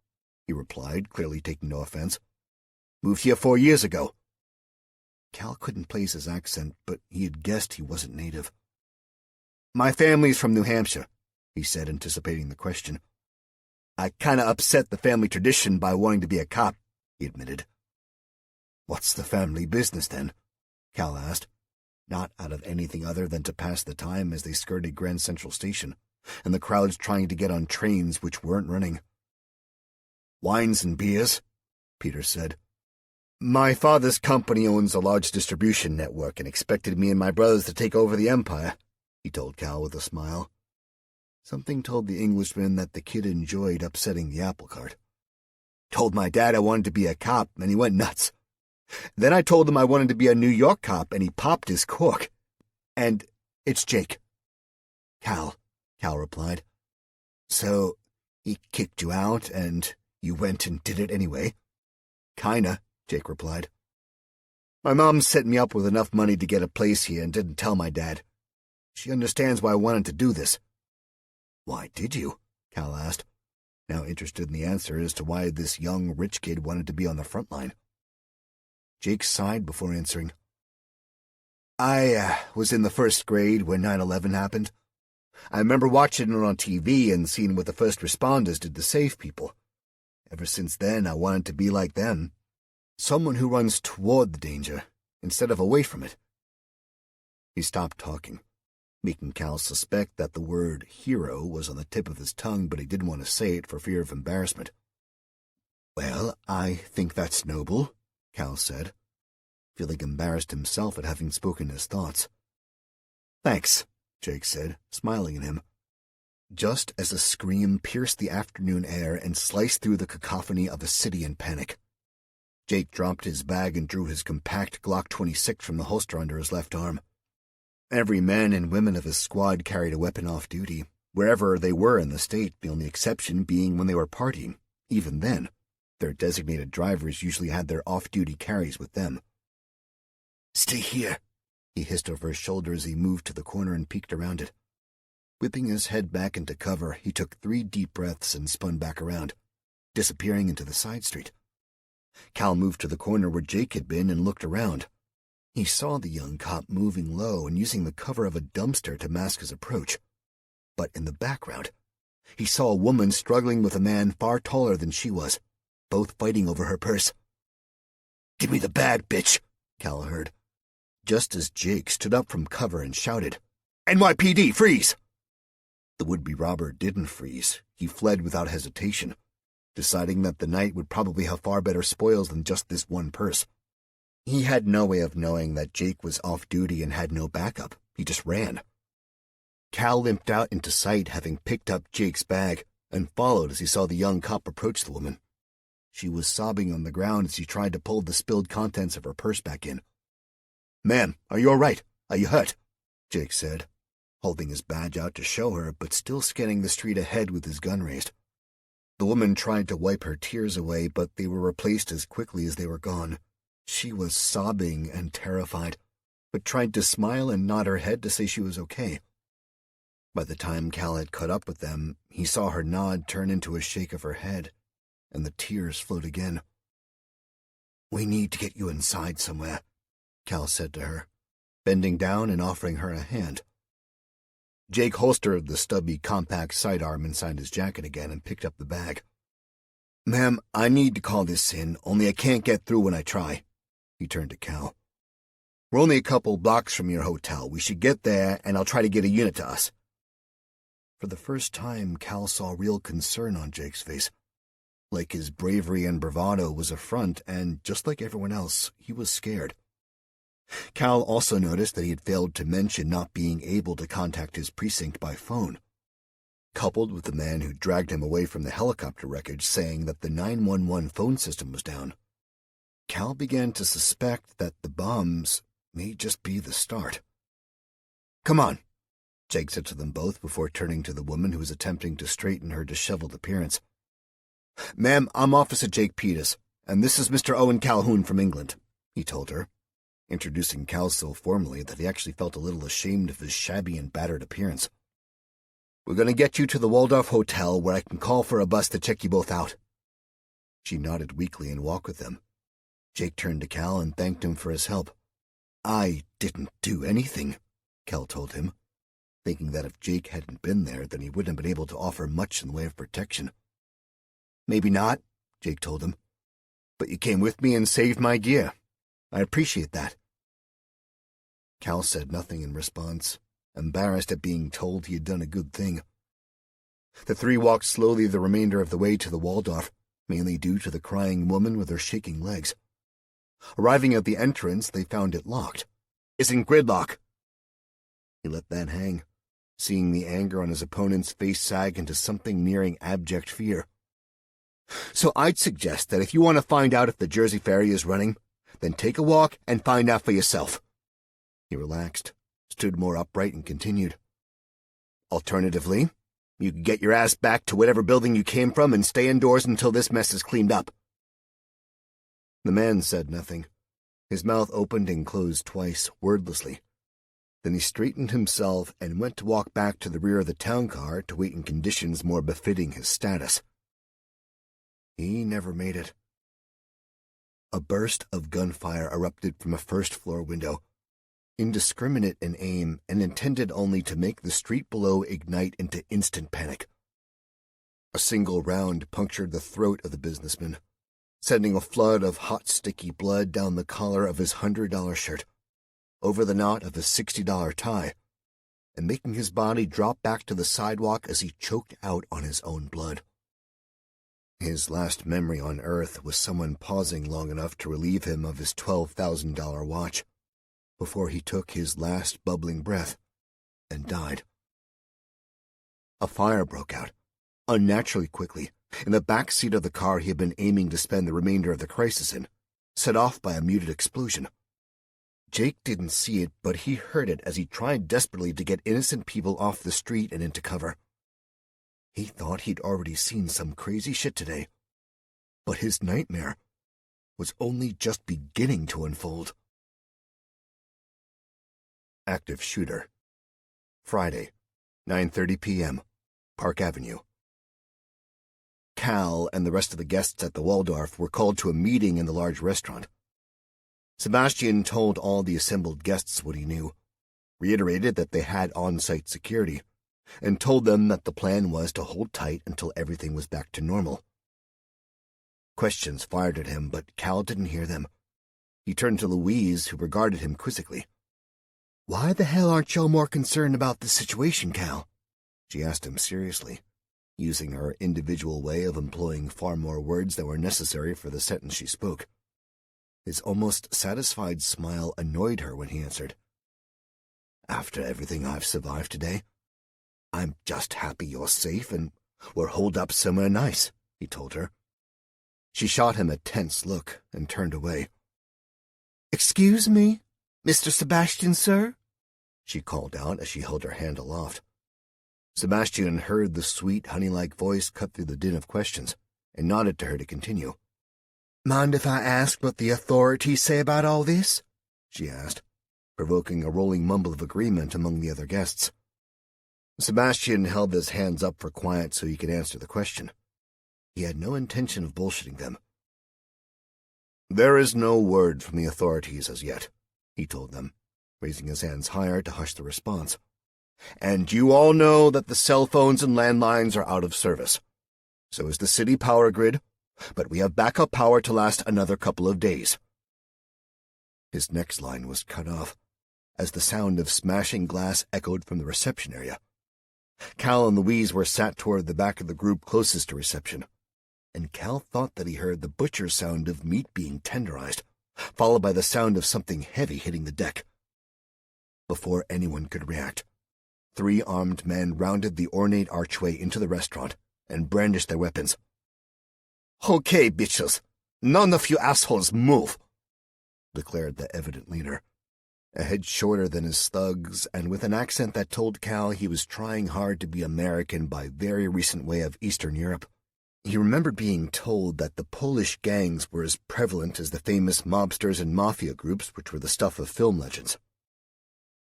he replied, clearly taking no offense. Moved here 4 years ago. Cal couldn't place his accent, but he had guessed he wasn't native. My family's from New Hampshire, he said, anticipating the question. I kinda upset the family tradition by wanting to be a cop, he admitted. What's the family business, then? Cal asked, not out of anything other than to pass the time as they skirted Grand Central Station, and the crowds trying to get on trains which weren't running. Wines and beers, Peters said. My father's company owns a large distribution network and expected me and my brothers to take over the empire, he told Cal with a smile. Something told the Englishman that the kid enjoyed upsetting the apple cart. Told my dad I wanted to be a cop, and he went nuts. Then I told him I wanted to be a New York cop, and he popped his cork. And it's Jake. Cal replied. So he kicked you out, and you went and did it anyway? Kinda, Jake replied. My mom set me up with enough money to get a place here and didn't tell my dad. She understands why I wanted to do this. Why did you? Cal asked, now interested in the answer as to why this young, rich kid wanted to be on the front line. Jake sighed before answering. I was in the 1st grade when 9/11 happened. I remember watching it on TV and seeing what the first responders did to save people. Ever since then, I wanted to be like them. Someone who runs toward the danger, instead of away from it. He stopped talking, making Cal suspect that the word hero was on the tip of his tongue, but he didn't want to say it for fear of embarrassment. Well, I think that's noble, Cal said, feeling embarrassed himself at having spoken his thoughts. Thanks, Jake said, smiling at him. Just as a scream pierced the afternoon air and sliced through the cacophony of a city in panic. Jake dropped his bag and drew his compact Glock 26 from the holster under his left arm. Every man and woman of his squad carried a weapon off duty, wherever they were in the state, the only exception being when they were partying, even then. Their designated drivers usually had their off-duty carries with them. "Stay here," he hissed over his shoulder as he moved to the corner and peeked around it. Whipping his head back into cover, he took 3 deep breaths and spun back around, disappearing into the side street. Cal moved to the corner where Jake had been and looked around. He saw the young cop moving low and using the cover of a dumpster to mask his approach. But in the background, he saw a woman struggling with a man far taller than she was, both fighting over her purse. "Give me the bag, bitch," Cal heard, just as Jake stood up from cover and shouted, "NYPD, freeze!" The would-be robber didn't freeze. He fled without hesitation, deciding that the night would probably have far better spoils than just this one purse. He had no way of knowing that Jake was off-duty and had no backup. He just ran. Cal limped out into sight, having picked up Jake's bag, and followed as he saw the young cop approach the woman. She was sobbing on the ground as he tried to pull the spilled contents of her purse back in. "Ma'am, are you all right? Are you hurt?" Jake said, holding his badge out to show her, but still scanning the street ahead with his gun raised. The woman tried to wipe her tears away, but they were replaced as quickly as they were gone. She was sobbing and terrified, but tried to smile and nod her head to say she was okay. By the time Cal had caught up with them, he saw her nod turn into a shake of her head, and the tears flowed again. "We need to get you inside somewhere," Cal said to her, bending down and offering her a hand. Jake holstered the stubby, compact sidearm inside his jacket again and picked up the bag. "Ma'am, I need to call this in, only I can't get through when I try." He turned to Cal. "We're only a couple blocks from your hotel. We should get there, and I'll try to get a unit to us." For the first time, Cal saw real concern on Jake's face. Like his bravery and bravado was a front, and just like everyone else, he was scared. Cal also noticed that he had failed to mention not being able to contact his precinct by phone, coupled with the man who dragged him away from the helicopter wreckage saying that the 911 phone system was down. Cal began to suspect that the bombs may just be the start. "Come on," Jake said to them both before turning to the woman who was attempting to straighten her disheveled appearance. "Ma'am, I'm Officer Jake Peters, and this is Mr. Owen Calhoun from England," he told her, introducing Cal so formally that he actually felt a little ashamed of his shabby and battered appearance. "We're going to get you to the Waldorf Hotel, where I can call for a bus to check you both out." She nodded weakly and walked with them. Jake turned to Cal and thanked him for his help. "I didn't do anything," Cal told him, thinking that if Jake hadn't been there, then he wouldn't have been able to offer much in the way of protection. "Maybe not," Jake told him, "but you came with me and saved my gear. I appreciate that." Cal said nothing in response, embarrassed at being told he had done a good thing. The three walked slowly the remainder of the way to the Waldorf, mainly due to the crying woman with her shaking legs. Arriving at the entrance, they found it locked. "It's in gridlock." He let that hang, seeing the anger on his opponent's face sag into something nearing abject fear. "So I'd suggest that if you want to find out if the Jersey ferry is running, then take a walk and find out for yourself." He relaxed, stood more upright, and continued. "Alternatively, you could get your ass back to whatever building you came from and stay indoors until this mess is cleaned up." The man said nothing. His mouth opened and closed twice, wordlessly. Then he straightened himself and went to walk back to the rear of the town car to wait in conditions more befitting his status. He never made it. A burst of gunfire erupted from a first-floor window, indiscriminate in aim and intended only to make the street below ignite into instant panic. A single round punctured the throat of the businessman, sending a flood of hot, sticky blood down the collar of his $100 shirt, over the knot of his $60 tie, and making his body drop back to the sidewalk as he choked out on his own blood. His last memory on Earth was someone pausing long enough to relieve him of his $12,000 watch, before he took his last bubbling breath and died. A fire broke out, unnaturally quickly, in the back seat of the car he had been aiming to spend the remainder of the crisis in, set off by a muted explosion. Jake didn't see it, but he heard it as he tried desperately to get innocent people off the street and into cover. He thought he'd already seen some crazy shit today, But his nightmare was only just beginning to unfold. Active shooter. Friday, 9:30 p.m., Park Avenue. Cal and the rest of the guests at the Waldorf were called to a meeting in the large restaurant. Sebastian told all the assembled guests what he knew, reiterated that they had on-site security, and told them that the plan was to hold tight until everything was back to normal. Questions fired at him, but Cal didn't hear them. He turned to Louise, who regarded him quizzically. "Why the hell aren't y'all more concerned about the situation, Cal?" she asked him seriously, using her individual way of employing far more words than were necessary for the sentence she spoke. His almost satisfied smile annoyed her when he answered, "After everything I've survived today, I'm just happy you're safe and we're holed up somewhere nice," he told her. She shot him a tense look and turned away. "Excuse me, Mr. Sebastian, sir?" she called out as she held her hand aloft. Sebastian heard the sweet, honey-like voice cut through the din of questions and nodded to her to continue. "Mind if I ask what the authorities say about all this?" she asked, provoking a rolling mumble of agreement among the other guests. Sebastian held his hands up for quiet so he could answer the question. He had no intention of bullshitting them. "There is no word from the authorities as yet," he told them, raising his hands higher to hush the response. "And you all know that the cell phones and landlines are out of service. So is the city power grid, but we have backup power to last another couple of days." His next line was cut off, as the sound of smashing glass echoed from the reception area. Cal and Louise were sat toward the back of the group closest to reception, and Cal thought that he heard the butcher's sound of meat being tenderized, followed by the sound of something heavy hitting the deck. Before anyone could react, 3 armed men rounded the ornate archway into the restaurant and brandished their weapons. "Okay, bitches, none of you assholes move," declared the evident leader, a head shorter than his thugs and with an accent that told Cal he was trying hard to be American by very recent way of Eastern Europe. He remembered being told that the Polish gangs were as prevalent as the famous mobsters and mafia groups which were the stuff of film legends.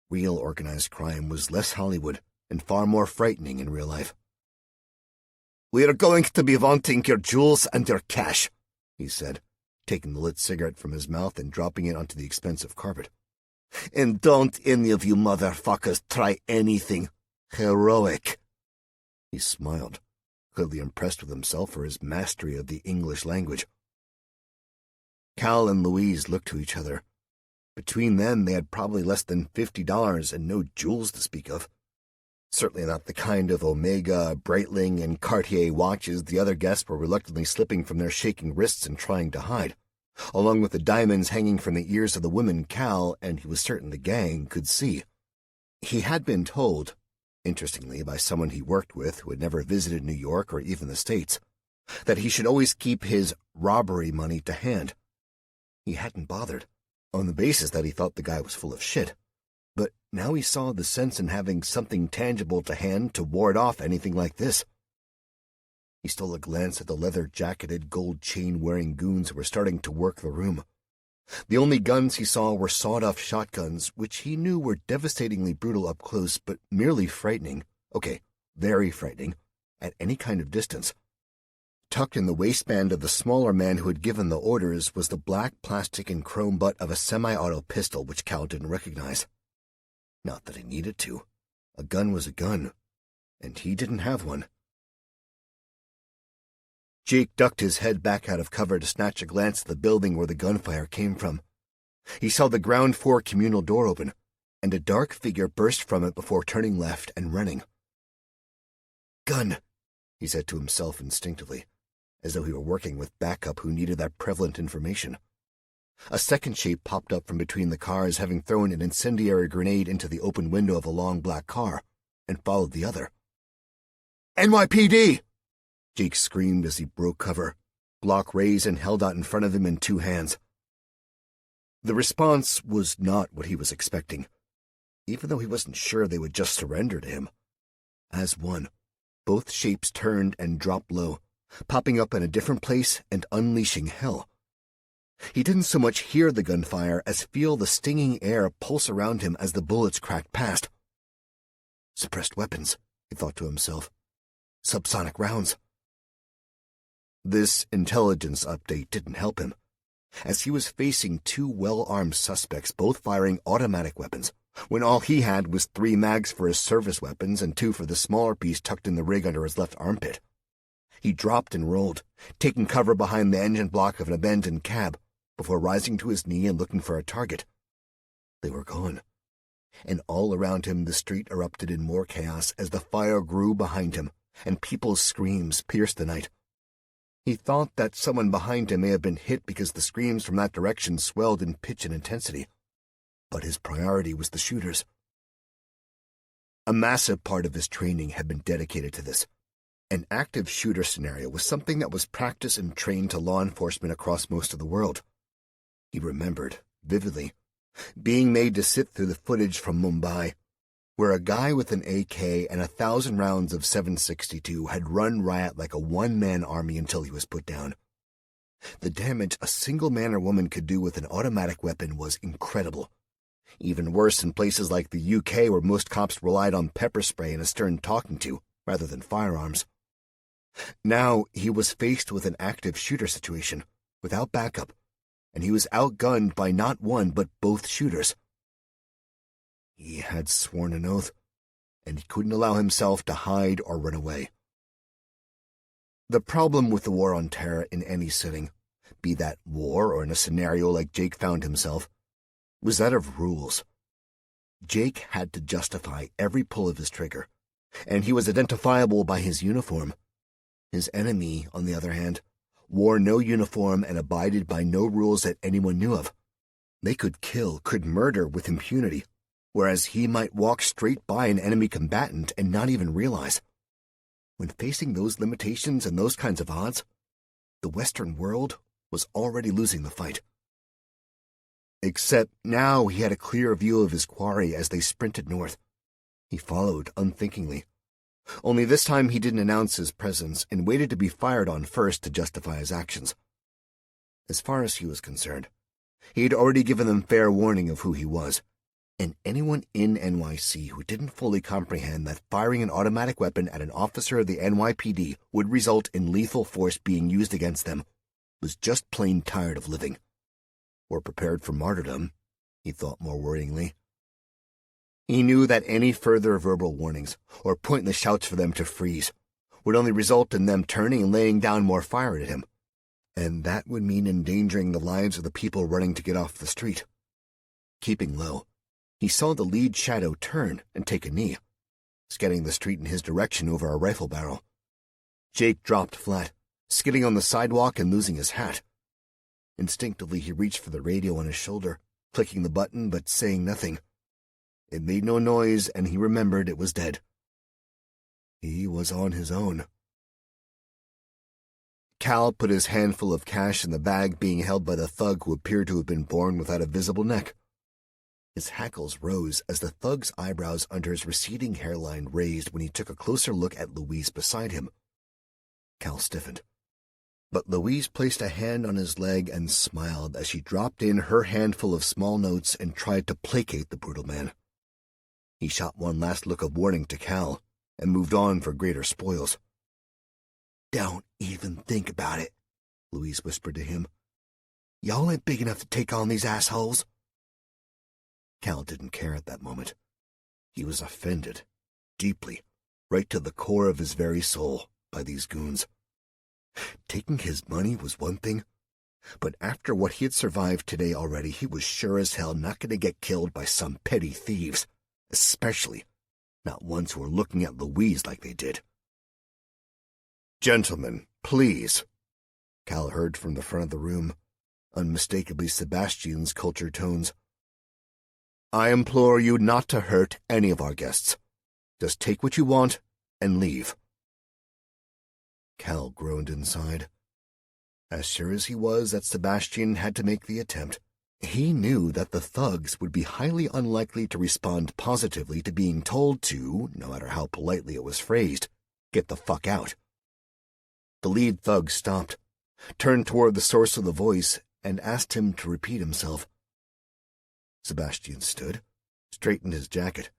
Real organized crime was less Hollywood and far more frightening in real life. "We are going to be wanting your jewels and your cash," he said, taking the lit cigarette from his mouth and dropping it onto the expensive carpet. "And don't any of you motherfuckers try anything heroic." He smiled, clearly impressed with himself for his mastery of the English language. Cal and Louise looked to each other. Between them, they had probably less than $50 and no jewels to speak of. Certainly not the kind of Omega, Breitling, and Cartier watches the other guests were reluctantly slipping from their shaking wrists and trying to hide, along with the diamonds hanging from the ears of the women Cal, and he was certain the gang, could see. He had been told, interestingly by someone he worked with who had never visited New York or even the States, that he should always keep his robbery money to hand. He hadn't bothered, on the basis that he thought the guy was full of shit. But now he saw the sense in having something tangible to hand to ward off anything like this. He stole a glance at the leather-jacketed, gold-chain-wearing goons who were starting to work the room. The only guns he saw were sawed-off shotguns, which he knew were devastatingly brutal up close, but merely frightening. Okay, very frightening, at any kind of distance. Tucked in the waistband of the smaller man who had given the orders was the black plastic and chrome butt of a semi-auto pistol which Cal didn't recognize. Not that he needed to. A gun was a gun, and he didn't have one. Jake ducked his head back out of cover to snatch a glance at the building where the gunfire came from. He saw the ground floor communal door open, and a dark figure burst from it before turning left and running. "Gun," he said to himself instinctively, as though he were working with backup who needed that prevalent information. A second shape popped up from between the cars, having thrown an incendiary grenade into the open window of a long black car, and followed the other. "NYPD!" Jake screamed as he broke cover, Glock raised and held out in front of him in 2 hands. The response was not what he was expecting, even though he wasn't sure they would just surrender to him. As one, both shapes turned and dropped low, popping up in a different place and unleashing hell. He didn't so much hear the gunfire as feel the stinging air pulse around him as the bullets cracked past. Suppressed weapons, he thought to himself. Subsonic rounds. This intelligence update didn't help him, as he was facing two well-armed suspects both firing automatic weapons, when all he had was 3 mags for his service weapons and 2 for the smaller piece tucked in the rig under his left armpit. He dropped and rolled, taking cover behind the engine block of an abandoned cab, before rising to his knee and looking for a target. They were gone, and all around him the street erupted in more chaos as the fire grew behind him, and people's screams pierced the night. He thought that someone behind him may have been hit because the screams from that direction swelled in pitch and intensity, but his priority was the shooters. A massive part of his training had been dedicated to this. An active shooter scenario was something that was practiced and trained to law enforcement across most of the world. He remembered, vividly, being made to sit through the footage from Mumbai, where a guy with an AK and 1,000 rounds of 7.62 had run riot like a one-man army until he was put down. The damage a single man or woman could do with an automatic weapon was incredible. Even worse in places like the UK, where most cops relied on pepper spray and a stern talking to, rather than firearms. Now he was faced with an active shooter situation, without backup, and he was outgunned by not one but both shooters. He had sworn an oath, and he couldn't allow himself to hide or run away. The problem with the war on terror in any setting, be that war or in a scenario like Jake found himself, was that of rules. Jake had to justify every pull of his trigger, and he was identifiable by his uniform. His enemy, on the other hand, wore no uniform and abided by no rules that anyone knew of. They could kill, could murder with impunity, whereas he might walk straight by an enemy combatant and not even realize. When facing those limitations and those kinds of odds, the Western world was already losing the fight. Except now he had a clear view of his quarry as they sprinted north. He followed unthinkingly. Only this time he didn't announce his presence and waited to be fired on first to justify his actions. As far as he was concerned, he had already given them fair warning of who he was, and anyone in NYC who didn't fully comprehend that firing an automatic weapon at an officer of the NYPD would result in lethal force being used against them was just plain tired of living. Or prepared for martyrdom, he thought more worryingly. He knew that any further verbal warnings, or pointless shouts for them to freeze, would only result in them turning and laying down more fire at him, and that would mean endangering the lives of the people running to get off the street. Keeping low, he saw the lead shadow turn and take a knee, scanning the street in his direction over a rifle barrel. Jake dropped flat, skidding on the sidewalk and losing his hat. Instinctively he reached for the radio on his shoulder, clicking the button but saying nothing. It made no noise, and he remembered it was dead. He was on his own. Cal put his handful of cash in the bag being held by the thug who appeared to have been born without a visible neck. His hackles rose as the thug's eyebrows under his receding hairline raised when he took a closer look at Louise beside him. Cal stiffened. But Louise placed a hand on his leg and smiled as she dropped in her handful of small notes and tried to placate the brutal man. He shot one last look of warning to Cal and moved on for greater spoils. "Don't even think about it," Louise whispered to him. "Y'all ain't big enough to take on these assholes." Cal didn't care at that moment. He was offended, deeply, right to the core of his very soul, by these goons. Taking his money was one thing, but after what he had survived today already, he was sure as hell not going to get killed by some petty thieves, especially not ones who were looking at Louise like they did. "Gentlemen, please," Cal heard from the front of the room, unmistakably Sebastian's cultured tones. "I implore you not to hurt any of our guests. Just take what you want and leave." Cal groaned inside. As sure as he was that Sebastian had to make the attempt, he knew that the thugs would be highly unlikely to respond positively to being told to, no matter how politely it was phrased, get the fuck out. The lead thug stopped, turned toward the source of the voice, and asked him to repeat himself. Sebastian stood, straightened his jacket,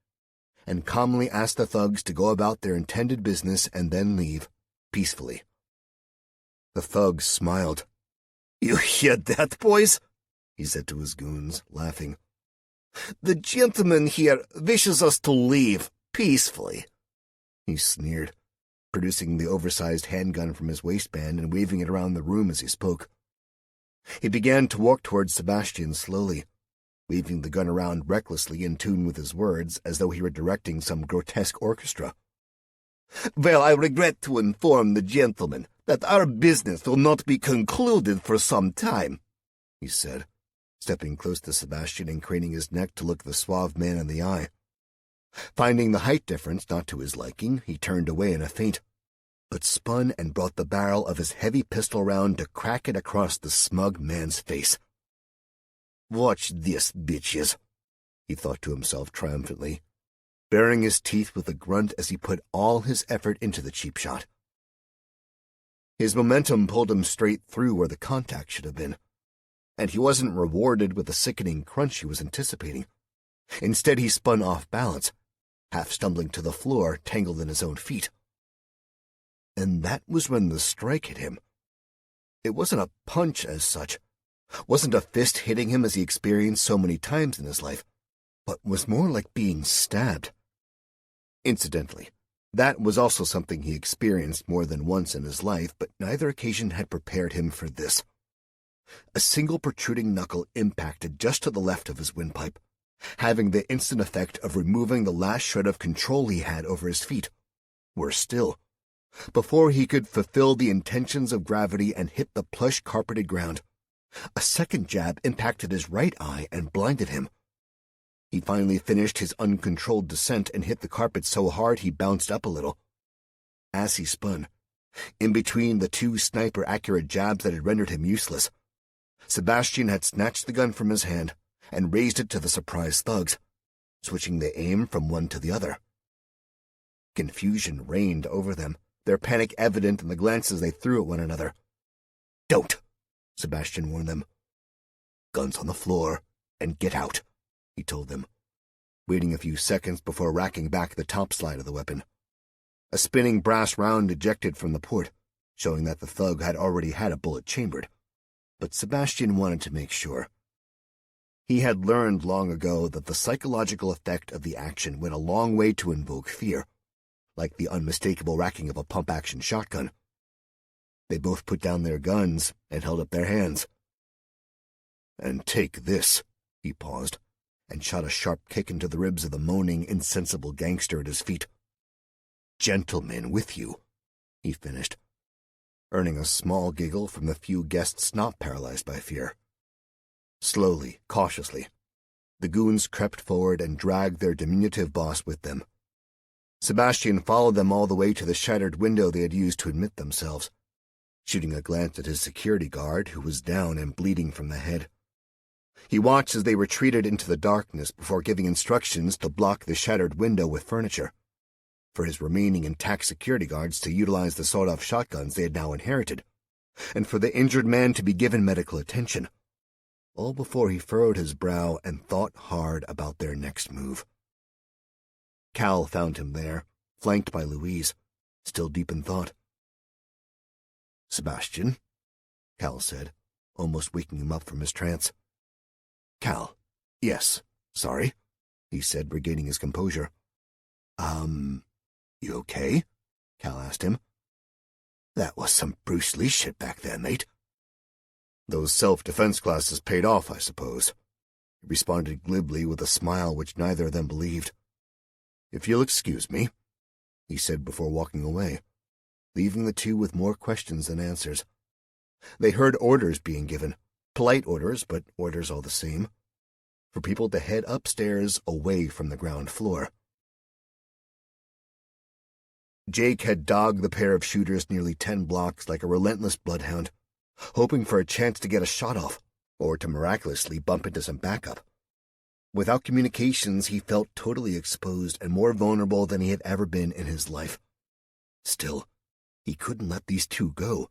and calmly asked the thugs to go about their intended business and then leave, peacefully. The thugs smiled. "You hear that, boys?" he said to his goons, laughing. "The gentleman here wishes us to leave peacefully." He sneered, producing the oversized handgun from his waistband and waving it around the room as he spoke. He began to walk towards Sebastian slowly, waving the gun around recklessly in tune with his words, as though he were directing some grotesque orchestra. "Well, I regret to inform the gentleman that our business will not be concluded for some time," he said, stepping close to Sebastian and craning his neck to look the suave man in the eye. Finding the height difference not to his liking, he turned away in a faint, but spun and brought the barrel of his heavy pistol round to crack it across the smug man's face. "Watch this, bitches," he thought to himself triumphantly, baring his teeth with a grunt as he put all his effort into the cheap shot. His momentum pulled him straight through where the contact should have been, and he wasn't rewarded with the sickening crunch he was anticipating. Instead, he spun off balance, half stumbling to the floor, tangled in his own feet. And that was when the strike hit him. It wasn't a punch as such, wasn't a fist hitting him as he experienced so many times in his life, but was more like being stabbed. Incidentally, that was also something he experienced more than once in his life, but neither occasion had prepared him for this. A single protruding knuckle impacted just to the left of his windpipe, having the instant effect of removing the last shred of control he had over his feet. Worse still, before he could fulfill the intentions of gravity and hit the plush-carpeted ground, a second jab impacted his right eye and blinded him. He finally finished his uncontrolled descent and hit the carpet so hard he bounced up a little. As he spun, in between the two sniper-accurate jabs that had rendered him useless, Sebastian had snatched the gun from his hand and raised it to the surprised thugs, switching the aim from one to the other. Confusion reigned over them, their panic evident in the glances they threw at one another. "Don't," Sebastian warned them. "Guns on the floor, and get out," he told them, waiting a few seconds before racking back the top slide of the weapon. A spinning brass round ejected from the port, showing that the thug had already had a bullet chambered, but Sebastian wanted to make sure. He had learned long ago that the psychological effect of the action went a long way to invoke fear, like the unmistakable racking of a pump-action shotgun. They both put down their guns and held up their hands. "And take this," he paused, and shot a sharp kick into the ribs of the moaning, insensible gangster at his feet. "Gentlemen with you," he finished, earning a small giggle from the few guests not paralyzed by fear. Slowly, cautiously, the goons crept forward and dragged their diminutive boss with them. Sebastian followed them all the way to the shattered window they had used to admit themselves, shooting a glance at his security guard, who was down and bleeding from the head. He watched as they retreated into the darkness before giving instructions to block the shattered window with furniture, for his remaining intact security guards to utilize the sawed-off shotguns they had now inherited, and for the injured man to be given medical attention, all before he furrowed his brow and thought hard about their next move. Cal found him there, flanked by Louise, still deep in thought. "Sebastian," Cal said, almost waking him up from his trance. "Cal, yes, sorry," he said, regaining his composure. You okay?" Cal asked him. "That was some Bruce Lee shit back there, mate." "Those self-defense classes paid off, I suppose," he responded glibly with a smile which neither of them believed. "If you'll excuse me," he said before walking away, leaving the two with more questions than answers. They heard orders being given, polite orders, but orders all the same, for people to head upstairs away from the ground floor. Jake had dogged the pair of shooters nearly 10 blocks like a relentless bloodhound, hoping for a chance to get a shot off, or to miraculously bump into some backup. Without communications, he felt totally exposed and more vulnerable than he had ever been in his life. Still, He couldn't let these two go.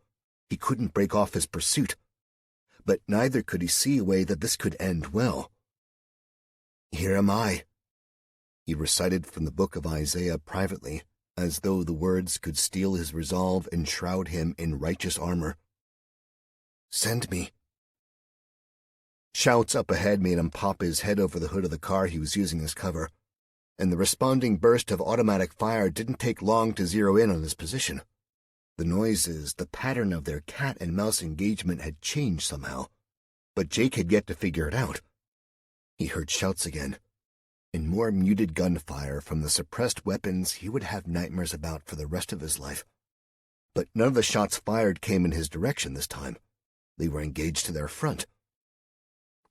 He couldn't break off his pursuit. But neither could he see a way that this could end well. "Here am I," he recited from the book of Isaiah privately, as though the words could steel his resolve and shroud him in righteous armor. "Send me." Shouts up ahead made him pop his head over the hood of the car he was using as cover, and the responding burst of automatic fire didn't take long to zero in on his position. The noises, the pattern of their cat and mouse engagement had changed somehow, but Jake had yet to figure it out. He heard shouts again, and more muted gunfire from the suppressed weapons he would have nightmares about for the rest of his life. But none of the shots fired came in his direction this time. They were engaged to their front.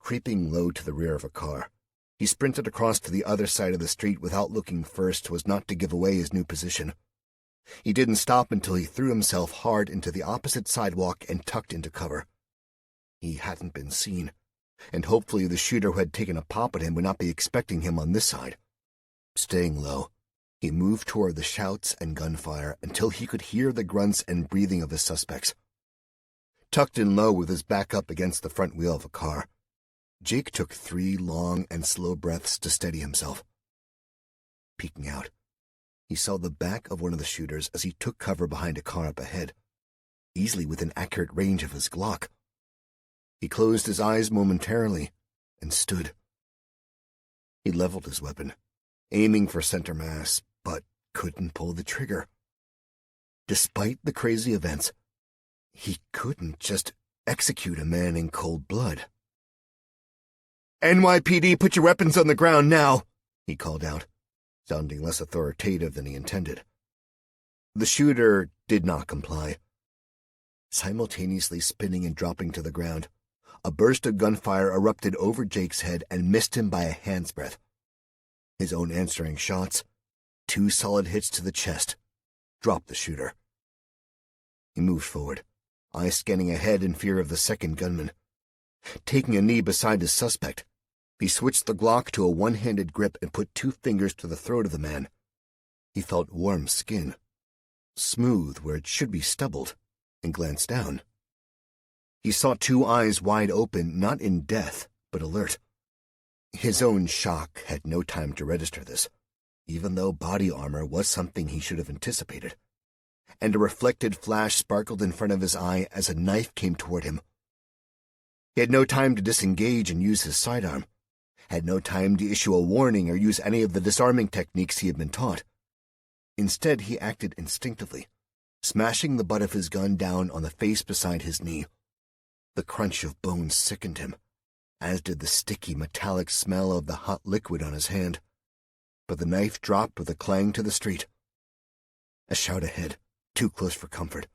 Creeping low to the rear of a car, he sprinted across to the other side of the street without looking first so as not to give away his new position. He didn't stop until he threw himself hard into the opposite sidewalk and tucked into cover. He hadn't been seen, and hopefully the shooter who had taken a pop at him would not be expecting him on this side. Staying low, he moved toward the shouts and gunfire until he could hear the grunts and breathing of his suspects. Tucked in low with his back up against the front wheel of a car, Jake took 3 long and slow breaths to steady himself. Peeking out, he saw the back of one of the shooters as he took cover behind a car up ahead, easily within accurate range of his Glock. He closed his eyes momentarily and stood. He leveled his weapon, aiming for center mass, but couldn't pull the trigger. Despite the crazy events, he couldn't just execute a man in cold blood. "NYPD, put your weapons on the ground now," he called out, sounding less authoritative than he intended. The shooter did not comply. Simultaneously spinning and dropping to the ground, a burst of gunfire erupted over Jake's head and missed him by a hand's breadth. His own answering shots, 2 solid hits to the chest, dropped the shooter. He moved forward, eyes scanning ahead in fear of the second gunman. Taking a knee beside his suspect, he switched the Glock to a one-handed grip and put 2 fingers to the throat of the man. He felt warm skin, smooth where it should be stubbled, and glanced down. He saw 2 eyes wide open, not in death, but alert. His own shock had no time to register this, even though body armor was something he should have anticipated, and a reflected flash sparkled in front of his eye as a knife came toward him. He had no time to disengage and use his sidearm, had no time to issue a warning or use any of the disarming techniques he had been taught. Instead, he acted instinctively, smashing the butt of his gun down on the face beside his knee. The crunch of bones sickened him, as did the sticky, metallic smell of the hot liquid on his hand. But the knife dropped with a clang to the street. A shout ahead, too close for comfort,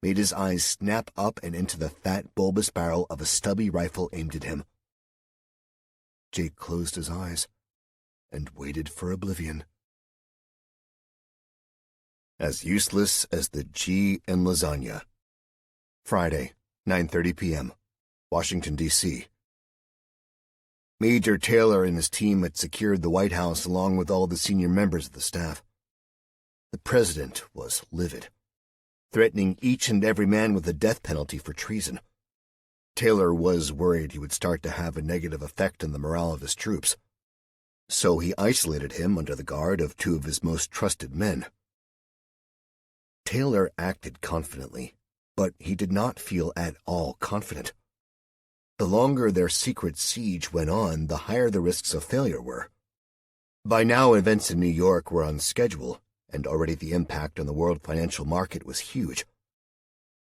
made his eyes snap up and into the fat, bulbous barrel of a stubby rifle aimed at him. Jake closed his eyes and waited for oblivion. As useless as the G in lasagna. Friday, 9:30 p.m., Washington, D.C. Major Taylor and his team had secured the White House along with all the senior members of the staff. The president was livid, threatening each and every man with the death penalty for treason. Taylor was worried he would start to have a negative effect on the morale of his troops, so he isolated him under the guard of 2 of his most trusted men. Taylor acted confidently, but he did not feel at all confident. The longer their secret siege went on, the higher the risks of failure were. By now, events in New York were on schedule, and already the impact on the world financial market was huge.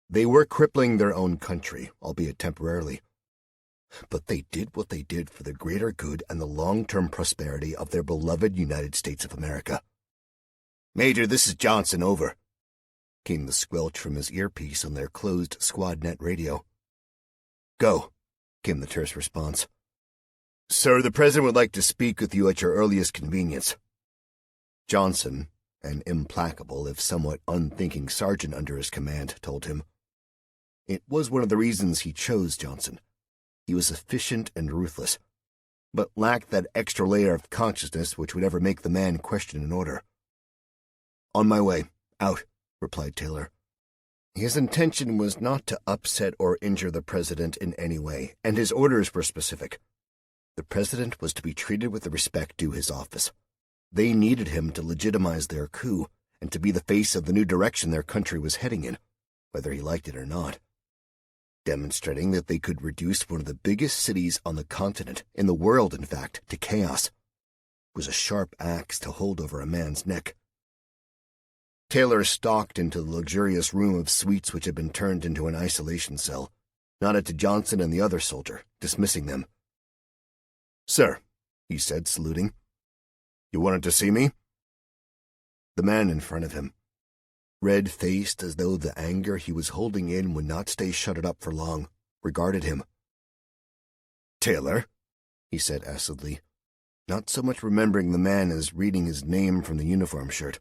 They were crippling their own country, albeit temporarily. But they did what they did for the greater good and the long-term prosperity of their beloved United States of America. "Major, this is Johnson, over," came the squelch from his earpiece on their closed SquadNet radio. "Go," came the terse response. "Sir, the President would like to speak with you at your earliest convenience." Johnson, an implacable if somewhat unthinking sergeant under his command, told him. It was one of the reasons he chose Johnson. He was efficient and ruthless, but lacked that extra layer of consciousness which would ever make the man question an order. "On my way. Out," replied Taylor, His intention was not to upset or injure the president in any way, and his orders were specific. The president was to be treated with the respect due his office. They needed him to legitimize their coup and to be the face of the new direction their country was heading in, whether he liked it or not. Demonstrating that they could reduce one of the biggest cities on the continent, in the world in fact, to chaos, was a sharp axe to hold over a man's neck. Taylor stalked into the luxurious room of suites which had been turned into an isolation cell, nodded to Johnson and the other soldier, dismissing them. "Sir," he said, saluting. "You wanted to see me?" The man in front of him, red-faced as though the anger he was holding in would not stay shuttered up for long, regarded him. "Taylor," he said acidly, not so much remembering the man as reading his name from the uniform shirt.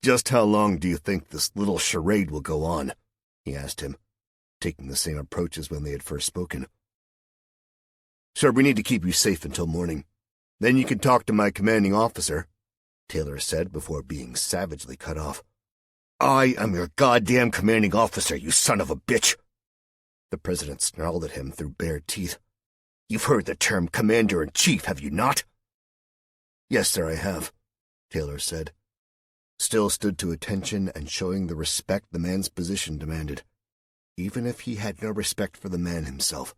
"Just how long do you think this little charade will go on?" he asked him, taking the same approach as when they had first spoken. "Sir, we need to keep you safe until morning. Then you can talk to my commanding officer," Taylor said before being savagely cut off. "I am your goddamn commanding officer, you son of a bitch!" The president snarled at him through bared teeth. "You've heard the term commander-in-chief, have you not?" "Yes, sir, I have," Taylor said, still stood to attention and showing the respect the man's position demanded, even if he had no respect for the man himself.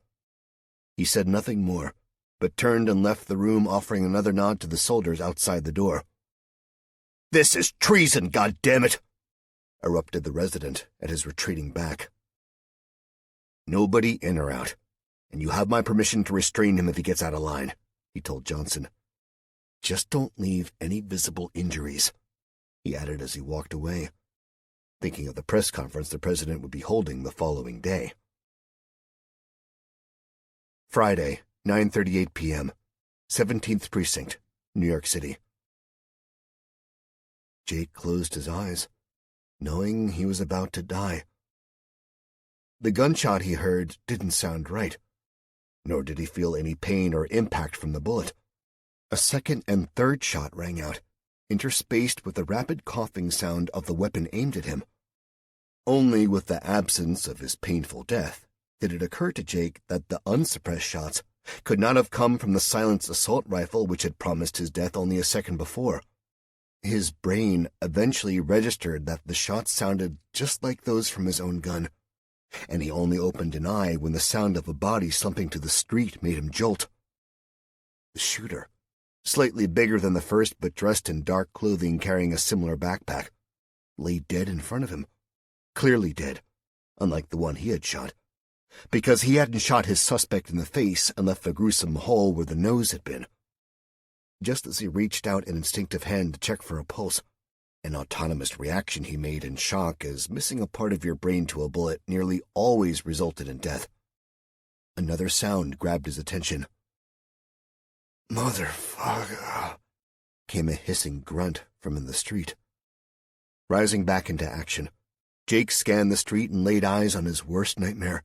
He said nothing more, but turned and left the room, offering another nod to the soldiers outside the door. "This is treason, goddammit!" erupted the resident at his retreating back. "Nobody in or out, and you have my permission to restrain him if he gets out of line," he told Johnson. "Just don't leave any visible injuries," he added as he walked away, thinking of the press conference the president would be holding the following day. Friday, 9:38 p.m., 17th Precinct, New York City. Jake closed his eyes, knowing he was about to die. The gunshot he heard didn't sound right, nor did he feel any pain or impact from the bullet. A second and third shot rang out, interspaced with the rapid coughing sound of the weapon aimed at him. Only with the absence of his painful death did it occur to Jake that the unsuppressed shots could not have come from the silenced assault rifle which had promised his death only a second before. His brain eventually registered that the shots sounded just like those from his own gun, and he only opened an eye when the sound of a body slumping to the street made him jolt. The shooter, slightly bigger than the first but dressed in dark clothing carrying a similar backpack, lay dead in front of him, clearly dead, unlike the one he had shot, because he hadn't shot his suspect in the face and left a gruesome hole where the nose had been. Just as he reached out an instinctive hand to check for a pulse, an autonomous reaction he made in shock, as missing a part of your brain to a bullet nearly always resulted in death. Another sound grabbed his attention. "Motherfucker," came a hissing grunt from in the street. Rising back into action, Jake scanned the street and laid eyes on his worst nightmare.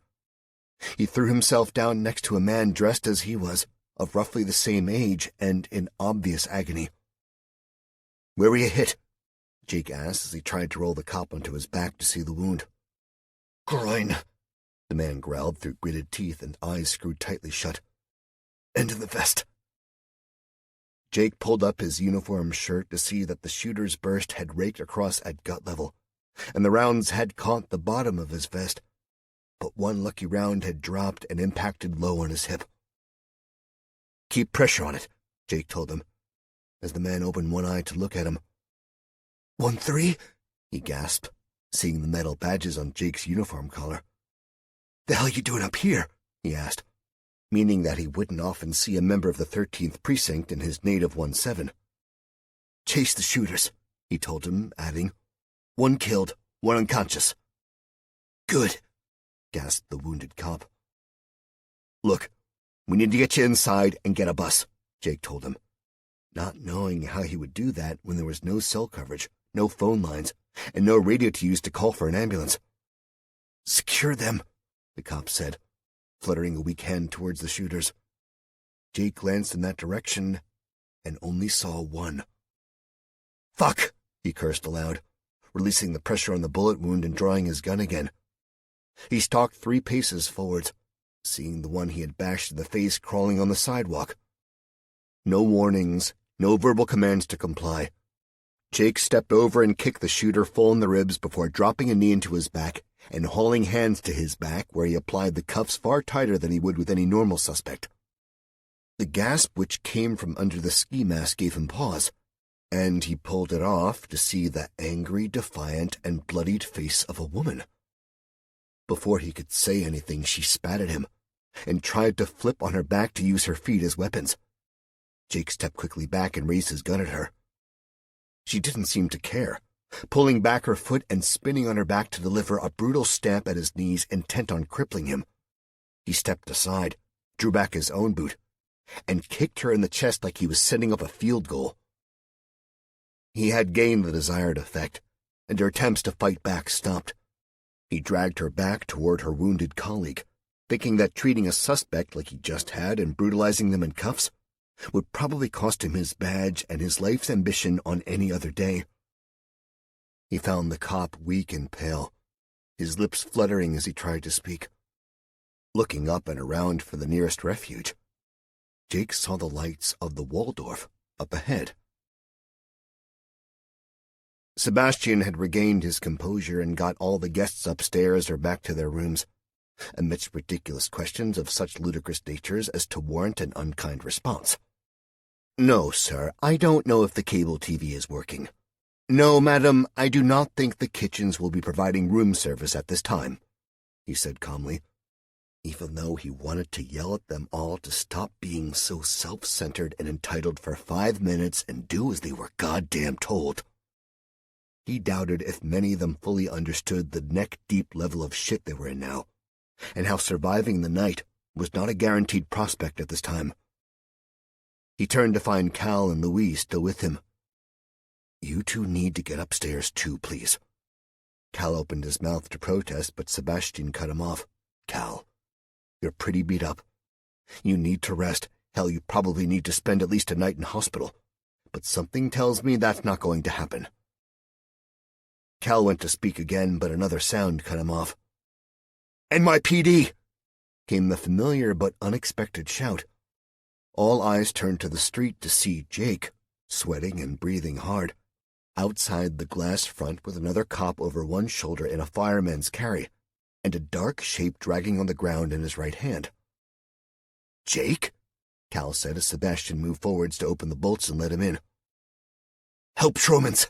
He threw himself down next to a man dressed as he was, of roughly the same age and in obvious agony. "Where were you hit?" Jake asked as he tried to roll the cop onto his back to see the wound. "Groin," the man growled through gritted teeth and eyes screwed tightly shut. "End of the vest." Jake pulled up his uniform shirt to see that the shooter's burst had raked across at gut level, and the rounds had caught the bottom of his vest, but one lucky round had dropped and impacted low on his hip. "Keep pressure on it," Jake told him, as the man opened one eye to look at him. 1-3? He gasped, seeing the metal badges on Jake's uniform collar. "The hell you doing up here?" he asked, meaning that he wouldn't often see a member of the 13th Precinct in his native 1-7. "Chase the shooters," he told him, adding, "1 killed, 1 unconscious." "Good," gasped the wounded cop. "Look, we need to get you inside and get a bus," Jake told him, not knowing how he would do that when there was no cell coverage, no phone lines, and no radio to use to call for an ambulance. "Secure them," the cop said, fluttering a weak hand towards the shooters. Jake glanced in that direction and only saw one. "Fuck," he cursed aloud, releasing the pressure on the bullet wound and drawing his gun again. He stalked 3 paces forwards, seeing the one he had bashed in the face crawling on the sidewalk. No warnings, no verbal commands to comply. Jake stepped over and kicked the shooter full in the ribs before dropping a knee into his back and hauling hands to his back, where he applied the cuffs far tighter than he would with any normal suspect. The gasp which came from under the ski mask gave him pause, and he pulled it off to see the angry, defiant, and bloodied face of a woman. Before he could say anything, she spat at him and tried to flip on her back to use her feet as weapons. Jake stepped quickly back and raised his gun at her. She didn't seem to care, pulling back her foot and spinning on her back to deliver a brutal stamp at his knees, intent on crippling him. He stepped aside, drew back his own boot, and kicked her in the chest like he was setting up a field goal. He had gained the desired effect, and her attempts to fight back stopped. He dragged her back toward her wounded colleague, thinking that treating a suspect like he just had and brutalizing them in cuffs would probably cost him his badge and his life's ambition on any other day. He found the cop weak and pale, his lips fluttering as he tried to speak. Looking up and around for the nearest refuge, Jake saw the lights of the Waldorf up ahead. Sebastian had regained his composure and got all the guests upstairs or back to their rooms, amidst ridiculous questions of such ludicrous natures as to warrant an unkind response. "No, sir, I don't know if the cable TV is working. No, madam, I do not think the kitchens will be providing room service at this time," he said calmly, even though he wanted to yell at them all to stop being so self-centered and entitled for 5 minutes and do as they were goddamn told. He doubted if many of them fully understood the neck-deep level of shit they were in now, and how surviving the night was not a guaranteed prospect at this time. He turned to find Cal and Louise still with him. "You two need to get upstairs too, please." Cal opened his mouth to protest, but Sebastian cut him off. "Cal, you're pretty beat up. You need to rest. Hell, you probably need to spend at least a night in hospital. But something tells me that's not going to happen." Cal went to speak again, but another sound cut him off. "NYPD!" came the familiar but unexpected shout. All eyes turned to the street to see Jake, sweating and breathing hard, outside the glass front with another cop over one shoulder in a fireman's carry, and a dark shape dragging on the ground in his right hand. "Jake?" Cal said as Sebastian moved forwards to open the bolts and let him in. "Help Tromans!"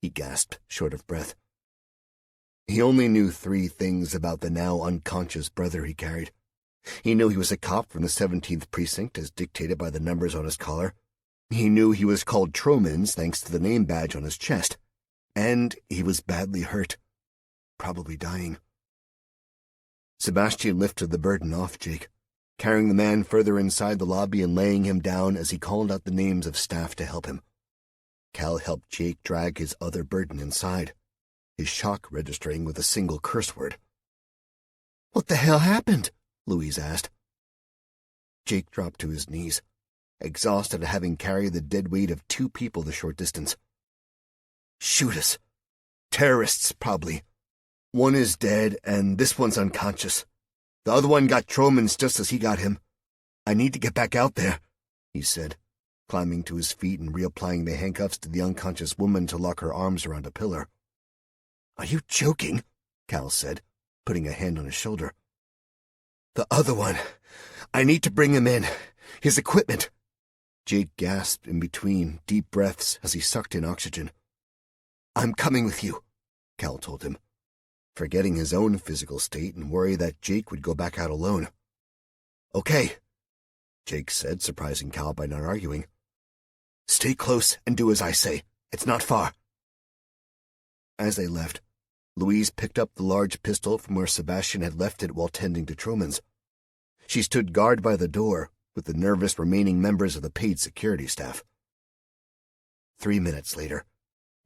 he gasped, short of breath. He only knew 3 things about the now unconscious brother he carried. He knew he was a cop from the 17th Precinct, as dictated by the numbers on his collar. He knew he was called Tromans thanks to the name badge on his chest. And he was badly hurt, probably dying. Sebastian lifted the burden off Jake, carrying the man further inside the lobby and laying him down as he called out the names of staff to help him. Cal helped Jake drag his other burden inside, his shock registering with a single curse word. "What the hell happened?" Louise asked. Jake dropped to his knees, exhausted at having carried the dead weight of 2 people the short distance. "Shoot us. Terrorists, probably. One is dead, and this one's unconscious. The other one got Tromans just as he got him. I need to get back out there," he said, climbing to his feet and reapplying the handcuffs to the unconscious woman to lock her arms around a pillar. "Are you joking?" Cal said, putting a hand on his shoulder. "The other one. I need to bring him in. His equipment." Jake gasped in between deep breaths as he sucked in oxygen. "I'm coming with you," Cal told him, forgetting his own physical state and worry that Jake would go back out alone. "Okay," Jake said, surprising Cal by not arguing. "Stay close and do as I say. It's not far." As they left, Louise picked up the large pistol from where Sebastian had left it while tending to Tromans. She stood guard by the door with the nervous remaining members of the paid security staff. 3 minutes later,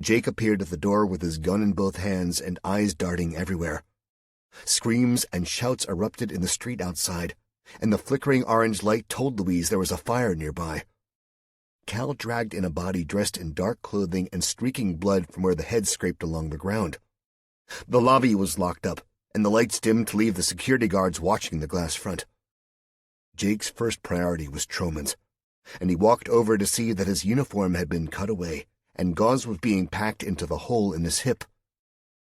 Jake appeared at the door with his gun in both hands and eyes darting everywhere. Screams and shouts erupted in the street outside, and the flickering orange light told Louise there was a fire nearby. Cal dragged in a body dressed in dark clothing and streaking blood from where the head scraped along the ground. The lobby was locked up, and the lights dimmed to leave the security guards watching the glass front. Jake's first priority was Troman's, and he walked over to see that his uniform had been cut away, and gauze was being packed into the hole in his hip.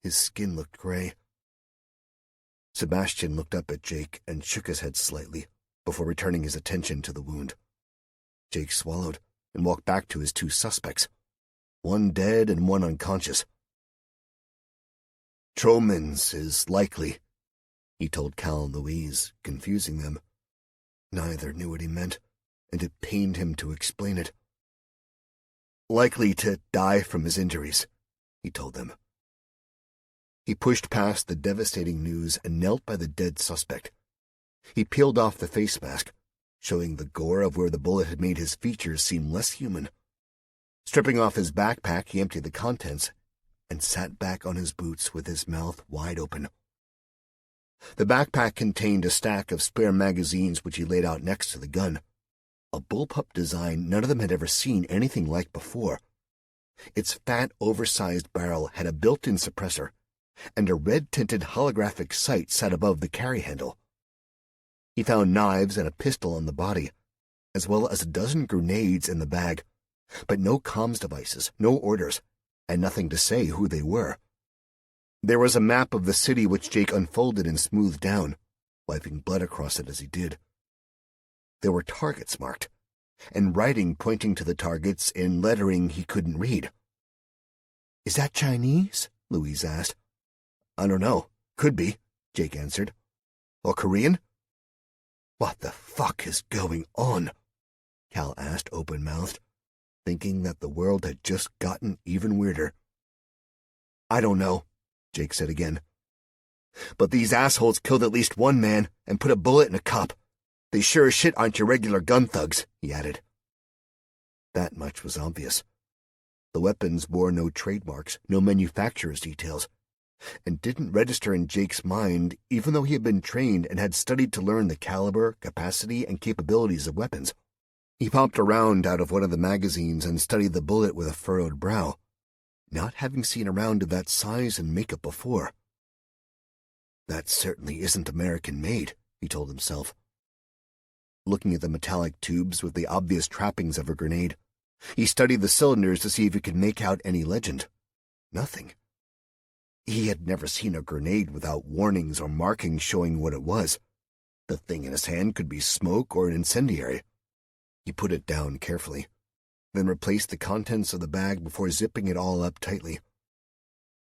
His skin looked gray. Sebastian looked up at Jake and shook his head slightly before returning his attention to the wound. Jake swallowed and walked back to his two suspects, one dead and one unconscious. "Troman's is likely," he told Cal and Louise, confusing them. Neither knew what he meant, and it pained him to explain it. "Likely to die from his injuries," he told them. He pushed past the devastating news and knelt by the dead suspect. He peeled off the face mask, showing the gore of where the bullet had made his features seem less human. Stripping off his backpack, he emptied the contents and sat back on his boots with his mouth wide open. The backpack contained a stack of spare magazines which he laid out next to the gun. A bullpup design none of them had ever seen anything like before. Its fat, oversized barrel had a built-in suppressor, and a red-tinted holographic sight sat above the carry handle. He found knives and a pistol on the body, as well as a dozen grenades in the bag, but no comms devices, no orders, and nothing to say who they were. There was a map of the city which Jake unfolded and smoothed down, wiping blood across it as he did. There were targets marked, and writing pointing to the targets in lettering he couldn't read. "Is that Chinese?" Louise asked. "I don't know. Could be," Jake answered. "Or Korean?" "What the fuck is going on?" Cal asked open-mouthed, thinking that the world had just gotten even weirder. "I don't know," Jake said again. "But these assholes killed at least one man and put a bullet in a cop. They sure as shit aren't your regular gun thugs," he added. That much was obvious. The weapons bore no trademarks, no manufacturer's details, and didn't register in Jake's mind even though he had been trained and had studied to learn the caliber, capacity, and capabilities of weapons. He popped a round out of one of the magazines and studied the bullet with a furrowed brow, not having seen a round of that size and makeup before. "That certainly isn't American-made," he told himself. Looking at the metallic tubes with the obvious trappings of a grenade, he studied the cylinders to see if he could make out any legend. Nothing. He had never seen a grenade without warnings or markings showing what it was. The thing in his hand could be smoke or an incendiary. He put it down carefully, then replaced the contents of the bag before zipping it all up tightly.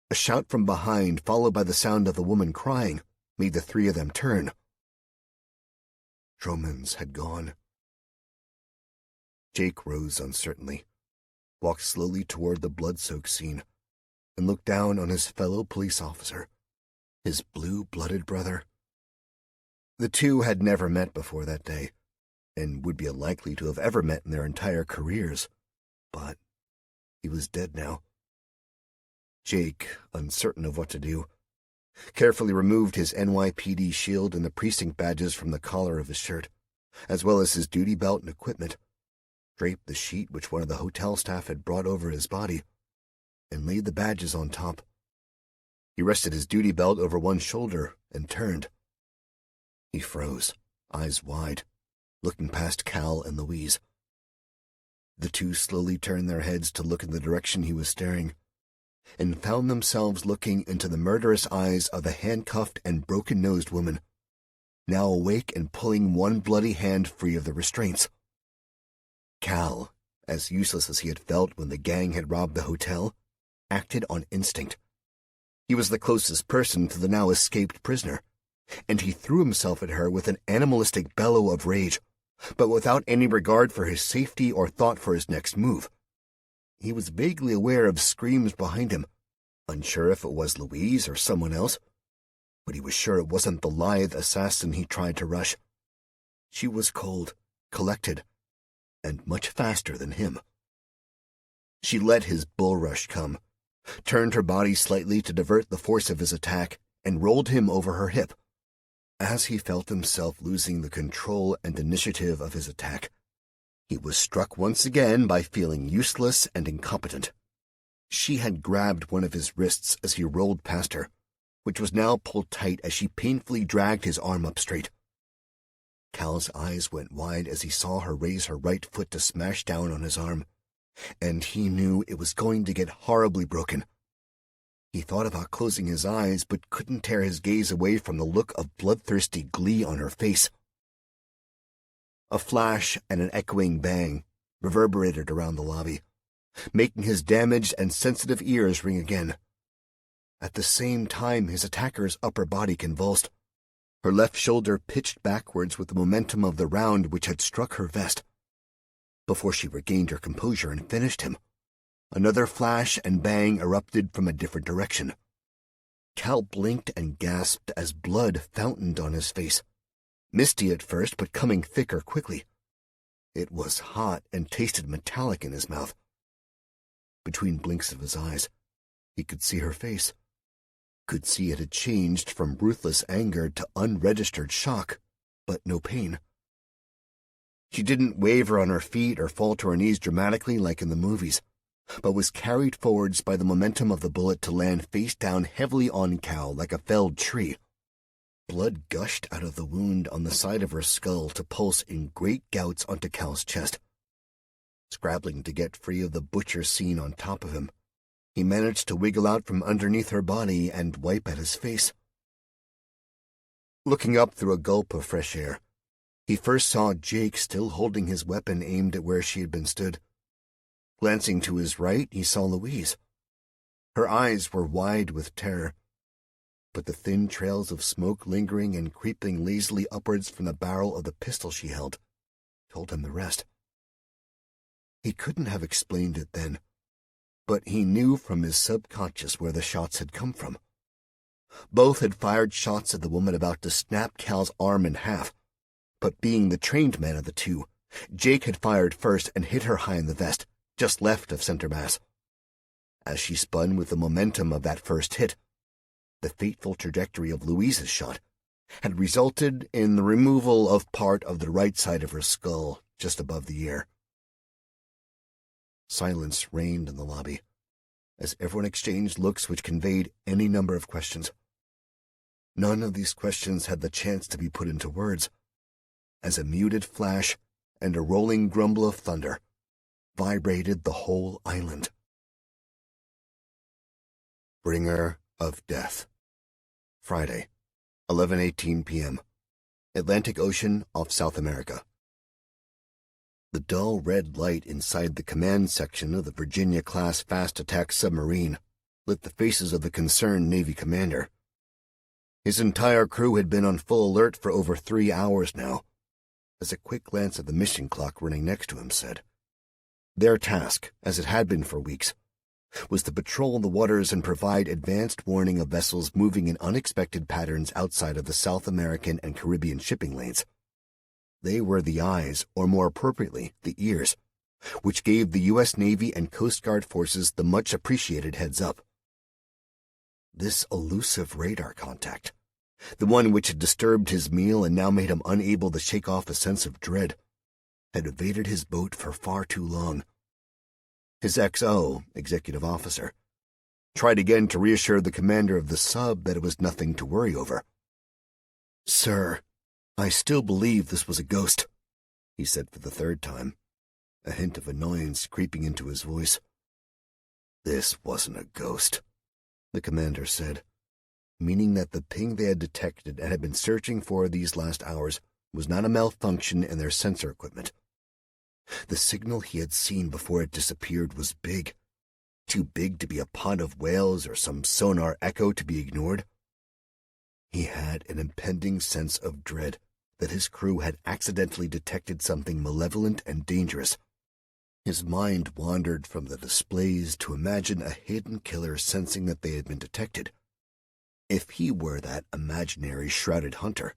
A shout from behind, followed by the sound of the woman crying, made the three of them turn. Troman's had gone. Jake rose uncertainly, walked slowly toward the blood-soaked scene, and looked down on his fellow police officer, his blue-blooded brother. The two had never met before that day, and would be unlikely to have ever met in their entire careers, but he was dead now. Jake, uncertain of what to do, carefully removed his NYPD shield and the precinct badges from the collar of his shirt, as well as his duty belt and equipment, draped the sheet which one of the hotel staff had brought over his body, and laid the badges on top. He rested his duty belt over one shoulder and turned. He froze, eyes wide, looking past Cal and Louise. The two slowly turned their heads to look in the direction he was staring, and found themselves looking into the murderous eyes of the handcuffed and broken-nosed woman, now awake and pulling one bloody hand free of the restraints. Cal, as useless as he had felt when the gang had robbed the hotel, acted on instinct. He was the closest person to the now escaped prisoner, and he threw himself at her with an animalistic bellow of rage, but without any regard for his safety or thought for his next move. He was vaguely aware of screams behind him, unsure if it was Louise or someone else, but he was sure it wasn't the lithe assassin he tried to rush. She was cold, collected, and much faster than him. She let his bull rush come, turned her body slightly to divert the force of his attack, and rolled him over her hip. As he felt himself losing the control and initiative of his attack, He was struck once again by feeling useless and incompetent. She had grabbed one of his wrists as he rolled past her, which was now pulled tight as she painfully dragged his arm up straight. Cal's eyes went wide as he saw her raise her right foot to smash down on his arm, and he knew it was going to get horribly broken. He thought about closing his eyes, but couldn't tear his gaze away from the look of bloodthirsty glee on her face. A flash and an echoing bang reverberated around the lobby, making his damaged and sensitive ears ring again. At the same time, his attacker's upper body convulsed. Her left shoulder pitched backwards with the momentum of the round which had struck her vest. Before she regained her composure and finished him, another flash and bang erupted from a different direction. Cal blinked and gasped as blood fountained on his face, misty at first but coming thicker quickly. It was hot and tasted metallic in his mouth. Between blinks of his eyes, he could see her face. Could see it had changed from ruthless anger to unregistered shock, but no pain. She didn't waver on her feet or fall to her knees dramatically like in the movies, but was carried forwards by the momentum of the bullet to land face down heavily on Cal like a felled tree. Blood gushed out of the wound on the side of her skull to pulse in great gouts onto Cal's chest. Scrabbling to get free of the butcher scene on top of him, he managed to wiggle out from underneath her body and wipe at his face. Looking up through a gulp of fresh air, he first saw Jake still holding his weapon aimed at where she had been stood. Glancing to his right, he saw Louise. Her eyes were wide with terror, but the thin trails of smoke lingering and creeping lazily upwards from the barrel of the pistol she held told him the rest. He couldn't have explained it then, but he knew from his subconscious where the shots had come from. Both had fired shots at the woman about to snap Cal's arm in half, but being the trained man of the two, Jake had fired first and hit her high in the vest, just left of center mass. As she spun with the momentum of that first hit, the fateful trajectory of Louise's shot had resulted in the removal of part of the right side of her skull just above the ear. Silence reigned in the lobby, as everyone exchanged looks which conveyed any number of questions. None of these questions had the chance to be put into words, as a muted flash and a rolling grumble of thunder vibrated the whole island. Bringer of Death. Friday, 11:18 p.m. Atlantic Ocean off South America. The dull red light inside the command section of the Virginia-class fast-attack submarine lit the faces of the concerned Navy commander. His entire crew had been on full alert for over 3 hours now, as a quick glance at the mission clock running next to him said. Their task, as it had been for weeks, was to patrol the waters and provide advanced warning of vessels moving in unexpected patterns outside of the South American and Caribbean shipping lanes. They were the eyes, or more appropriately, the ears, which gave the U.S. Navy and Coast Guard forces the much-appreciated heads-up. This elusive radar contact, the one which had disturbed his meal and now made him unable to shake off a sense of dread, had evaded his boat for far too long. His XO, executive officer, tried again to reassure the commander of the sub that it was nothing to worry over. "Sir, I still believe this was a ghost," he said for the third time, a hint of annoyance creeping into his voice. "This wasn't a ghost," the commander said, meaning that the ping they had detected and had been searching for these last hours was not a malfunction in their sensor equipment. The signal he had seen before it disappeared was big, too big to be a pod of whales or some sonar echo to be ignored. He had an impending sense of dread that his crew had accidentally detected something malevolent and dangerous. His mind wandered from the displays to imagine a hidden killer sensing that they had been detected. If he were that imaginary shrouded hunter,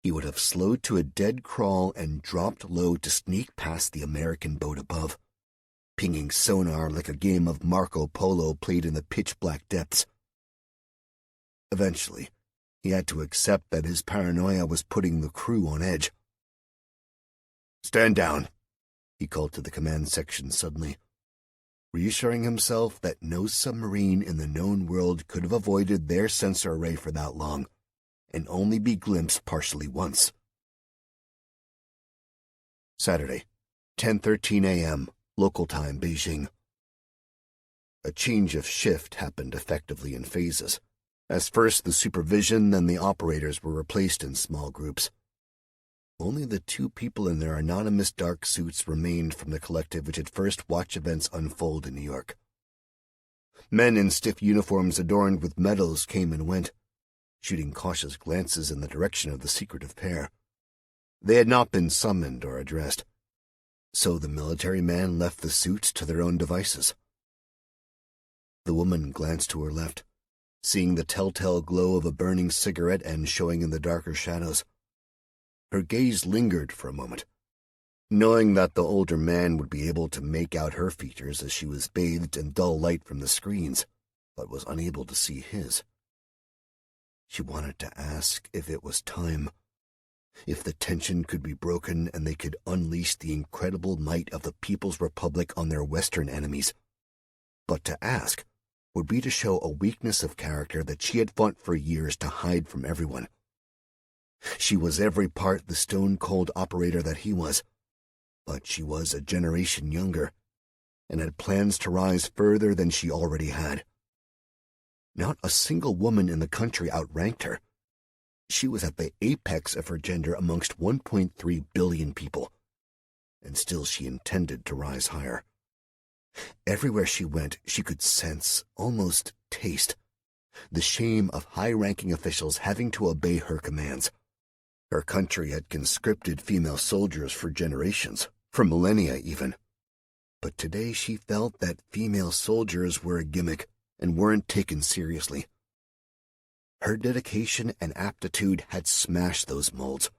he would have slowed to a dead crawl and dropped low to sneak past the American boat above, pinging sonar like a game of Marco Polo played in the pitch-black depths. Eventually, he had to accept that his paranoia was putting the crew on edge. "Stand down," he called to the command section suddenly, reassuring himself that no submarine in the known world could have avoided their sensor array for that long, and only be glimpsed partially once. Saturday, 10:13 a.m., local time, Beijing. A change of shift happened effectively in phases, as first the supervision, then the operators were replaced in small groups. Only the two people in their anonymous dark suits remained from the collective which had first watched events unfold in New York. Men in stiff uniforms adorned with medals came and went, shooting cautious glances in the direction of the secretive pair. They had not been summoned or addressed, so the military man left the suits to their own devices. The woman glanced to her left, seeing the telltale glow of a burning cigarette end showing in the darker shadows. Her gaze lingered for a moment, knowing that the older man would be able to make out her features as she was bathed in dull light from the screens, but was unable to see his. She wanted to ask if it was time, if the tension could be broken and they could unleash the incredible might of the People's Republic on their Western enemies. But to ask would be to show a weakness of character that she had fought for years to hide from everyone. She was every part the stone-cold operator that he was, but she was a generation younger, and had plans to rise further than she already had. Not a single woman in the country outranked her. She was at the apex of her gender amongst 1.3 billion people, and still she intended to rise higher. Everywhere she went, she could sense, almost taste, the shame of high-ranking officials having to obey her commands. Her country had conscripted female soldiers for generations, for millennia even. But today she felt that female soldiers were a gimmick and weren't taken seriously. Her dedication and aptitude had smashed those molds,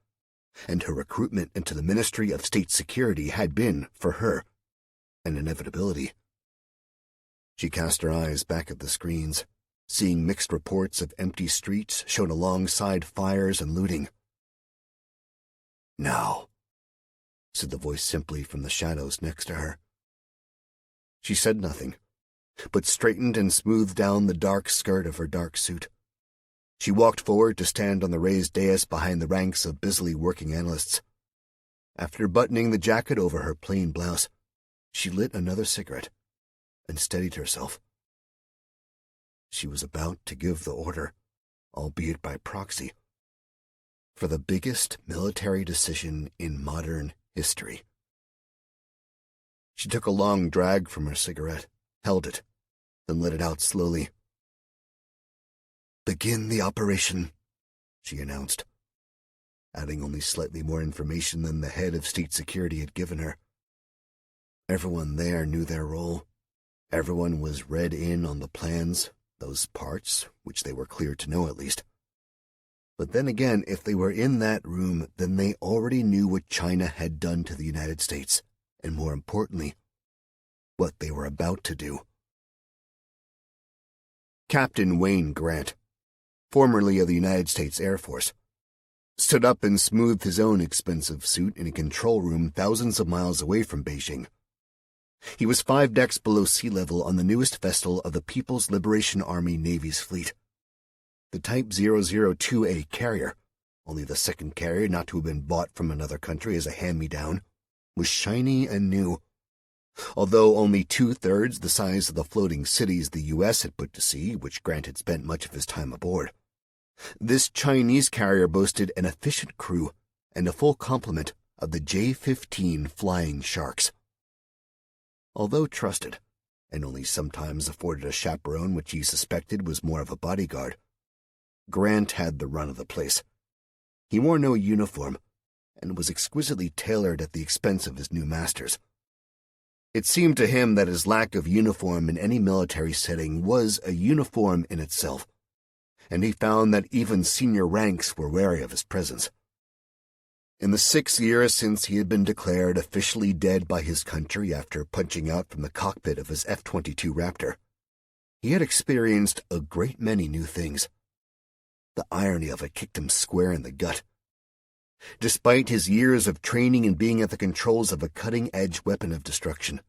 and her recruitment into the Ministry of State Security had been, for her, an inevitability. She cast her eyes back at the screens, seeing mixed reports of empty streets shown alongside fires and looting. "Now," said the voice simply from the shadows next to her. She said nothing, but straightened and smoothed down the dark skirt of her dark suit. She walked forward to stand on the raised dais behind the ranks of busily working analysts. After buttoning the jacket over her plain blouse, she lit another cigarette and steadied herself. She was about to give the order, albeit by proxy, for the biggest military decision in modern history. She took a long drag from her cigarette, held it, then let it out slowly. "Begin the operation," she announced, adding only slightly more information than the head of state security had given her. Everyone there knew their role. Everyone was read in on the plans, those parts, which they were clear to know at least. But then again, if they were in that room, then they already knew what China had done to the United States, and more importantly, what they were about to do. Captain Wayne Grant, formerly of the United States Air Force, stood up and smoothed his own expensive suit in a control room thousands of miles away from Beijing. He was 5 decks below sea level on the newest vessel of the People's Liberation Army Navy's fleet. The Type 002A carrier, only the second carrier not to have been bought from another country as a hand-me-down, was shiny and new. Although only 2/3 the size of the floating cities the U.S. had put to sea, which Grant had spent much of his time aboard. This Chinese carrier boasted an efficient crew and a full complement of the J-15 Flying Sharks. Although trusted, and only sometimes afforded a chaperone which he suspected was more of a bodyguard, Grant had the run of the place. He wore no uniform, and was exquisitely tailored at the expense of his new masters. It seemed to him that his lack of uniform in any military setting was a uniform in itself, and he found that even senior ranks were wary of his presence. In the 6 years since he had been declared officially dead by his country after punching out from the cockpit of his F-22 Raptor, he had experienced a great many new things. The irony of it kicked him square in the gut. Despite his years of training and being at the controls of a cutting-edge weapon of destruction,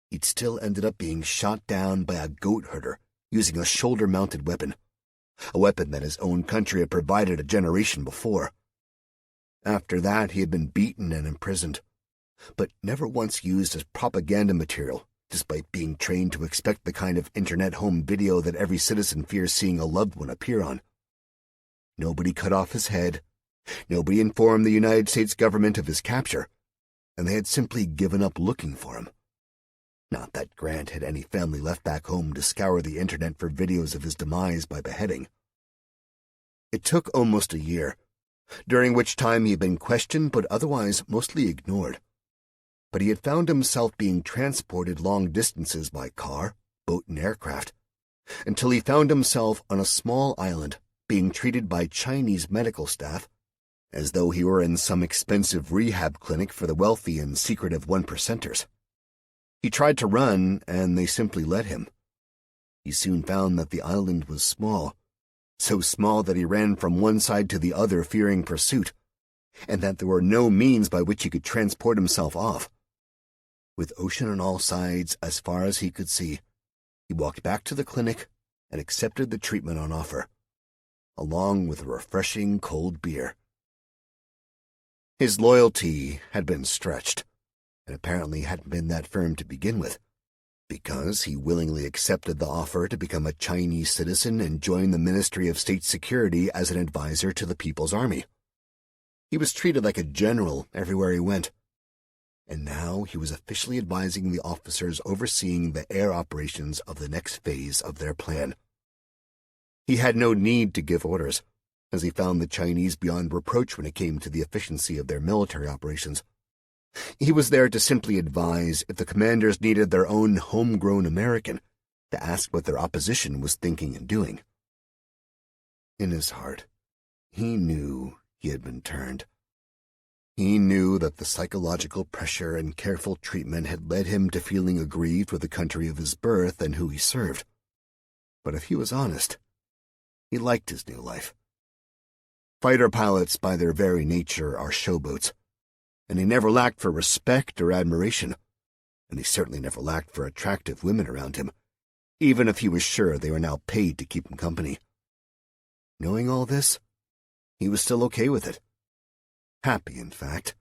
he'd still ended up being shot down by a goat herder using a shoulder-mounted weapon, a weapon that his own country had provided a generation before. After that, he had been beaten and imprisoned, but never once used as propaganda material, despite being trained to expect the kind of internet home video that every citizen fears seeing a loved one appear on. Nobody cut off his head. Nobody informed the United States government of his capture, and they had simply given up looking for him. Not that Grant had any family left back home to scour the internet for videos of his demise by beheading. It took almost a year, during which time he had been questioned but otherwise mostly ignored. But he had found himself being transported long distances by car, boat, and aircraft, until he found himself on a small island being treated by Chinese medical staff as though he were in some expensive rehab clinic for the wealthy and secretive one-percenters. He tried to run, and they simply let him. He soon found that the island was small, so small that he ran from one side to the other fearing pursuit, and that there were no means by which he could transport himself off. With ocean on all sides as far as he could see, he walked back to the clinic and accepted the treatment on offer, along with a refreshing cold beer. His loyalty had been stretched, and apparently hadn't been that firm to begin with, because he willingly accepted the offer to become a Chinese citizen and join the Ministry of State Security as an advisor to the People's Army. He was treated like a general everywhere he went, and now he was officially advising the officers overseeing the air operations of the next phase of their plan. He had no need to give orders, as he found the Chinese beyond reproach when it came to the efficiency of their military operations. He was there to simply advise if the commanders needed their own homegrown American, to ask what their opposition was thinking and doing. In his heart, he knew he had been turned. He knew that the psychological pressure and careful treatment had led him to feeling aggrieved with the country of his birth and who he served. But if he was honest, he liked his new life. Fighter pilots, by their very nature, are showboats, and he never lacked for respect or admiration, and he certainly never lacked for attractive women around him, even if he was sure they were now paid to keep him company. Knowing all this, he was still okay with it. Happy, in fact.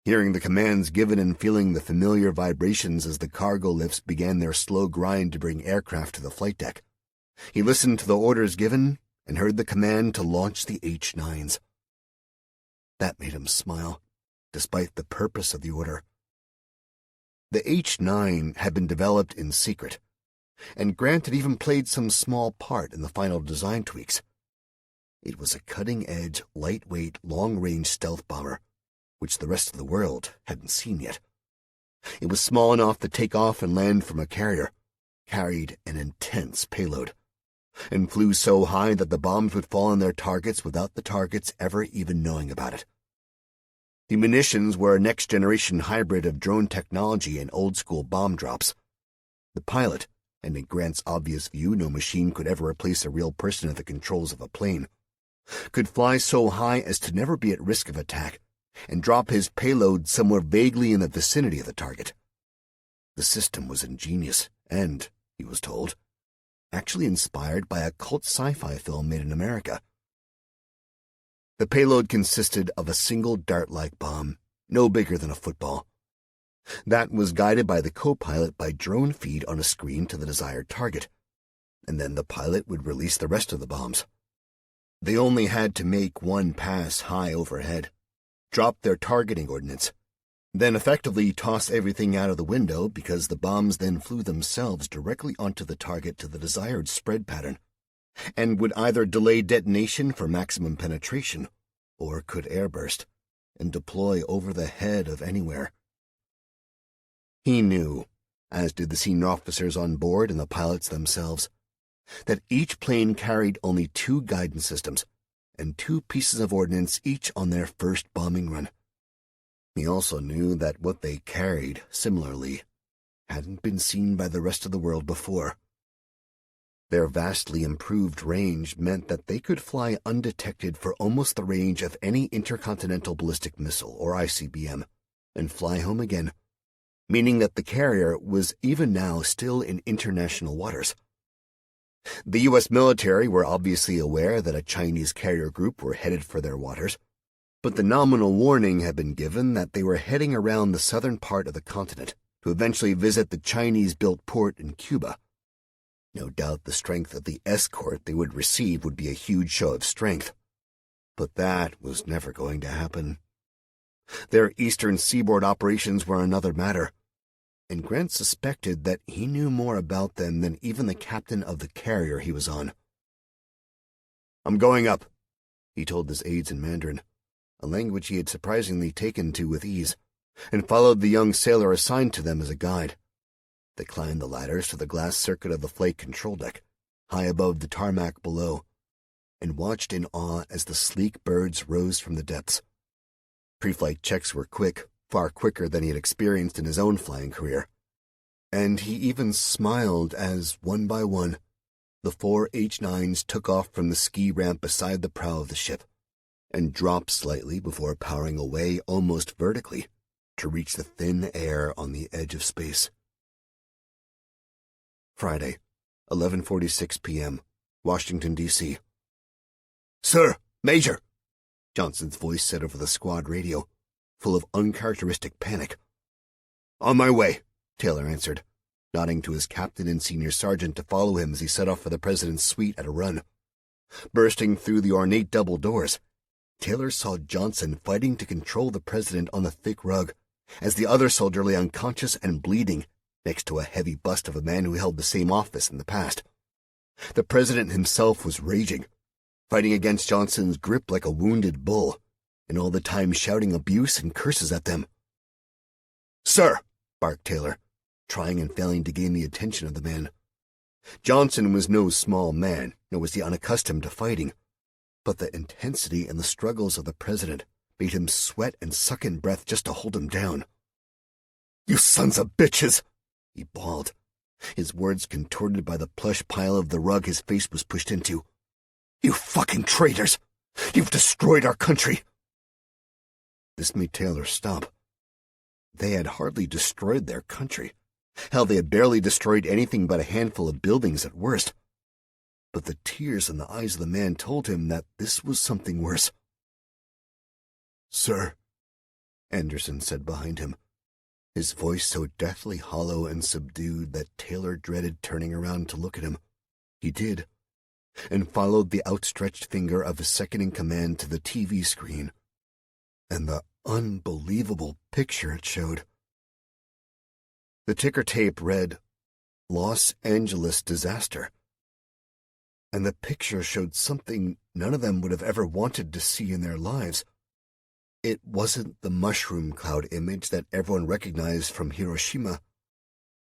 Hearing the commands given and feeling the familiar vibrations as the cargo lifts began their slow grind to bring aircraft to the flight deck, he listened to the orders given and heard the command to launch the H-9s. That made him smile, despite the purpose of the order. The H-9 had been developed in secret, and Grant had even played some small part in the final design tweaks. It was a cutting-edge, lightweight, long-range stealth bomber, which the rest of the world hadn't seen yet. It was small enough to take off and land from a carrier, carried an intense payload, and flew so high that the bombs would fall on their targets without the targets ever even knowing about it. The munitions were a next-generation hybrid of drone technology and old-school bomb drops. The pilot, and in Grant's obvious view no machine could ever replace a real person at the controls of a plane, could fly so high as to never be at risk of attack and drop his payload somewhere vaguely in the vicinity of the target. The system was ingenious and, he was told, actually inspired by a cult sci-fi film made in America. The payload consisted of a single dart-like bomb, no bigger than a football. That was guided by the co-pilot by drone feed on a screen to the desired target, and then the pilot would release the rest of the bombs. They only had to make one pass high overhead, drop their targeting ordnance, then effectively toss everything out of the window because the bombs then flew themselves directly onto the target to the desired spread pattern, and would either delay detonation for maximum penetration, or could airburst and deploy over the head of anywhere. He knew, as did the senior officers on board and the pilots themselves, that each plane carried only 2 guidance systems and 2 pieces of ordnance each on their first bombing run. He also knew that what they carried, similarly, hadn't been seen by the rest of the world before. Their vastly improved range meant that they could fly undetected for almost the range of any intercontinental ballistic missile, or ICBM, and fly home again, meaning that the carrier was even now still in international waters. The U.S. military were obviously aware that a Chinese carrier group were headed for their waters, but the nominal warning had been given that they were heading around the southern part of the continent to eventually visit the Chinese-built port in Cuba. No doubt the strength of the escort they would receive would be a huge show of strength, but that was never going to happen. Their eastern seaboard operations were another matter, and Grant suspected that he knew more about them than even the captain of the carrier he was on. "I'm going up," he told his aides in Mandarin, a language he had surprisingly taken to with ease, and followed the young sailor assigned to them as a guide. They climbed the ladders to the glass circuit of the flight control deck, high above the tarmac below, and watched in awe as the sleek birds rose from the depths. Pre-flight checks were quick, far quicker than he had experienced in his own flying career, and he even smiled as, one by one, the 4 H-9s took off from the ski ramp beside the prow of the ship, and dropped slightly before powering away almost vertically to reach the thin air on the edge of space. Friday, 11:46 p.m., Washington, D.C. "Sir, Major," Johnson's voice said over the squad radio, full of uncharacteristic panic. "On my way," Taylor answered, nodding to his captain and senior sergeant to follow him as he set off for the president's suite at a run. Bursting through the ornate double doors, Taylor saw Johnson fighting to control the president on the thick rug, as the other soldier lay unconscious and bleeding next to a heavy bust of a man who held the same office in the past. The president himself was raging, fighting against Johnson's grip like a wounded bull, and all the time shouting abuse and curses at them. "Sir," barked Taylor, trying and failing to gain the attention of the man. Johnson was no small man, nor was he unaccustomed to fighting, but the intensity and the struggles of the president made him sweat and suck in breath just to hold him down. "You sons of bitches!" he bawled, his words contorted by the plush pile of the rug his face was pushed into. "You fucking traitors! You've destroyed our country!" This made Taylor stop. They had hardly destroyed their country. Hell, they had barely destroyed anything but a handful of buildings at worst. But the tears in the eyes of the man told him that this was something worse. "Sir," Anderson said behind him, his voice so deathly hollow and subdued that Taylor dreaded turning around to look at him. He did, and followed the outstretched finger of his second-in-command to the TV screen, and the unbelievable picture it showed. The ticker tape read, "Los Angeles Disaster," and the picture showed something none of them would have ever wanted to see in their lives. It wasn't the mushroom cloud image that everyone recognized from Hiroshima,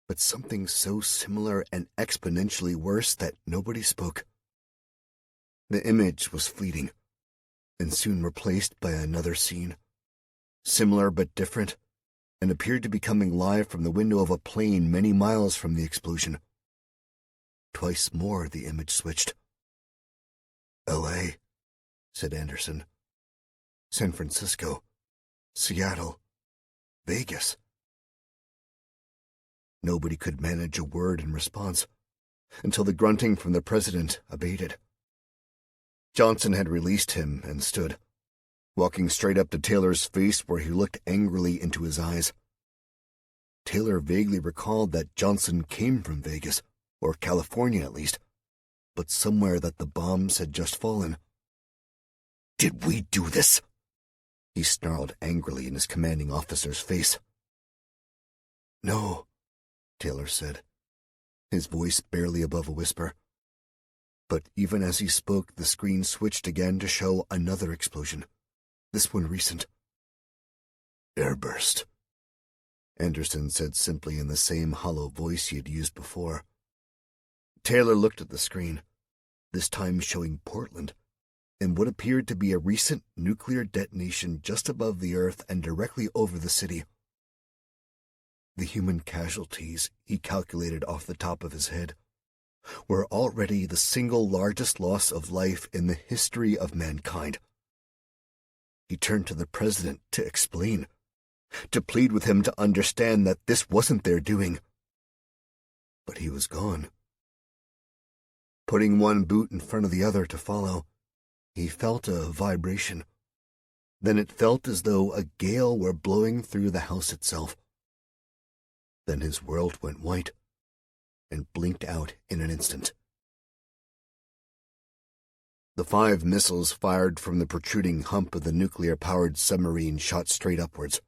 but something so similar and exponentially worse that nobody spoke. The image was fleeting, and soon replaced by another scene, similar but different, and appeared to be coming live from the window of a plane many miles from the explosion. Twice more the image switched. "L.A.," said Anderson. "San Francisco, Seattle, Vegas." Nobody could manage a word in response, until the grunting from the president abated. Johnson had released him and stood, walking straight up to Taylor's face where he looked angrily into his eyes. Taylor vaguely recalled that Johnson came from Vegas, or California at least, but somewhere that the bombs had just fallen. "Did we do this?" he snarled angrily in his commanding officer's face. "No," Taylor said, his voice barely above a whisper. But even as he spoke, the screen switched again to show another explosion, this one recent. "Airburst," Anderson said simply in the same hollow voice he had used before. Taylor looked at the screen, this time showing Portland, and what appeared to be a recent nuclear detonation just above the Earth and directly over the city. The human casualties he calculated off the top of his head were already the single largest loss of life in the history of mankind. He turned to the president to explain, to plead with him to understand that this wasn't their doing. But he was gone. Putting one boot in front of the other to follow, he felt a vibration. Then it felt as though a gale were blowing through the house itself. Then his world went white and blinked out in an instant. The 5 missiles fired from the protruding hump of the nuclear-powered submarine shot straight upwards,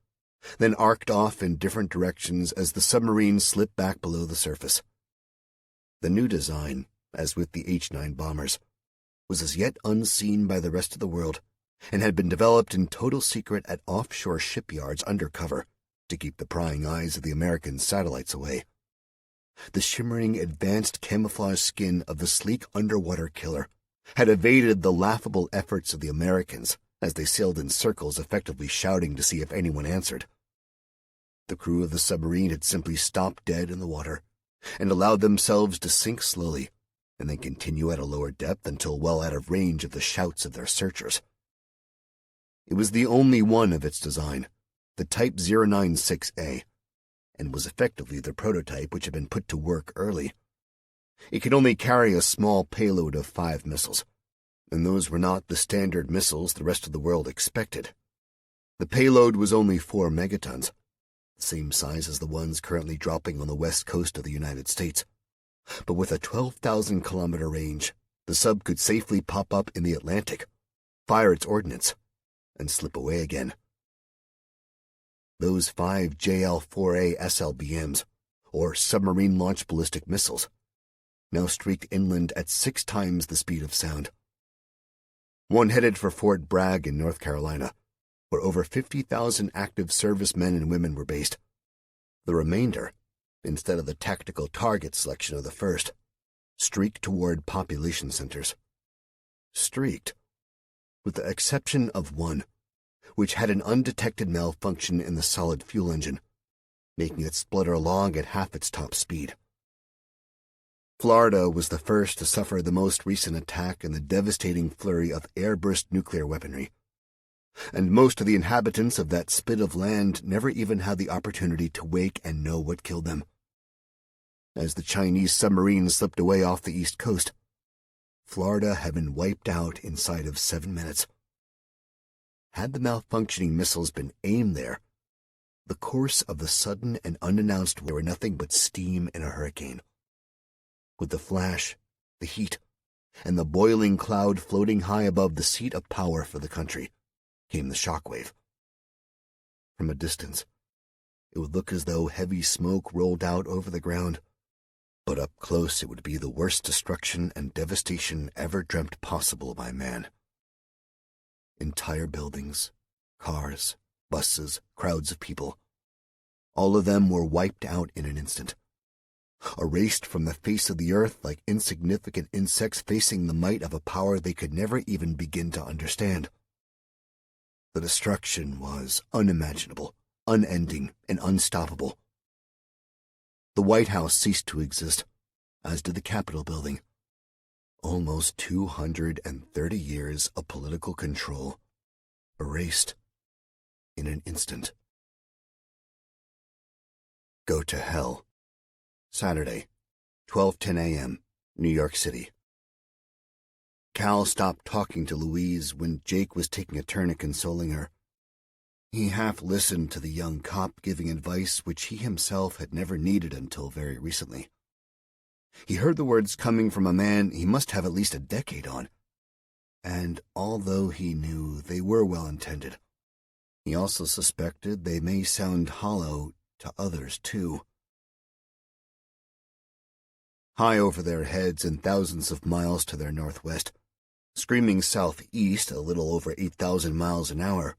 then arced off in different directions as the submarine slipped back below the surface. The new design, as with the H-9 bombers, was as yet unseen by the rest of the world and had been developed in total secret at offshore shipyards undercover to keep the prying eyes of the American satellites away. The shimmering advanced camouflage skin of the sleek underwater killer had evaded the laughable efforts of the Americans as they sailed in circles effectively shouting to see if anyone answered. The crew of the submarine had simply stopped dead in the water and allowed themselves to sink slowly and then continue at a lower depth until well out of range of the shouts of their searchers. It was the only one of its design, the Type 096A, and was effectively the prototype which had been put to work early. It could only carry a small payload of 5 missiles, and those were not the standard missiles the rest of the world expected. The payload was only 4 megatons, the same size as the ones currently dropping on the west coast of the United States. But with a 12,000-kilometer range, the sub could safely pop up in the Atlantic, fire its ordnance, and slip away again. Those 5 JL-4A SLBMs, or submarine-launched ballistic missiles, now streaked inland at 6 times the speed of sound. One headed for Fort Bragg in North Carolina, where over 50,000 active servicemen and women were based. The remainder, instead of the tactical target selection of the first, streaked toward population centers. Streaked, with the exception of one, which had an undetected malfunction in the solid fuel engine, making it splutter along at half its top speed. Florida was the first to suffer the most recent attack in the devastating flurry of airburst nuclear weaponry, and most of the inhabitants of that spit of land never even had the opportunity to wake and know what killed them. As the Chinese submarine slipped away off the east coast, Florida had been wiped out inside of 7 minutes. Had the malfunctioning missiles been aimed there, the course of the sudden and unannounced war were nothing but steam in a hurricane. With the flash, the heat, and the boiling cloud floating high above the seat of power for the country, came the shockwave. From a distance, it would look as though heavy smoke rolled out over the ground, but up close it would be the worst destruction and devastation ever dreamt possible by man. Entire buildings, cars, buses, crowds of people, all of them were wiped out in an instant, erased from the face of the earth like insignificant insects facing the might of a power they could never even begin to understand. The destruction was unimaginable, unending, and unstoppable. The White House ceased to exist, as did the Capitol building. Almost 230 years of political control erased in an instant. Go to hell. Saturday, 12:10 a.m., New York City. Cal stopped talking to Louise when Jake was taking a turn at consoling her. He half listened to the young cop giving advice which he himself had never needed until very recently. He heard the words coming from a man he must have at least a decade on, and although he knew they were well-intended, he also suspected they may sound hollow to others, too. High over their heads and thousands of miles to their northwest, screaming southeast a little over 8,000 miles an hour,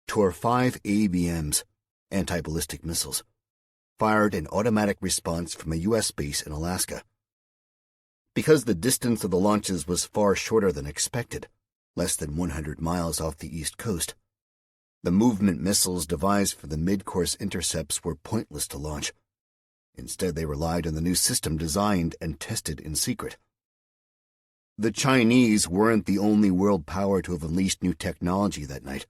tore 5 ABMs, anti-ballistic missiles, fired in automatic response from a U.S. base in Alaska. Because the distance of the launches was far shorter than expected, less than 100 miles off the east coast, the movement missiles devised for the mid-course intercepts were pointless to launch. Instead, they relied on the new system designed and tested in secret. The Chinese weren't the only world power to have unleashed new technology that night,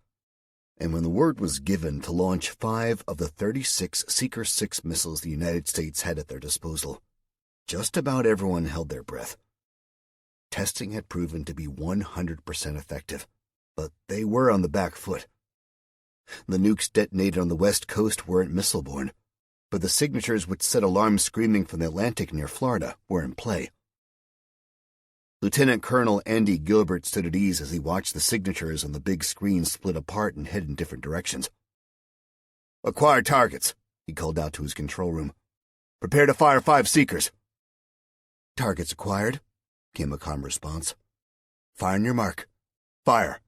and when the word was given to launch 5 of the 36 Seeker-6 missiles the United States had at their disposal, just about everyone held their breath. Testing had proven to be 100% effective, but they were on the back foot. The nukes detonated on the west coast weren't missile-borne, but the signatures which set alarms screaming from the Atlantic near Florida were in play. Lieutenant Colonel Andy Gilbert stood at ease as he watched the signatures on the big screen split apart and head in different directions. "Acquired targets," he called out to his control room. "Prepare to fire 5 Seekers." "Targets acquired," came a calm response. "Fire on your mark. Fire,"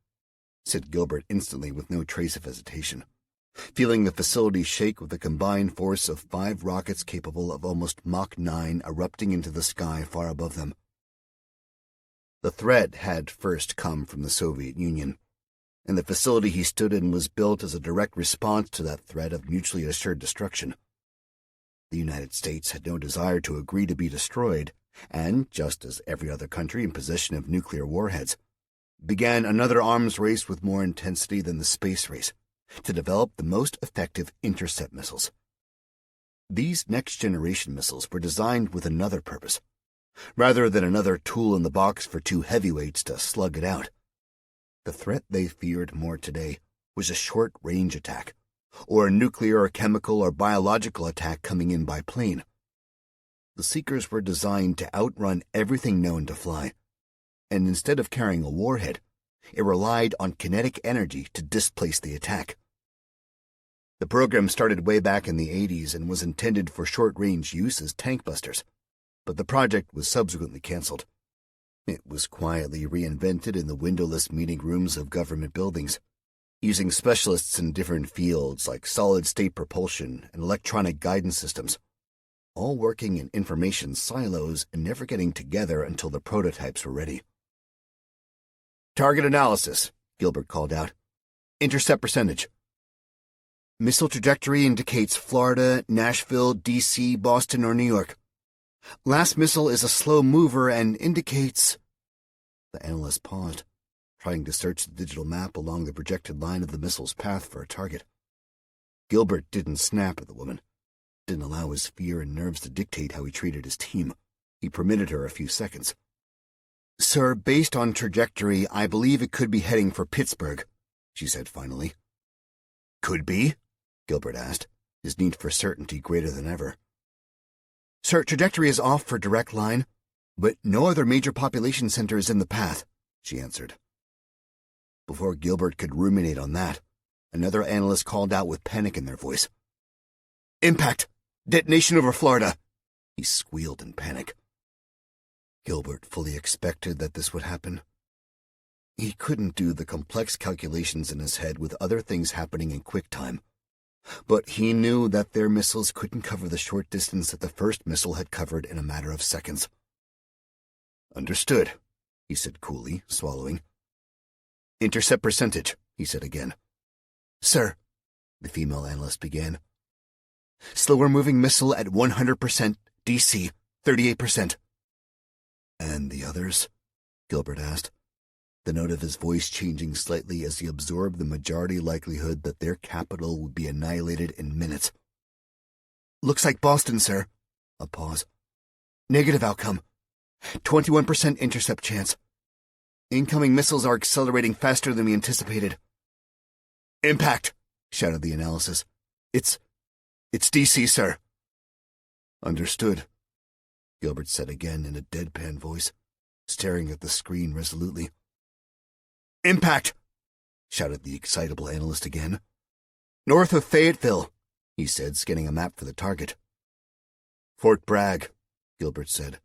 said Gilbert instantly with no trace of hesitation, feeling the facility shake with the combined force of 5 rockets capable of almost Mach 9 erupting into the sky far above them. The threat had first come from the Soviet Union, and the facility he stood in was built as a direct response to that threat of mutually assured destruction. The United States had no desire to agree to be destroyed, and, just as every other country in possession of nuclear warheads, began another arms race with more intensity than the space race, to develop the most effective intercept missiles. These next-generation missiles were designed with another purpose. Rather than another tool in the box for 2 heavyweights to slug it out, the threat they feared more today was a short-range attack, or a nuclear or chemical or biological attack coming in by plane. The Seekers were designed to outrun everything known to fly, and instead of carrying a warhead, it relied on kinetic energy to displace the attack. The program started way back in the 80s and was intended for short-range use as tank busters, but the project was subsequently canceled. It was quietly reinvented in the windowless meeting rooms of government buildings, using specialists in different fields like solid-state propulsion and electronic guidance systems, all working in information silos and never getting together until the prototypes were ready. "Target analysis," Gilbert called out. "Intercept percentage." "Missile trajectory indicates Florida, Nashville, D.C., Boston, or New York. Last missile is a slow mover and indicates—" The analyst paused, trying to search the digital map along the projected line of the missile's path for a target. Gilbert didn't snap at the woman, didn't allow his fear and nerves to dictate how he treated his team. He permitted her a few seconds. "Sir, based on trajectory, I believe it could be heading for Pittsburgh," she said finally. "Could be?" Gilbert asked, his need for certainty greater than ever. "Sir, trajectory is off for direct line, but no other major population center is in the path," she answered. Before Gilbert could ruminate on that, another analyst called out with panic in their voice. "Impact! Detonation over Florida!" He squealed in panic. Gilbert fully expected that this would happen. He couldn't do the complex calculations in his head with other things happening in quick time, but he knew that their missiles couldn't cover the short distance that the first missile had covered in a matter of seconds. "Understood," he said coolly, swallowing. "Intercept percentage," he said again. "Sir," the female analyst began. "Slower-moving missile at 100%, DC, 38%. "And the others?" Gilbert asked, the note of his voice changing slightly as he absorbed the majority likelihood that their capital would be annihilated in minutes. "Looks like Boston, sir." A pause. "Negative outcome. 21% intercept chance. Incoming missiles are accelerating faster than we anticipated." "Impact!" shouted the analysis. It's DC, sir." "Understood," Gilbert said again in a deadpan voice, staring at the screen resolutely. "Impact!" shouted the excitable analyst again. "North of Fayetteville," he said, scanning a map for the target. "Fort Bragg," Gilbert said,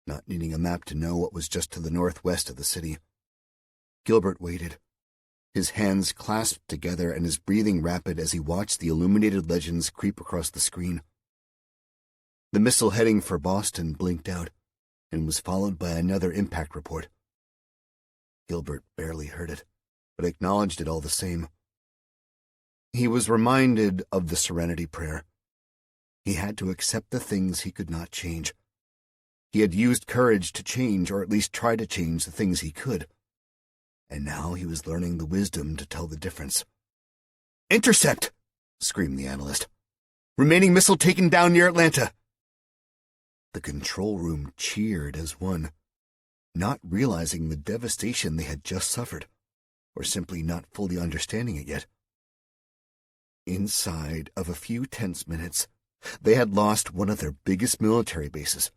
not needing a map to know what was just to the northwest of the city. Gilbert waited, his hands clasped together and his breathing rapid as he watched the illuminated legends creep across the screen. The missile heading for Boston blinked out and was followed by another impact report. Gilbert barely heard it, but acknowledged it all the same. He was reminded of the Serenity Prayer. He had to accept the things he could not change. He had used courage to change, or at least try to change, the things he could. And now he was learning the wisdom to tell the difference. "Intercept!" screamed the analyst. "Remaining missile taken down near Atlanta." The control room cheered as one, not realizing the devastation they had just suffered, or simply not fully understanding it yet. Inside of a few tense minutes, they had lost one of their biggest military bases,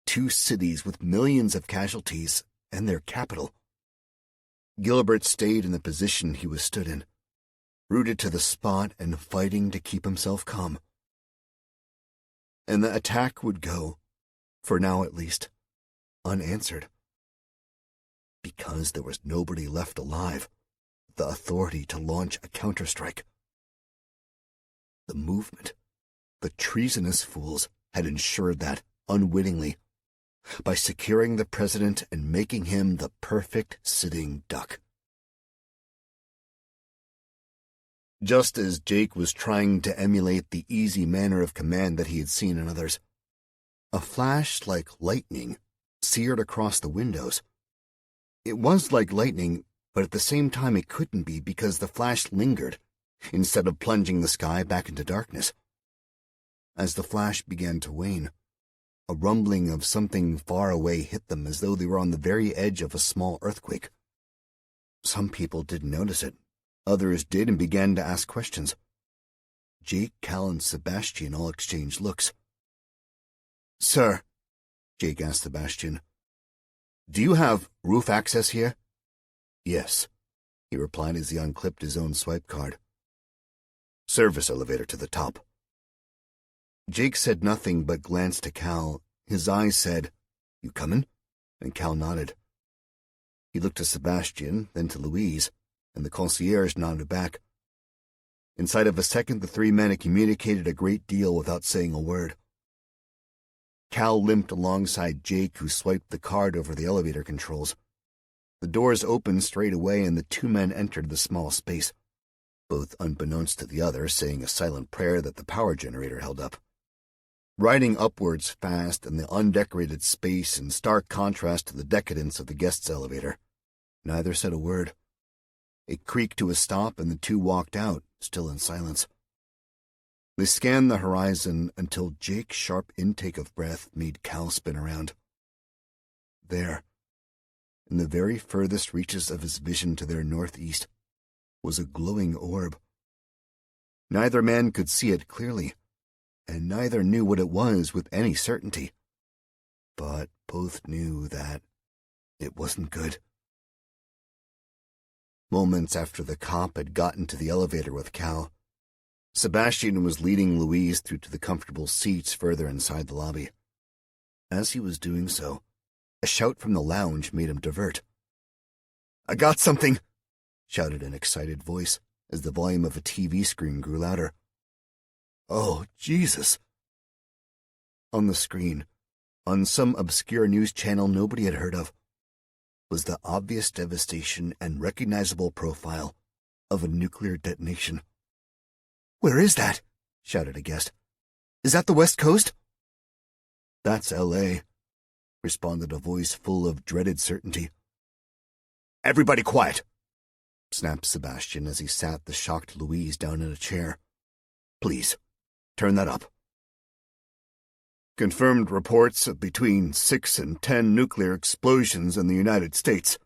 2 cities with millions of casualties, and their capital. Gilbert stayed in the position he was stood in, rooted to the spot and fighting to keep himself calm. And the attack would go, for now at least, unanswered. Because there was nobody left alive, the authority to launch a counterstrike. The movement, the treasonous fools, had ensured that, unwittingly, by securing the president and making him the perfect sitting duck. Just as Jake was trying to emulate the easy manner of command that he had seen in others, a flash like lightning seared across the windows. It was like lightning, but at the same time it couldn't be because the flash lingered, instead of plunging the sky back into darkness. As the flash began to wane, a rumbling of something far away hit them as though they were on the very edge of a small earthquake. Some people didn't notice it. Others did and began to ask questions. Jake, Cal, and Sebastian all exchanged looks. "Sir," Jake asked Sebastian, "do you have roof access here?" "Yes," he replied as he unclipped his own swipe card. "Service elevator to the top." Jake said nothing but glanced to Cal. His eyes said, "You comin'?" and Cal nodded. He looked to Sebastian, then to Louise, and the concierge nodded back. Inside of a second, the 3 men had communicated a great deal without saying a word. Cal limped alongside Jake, who swiped the card over the elevator controls. The doors opened straight away, and the 2 men entered the small space, both unbeknownst to the other saying a silent prayer that the power generator held up. Riding upwards fast in the undecorated space in stark contrast to the decadence of the guests' elevator, neither said a word. It creaked to a stop, and the 2 walked out, still in silence. They scanned the horizon until Jake's sharp intake of breath made Cal spin around. There, in the very furthest reaches of his vision to their northeast, was a glowing orb. Neither man could see it clearly, and neither knew what it was with any certainty. But both knew that it wasn't good. Moments after the cop had gotten to the elevator with Cal, Sebastian was leading Louise through to the comfortable seats further inside the lobby. As he was doing so, a shout from the lounge made him divert. "I got something!" shouted an excited voice as the volume of a TV screen grew louder. "Oh, Jesus!" On the screen, on some obscure news channel nobody had heard of, was the obvious devastation and recognizable profile of a nuclear detonation. "Where is that?" shouted a guest. "Is that the West Coast?" "That's L.A.," responded a voice full of dreaded certainty. "Everybody quiet," snapped Sebastian as he sat the shocked Louise down in a chair. "Please, turn that up." "Confirmed reports of between 6 and 10 nuclear explosions in the United States,"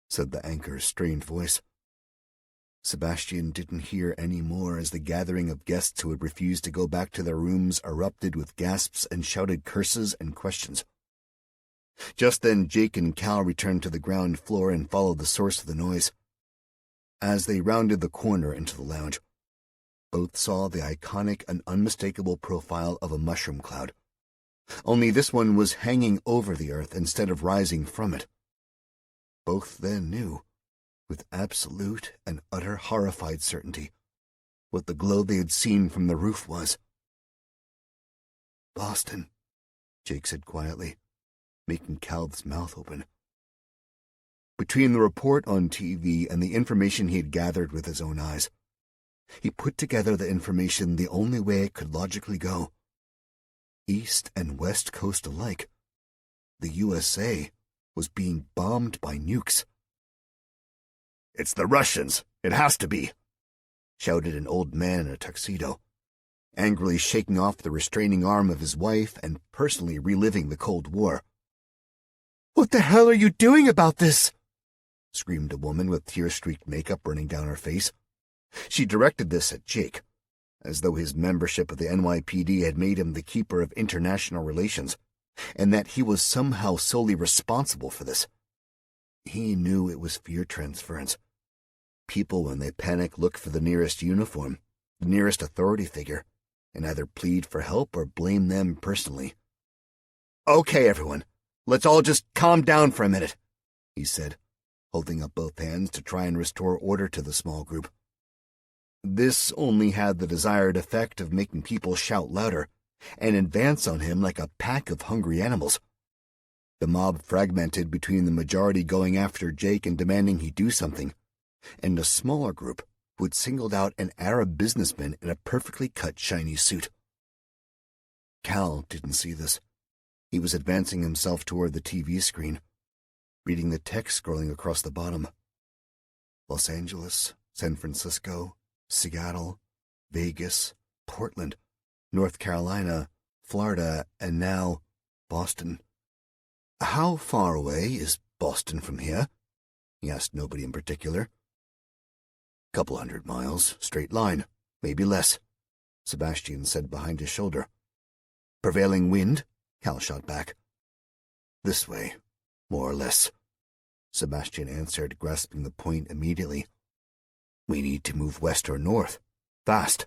said the anchor's strained voice. Sebastian didn't hear any more as the gathering of guests who had refused to go back to their rooms erupted with gasps and shouted curses and questions. Just then Jake and Cal returned to the ground floor and followed the source of the noise. As they rounded the corner into the lounge, both saw the iconic and unmistakable profile of a mushroom cloud. Only this one was hanging over the earth instead of rising from it. Both then knew, with absolute and utter horrified certainty, what the glow they had seen from the roof was. "Boston," Jake said quietly, making Cal's mouth open. Between the report on TV and the information he had gathered with his own eyes, he put together the information the only way it could logically go. East and West Coast alike. The USA was being bombed by nukes. "It's the Russians. It has to be," shouted an old man in a tuxedo, angrily shaking off the restraining arm of his wife and personally reliving the Cold War. "What the hell are you doing about this?" screamed a woman with tear-streaked makeup running down her face. She directed this at Jake, as though his membership of the NYPD had made him the keeper of international relations, and that he was somehow solely responsible for this. He knew it was fear transference. People, when they panic, look for the nearest uniform, the nearest authority figure, and either plead for help or blame them personally. "Okay, everyone, let's all just calm down for a minute," he said, holding up both hands to try and restore order to the small group. This only had the desired effect of making people shout louder and advance on him like a pack of hungry animals. The mob fragmented between the majority going after Jake and demanding he do something, and a smaller group who had singled out an Arab businessman in a perfectly cut shiny suit. Cal didn't see this. He was advancing himself toward the TV screen, reading the text scrolling across the bottom. Los Angeles, San Francisco, Seattle, Vegas, Portland, North Carolina, Florida, and now Boston. "How far away is Boston from here?" he asked nobody in particular. "Couple 100 miles, straight line, maybe less," Sebastian said behind his shoulder. "Prevailing wind?" Cal shot back. "This way, more or less," Sebastian answered, grasping the point immediately. "We need to move west or north, fast."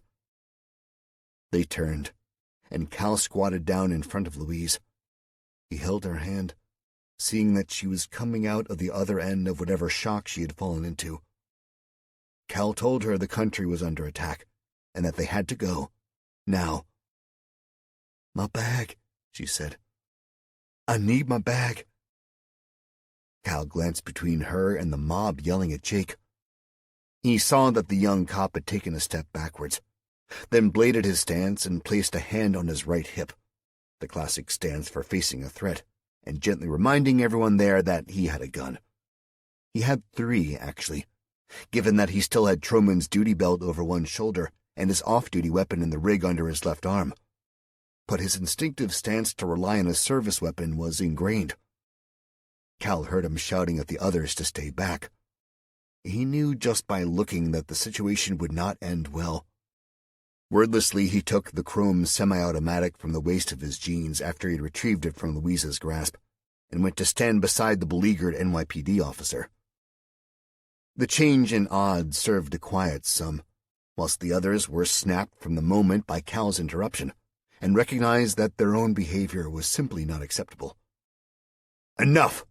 They turned, and Cal squatted down in front of Louise. He held her hand, seeing that she was coming out of the other end of whatever shock she had fallen into. Cal told her the country was under attack, and that they had to go, now. "My bag," she said. "I need my bag." Cal glanced between her and the mob yelling at Jake. He saw that the young cop had taken a step backwards, then bladed his stance and placed a hand on his right hip, the classic stance for facing a threat, and gently reminding everyone there that he had a gun. He had 3, actually, given that he still had Truman's duty belt over one shoulder and his off-duty weapon in the rig under his left arm. But his instinctive stance to rely on a service weapon was ingrained. Cal heard him shouting at the others to stay back. He knew just by looking that the situation would not end well. Wordlessly, he took the chrome semi-automatic from the waist of his jeans after he had retrieved it from Louise's grasp, and went to stand beside the beleaguered NYPD officer. The change in odds served to quiet some, whilst the others were snapped from the moment by Cal's interruption, and recognized that their own behavior was simply not acceptable. "Enough!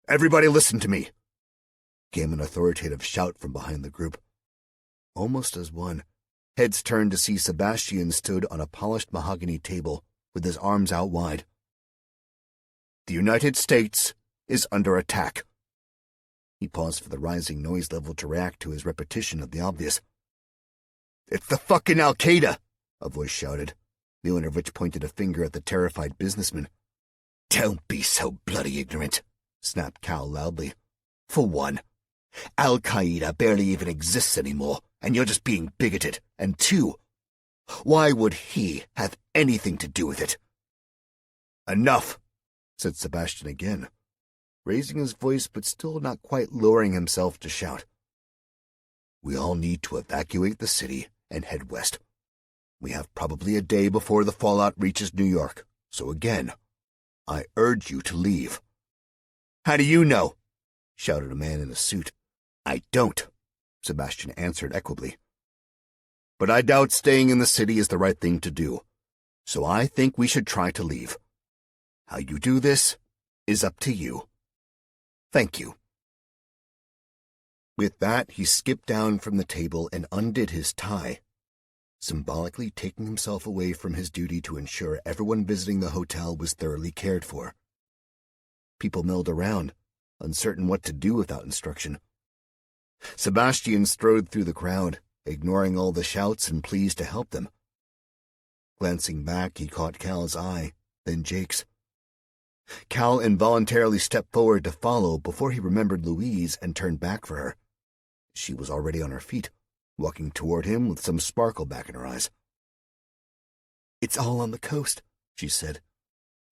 Everybody listen to me!" came an authoritative shout from behind the group. Almost as one, heads turned to see Sebastian stood on a polished mahogany table with his arms out wide. "The United States is under attack." He paused for the rising noise level to react to his repetition of the obvious. "It's the fucking Al-Qaeda!" a voice shouted, the owner of which pointed a finger at the terrified businessman. "Don't be so bloody ignorant," snapped Cal loudly. "For one, Al-Qaeda barely even exists anymore, and you're just being bigoted. And 2, why would he have anything to do with it?" "Enough," said Sebastian again, raising his voice but still not quite lowering himself to shout. "We all need to evacuate the city and head west. We have probably a day before the fallout reaches New York, so again, I urge you to leave." "How do you know?" shouted a man in a suit. "I don't," Sebastian answered equably. "But I doubt staying in the city is the right thing to do, so I think we should try to leave. How you do this is up to you. Thank you." With that, he skipped down from the table and undid his tie, symbolically taking himself away from his duty to ensure everyone visiting the hotel was thoroughly cared for. People milled around, uncertain what to do without instruction. Sebastian strode through the crowd, ignoring all the shouts and pleas to help them. Glancing back, he caught Cal's eye, then Jake's. Cal involuntarily stepped forward to follow before he remembered Louise and turned back for her. She was already on her feet, walking toward him with some sparkle back in her eyes. "It's all on the coast," she said.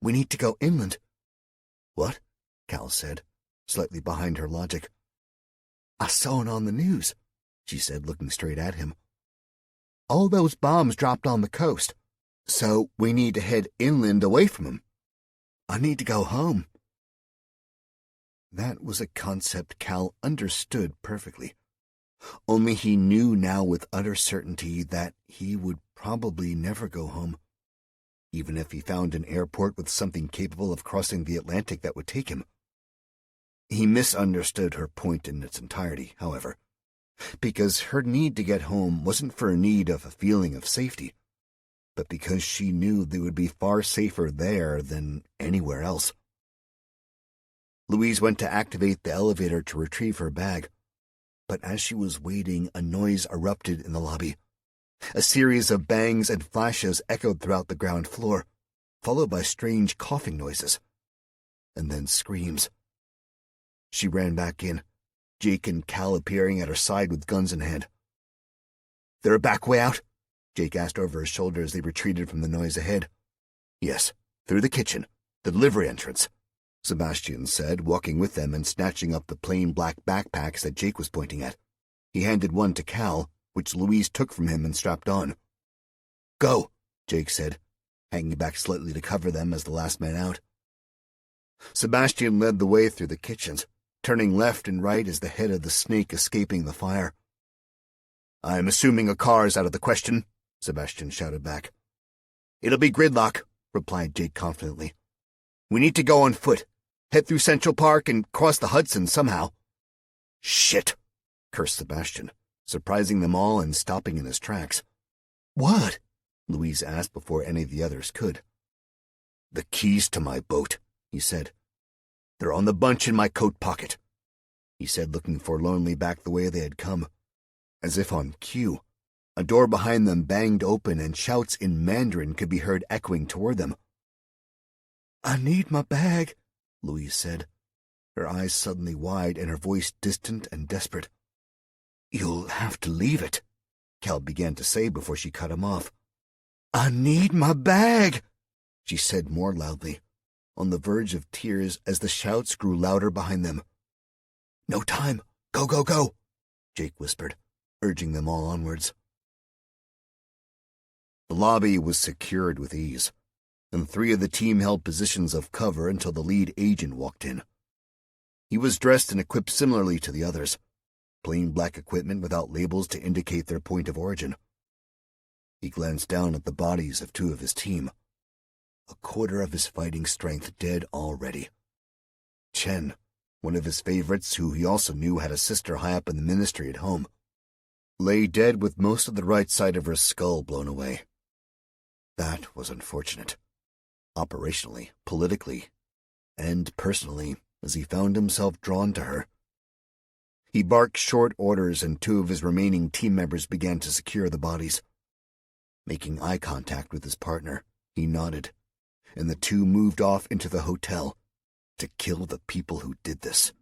"We need to go inland." "What?" Cal said, slightly behind her logic. "I saw it on the news," she said, looking straight at him. "All those bombs dropped on the coast, so we need to head inland away from them. I need to go home." That was a concept Cal understood perfectly. Only he knew now with utter certainty that he would probably never go home, even if he found an airport with something capable of crossing the Atlantic that would take him. He misunderstood her point in its entirety, however, because her need to get home wasn't for a need of a feeling of safety, but because she knew they would be far safer there than anywhere else. Louise went to activate the elevator to retrieve her bag, but as she was waiting, a noise erupted in the lobby. A series of bangs and flashes echoed throughout the ground floor, followed by strange coughing noises, and then screams. She ran back in, Jake and Cal appearing at her side with guns in hand. "There a back way out?" Jake asked over his shoulder as they retreated from the noise ahead. "Yes, through the kitchen, the delivery entrance," Sebastian said, walking with them and snatching up the plain black backpacks that Jake was pointing at. He handed one to Cal, which Louise took from him and strapped on. "Go," Jake said, hanging back slightly to cover them as the last man out. Sebastian led the way through the kitchens, turning left and right as the head of the snake escaping the fire. "I'm assuming a car's out of the question," Sebastian shouted back. "It'll be gridlock," replied Jake confidently. "We need to go on foot, head through Central Park and cross the Hudson somehow." "Shit," cursed Sebastian, surprising them all and stopping in his tracks. "What?" Louise asked before any of the others could. "The keys to my boat," he said. "They're on the bunch in my coat pocket," he said, looking forlornly back the way they had come. As if on cue, a door behind them banged open and shouts in Mandarin could be heard echoing toward them. "I need my bag," Louise said, her eyes suddenly wide and her voice distant and desperate. "You'll have to leave it," Cal began to say before she cut him off. "I need my bag," she said more loudly, on the verge of tears as the shouts grew louder behind them. "No time. Go, go, go," Jake whispered, urging them all onwards. The lobby was secured with ease, and 3 of the team held positions of cover until the lead agent walked in. He was dressed and equipped similarly to the others, plain black equipment without labels to indicate their point of origin. He glanced down at the bodies of 2 of his team, a quarter of his fighting strength dead already. Chen, one of his favorites who he also knew had a sister high up in the ministry at home, lay dead with most of the right side of her skull blown away. That was unfortunate, operationally, politically, and personally, as he found himself drawn to her. He barked short orders and 2 of his remaining team members began to secure the bodies. Making eye contact with his partner, he nodded, and the 2 moved off into the hotel to kill the people who did this.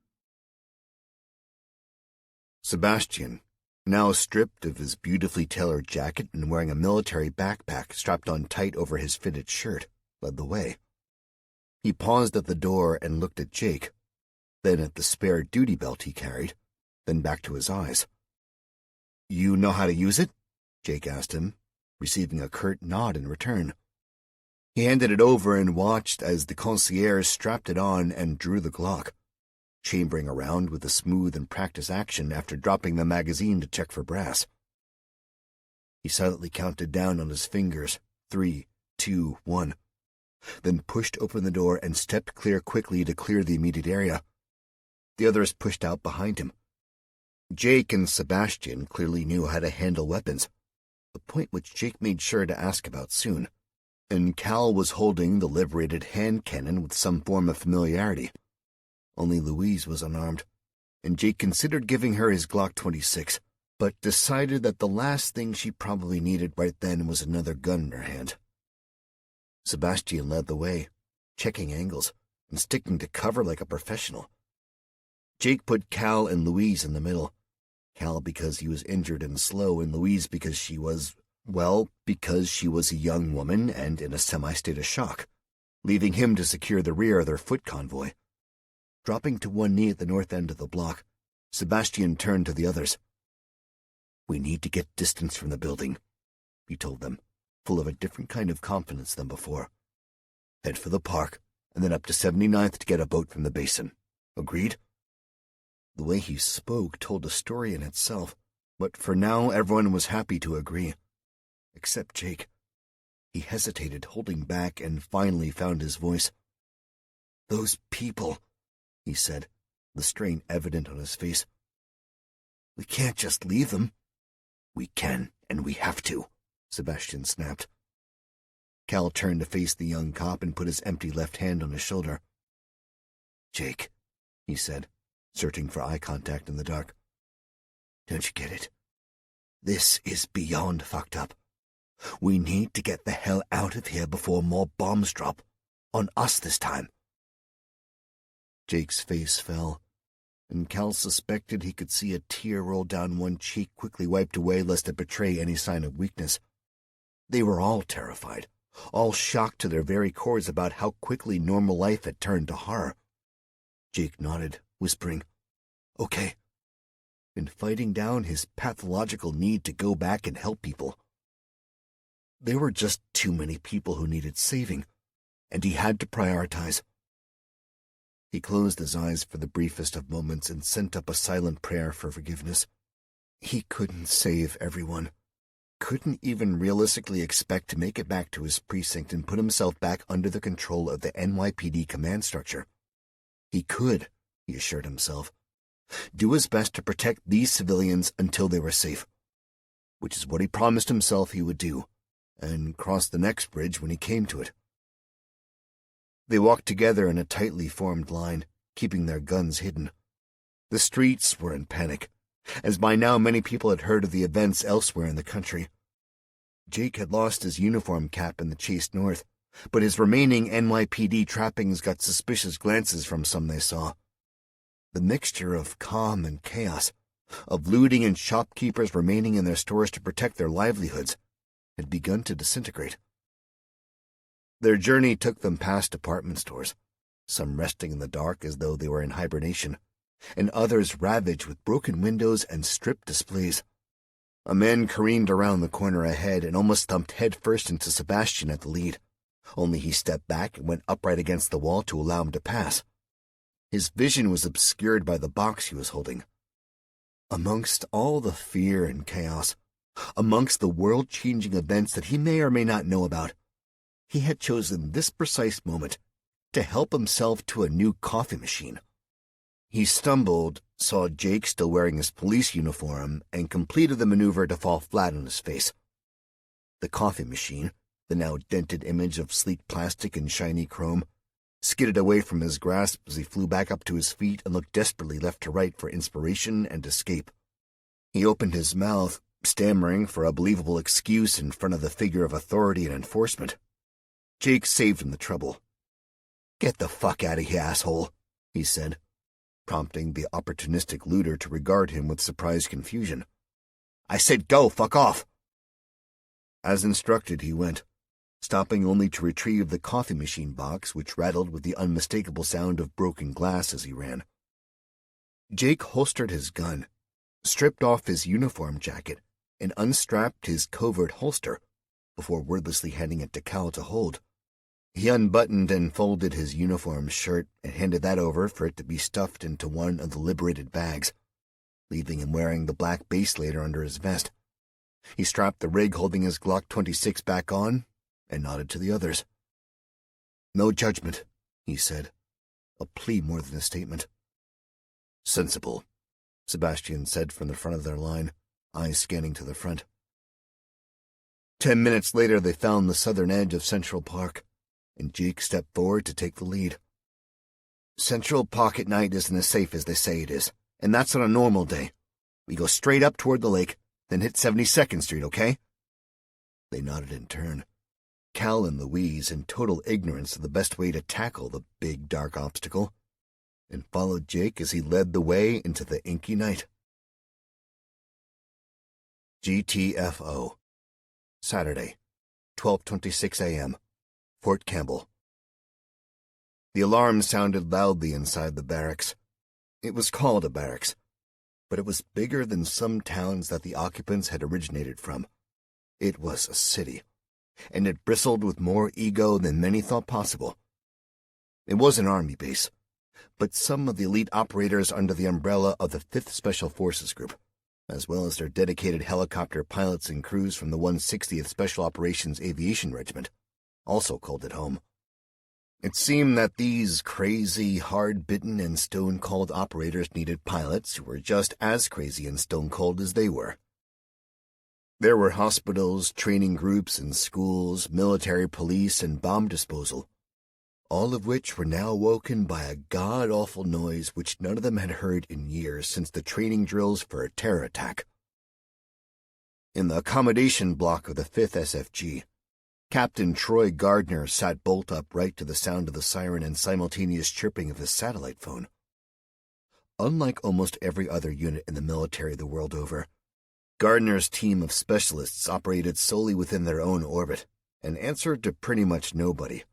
Sebastian, now stripped of his beautifully tailored jacket and wearing a military backpack strapped on tight over his fitted shirt, led the way. He paused at the door and looked at Jake, then at the spare duty belt he carried, then back to his eyes. "You know how to use it?" Jake asked him, receiving a curt nod in return. He handed it over and watched as the concierge strapped it on and drew the Glock, chambering around with a smooth and practiced action after dropping the magazine to check for brass. He silently counted down on his fingers, 3, 2, 1, then pushed open the door and stepped clear quickly to clear the immediate area. The others pushed out behind him. Jake and Sebastian clearly knew how to handle weapons, a point which Jake made sure to ask about soon, and Cal was holding the liberated hand cannon with some form of familiarity. Only Louise was unarmed, and Jake considered giving her his Glock 26, but decided that the last thing she probably needed right then was another gun in her hand. Sebastian led the way, checking angles and sticking to cover like a professional. Jake put Cal and Louise in the middle. Cal because he was injured and slow, and Louise because she was a young woman and in a semi-state of shock, leaving him to secure the rear of their foot convoy. Dropping to one knee at the north end of the block, Sebastian turned to the others. "We need to get distance from the building," he told them, full of a different kind of confidence than before. "Head for the park, and then up to 79th to get a boat from the basin. Agreed?" The way he spoke told a story in itself, but for now everyone was happy to agree. Except Jake. He hesitated, holding back, and finally found his voice. "Those people," he said, the strain evident on his face. "We can't just leave them." "We can, and we have to," Sebastian snapped. Cal turned to face the young cop and put his empty left hand on his shoulder. "Jake," he said, searching for eye contact in the dark. "Don't you get it? This is beyond fucked up. We need to get the hell out of here before more bombs drop. On us this time." Jake's face fell, and Cal suspected he could see a tear roll down one cheek, quickly wiped away lest it betray any sign of weakness. They were all terrified, all shocked to their very cores about how quickly normal life had turned to horror. Jake nodded, whispering, "Okay," and fighting down his pathological need to go back and help people. There were just too many people who needed saving, and he had to prioritize. He closed his eyes for the briefest of moments and sent up a silent prayer for forgiveness. He couldn't save everyone, couldn't even realistically expect to make it back to his precinct and put himself back under the control of the NYPD command structure. He could, he assured himself, do his best to protect these civilians until they were safe, which is what he promised himself he would do, and cross the next bridge when he came to it. They walked together in a tightly formed line, keeping their guns hidden. The streets were in panic, as by now many people had heard of the events elsewhere in the country. Jake had lost his uniform cap in the chase north, but his remaining NYPD trappings got suspicious glances from some they saw. The mixture of calm and chaos, of looting and shopkeepers remaining in their stores to protect their livelihoods, had begun to disintegrate. Their journey took them past department stores, some resting in the dark as though they were in hibernation, and others ravaged with broken windows and stripped displays. A man careened around the corner ahead and almost thumped headfirst into Sebastian at the lead, only he stepped back and went upright against the wall to allow him to pass. His vision was obscured by the box he was holding. Amongst all the fear and chaos, amongst the world-changing events that he may or may not know about, he had chosen this precise moment to help himself to a new coffee machine. He stumbled, saw Jake still wearing his police uniform, and completed the maneuver to fall flat on his face. The coffee machine, the now dented image of sleek plastic and shiny chrome, skidded away from his grasp as he flew back up to his feet and looked desperately left to right for inspiration and escape. He opened his mouth, stammering for a believable excuse in front of the figure of authority and enforcement. Jake saved him the trouble. "Get the fuck out of here, asshole," he said, prompting the opportunistic looter to regard him with surprised confusion. "I said go, fuck off." As instructed, he went, stopping only to retrieve the coffee machine box, which rattled with the unmistakable sound of broken glass as he ran. Jake holstered his gun, stripped off his uniform jacket, and unstrapped his covert holster before wordlessly handing it to Cal to hold. He unbuttoned and folded his uniform shirt and handed that over for it to be stuffed into one of the liberated bags, leaving him wearing the black base later under his vest. He strapped the rig holding his Glock 26 back on and nodded to the others. "No judgment," he said, a plea more than a statement. "Sensible," Sebastian said from the front of their line, eyes scanning to the front. 10 minutes later they found the southern edge of Central Park, and Jake stepped forward to take the lead. "Central Park at night isn't as safe as they say it is, and that's on a normal day. We go straight up toward the lake, then hit 72nd Street, okay?" They nodded in turn. Cal and Louise in total ignorance of the best way to tackle the big dark obstacle, and followed Jake as he led the way into the inky night. GTFO. Saturday, 12:26 a.m., Fort Campbell. The alarm sounded loudly inside the barracks. It was called a barracks, but it was bigger than some towns that the occupants had originated from. It was a city, and it bristled with more ego than many thought possible. It was an army base, but some of the elite operators under the umbrella of the 5th Special Forces Group, as well as their dedicated helicopter pilots and crews from the 160th Special Operations Aviation Regiment, also called it home. It seemed that these crazy, hard-bitten, and stone-cold operators needed pilots who were just as crazy and stone-cold as they were. There were hospitals, training groups and schools, military police, and bomb disposal, all of which were now woken by a god-awful noise which none of them had heard in years since the training drills for a terror attack. In the accommodation block of the 5th SFG, Captain Troy Gardner sat bolt upright to the sound of the siren and simultaneous chirping of his satellite phone. Unlike almost every other unit in the military the world over, Gardner's team of specialists operated solely within their own orbit and answered to pretty much nobody.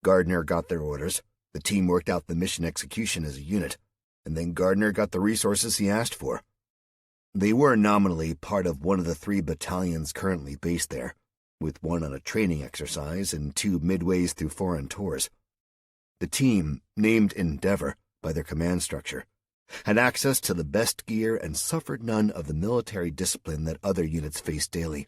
Gardner got their orders, the team worked out the mission execution as a unit, and then Gardner got the resources he asked for. They were nominally part of one of the 3 battalions currently based there, with 1 on a training exercise and 2 midways through foreign tours. The team, named Endeavor by their command structure, had access to the best gear and suffered none of the military discipline that other units faced daily.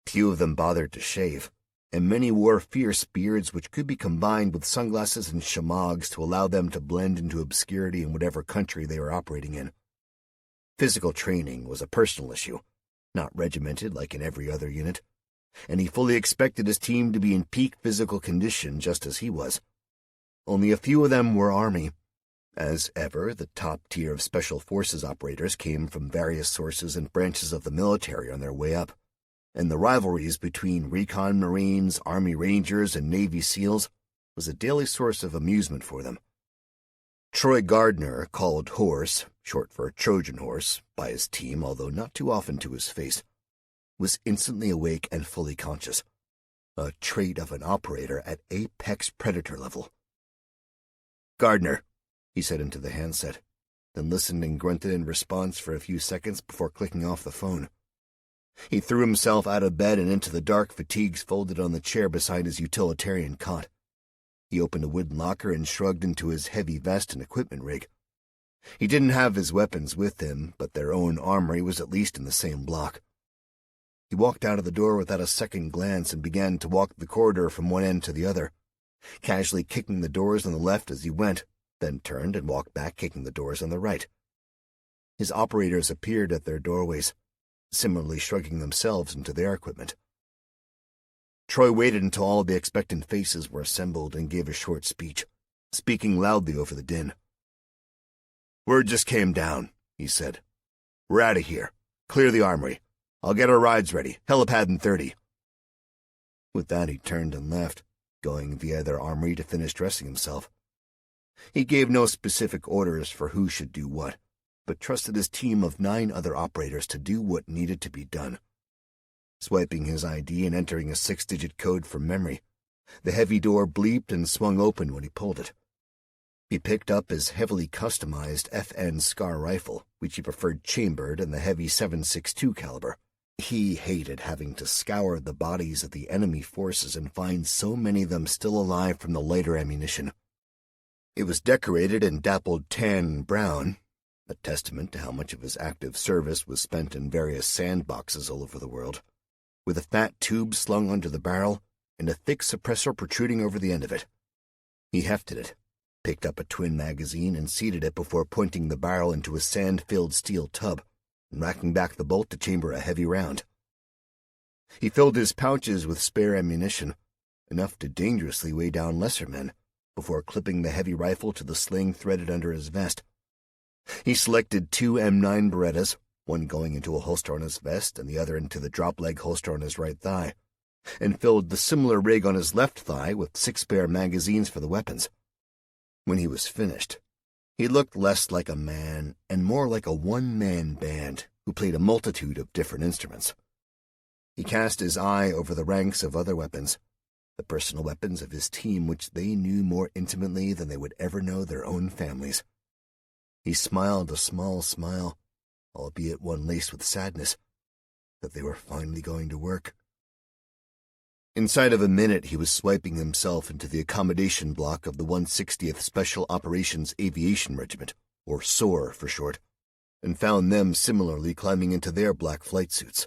Few of them bothered to shave, and many wore fierce beards which could be combined with sunglasses and shamogs to allow them to blend into obscurity in whatever country they were operating in. Physical training was a personal issue, not regimented like in every other unit, and he fully expected his team to be in peak physical condition just as he was. Only a few of them were Army. As ever, the top tier of Special Forces operators came from various sources and branches of the military on their way up, and the rivalries between Recon Marines, Army Rangers, and Navy SEALs was a daily source of amusement for them. Troy Gardner, called Horse, short for Trojan Horse, by his team, although not too often to his face, was instantly awake and fully conscious, a trait of an operator at apex predator level. "Gardner," he said into the handset, then listened and grunted in response for a few seconds before clicking off the phone. He threw himself out of bed and into the dark fatigues folded on the chair beside his utilitarian cot. He opened a wooden locker and shrugged into his heavy vest and equipment rig. He didn't have his weapons with him, but their own armory was at least in the same block. He walked out of the door without a second glance and began to walk the corridor from one end to the other, casually kicking the doors on the left as he went, then turned and walked back kicking the doors on the right. His operators appeared at their doorways, similarly shrugging themselves into their equipment. Troy waited until all the expectant faces were assembled and gave a short speech, speaking loudly over the din. "Word just came down," he said. "We're out of here. Clear the armory. I'll get our rides ready. Helipad in 30. With that, he turned and left, going via their armory to finish dressing himself. He gave no specific orders for who should do what, but trusted his team of 9 other operators to do what needed to be done. Swiping his ID and entering a 6-digit code from memory, the heavy door bleeped and swung open when he pulled it. He picked up his heavily customized FN SCAR rifle, which he preferred chambered and the heavy 7.62 caliber. He hated having to scour the bodies of the enemy forces and find so many of them still alive from the lighter ammunition. It was decorated in dappled tan and brown, a testament to how much of his active service was spent in various sandboxes all over the world, with a fat tube slung under the barrel and a thick suppressor protruding over the end of it. He hefted it, picked up a twin magazine and seated it before pointing the barrel into a sand-filled steel tub and racking back the bolt to chamber a heavy round. He filled his pouches with spare ammunition, enough to dangerously weigh down lesser men, before clipping the heavy rifle to the sling threaded under his vest. He selected 2 M9 Berettas, one going into a holster on his vest and the other into the drop-leg holster on his right thigh, and filled the similar rig on his left thigh with 6 spare magazines for the weapons. When he was finished, he looked less like a man and more like a one-man band who played a multitude of different instruments. He cast his eye over the ranks of other weapons, the personal weapons of his team which they knew more intimately than they would ever know their own families. He smiled a small smile, albeit one laced with sadness, that they were finally going to work. Inside of a minute, he was swiping himself into the accommodation block of the 160th Special Operations Aviation Regiment, or SOAR for short, and found them similarly climbing into their black flight suits.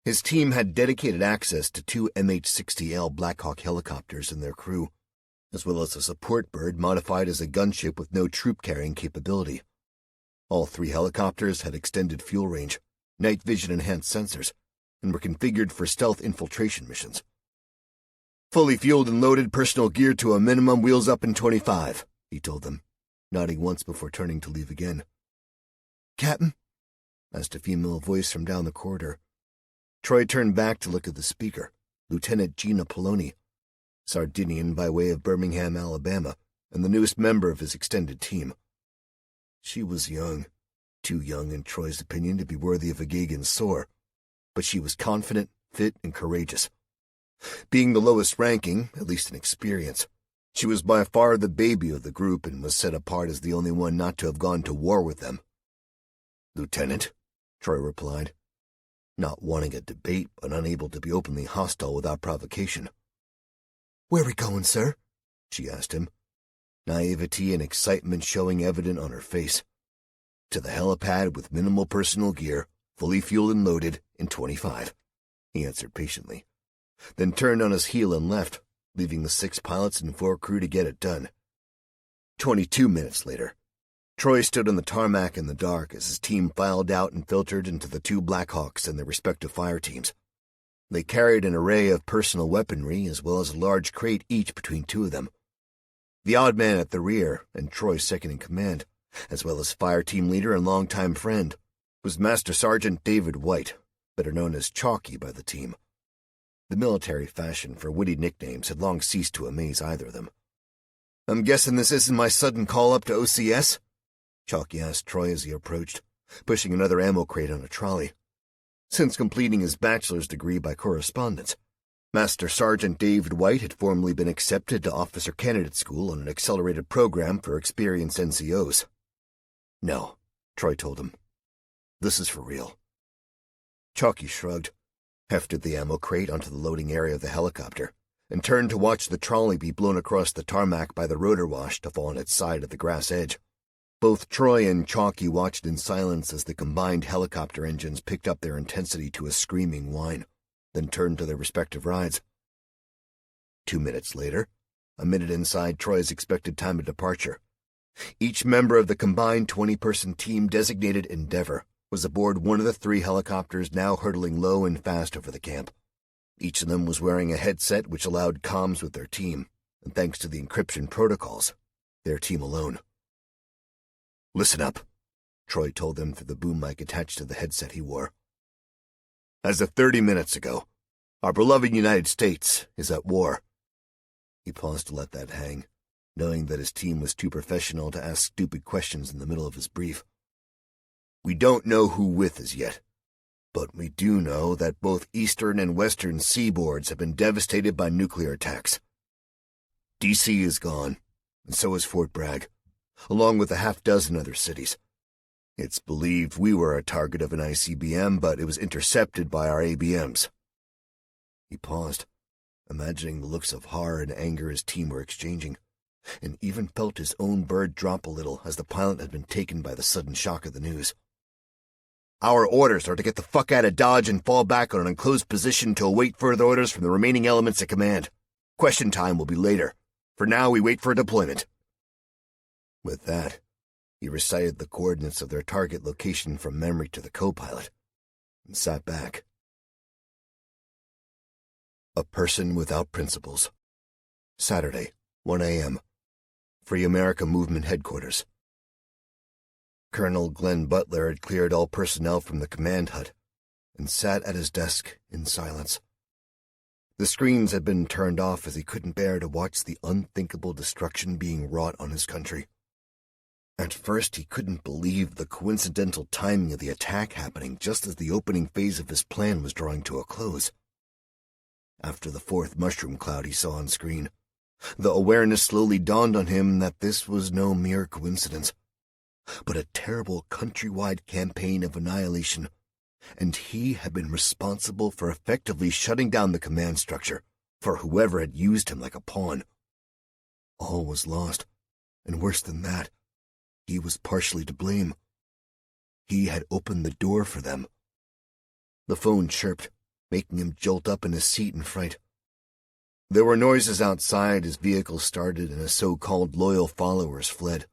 His team had dedicated access to 2 MH-60L Black Hawk helicopters and their crew, as well as a support bird modified as a gunship with no troop-carrying capability. All 3 helicopters had extended fuel range, night vision-enhanced sensors, and were configured for stealth infiltration missions. "Fully fueled and loaded, personal gear to a minimum, wheels up in 25, he told them, nodding once before turning to leave again. "Captain?" asked a female voice from down the corridor. Troy turned back to look at the speaker, Lieutenant Gina Poloni, Sardinian by way of Birmingham, Alabama, and the newest member of his extended team. She was young, too young in Troy's opinion to be worthy of a gig in SOAR, but she was confident, fit, and courageous. Being the lowest ranking, at least in experience, she was by far the baby of the group and was set apart as the only one not to have gone to war with them. "Lieutenant," Troy replied, not wanting a debate but unable to be openly hostile without provocation. "Where we going, sir?" she asked him, naivety and excitement showing evident on her face. "To the helipad with minimal personal gear, fully fueled and loaded, in 25, he answered patiently, then turned on his heel and left, leaving the 6 pilots and 4 crew to get it done. 22 minutes later, Troy stood on the tarmac in the dark as his team filed out and filtered into the 2 Blackhawks and their respective fire teams. They carried an array of personal weaponry as well as a large crate each between 2 of them. The odd man at the rear, and Troy's second-in-command, as well as fire team leader and longtime friend, was Master Sergeant David White, better known as Chalky by the team. The military fashion for witty nicknames had long ceased to amaze either of them. "I'm guessing this isn't my sudden call up to OCS?" Chalky asked Troy as he approached, pushing another ammo crate on a trolley. Since completing his bachelor's degree by correspondence, Master Sergeant David White had formally been accepted to Officer Candidate School on an accelerated program for experienced NCOs. "No," Troy told him. "This is for real." Chalky shrugged, hefted the ammo crate onto the loading area of the helicopter, and turned to watch the trolley be blown across the tarmac by the rotor wash to fall on its side at the grass edge. Both Troy and Chalky watched in silence as the combined helicopter engines picked up their intensity to a screaming whine, then turned to their respective rides. 2 minutes later, a minute inside Troy's expected time of departure, each member of the combined 20-person team designated Endeavor was aboard one of the 3 helicopters now hurtling low and fast over the camp. Each of them was wearing a headset which allowed comms with their team, and thanks to the encryption protocols, their team alone. "Listen up," Troy told them through the boom mic attached to the headset he wore. "As of 30 minutes ago, our beloved United States is at war." He paused to let that hang, knowing that his team was too professional to ask stupid questions in the middle of his brief. "We don't know who with as yet, but we do know that both eastern and western seaboards have been devastated by nuclear attacks. D.C. is gone, and so is Fort Bragg, along with a half-dozen other cities. It's believed we were a target of an ICBM, but it was intercepted by our ABMs." He paused, imagining the looks of horror and anger his team were exchanging, and even felt his own bird drop a little as the pilot had been taken by the sudden shock of the news. "Our orders are to get the fuck out of Dodge and fall back on an enclosed position to await further orders from the remaining elements at command. Question time will be later. For now, we wait for a deployment." With that, he recited the coordinates of their target location from memory to the co-pilot, and sat back. A person without principles. Saturday, 1 a.m. Free America Movement Headquarters. Colonel Glenn Butler had cleared all personnel from the command hut and sat at his desk in silence. The screens had been turned off as he couldn't bear to watch the unthinkable destruction being wrought on his country. At first, he couldn't believe the coincidental timing of the attack happening just as the opening phase of his plan was drawing to a close. After the fourth mushroom cloud he saw on screen, the awareness slowly dawned on him that this was no mere coincidence, but a terrible countrywide campaign of annihilation, and he had been responsible for effectively shutting down the command structure for whoever had used him like a pawn. All was lost, and worse than that, he was partially to blame. He had opened the door for them. The phone chirped, making him jolt up in his seat in fright. There were noises outside as vehicles started and his so-called loyal followers fled.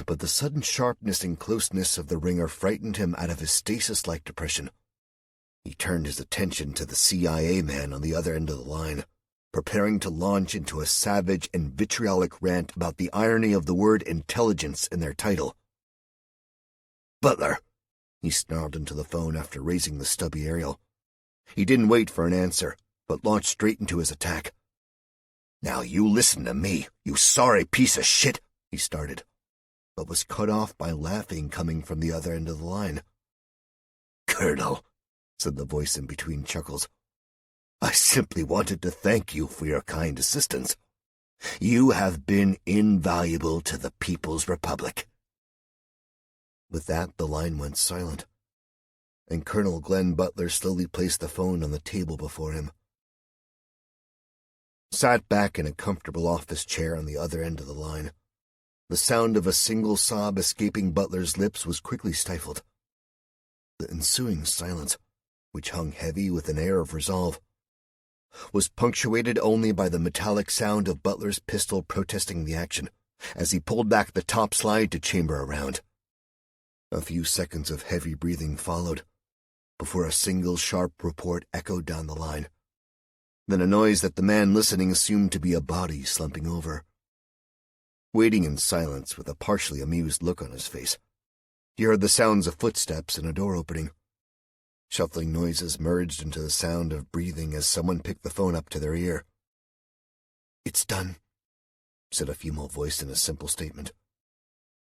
But the sudden sharpness and closeness of the ringer frightened him out of his stasis-like depression. He turned his attention to the CIA man on the other end of the line, preparing to launch into a savage and vitriolic rant about the irony of the word intelligence in their title. "Butler," he snarled into the phone after raising the stubby aerial. He didn't wait for an answer, but launched straight into his attack. "Now you listen to me, you sorry piece of shit," he started, but was cut off by laughing coming from the other end of the line. "Colonel," said the voice in between chuckles, "I simply wanted to thank you for your kind assistance. You have been invaluable to the People's Republic." With that, the line went silent, and Colonel Glenn Butler slowly placed the phone on the table before him. Sat back in a comfortable office chair on the other end of the line, the sound of a single sob escaping Butler's lips was quickly stifled. The ensuing silence, which hung heavy with an air of resolve, was punctuated only by the metallic sound of Butler's pistol protesting the action as he pulled back the top slide to chamber a round. A few seconds of heavy breathing followed, before a single sharp report echoed down the line, then a noise that the man listening assumed to be a body slumping over. Waiting in silence with a partially amused look on his face, he heard the sounds of footsteps and a door opening. Shuffling noises merged into the sound of breathing as someone picked the phone up to their ear. "It's done," said a female voice in a simple statement.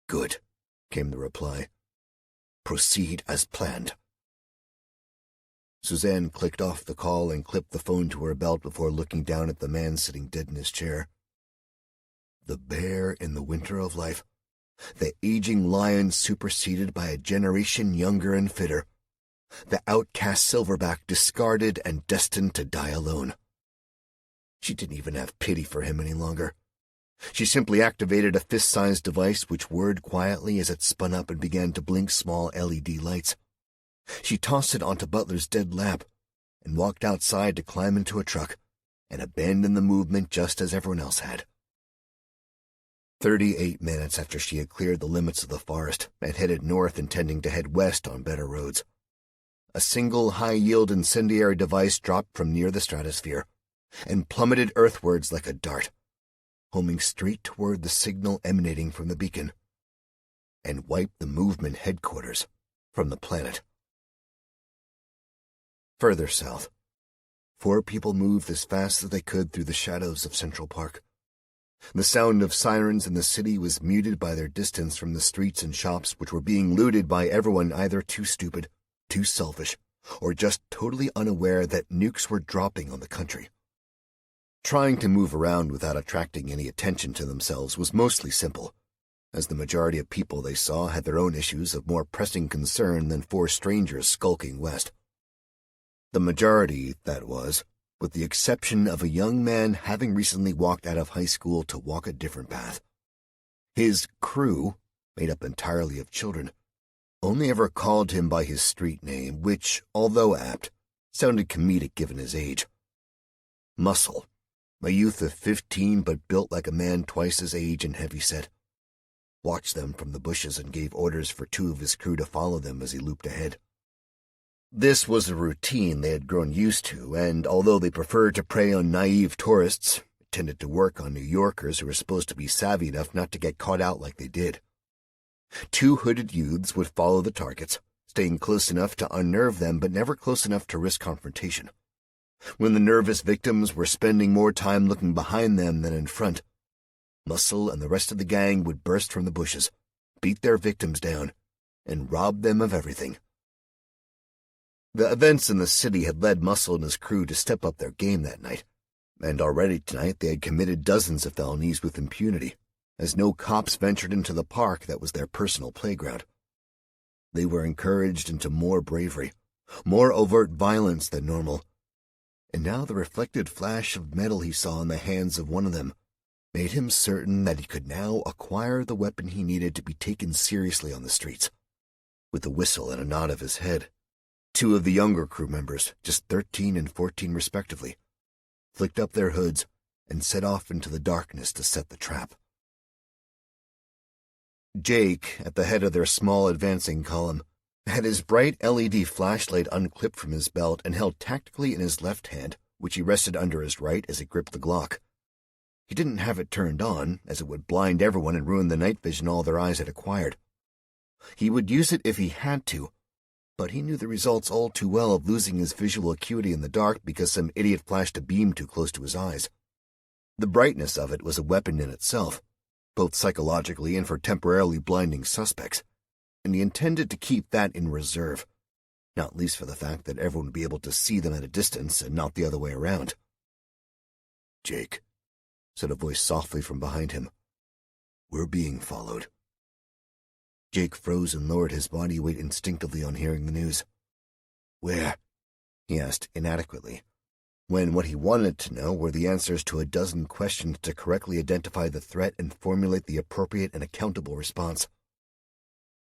"Good," came the reply. "Proceed as planned." Suzanne clicked off the call and clipped the phone to her belt before looking down at the man sitting dead in his chair. The bear in the winter of life, the aging lion superseded by a generation younger and fitter, the outcast silverback discarded and destined to die alone. She didn't even have pity for him any longer. She simply activated a fist-sized device which whirred quietly as it spun up and began to blink small LED lights. She tossed it onto Butler's dead lap and walked outside to climb into a truck and abandon the movement just as everyone else had. 38 minutes after she had cleared the limits of the forest and headed north intending to head west on better roads, a single high-yield incendiary device dropped from near the stratosphere and plummeted earthwards like a dart, homing straight toward the signal emanating from the beacon, and wiped the movement headquarters from the planet. Further south, 4 people moved as fast as they could through the shadows of Central Park. The sound of sirens in the city was muted by their distance from the streets and shops which were being looted by everyone either too stupid, too selfish, or just totally unaware that nukes were dropping on the country. Trying to move around without attracting any attention to themselves was mostly simple, as the majority of people they saw had their own issues of more pressing concern than 4 strangers skulking west. The majority, that was, with the exception of a young man having recently walked out of high school to walk a different path. His crew, made up entirely of children, only ever called him by his street name, which, although apt, sounded comedic given his age. Muscle, a youth of 15 but built like a man twice his age and heavy-set, watched them from the bushes and gave orders for 2 of his crew to follow them as he looped ahead. This was a routine they had grown used to, and although they preferred to prey on naive tourists, it tended to work on New Yorkers who were supposed to be savvy enough not to get caught out like they did. 2 hooded youths would follow the targets, staying close enough to unnerve them but never close enough to risk confrontation, When the nervous victims were spending more time looking behind them than in front, Muscle and the rest of the gang would burst from the bushes, beat their victims down, and rob them of everything. The events in the city had led Muscle and his crew to step up their game that night, and already tonight they had committed dozens of felonies with impunity, as no cops ventured into the park that was their personal playground. They were encouraged into more bravery, more overt violence than normal, and now the reflected flash of metal he saw in the hands of one of them made him certain that he could now acquire the weapon he needed to be taken seriously on the streets. With a whistle and a nod of his head, two of the younger crew members, just 13 and 14 respectively, flicked up their hoods and set off into the darkness to set the trap. Jake, at the head of their small advancing column, had his bright LED flashlight unclipped from his belt and held tactically in his left hand, which he rested under his right as he gripped the Glock. He didn't have it turned on, as it would blind everyone and ruin the night vision all their eyes had acquired. He would use it if he had to, but he knew the results all too well of losing his visual acuity in the dark because some idiot flashed a beam too close to his eyes. The brightness of it was a weapon in itself, both psychologically and for temporarily blinding suspects, and he intended to keep that in reserve, not least for the fact that everyone would be able to see them at a distance and not the other way around. "Jake," said a voice softly from behind him. "We're being followed." Jake froze and lowered his body weight instinctively on hearing the news. "Where?" he asked inadequately, when what he wanted to know were the answers to a dozen questions to correctly identify the threat and formulate the appropriate and accountable response.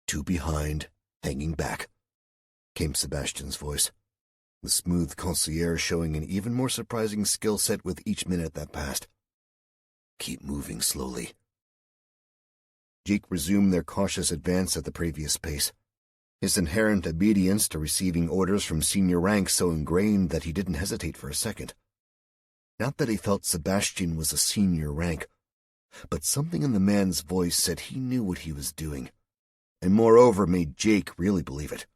"Two behind, hanging back," came Sebastian's voice, the smooth concierge showing an even more surprising skill set with each minute that passed. "Keep moving slowly." Jake resumed their cautious advance at the previous pace, his inherent obedience to receiving orders from senior ranks so ingrained that he didn't hesitate for a second. Not that he felt Sebastian was a senior rank, but something in the man's voice said he knew what he was doing, and moreover made Jake really believe it.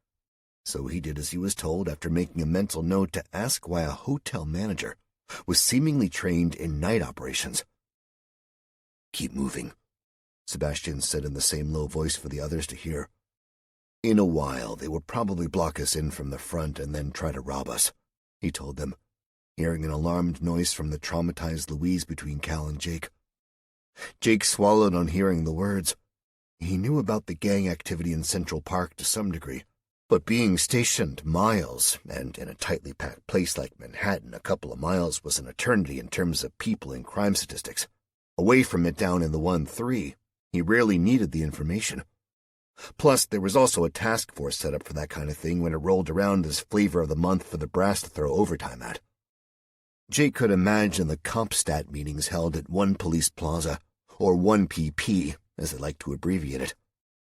So he did as he was told after making a mental note to ask why a hotel manager was seemingly trained in night operations. "Keep moving," Sebastian said in the same low voice for the others to hear. "In a while, they will probably block us in from the front and then try to rob us," he told them, hearing an alarmed noise from the traumatized Louise between Cal and Jake. Jake swallowed on hearing the words. He knew about the gang activity in Central Park to some degree, but being stationed miles, and in a tightly packed place like Manhattan, a couple of miles was an eternity in terms of people and crime statistics. Away from it down in the 1-3, he rarely needed the information. Plus, there was also a task force set up for that kind of thing when it rolled around as flavor of the month for the brass to throw overtime at. Jake could imagine the CompStat meetings held at One Police Plaza, or 1PP, as they liked to abbreviate it,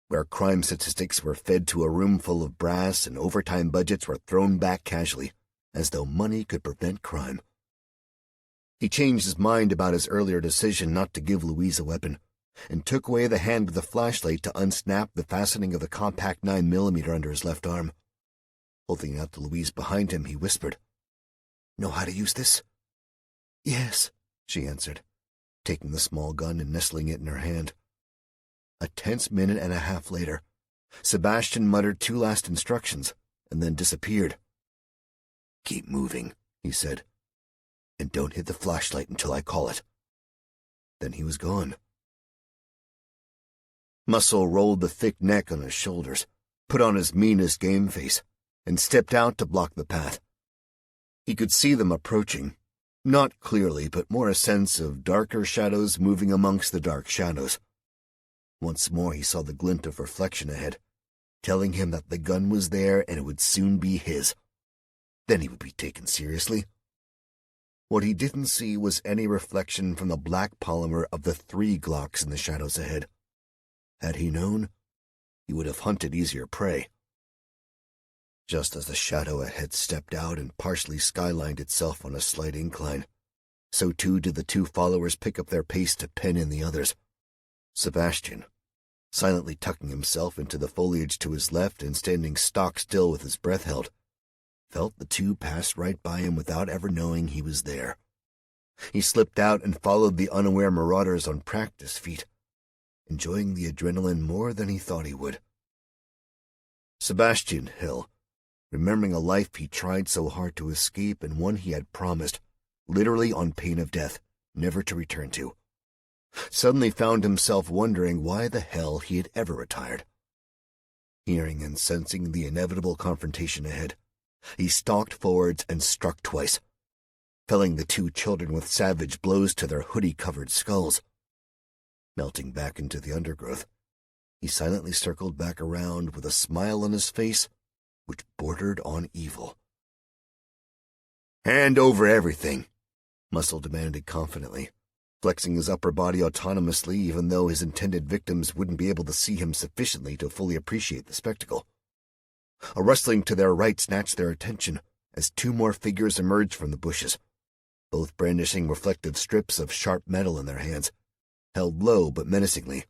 where crime statistics were fed to a room full of brass and overtime budgets were thrown back casually, as though money could prevent crime. He changed his mind about his earlier decision not to give Louise a weapon, and took away the hand with the flashlight to unsnap the fastening of the compact 9mm under his left arm. Holding out to Louise behind him, he whispered, "Know how to use this?" "Yes," she answered, taking the small gun and nestling it in her hand. A tense minute and a half later, Sebastian muttered two last instructions and then disappeared. "Keep moving," he said, "and don't hit the flashlight until I call it." Then he was gone. Muscle rolled the thick neck on his shoulders, put on his meanest game face, and stepped out to block the path. He could see them approaching, not clearly, but more a sense of darker shadows moving amongst the dark shadows. Once more he saw the glint of reflection ahead, telling him that the gun was there and it would soon be his. Then he would be taken seriously. What he didn't see was any reflection from the black polymer of the 3 Glocks in the shadows ahead. Had he known, he would have hunted easier prey. Just as the shadow ahead stepped out and partially skylined itself on a slight incline, so too did the two followers pick up their pace to pen in the others. Sebastian, silently tucking himself into the foliage to his left and standing stock still with his breath held, felt the two pass right by him without ever knowing he was there. He slipped out and followed the unaware marauders on practice feet, enjoying the adrenaline more than he thought he would. Sebastian Hill, remembering a life he tried so hard to escape and one he had promised, literally on pain of death, never to return to, suddenly found himself wondering why the hell he had ever retired. Hearing and sensing the inevitable confrontation ahead, he stalked forwards and struck twice, felling the two children with savage blows to their hoodie-covered skulls. Melting back into the undergrowth, he silently circled back around with a smile on his face which bordered on evil. "Hand over everything," Muscle demanded confidently, flexing his upper body autonomously even though his intended victims wouldn't be able to see him sufficiently to fully appreciate the spectacle. A rustling to their right snatched their attention as two more figures emerged from the bushes, both brandishing reflective strips of sharp metal in their hands, held low but menacingly.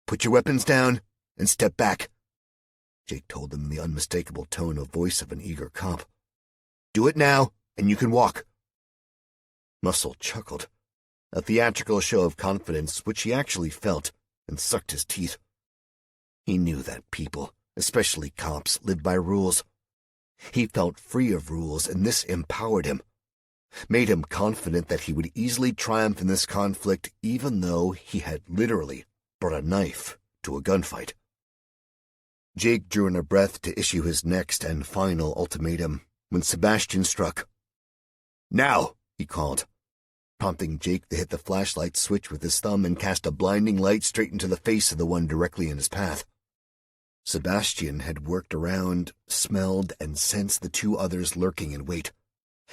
"Put your weapons down and step back," Jake told them in the unmistakable tone of voice of an eager cop. "Do it now, and you can walk." Muscle chuckled, a theatrical show of confidence which he actually felt, and sucked his teeth. He knew that people, especially cops, lived by rules. He felt free of rules, and this empowered him, made him confident that he would easily triumph in this conflict even though he had literally brought a knife to a gunfight. Jake drew in a breath to issue his next and final ultimatum when Sebastian struck. "Now!" he called, prompting Jake to hit the flashlight switch with his thumb and cast a blinding light straight into the face of the one directly in his path. Sebastian had worked around, smelled, and sensed the two others lurking in wait,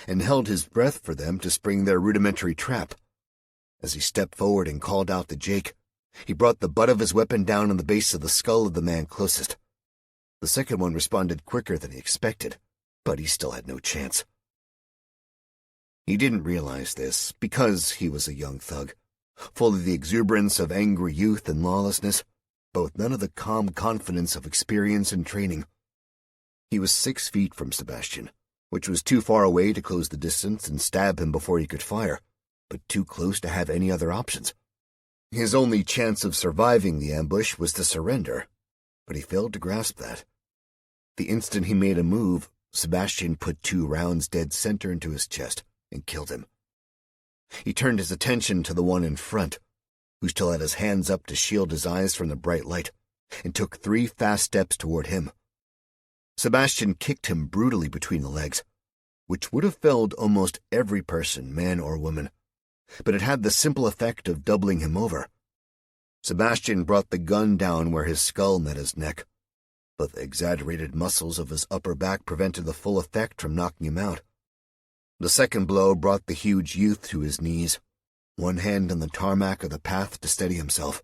and held his breath for them to spring their rudimentary trap. As he stepped forward and called out to Jake, he brought the butt of his weapon down on the base of the skull of the man closest. The second one responded quicker than he expected, but he still had no chance. He didn't realize this because he was a young thug, full of the exuberance of angry youth and lawlessness, but with none of the calm confidence of experience and training. He was 6 feet from Sebastian, which was too far away to close the distance and stab him before he could fire, but too close to have any other options. His only chance of surviving the ambush was to surrender, but he failed to grasp that. The instant he made a move, Sebastian put 2 rounds dead center into his chest and killed him. He turned his attention to the one in front, who still had his hands up to shield his eyes from the bright light, and took 3 fast steps toward him. Sebastian kicked him brutally between the legs, which would have felled almost every person, man or woman, but it had the simple effect of doubling him over. Sebastian brought the gun down where his skull met his neck, but the exaggerated muscles of his upper back prevented the full effect from knocking him out. The second blow brought the huge youth to his knees, one hand on the tarmac of the path to steady himself.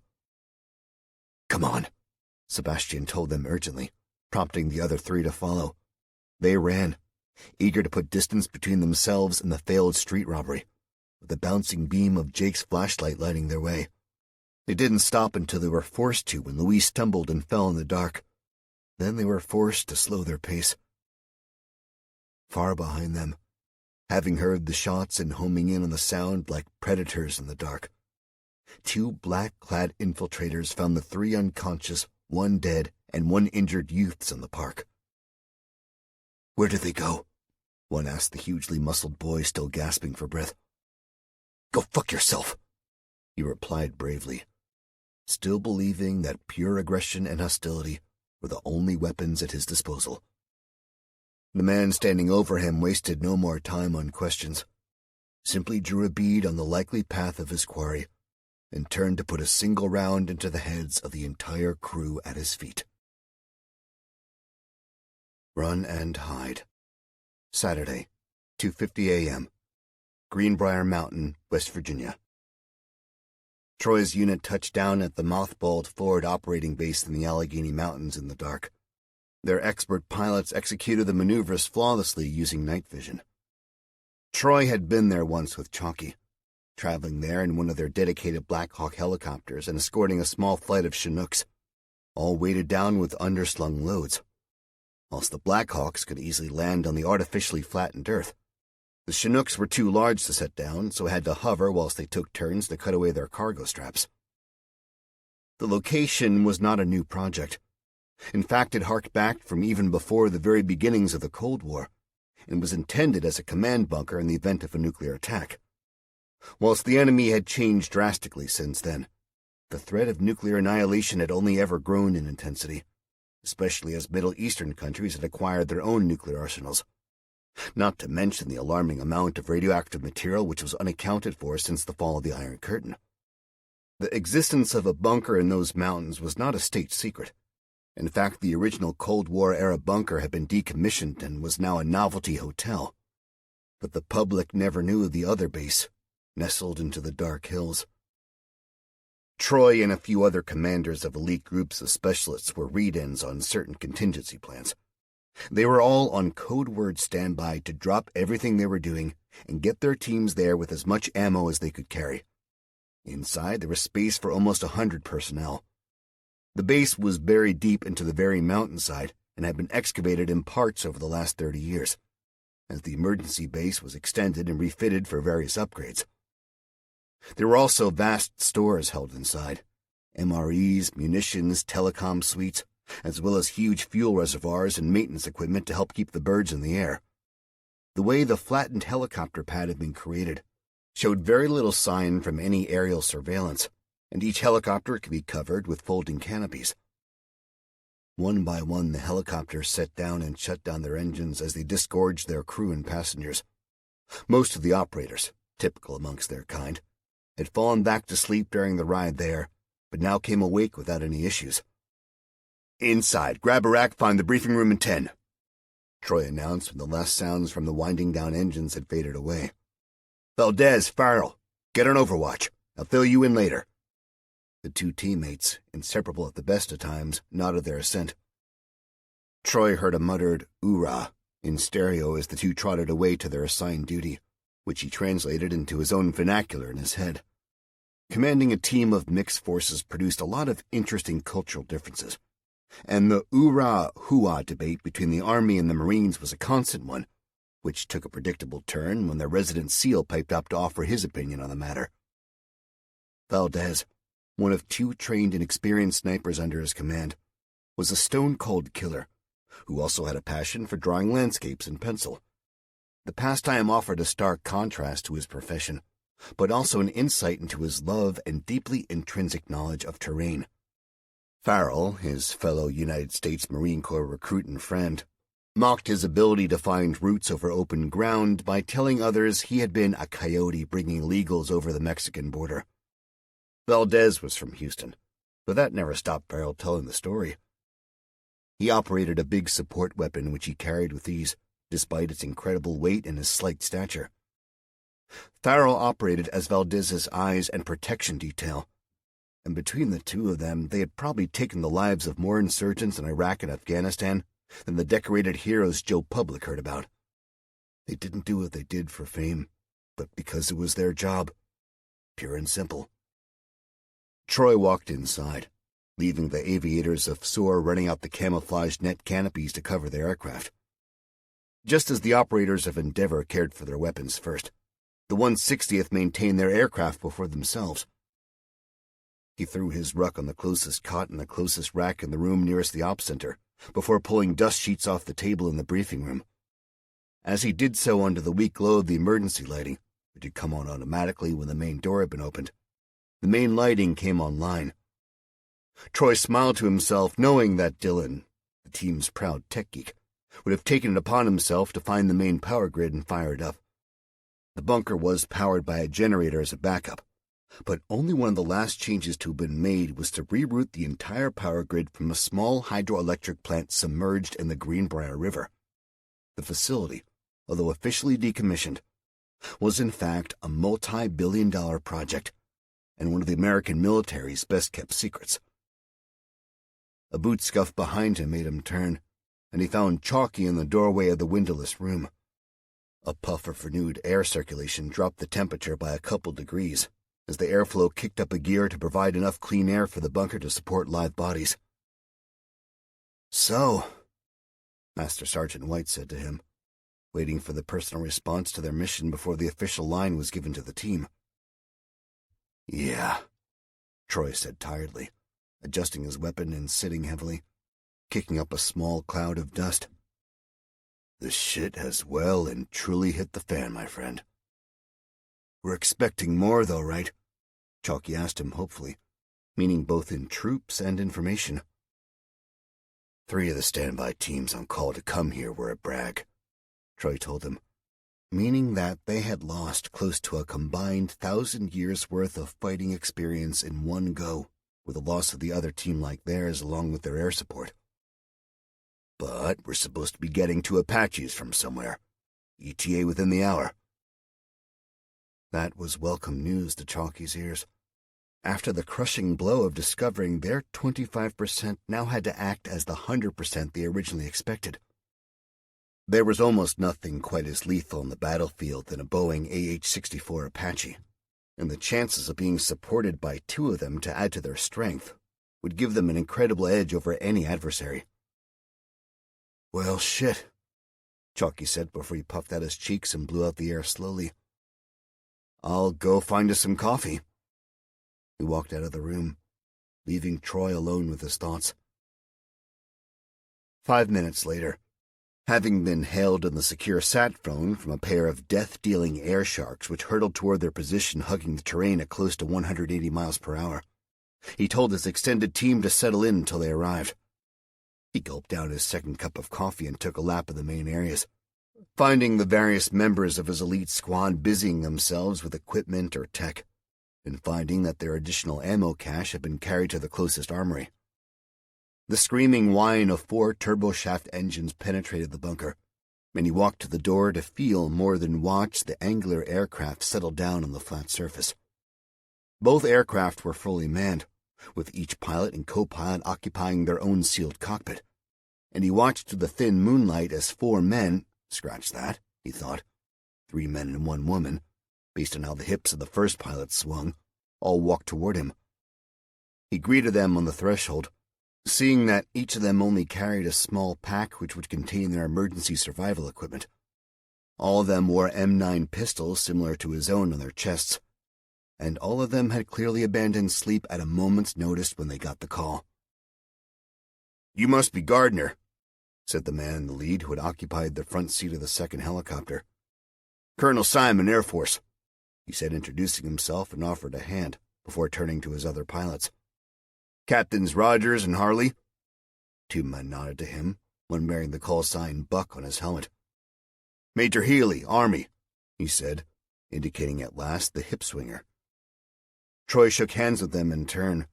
"Come on," Sebastian told them urgently, prompting the other 3 to follow. They ran, eager to put distance between themselves and the failed street robbery, with the bouncing beam of Jake's flashlight lighting their way. They didn't stop until they were forced to when Louise stumbled and fell in the dark. Then they were forced to slow their pace. Far behind them, having heard the shots and homing in on the sound like predators in the dark, 2 black-clad infiltrators found the 3 unconscious, 1 dead, and 1 injured youths in the park. "Where did they go?" one asked the hugely muscled boy still gasping for breath. "Go fuck yourself," he replied bravely, still believing that pure aggression and hostility were the only weapons at his disposal. The man standing over him wasted no more time on questions, simply drew a bead on the likely path of his quarry, and turned to put a single round into the heads of the entire crew at his feet. Run and Hide. Saturday, 2:50 a.m., Greenbrier Mountain, West Virginia. Troy's unit touched down at the mothballed forward operating base in the Allegheny Mountains in the dark. Their expert pilots executed the maneuvers flawlessly using night vision. Troy had been there once with Chalky, traveling there in one of their dedicated Black Hawk helicopters and escorting a small flight of Chinooks, all weighted down with underslung loads. whilst the Blackhawks could easily land on the artificially flattened earth. The Chinooks were too large to set down, so had to hover whilst they took turns to cut away their cargo straps. The location was not a new project. In fact, it harked back from even before the very beginnings of the Cold War, and was intended as a command bunker in the event of a nuclear attack. Whilst the enemy had changed drastically since then, the threat of nuclear annihilation had only ever grown in intensity, especially as Middle Eastern countries had acquired their own nuclear arsenals, not to mention the alarming amount of radioactive material which was unaccounted for since the fall of the Iron Curtain. The existence of a bunker in those mountains was not a state secret. In fact, the original Cold War-era bunker had been decommissioned and was now a novelty hotel. But the public never knew of the other base, nestled into the dark hills. Troy and a few other commanders of elite groups of specialists were read-ins on certain contingency plans. They were all on code word standby to drop everything they were doing and get their teams there with as much ammo as they could carry. Inside, there was space for almost 100 personnel. The base was buried deep into the very mountainside and had been excavated in parts over the last 30 years, as the emergency base was extended and refitted for various upgrades. There were also vast stores held inside, MREs, munitions, telecom suites, as well as huge fuel reservoirs and maintenance equipment to help keep the birds in the air. The way the flattened helicopter pad had been created showed very little sign from any aerial surveillance, and each helicopter could be covered with folding canopies. One by one, the helicopters set down and shut down their engines as they disgorged their crew and passengers. Most of the operators, typical amongst their kind, had fallen back to sleep during the ride there, but now came awake without any issues. "Inside, grab a rack, find the briefing room in 10, Troy announced when the last sounds from the winding down engines had faded away. "Valdez, Farrell, get on overwatch. I'll fill you in later." The two teammates, inseparable at the best of times, nodded their assent. Troy heard a muttered "oorah" in stereo as the two trotted away to their assigned duty, which he translated into his own vernacular in his head. Commanding a team of mixed forces produced a lot of interesting cultural differences, and the oorah-hooah debate between the Army and the Marines was a constant one, which took a predictable turn when their resident SEAL piped up to offer his opinion on the matter. Valdez, one of two trained and experienced snipers under his command, was a stone-cold killer who also had a passion for drawing landscapes in pencil. The pastime offered a stark contrast to his profession, but also an insight into his love and deeply intrinsic knowledge of terrain. Farrell, his fellow United States Marine Corps recruit and friend, mocked his ability to find routes over open ground by telling others he had been a coyote bringing illegals over the Mexican border. Valdez was from Houston, but that never stopped Farrell telling the story. He operated a big support weapon which he carried with ease, despite its incredible weight and his slight stature. Farrell operated as Valdez's eyes and protection detail, and between the two of them they had probably taken the lives of more insurgents in Iraq and Afghanistan than the decorated heroes Joe Public heard about. They didn't do what they did for fame, but because it was their job. Pure and simple. Troy walked inside, leaving the aviators of SOAR running out the camouflaged net canopies to cover their aircraft. Just as the operators of Endeavour cared for their weapons first, the 160th maintained their aircraft before themselves. He threw his ruck on the closest cot in the closest rack in the room nearest the op center, before pulling dust sheets off the table in the briefing room. As he did so under the weak glow of the emergency lighting, which had come on automatically when the main door had been opened, the main lighting came online. Troy smiled to himself, knowing that Dylan, the team's proud tech geek, would have taken it upon himself to find the main power grid and fire it up. The bunker was powered by a generator as a backup, but only one of the last changes to have been made was to reroute the entire power grid from a small hydroelectric plant submerged in the Greenbrier River. The facility, although officially decommissioned, was in fact a multi-billion-dollar project and one of the American military's best-kept secrets. A boot scuff behind him made him turn, and he found Chalky in the doorway of the windowless room. A puff of renewed air circulation dropped the temperature by a couple degrees, as the airflow kicked up a gear to provide enough clean air for the bunker to support live bodies. "So, Master Sergeant White said to him, waiting for the personal response to their mission before the official line was given to the team. Yeah, Troy said tiredly, adjusting his weapon and sitting heavily, kicking up a small cloud of dust. The shit has well and truly hit the fan, my friend. We're expecting more, though, right? Chalky asked him hopefully, meaning both in troops and information. 3 of the standby teams on call to come here were at Bragg, Troy told him, meaning that they had lost close to a combined 1,000 years' worth of fighting experience in one go, with the loss of the other team like theirs along with their air support. But we're supposed to be getting 2 Apaches from somewhere, ETA within the hour. That was welcome news to Chalky's ears. After the crushing blow of discovering their 25% now had to act as the 100% they originally expected. There was almost nothing quite as lethal on the battlefield than a Boeing AH-64 Apache, and the chances of being supported by 2 of them to add to their strength would give them an incredible edge over any adversary. Well, shit, Chalky said before he puffed out his cheeks and blew out the air slowly. I'll go find us some coffee. He walked out of the room, leaving Troy alone with his thoughts. 5 minutes later, having been hailed on the secure sat phone from a pair of death-dealing air sharks which hurtled toward their position hugging the terrain at close to 180 miles per hour, he told his extended team to settle in until they arrived. He gulped down his second cup of coffee and took a lap of the main areas, finding the various members of his elite squad busying themselves with equipment or tech, and finding that their additional ammo cache had been carried to the closest armory. The screaming whine of 4 turboshaft engines penetrated the bunker, and he walked to the door to feel more than watch the angular aircraft settle down on the flat surface. Both aircraft were fully manned, with each pilot and co-pilot occupying their own sealed cockpit, and he watched through the thin moonlight as 4 men, scratch that, he thought, 3 men and 1 woman, based on how the hips of the first pilot swung, all walked toward him. He greeted them on the threshold, seeing that each of them only carried a small pack which would contain their emergency survival equipment. All of them wore M9 pistols similar to his own on their chests, and all of them had clearly abandoned sleep at a moment's notice when they got the call. "You must be Gardner," said the man in the lead who had occupied the front seat of the second helicopter. "Colonel Simon, Air Force," he said, introducing himself and offered a hand before turning to his other pilots. "Captains Rogers and Harley?" 2 men nodded to him, one wearing the call sign Buck on his helmet. "Major Healy, Army," he said, indicating at last the hip-swinger. Troy shook hands with them in turn,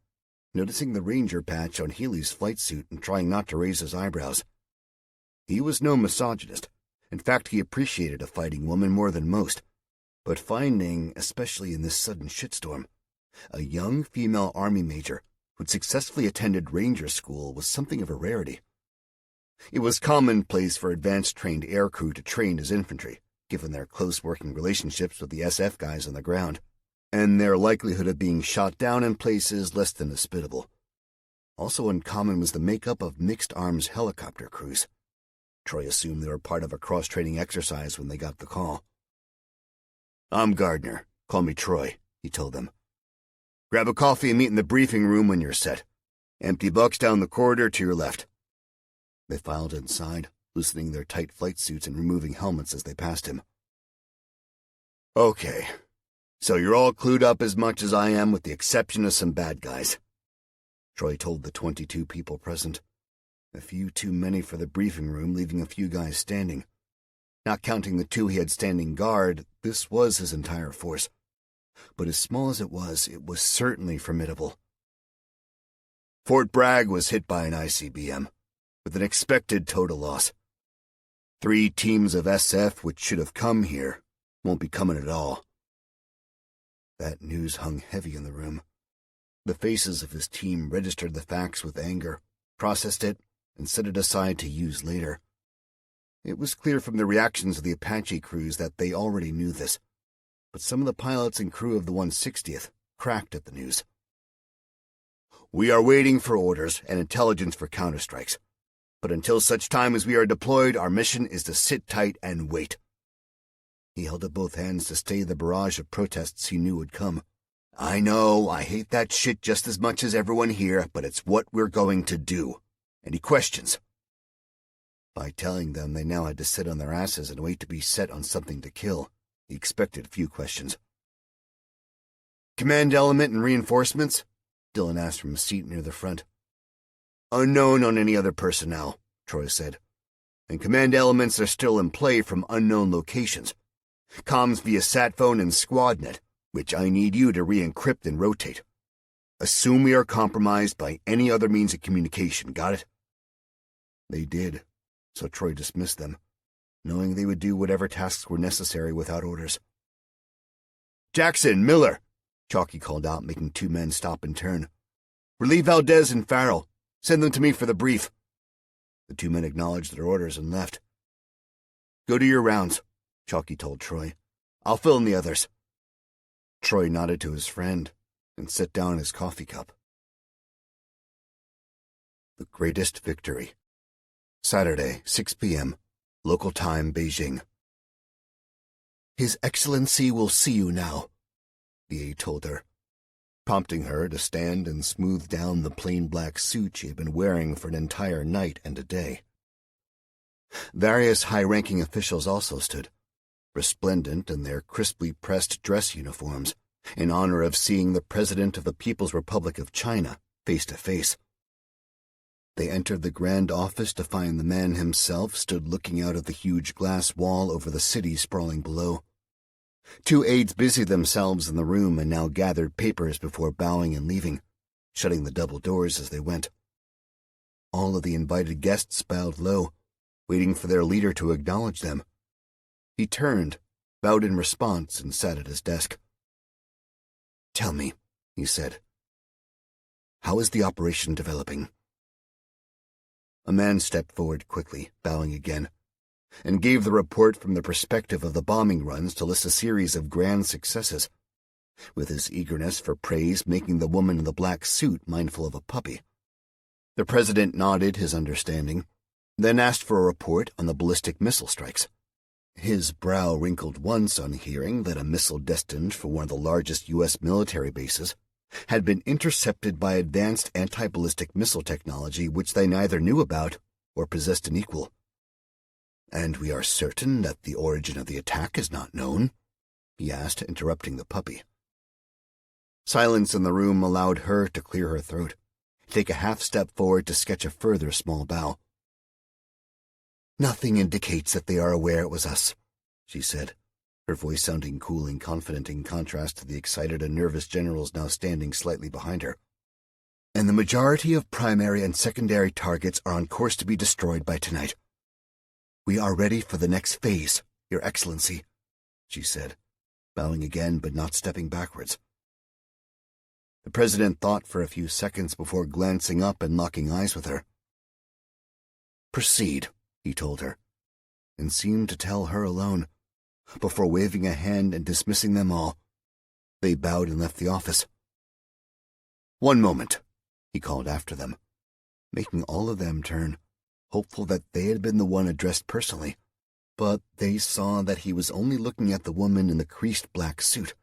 noticing the Ranger patch on Healy's flight suit and trying not to raise his eyebrows. He was no misogynist. In fact, he appreciated a fighting woman more than most, but finding, especially in this sudden shitstorm, a young female Army major who'd successfully attended Ranger school was something of a rarity. It was commonplace for advanced-trained aircrew to train as infantry, given their close working relationships with the SF guys on the ground, and their likelihood of being shot down in places less than hospitable. Also uncommon was the makeup of mixed-arms helicopter crews. Troy assumed they were part of a cross-training exercise when they got the call. "I'm Gardner. Call me Troy," he told them. "Grab a coffee and meet in the briefing room when you're set. Empty bucks down the corridor to your left." They filed inside, loosening their tight flight suits and removing helmets as they passed him. "Okay, so you're all clued up as much as I am with the exception of some bad guys," Troy told the 22 people present. A few too many for the briefing room, leaving a few guys standing. Not counting the 2 he had standing guard, this was his entire force. But as small as it was certainly formidable. Fort Bragg was hit by an ICBM, with an expected total loss. 3 teams of SF which should have come here won't be coming at all. That news hung heavy in the room. The faces of his team registered the facts with anger, processed it, and set it aside to use later. It was clear from the reactions of the Apache crews that they already knew this, but some of the pilots and crew of the 160th cracked at the news. "We are waiting for orders and intelligence for counterstrikes, But until such time as we are deployed, our mission is to sit tight and wait. He held up both hands to stay the barrage of protests he knew would come. I know, I hate that shit just as much as everyone here, but it's what we're going to do. Any questions? By telling them they now had to sit on their asses and wait to be set on something to kill, he expected few questions. Command element and reinforcements? Dylan asked from a seat near the front. Unknown on any other personnel, Troy said. And command elements are still in play from unknown locations. Comms via satphone and squadnet, which I need you to re-encrypt and rotate. Assume we are compromised by any other means of communication, got it? They did, so Troy dismissed them, knowing they would do whatever tasks were necessary without orders. Jackson, Miller, Chalky called out, making two men stop and turn. Relieve Valdez and Farrell. Send them to me for the brief. The two men acknowledged their orders and left. Go do your rounds, Chalky told Troy. I'll fill in the others. Troy nodded to his friend and set down his coffee cup. The Greatest Victory. Saturday, 6 p.m., local time, Beijing. His Excellency will see you now, the aide told her, prompting her to stand and smooth down the plain black suit she had been wearing for an entire night and a day. Various high-ranking officials also stood, resplendent in their crisply pressed dress uniforms, in honor of seeing the President of the People's Republic of China face to face. They entered the grand office to find the man himself stood looking out of the huge glass wall over the city sprawling below. Two aides busied themselves in the room and now gathered papers before bowing and leaving, shutting the double doors as they went. All of the invited guests bowed low, waiting for their leader to acknowledge them. He turned, bowed in response, and sat at his desk. Tell me, he said, how is the operation developing? A man stepped forward quickly, bowing again, and gave the report from the perspective of the bombing runs to list a series of grand successes, with his eagerness for praise making the woman in the black suit mindful of a puppy. The president nodded his understanding, then asked for a report on the ballistic missile strikes. His brow wrinkled once on hearing that a missile destined for one of the largest U.S. military bases had been intercepted by advanced anti-ballistic missile technology which they neither knew about or possessed an equal. And we are certain that the origin of the attack is not known? He asked, interrupting the puppy. Silence in the room allowed her to clear her throat, take a half-step forward to sketch a further small bow. Nothing indicates that they are aware it was us, she said, her voice sounding cool and confident in contrast to the excited and nervous generals now standing slightly behind her. And the majority of primary and secondary targets are on course to be destroyed by tonight. We are ready for the next phase, Your Excellency, she said, bowing again but not stepping backwards. The president thought for a few seconds before glancing up and locking eyes with her. Proceed, he told her, and seemed to tell her alone, before waving a hand and dismissing them all. They bowed and left the office. One moment, he called after them, making all of them turn, hopeful that they had been the one addressed personally, but they saw that he was only looking at the woman in the creased black suit.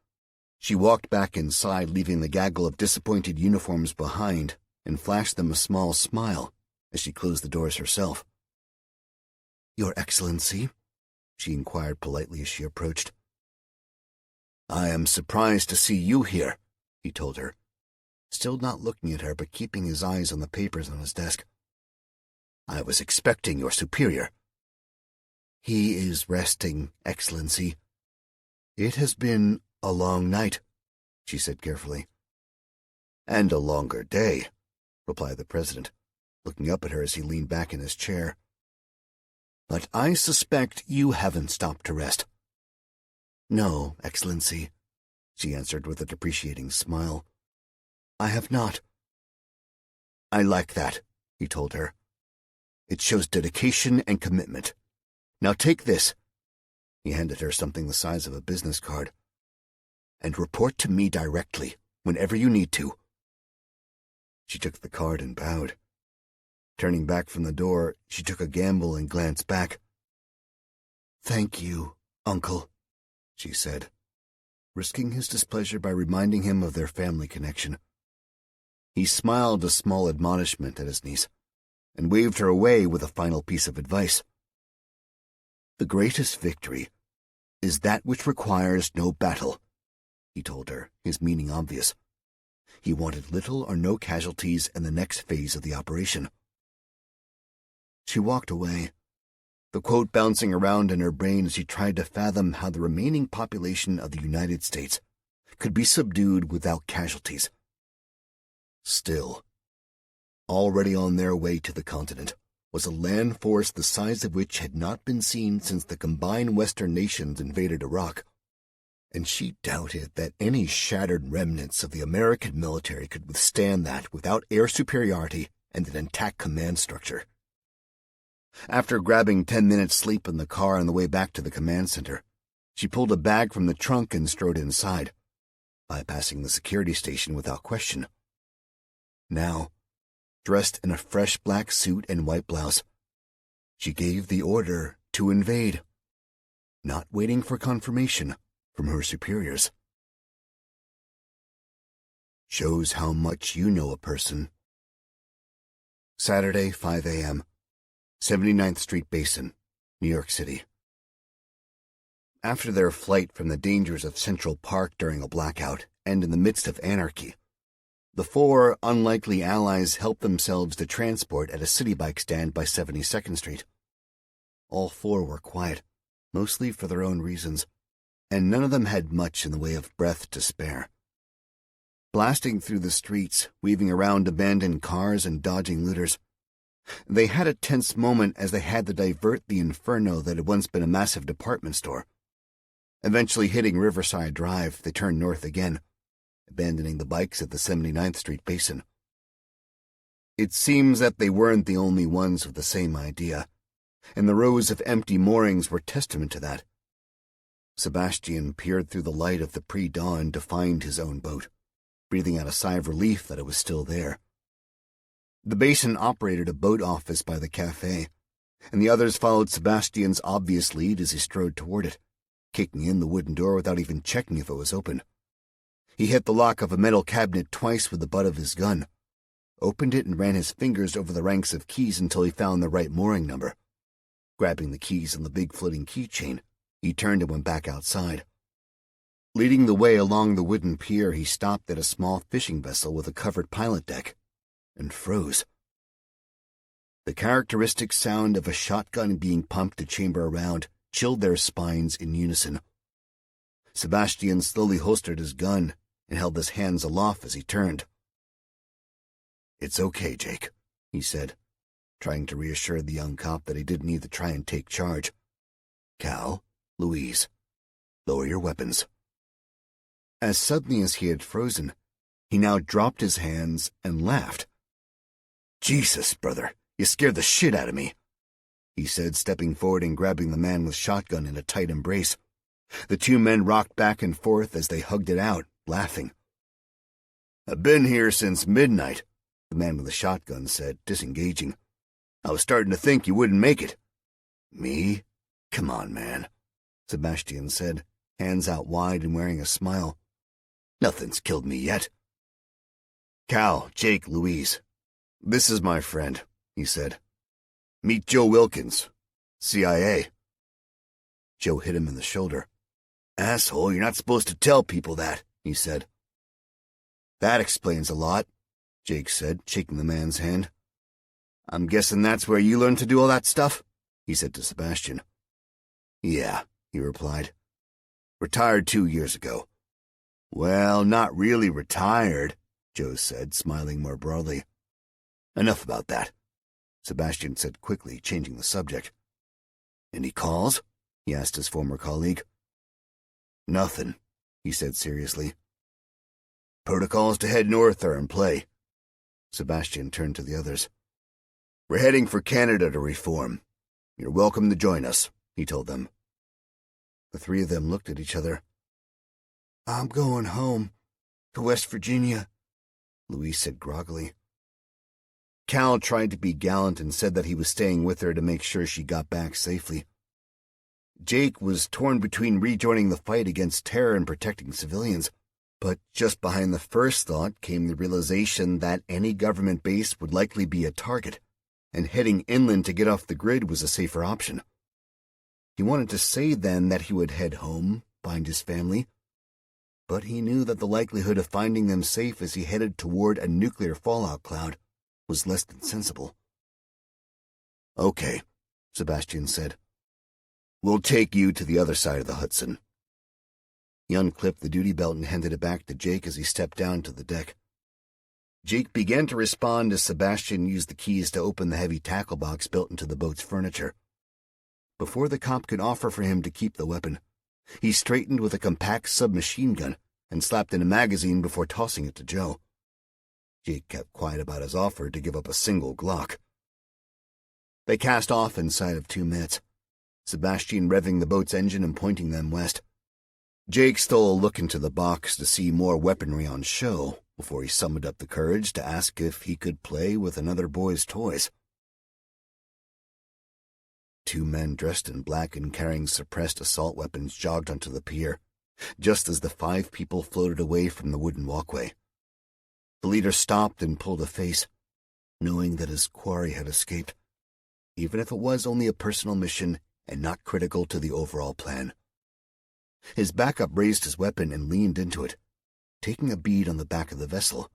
She walked back inside, leaving the gaggle of disappointed uniforms behind, and flashed them a small smile as she closed the doors herself. Your Excellency? She inquired politely as she approached. I am surprised to see you here, he told her, still not looking at her but keeping his eyes on the papers on his desk. I was expecting your superior. He is resting, Excellency. It has been a long night, she said carefully. And a longer day, replied the president, looking up at her as he leaned back in his chair. But I suspect you haven't stopped to rest. No, Excellency, she answered with a depreciating smile. I have not. I like that, he told her. It shows dedication and commitment. Now take this. He handed her something the size of a business card. And report to me directly, whenever you need to. She took the card and bowed. Turning back from the door, she took a gamble and glanced back. "Thank you, Uncle," she said, risking his displeasure by reminding him of their family connection. He smiled a small admonishment at his niece, and waved her away with a final piece of advice. "The greatest victory is that which requires no battle," he told her, his meaning obvious. He wanted little or no casualties in the next phase of the operation. She walked away, the quote bouncing around in her brain as she tried to fathom how the remaining population of the United States could be subdued without casualties. Still, already on their way to the continent was a land force the size of which had not been seen since the combined Western nations invaded Iraq, and she doubted that any shattered remnants of the American military could withstand that without air superiority and an intact command structure. After grabbing 10 minutes sleep in the car on the way back to the command center, she pulled a bag from the trunk and strode inside, bypassing the security station without question. Now, dressed in a fresh black suit and white blouse, she gave the order to invade, not waiting for confirmation from her superiors. Shows how much you know a person. Saturday, 5 a.m., 79th Street Basin, New York City. After their flight from the dangers of Central Park during a blackout and in the midst of anarchy, the four unlikely allies helped themselves to transport at a city bike stand by 72nd Street. All four were quiet, mostly for their own reasons, and none of them had much in the way of breath to spare. Blasting through the streets, weaving around abandoned cars and dodging looters, they had a tense moment as they had to divert the inferno that had once been a massive department store. Eventually hitting Riverside Drive, they turned north again, abandoning the bikes at the 79th Street Basin. It seems that they weren't the only ones with the same idea, and the rows of empty moorings were testament to that. Sebastian peered through the light of the pre-dawn to find his own boat, breathing out a sigh of relief that it was still there. The Basin operated a boat office by the cafe, and the others followed Sebastian's obvious lead as he strode toward it, kicking in the wooden door without even checking if it was open. He hit the lock of a metal cabinet twice with the butt of his gun, opened it and ran his fingers over the ranks of keys until he found the right mooring number. Grabbing the keys on the big floating keychain, he turned and went back outside. Leading the way along the wooden pier, he stopped at a small fishing vessel with a covered pilot deck, and froze. The characteristic sound of a shotgun being pumped to chamber around chilled their spines in unison. Sebastian slowly holstered his gun and held his hands aloft as he turned. "It's okay, Jake," he said, trying to reassure the young cop that he didn't need to try and take charge. "Cal, Louise, lower your weapons." As suddenly as he had frozen, he now dropped his hands and laughed. "Jesus, brother, you scared the shit out of me," he said, stepping forward and grabbing the man with shotgun in a tight embrace. The two men rocked back and forth as they hugged it out, laughing. "I've been here since midnight," the man with the shotgun said, disengaging. "I was starting to think you wouldn't make it." "Me? Come on, man," Sebastian said, hands out wide and wearing a smile. "Nothing's killed me yet." "Cal, Jake, Louise, this is my friend," he said. "Meet Joe Wilkins, CIA." Joe hit him in the shoulder. "Asshole, you're not supposed to tell people that," he said. "That explains a lot," Jake said, shaking the man's hand. "I'm guessing that's where you learned to do all that stuff?" he said to Sebastian. "Yeah," he replied. "Retired 2 years ago." "Well, not really retired," Joe said, smiling more broadly. "Enough about that," Sebastian said quickly, changing the subject. "Any calls?" he asked his former colleague. "Nothing," he said seriously. "Protocols to head north are in play." Sebastian turned to the others. "We're heading for Canada to reform. You're welcome to join us," he told them. The three of them looked at each other. "I'm going home, to West Virginia," Louise said groggily. Cal tried to be gallant and said that he was staying with her to make sure she got back safely. Jake was torn between rejoining the fight against terror and protecting civilians, but just behind the first thought came the realization that any government base would likely be a target, and heading inland to get off the grid was a safer option. He wanted to say then that he would head home, find his family, but he knew that the likelihood of finding them safe as he headed toward a nuclear fallout cloud was less than sensible. "Okay," Sebastian said. "We'll take you to the other side of the Hudson." He unclipped the duty belt and handed it back to Jake as he stepped down to the deck. Jake began to respond as Sebastian used the keys to open the heavy tackle box built into the boat's furniture. Before the cop could offer for him to keep the weapon, he straightened with a compact submachine gun and slapped in a magazine before tossing it to Joe. Jake kept quiet about his offer to give up a single Glock. They cast off inside of 2 minutes, Sebastian revving the boat's engine and pointing them west. Jake stole a look into the box to see more weaponry on show before he summoned up the courage to ask if he could play with another boy's toys. 2 men dressed in black and carrying suppressed assault weapons jogged onto the pier, just as the 5 people floated away from the wooden walkway. The leader stopped and pulled a face, knowing that his quarry had escaped, even if it was only a personal mission and not critical to the overall plan. His backup raised his weapon and leaned into it, taking a bead on the back of the vessel.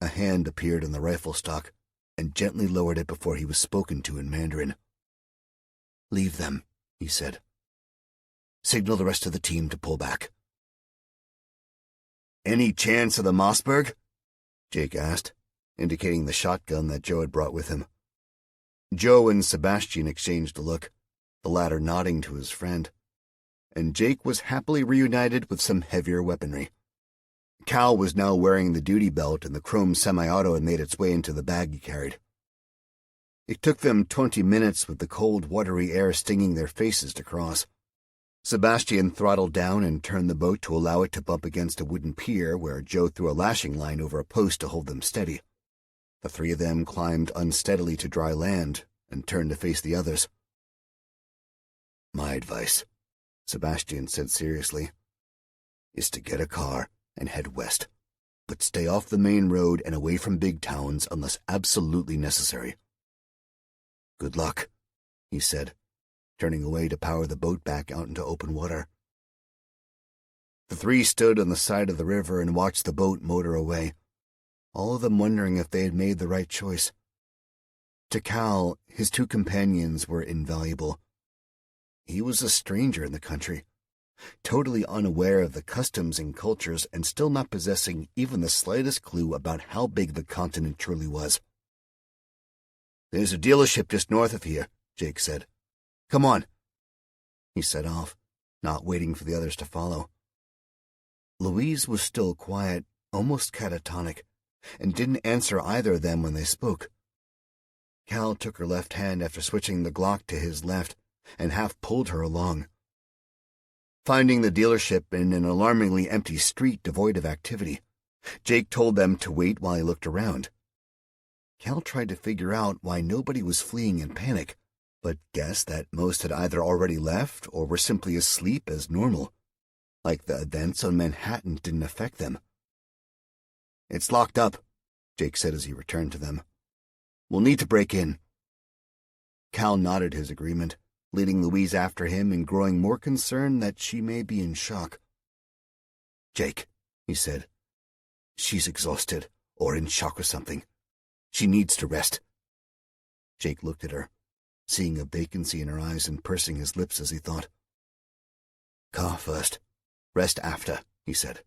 A hand appeared on the rifle stock and gently lowered it before he was spoken to in Mandarin. "Leave them," he said. "Signal the rest of the team to pull back." "Any chance of the Mossberg?" Jake asked, indicating the shotgun that Joe had brought with him. Joe and Sebastian exchanged a look, the latter nodding to his friend, and Jake was happily reunited with some heavier weaponry. Cal was now wearing the duty belt, and the chrome semi-auto had made its way into the bag he carried. It took them 20 minutes with the cold, watery air stinging their faces to cross. Sebastian throttled down and turned the boat to allow it to bump against a wooden pier where Joe threw a lashing line over a post to hold them steady. The 3 of them climbed unsteadily to dry land and turned to face the others. "My advice," Sebastian said seriously, "is to get a car and head west, but stay off the main road and away from big towns unless absolutely necessary." "Good luck," he said, turning away to power the boat back out into open water. The 3 stood on the side of the river and watched the boat motor away, all of them wondering if they had made the right choice. To Cal, his 2 companions were invaluable. He was a stranger in the country, totally unaware of the customs and cultures and still not possessing even the slightest clue about how big the continent truly was. "There's a dealership just north of here," Jake said. "Come on." He set off, not waiting for the others to follow. Louise was still quiet, almost catatonic, and didn't answer either of them when they spoke. Cal took her left hand after switching the Glock to his left and half pulled her along. Finding the dealership in an alarmingly empty street devoid of activity, Jake told them to wait while he looked around. Cal tried to figure out why nobody was fleeing in panic, but guessed that most had either already left or were simply asleep as normal, like the events on Manhattan didn't affect them. "It's locked up," Jake said as he returned to them. "We'll need to break in." Cal nodded his agreement, leading Louise after him and growing more concerned that she may be in shock. "Jake," he said, "she's exhausted or in shock or something. She needs to rest." Jake looked at her, seeing a vacancy in her eyes and pursing his lips as he thought. "Car first, rest after," he said.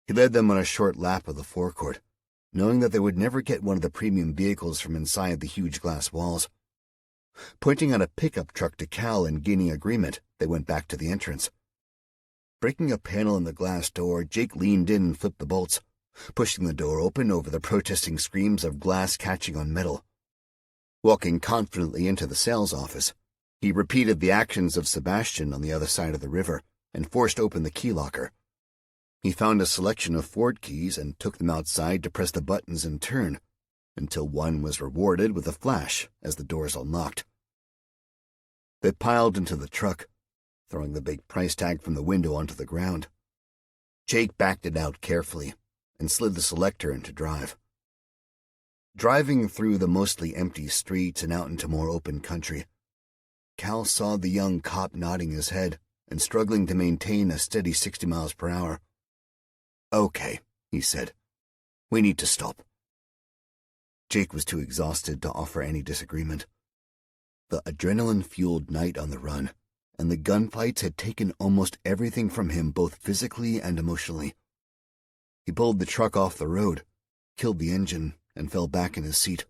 He led them on a short lap of the forecourt, knowing that they would never get one of the premium vehicles from inside the huge glass walls. Pointing out a pickup truck to Cal and gaining agreement, they went back to the entrance. Breaking a panel in the glass door, Jake leaned in and flipped the bolts, pushing the door open over the protesting screams of glass catching on metal. Walking confidently into the sales office, he repeated the actions of Sebastian on the other side of the river and forced open the key locker. He found a selection of Ford keys and took them outside to press the buttons in turn, until one was rewarded with a flash as the doors unlocked. They piled into the truck, throwing the big price tag from the window onto the ground. Jake backed it out carefully and slid the selector into drive. Driving through the mostly empty streets and out into more open country, Cal saw the young cop nodding his head and struggling to maintain a steady 60 miles per hour. "Okay," he said. "We need to stop." Jake was too exhausted to offer any disagreement. The adrenaline-fueled night on the run and the gunfights had taken almost everything from him both physically and emotionally. He pulled the truck off the road, killed the engine, and fell back in his seat.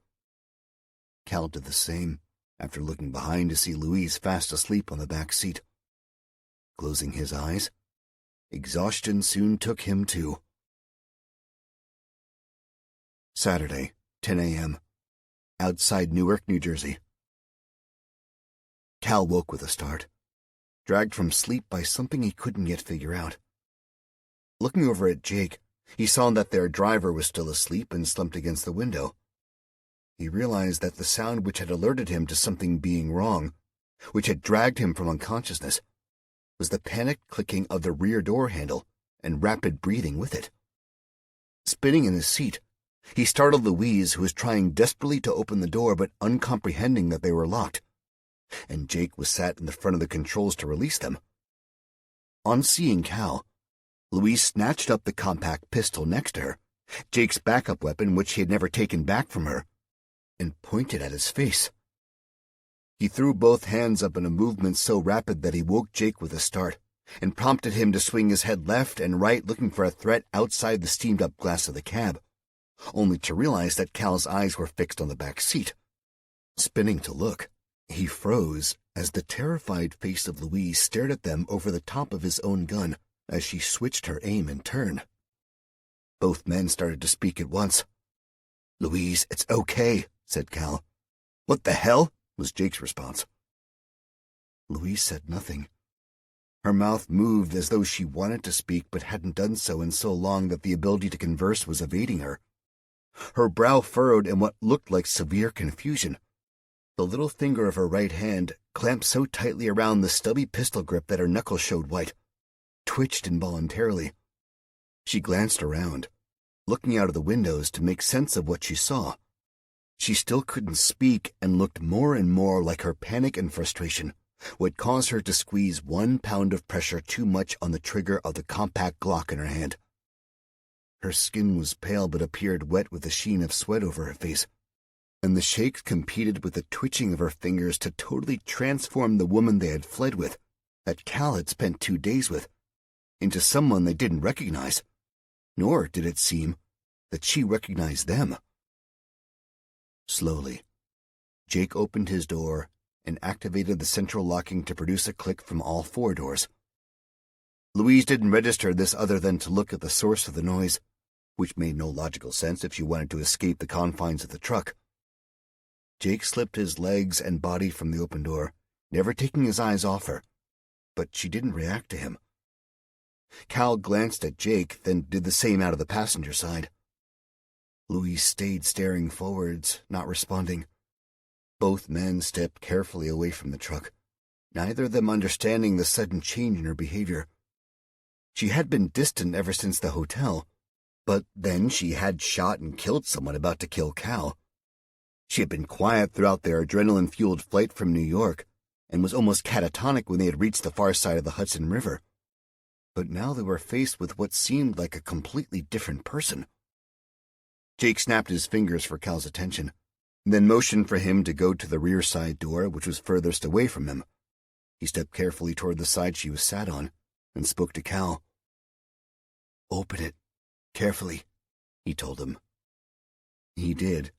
Cal did the same, after looking behind to see Louise fast asleep on the back seat. Closing his eyes, exhaustion soon took him too. Saturday, 10 a.m., outside Newark, New Jersey. Cal woke with a start, dragged from sleep by something he couldn't yet figure out. Looking over at Jake, he saw that their driver was still asleep and slumped against the window. He realized that the sound which had alerted him to something being wrong, which had dragged him from unconsciousness, was the panicked clicking of the rear door handle and rapid breathing with it. Spinning in his seat, he startled Louise, who was trying desperately to open the door but uncomprehending that they were locked, and Jake was sat in the front of the controls to release them. On seeing Cal, Louise snatched up the compact pistol next to her, Jake's backup weapon which he had never taken back from her, and pointed at his face. He threw both hands up in a movement so rapid that he woke Jake with a start, and prompted him to swing his head left and right looking for a threat outside the steamed-up glass of the cab, only to realize that Cal's eyes were fixed on the back seat. Spinning to look, he froze as the terrified face of Louise stared at them over the top of his own gun as she switched her aim and turn. Both men started to speak at once. "Louise, it's okay," said Cal. "What the hell?" was Jake's response. Louise said nothing. Her mouth moved as though she wanted to speak but hadn't done so in so long that the ability to converse was evading her. Her brow furrowed in what looked like severe confusion. The little finger of her right hand, clamped so tightly around the stubby pistol grip that her knuckles showed white, twitched involuntarily. She glanced around, looking out of the windows to make sense of what she saw. She still couldn't speak and looked more and more like her panic and frustration would cause her to squeeze 1 pound of pressure too much on the trigger of the compact Glock in her hand. Her skin was pale but appeared wet with a sheen of sweat over her face, and the shakes competed with the twitching of her fingers to totally transform the woman they had fled with, that Cal had spent 2 days with, into someone they didn't recognize, nor did it seem that she recognized them. Slowly, Jake opened his door and activated the central locking to produce a click from all 4 doors. Louise didn't register this other than to look at the source of the noise, which made no logical sense if she wanted to escape the confines of the truck. Jake slipped his legs and body from the open door, never taking his eyes off her, but she didn't react to him. Cal glanced at Jake, then did the same out of the passenger side. Louise stayed staring forwards, not responding. Both men stepped carefully away from the truck, neither of them understanding the sudden change in her behavior. She had been distant ever since the hotel, but then she had shot and killed someone about to kill Cal. She had been quiet throughout their adrenaline-fueled flight from New York, and was almost catatonic when they had reached the far side of the Hudson River. But now they were faced with what seemed like a completely different person. Jake snapped his fingers for Cal's attention, then motioned for him to go to the rear side door, which was furthest away from him. He stepped carefully toward the side she was sat on, and spoke to Cal. "Open it, carefully," he told him. He did,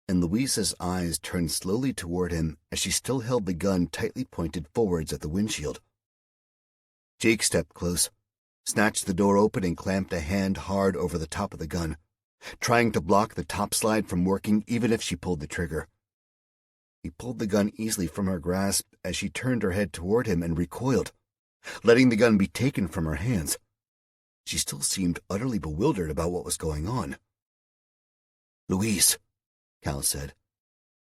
and Louisa's eyes turned slowly toward him as she still held the gun tightly pointed forwards at the windshield. Jake stepped close, snatched the door open and clamped a hand hard over the top of the gun, trying to block the top slide from working even if she pulled the trigger. He pulled the gun easily from her grasp as she turned her head toward him and recoiled, letting the gun be taken from her hands. She still seemed utterly bewildered about what was going on. "Louise," Cal said,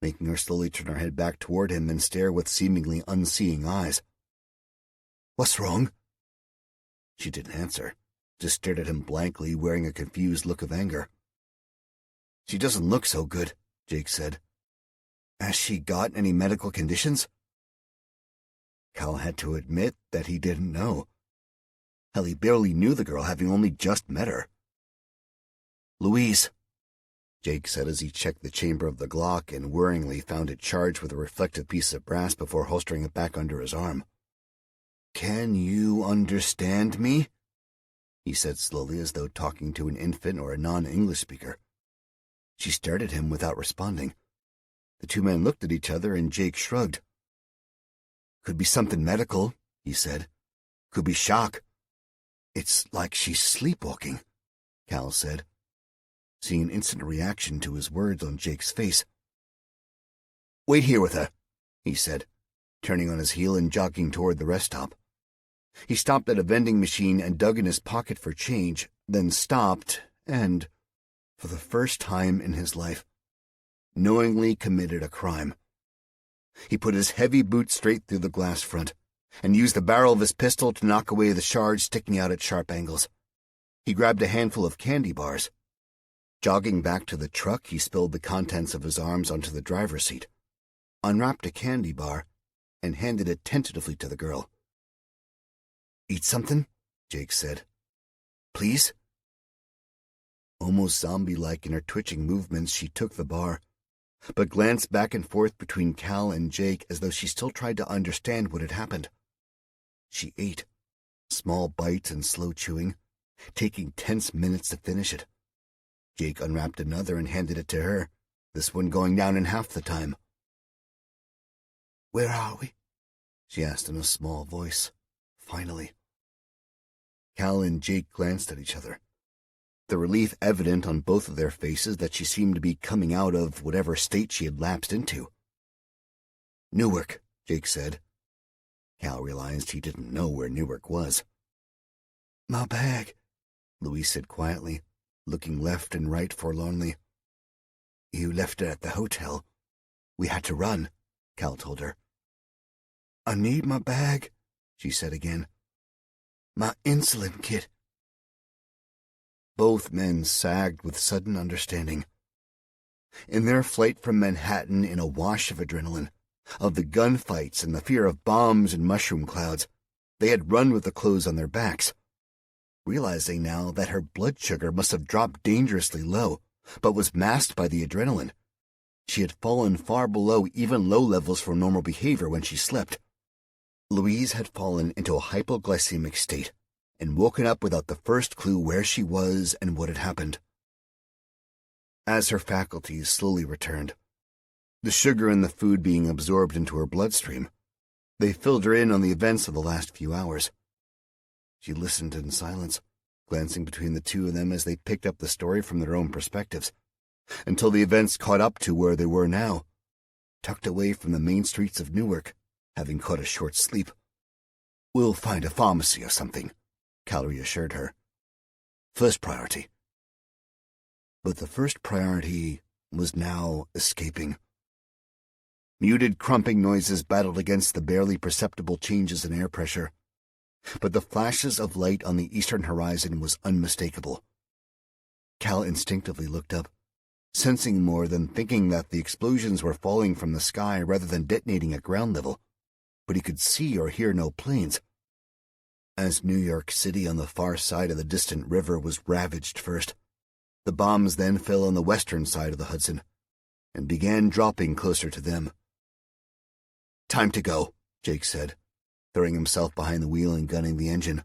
making her slowly turn her head back toward him and stare with seemingly unseeing eyes. "What's wrong?" She didn't answer, just stared at him blankly, wearing a confused look of anger. "She doesn't look so good," Jake said. "Has she got any medical conditions?" Cal had to admit that he didn't know. Hell, he barely knew the girl, having only just met her. "Louise," Jake said as he checked the chamber of the Glock and worryingly found it charged with a reflective piece of brass before holstering it back under his arm. "Can you understand me?" he said slowly, as though talking to an infant or a non-English speaker. She stared at him without responding. The two men looked at each other, and Jake shrugged. "Could be something medical," he said. "Could be shock." "It's like she's sleepwalking," Cal said, seeing an instant reaction to his words on Jake's face. "Wait here with her," he said, turning on his heel and jogging toward the rest stop. He stopped at a vending machine and dug in his pocket for change, then stopped and, for the first time in his life, knowingly committed a crime. He put his heavy boot straight through the glass front and used the barrel of his pistol to knock away the shards sticking out at sharp angles. He grabbed a handful of candy bars. Jogging back to the truck, he spilled the contents of his arms onto the driver's seat, unwrapped a candy bar, and handed it tentatively to the girl. "Eat something?" Jake said. "Please?" Almost zombie-like in her twitching movements, she took the bar, but glanced back and forth between Cal and Jake as though she still tried to understand what had happened. She ate, small bites and slow chewing, taking tense minutes to finish it. Jake unwrapped another and handed it to her, this one going down in half the time. "Where are we?" she asked in a small voice, finally. Cal and Jake glanced at each other, the relief evident on both of their faces that she seemed to be coming out of whatever state she had lapsed into. "Newark," Jake said. Cal realized he didn't know where Newark was. "My bag," Louise said quietly, looking left and right forlornly. "You left it at the hotel. We had to run," Cal told her. "I need my bag," she said again. "My insulin kit." Both men sagged with sudden understanding. In their flight from Manhattan in a wash of adrenaline, of the gunfights and the fear of bombs and mushroom clouds, they had run with the clothes on their backs. Realizing now that her blood sugar must have dropped dangerously low, but was masked by the adrenaline, she had fallen far below even low levels for normal behavior when she slept. Louise had fallen into a hypoglycemic state and woken up without the first clue where she was and what had happened. As her faculties slowly returned, the sugar in the food being absorbed into her bloodstream, they filled her in on the events of the last few hours. She listened in silence, glancing between the two of them as they picked up the story from their own perspectives, until the events caught up to where they were now, tucked away from the main streets of Newark, having caught a short sleep. "We'll find a pharmacy or something," Cal assured her. "First priority." But the first priority was now escaping. Muted crumping noises battled against the barely perceptible changes in air pressure, but the flashes of light on the eastern horizon was unmistakable. Cal instinctively looked up, sensing more than thinking that the explosions were falling from the sky rather than detonating at ground level, but he could see or hear no planes. As New York City on the far side of the distant river was ravaged first, the bombs then fell on the western side of the Hudson and began dropping closer to them. "Time to go," Jake said, throwing himself behind the wheel and gunning the engine.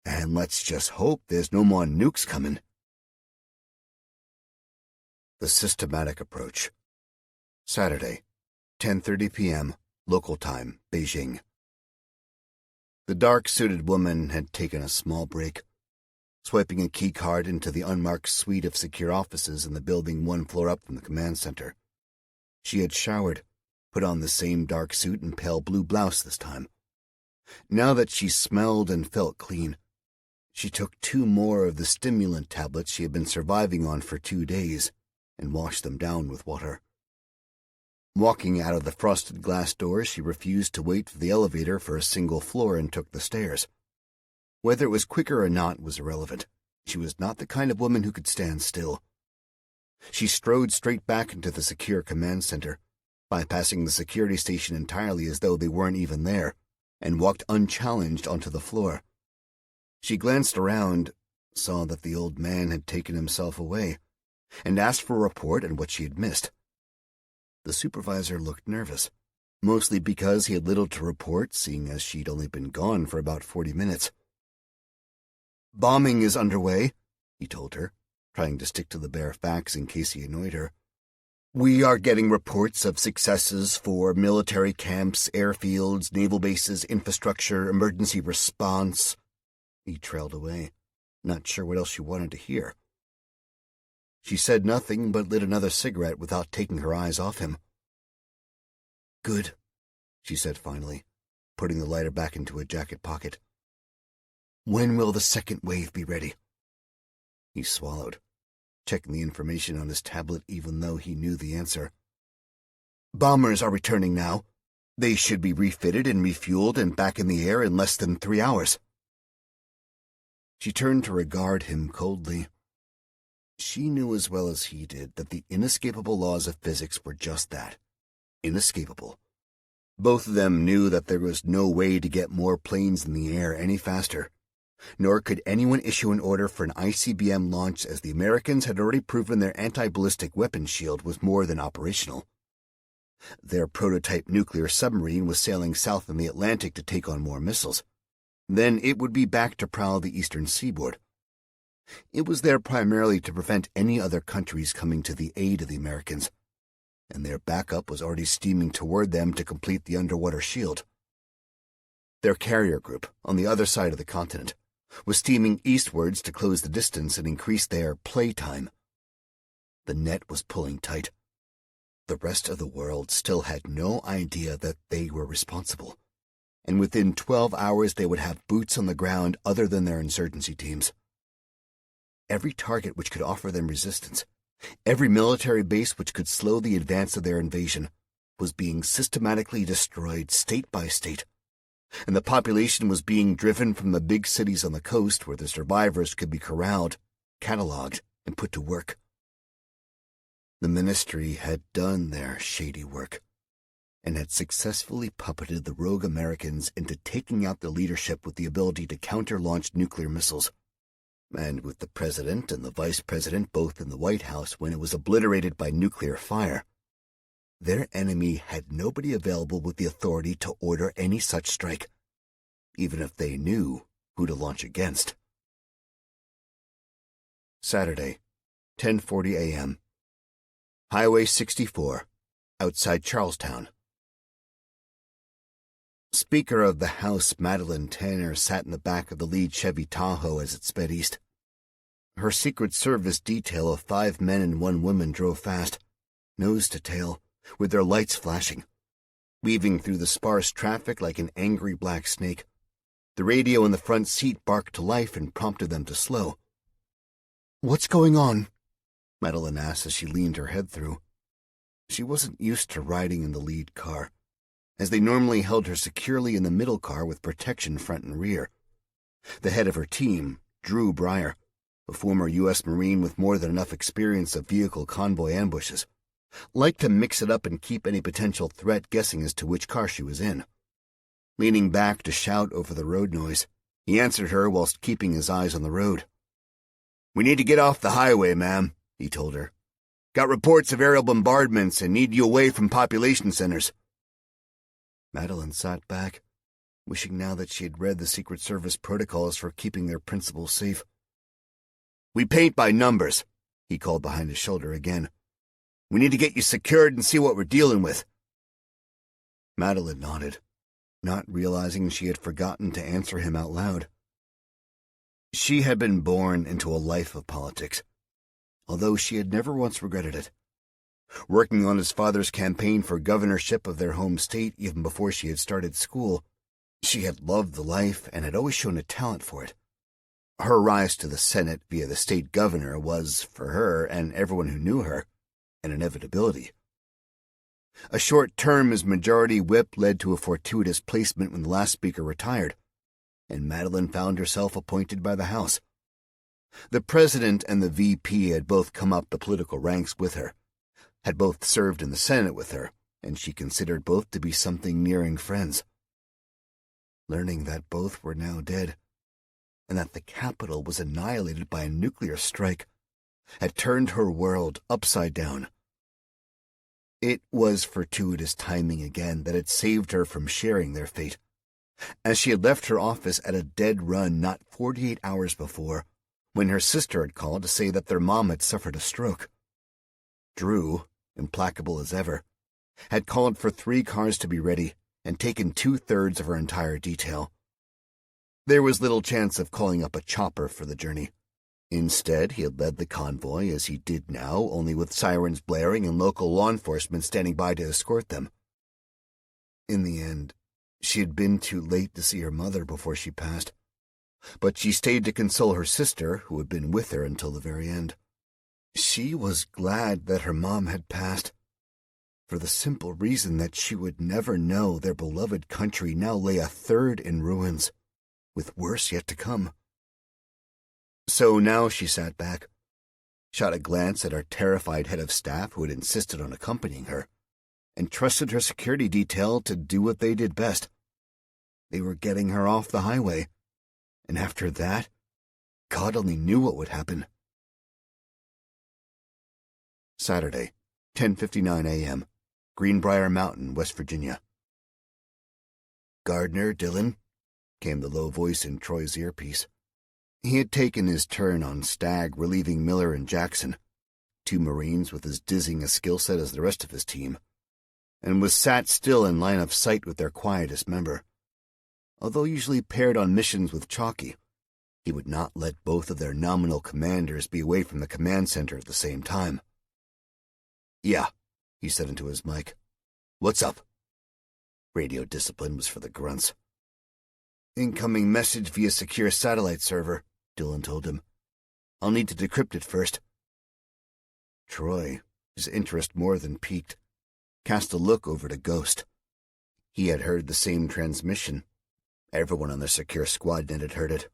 "And let's just hope there's no more nukes coming." The Systematic Approach. Saturday, 10:30 p.m., local time, Beijing. The dark-suited woman had taken a small break, swiping a key card into the unmarked suite of secure offices in the building one floor up from the command center. She had showered, put on the same dark suit and pale blue blouse this time. Now that she smelled and felt clean, she took 2 more of the stimulant tablets she had been surviving on for 2 days and washed them down with water. Walking out of the frosted glass doors, she refused to wait for the elevator for a single floor and took the stairs. Whether it was quicker or not was irrelevant. She was not the kind of woman who could stand still. She strode straight back into the secure command center, bypassing the security station entirely as though they weren't even there, and walked unchallenged onto the floor. She glanced around, saw that the old man had taken himself away, and asked for a report on what she had missed. The supervisor looked nervous, mostly because he had little to report, seeing as she'd only been gone for about 40 minutes. "Bombing is underway," he told her, trying to stick to the bare facts in case he annoyed her. "We are getting reports of successes for military camps, airfields, naval bases, infrastructure, emergency response." He trailed away, not sure what else she wanted to hear. She said nothing but lit another cigarette without taking her eyes off him. "Good," she said finally, putting the lighter back into a jacket pocket. "When will the second wave be ready?" He swallowed, checking the information on his tablet even though he knew the answer. "Bombers are returning now. They should be refitted and refueled and back in the air in less than 3 hours." She turned to regard him coldly. She knew as well as he did that the inescapable laws of physics were just that, inescapable. Both of them knew that there was no way to get more planes in the air any faster, nor could anyone issue an order for an ICBM launch, as the Americans had already proven their anti-ballistic weapons shield was more than operational. Their prototype nuclear submarine was sailing south in the Atlantic to take on more missiles. Then it would be back to prowl the eastern seaboard. It was there primarily to prevent any other countries coming to the aid of the Americans, and their backup was already steaming toward them to complete the underwater shield. Their carrier group, on the other side of the continent, was steaming eastwards to close the distance and increase their playtime. The net was pulling tight. The rest of the world still had no idea that they were responsible, and within 12 hours they would have boots on the ground other than their insurgency teams. Every target which could offer them resistance, every military base which could slow the advance of their invasion, was being systematically destroyed state by state, and the population was being driven from the big cities on the coast where the survivors could be corralled, catalogued, and put to work. The ministry had done their shady work, and had successfully puppeted the rogue Americans into taking out the leadership with the ability to counter-launch nuclear missiles. And with the president and the vice president both in the White House when it was obliterated by nuclear fire, their enemy had nobody available with the authority to order any such strike, even if they knew who to launch against. Saturday, 10:40 a.m. Highway 64, outside Charlestown. Speaker of the House Madeline Tanner sat in the back of the lead Chevy Tahoe as it sped east. Her Secret Service detail of 5 men and 1 woman drove fast, nose to tail, with their lights flashing, weaving through the sparse traffic like an angry black snake. The radio in the front seat barked to life and prompted them to slow. "What's going on?" Madeline asked as she leaned her head through. She wasn't used to riding in the lead car, as they normally held her securely in the middle car with protection front and rear. The head of her team, Drew Breyer, a former U.S. Marine with more than enough experience of vehicle convoy ambushes, liked to mix it up and keep any potential threat guessing as to which car she was in. Leaning back to shout over the road noise, he answered her whilst keeping his eyes on the road. "We need to get off the highway, ma'am," he told her. "Got reports of aerial bombardments and need you away from population centers." Madeline sat back, wishing now that she had read the Secret Service protocols for keeping their principals safe. "We paint by numbers," he called behind his shoulder again. "We need to get you secured and see what we're dealing with." Madeline nodded, not realizing she had forgotten to answer him out loud. She had been born into a life of politics, although she had never once regretted it. Working on his father's campaign for governorship of their home state even before she had started school, she had loved the life and had always shown a talent for it. Her rise to the Senate via the state governor was, for her and everyone who knew her, an inevitability. A short term as majority whip led to a fortuitous placement when the last speaker retired, and Madeline found herself appointed by the House. The president and the VP had both come up the political ranks with her, had both served in the Senate with her, and she considered both to be something nearing friends. Learning that both were now dead, and that the Capitol was annihilated by a nuclear strike, had turned her world upside down. It was fortuitous timing again that had saved her from sharing their fate, as she had left her office at a dead run not 48 hours before, when her sister had called to say that their mom had suffered a stroke. Drew, implacable as ever, had called for 3 cars to be ready and taken 2/3 of her entire detail. There was little chance of calling up a chopper for the journey. Instead, he had led the convoy as he did now, only with sirens blaring and local law enforcement standing by to escort them. In the end, she had been too late to see her mother before she passed, but she stayed to console her sister, who had been with her until the very end. She was glad that her mom had passed, for the simple reason that she would never know their beloved country now lay a third in ruins, with worse yet to come. So now she sat back, shot a glance at our terrified head of staff who had insisted on accompanying her, and trusted her security detail to do what they did best. They were getting her off the highway, and after that, God only knew what would happen. Saturday, 10:59 a.m., Greenbrier Mountain, West Virginia. "Gardner, Dillon," came the low voice in Troy's earpiece. He had taken his turn on Stag, relieving Miller and Jackson, 2 Marines with as dizzying a skill set as the rest of his team, and was sat still in line of sight with their quietest member. Although usually paired on missions with Chalky, he would not let both of their nominal commanders be away from the command center at the same time. "Yeah," he said into his mic. "What's up?" Radio discipline was for the grunts. "Incoming message via secure satellite server," Dillon told him. "I'll need to decrypt it first." Troy, his interest more than piqued, cast a look over to Ghost. He had heard the same transmission. Everyone on the secure squad net had heard it.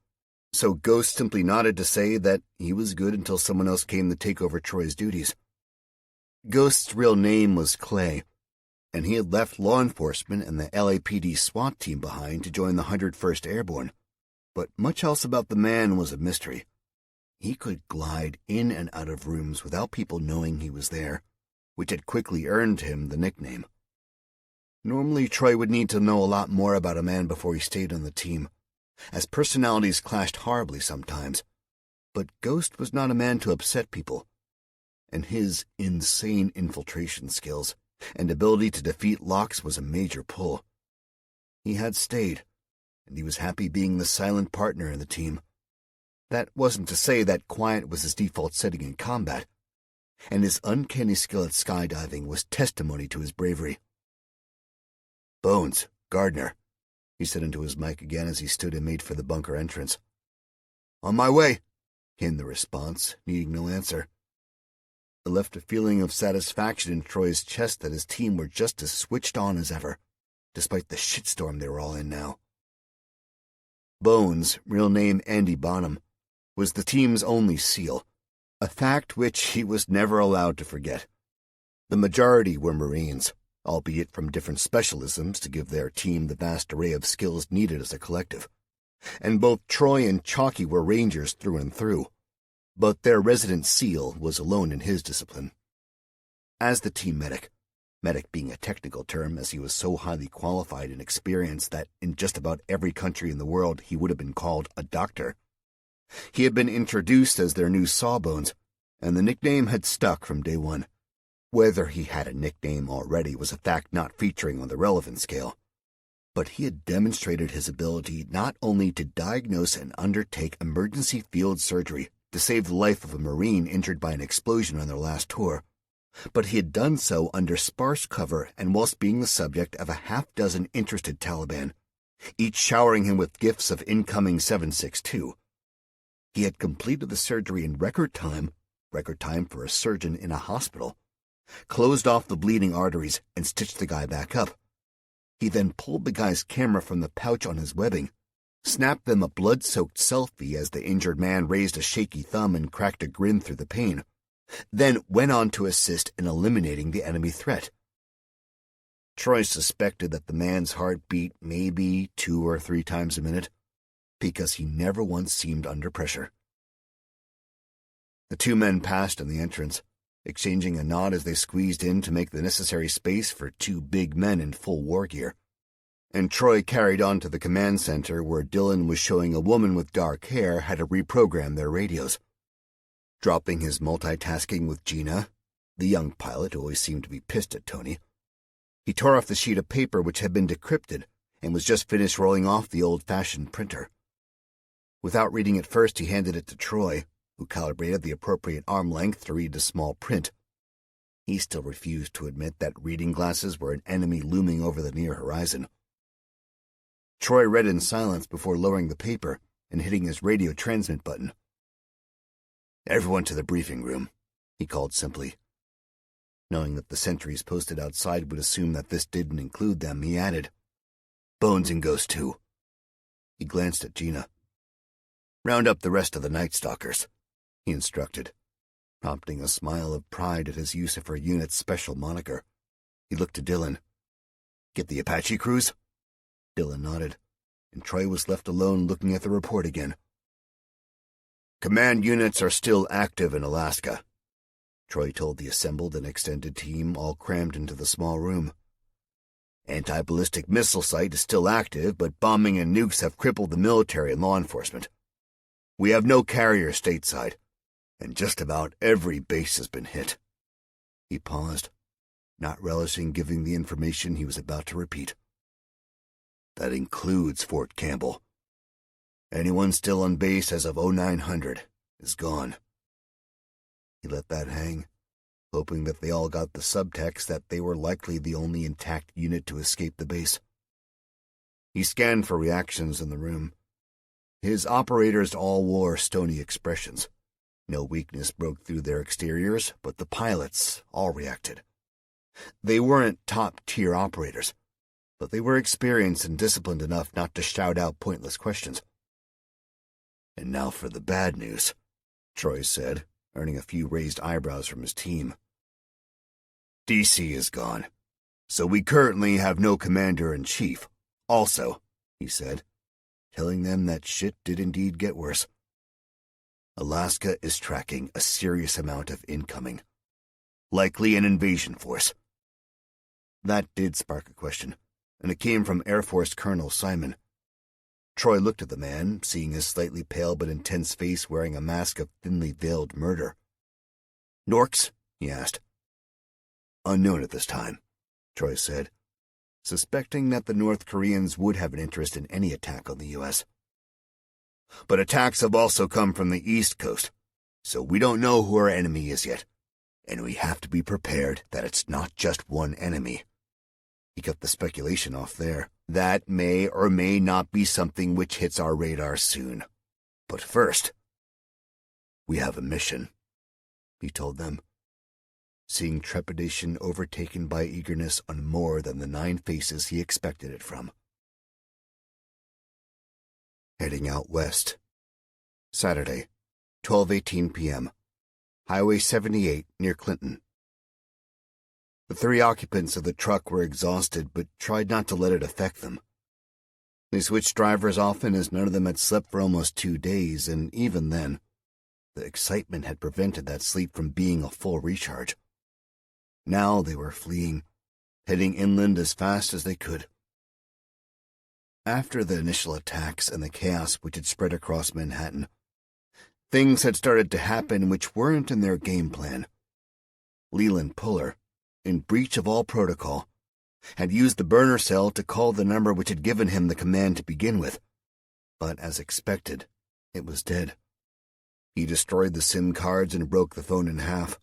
So Ghost simply nodded to say that he was good until someone else came to take over Troy's duties. Ghost's real name was Clay, and he had left law enforcement and the LAPD SWAT team behind to join the 101st Airborne. But much else about the man was a mystery. He could glide in and out of rooms without people knowing he was there, which had quickly earned him the nickname. Normally, Troy would need to know a lot more about a man before he stayed on the team, as personalities clashed horribly sometimes. But Ghost was not a man to upset people, and his insane infiltration skills and ability to defeat locks was a major pull. He had stayed, and he was happy being the silent partner in the team. That wasn't to say that quiet was his default setting in combat, and his uncanny skill at skydiving was testimony to his bravery. "Bones, Gardner," he said into his mic again as he stood and made for the bunker entrance. "On my way," came the response, needing no answer. It left a feeling of satisfaction in Troy's chest that his team were just as switched on as ever, despite the shitstorm they were all in now. Bones, real name Andy Bonham, was the team's only SEAL, a fact which he was never allowed to forget. The majority were Marines, albeit from different specialisms to give their team the vast array of skills needed as a collective. And both Troy and Chalky were Rangers through and through, but their resident SEAL was alone in his discipline. As the team medic being a technical term as he was so highly qualified and experienced that in just about every country in the world he would have been called a doctor, he had been introduced as their new Sawbones, and the nickname had stuck from day one. Whether he had a nickname already was a fact not featuring on the relevant scale, but he had demonstrated his ability not only to diagnose and undertake emergency field surgery to save the life of a Marine injured by an explosion on their last tour, but he had done so under sparse cover and whilst being the subject of a half-dozen interested Taliban, each showering him with gifts of incoming 7.62. He had completed the surgery in record time for a surgeon in a hospital, closed off the bleeding arteries, and stitched the guy back up. He then pulled the guy's camera from the pouch on his webbing, snapped them a blood-soaked selfie as the injured man raised a shaky thumb and cracked a grin through the pain, then went on to assist in eliminating the enemy threat. Troy suspected that the man's heart beat maybe 2 or 3 times a minute, because he never once seemed under pressure. The 2 men passed in the entrance, exchanging a nod as they squeezed in to make the necessary space for 2 big men in full war gear, and Troy carried on to the command center where Dylan was showing a woman with dark hair how to reprogram their radios. Dropping his multitasking with Gina, the young pilot who always seemed to be pissed at Tony, he tore off the sheet of paper which had been decrypted and was just finished rolling off the old-fashioned printer. Without reading it first, he handed it to Troy, who calibrated the appropriate arm length to read the small print. He still refused to admit that reading glasses were an enemy looming over the near horizon. Troy read in silence before lowering the paper and hitting his radio transmit button. "Everyone to the briefing room," he called simply. Knowing that the sentries posted outside would assume that this didn't include them, he added, "Bones and Ghost too." He glanced at Gina. "Round up the rest of the Night Stalkers," he instructed, prompting a smile of pride at his use of her unit's special moniker. He looked to Dylan. "Get the Apache crews?" Dylan nodded, and Troy was left alone looking at the report again. "Command units are still active in Alaska," Troy told the assembled and extended team, all crammed into the small room. "Anti-ballistic missile site is still active, but bombing and nukes have crippled the military and law enforcement. We have no carriers stateside, and just about every base has been hit." He paused, not relishing giving the information he was about to repeat. "That includes Fort Campbell. Anyone still on base as of 0900 is gone." He let that hang, hoping that they all got the subtext that they were likely the only intact unit to escape the base. He scanned for reactions in the room. His operators all wore stony expressions. No weakness broke through their exteriors, but the pilots all reacted. They weren't top-tier operators, but they were experienced and disciplined enough not to shout out pointless questions. "And now for the bad news," Troy said, earning a few raised eyebrows from his team. "DC is gone, so we currently have no commander-in-chief. Also," he said, telling them that shit did indeed get worse, "Alaska is tracking a serious amount of incoming. Likely an invasion force." That did spark a question, and it came from Air Force Colonel Simon. Troy looked at the man, seeing his slightly pale but intense face wearing a mask of thinly veiled murder. "Norks?" he asked. "Unknown at this time," Troy said, suspecting that the North Koreans would have an interest in any attack on the U.S. "But attacks have also come from the East Coast, so we don't know who our enemy is yet, and we have to be prepared that it's not just one enemy." He cut the speculation off there. "That may or may not be something which hits our radar soon. But first, we have a mission," he told them, seeing trepidation overtaken by eagerness on more than the 9 faces he expected it from. Heading out west. Saturday, 12:18 p.m. Highway 78 near Clinton. The 3 occupants of the truck were exhausted, but tried not to let it affect them. They switched drivers often as none of them had slept for almost 2 days, and even then, the excitement had prevented that sleep from being a full recharge. Now they were fleeing, heading inland as fast as they could. After the initial attacks and the chaos which had spread across Manhattan, things had started to happen which weren't in their game plan. Leland Puller, in breach of all protocol, had used the burner cell to call the number which had given him the command to begin with, but as expected, it was dead. He destroyed the SIM cards and broke the phone in half,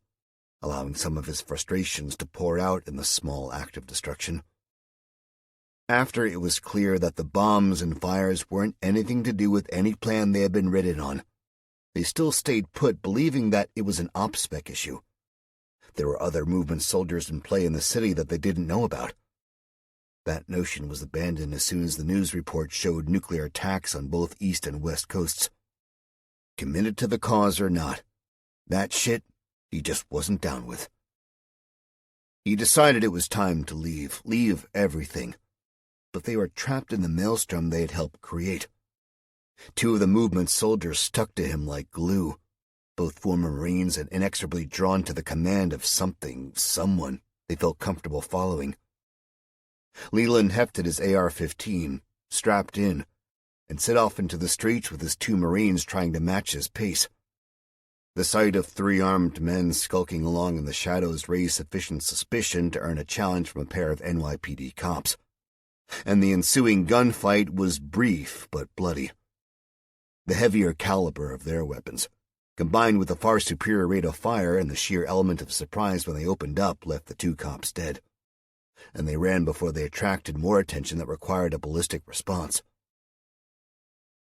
allowing some of his frustrations to pour out in the small act of destruction. After it was clear that the bombs and fires weren't anything to do with any plan they had been written on, they still stayed put, believing that it was an OpSpec issue. there were other movement soldiers in play in the city that they didn't know about. That notion was abandoned as soon as the news report showed nuclear attacks on both east and west coasts. Committed to the cause or not, that shit he just wasn't down with. He decided it was time to leave everything, but they were trapped in the maelstrom they had helped create. Two of the movement soldiers stuck to him like glue, both former Marines and inexorably drawn to the command of someone they felt comfortable following. Leland hefted his AR-15, strapped in, and set off into the streets with his two Marines trying to match his pace. The sight of three armed men skulking along in the shadows raised sufficient suspicion to earn a challenge from a pair of NYPD cops, and the ensuing gunfight was brief but bloody. The heavier caliber of their weapons, combined with the far superior rate of fire and the sheer element of surprise when they opened up, left the two cops dead, and they ran before they attracted more attention that required a ballistic response.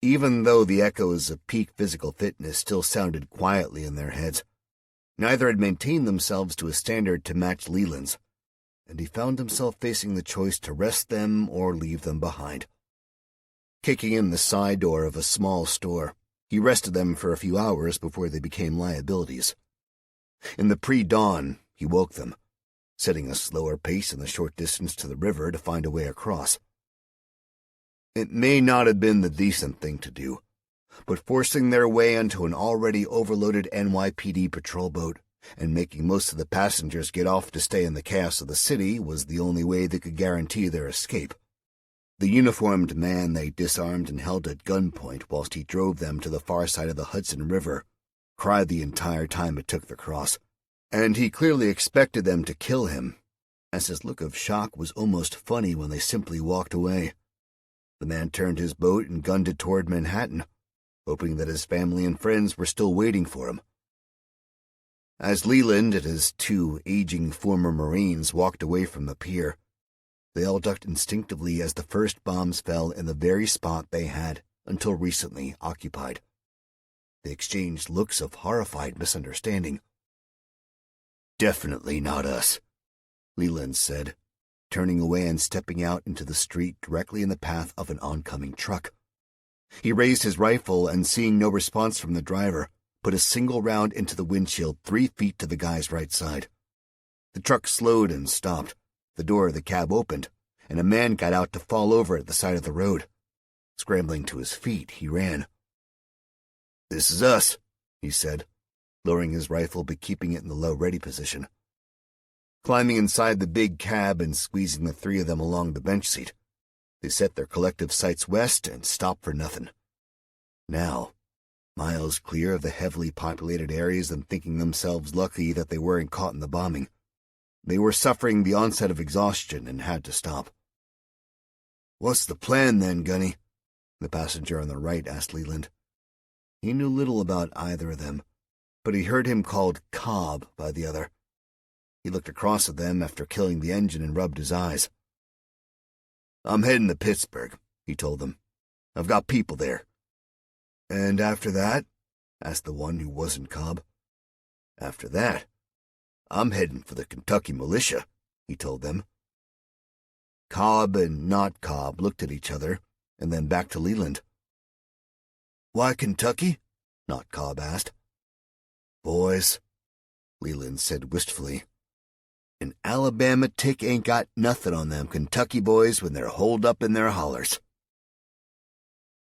Even though the echoes of peak physical fitness still sounded quietly in their heads, neither had maintained themselves to a standard to match Leland's, and he found himself facing the choice to rest them or leave them behind. Kicking in the side door of a small store, he rested them for a few hours before they became liabilities. In the pre-dawn, he woke them, setting a slower pace in the short distance to the river to find a way across. It may not have been the decent thing to do, but forcing their way onto an already overloaded NYPD patrol boat and making most of the passengers get off to stay in the chaos of the city was the only way they could guarantee their escape. The uniformed man they disarmed and held at gunpoint whilst he drove them to the far side of the Hudson River cried the entire time it took the cross, and he clearly expected them to kill him, as his look of shock was almost funny when they simply walked away. The man turned his boat and gunned it toward Manhattan, hoping that his family and friends were still waiting for him. As Leland and his two aging former Marines walked away from the pier, they all ducked instinctively as the first bombs fell in the very spot they had, until recently, occupied. They exchanged looks of horrified misunderstanding. "Definitely not us," Leland said, turning away and stepping out into the street directly in the path of an oncoming truck. He raised his rifle and, seeing no response from the driver, put a single round into the windshield 3 feet to the guy's right side. The truck slowed and stopped. The door of the cab opened, and a man got out to fall over at the side of the road. Scrambling to his feet, he ran. "This is us," he said, lowering his rifle but keeping it in the low ready position. Climbing inside the big cab and squeezing the three of them along the bench seat, they set their collective sights west and stopped for nothing. Now, miles clear of the heavily populated areas and thinking themselves lucky that they weren't caught in the bombing, they were suffering the onset of exhaustion and had to stop. "What's the plan then, Gunny?" the passenger on the right asked Leland. He knew little about either of them, but he heard him called Cobb by the other. He looked across at them after killing the engine and rubbed his eyes. "I'm heading to Pittsburgh," he told them. "I've got people there." "And after that?" asked the one who wasn't Cobb. "After that, I'm heading for the Kentucky militia," he told them. Cobb and not Cobb looked at each other, and then back to Leland. "Why Kentucky?" not Cobb asked. "Boys," Leland said wistfully, "an Alabama tick ain't got nothing on them Kentucky boys when they're holed up in their hollers."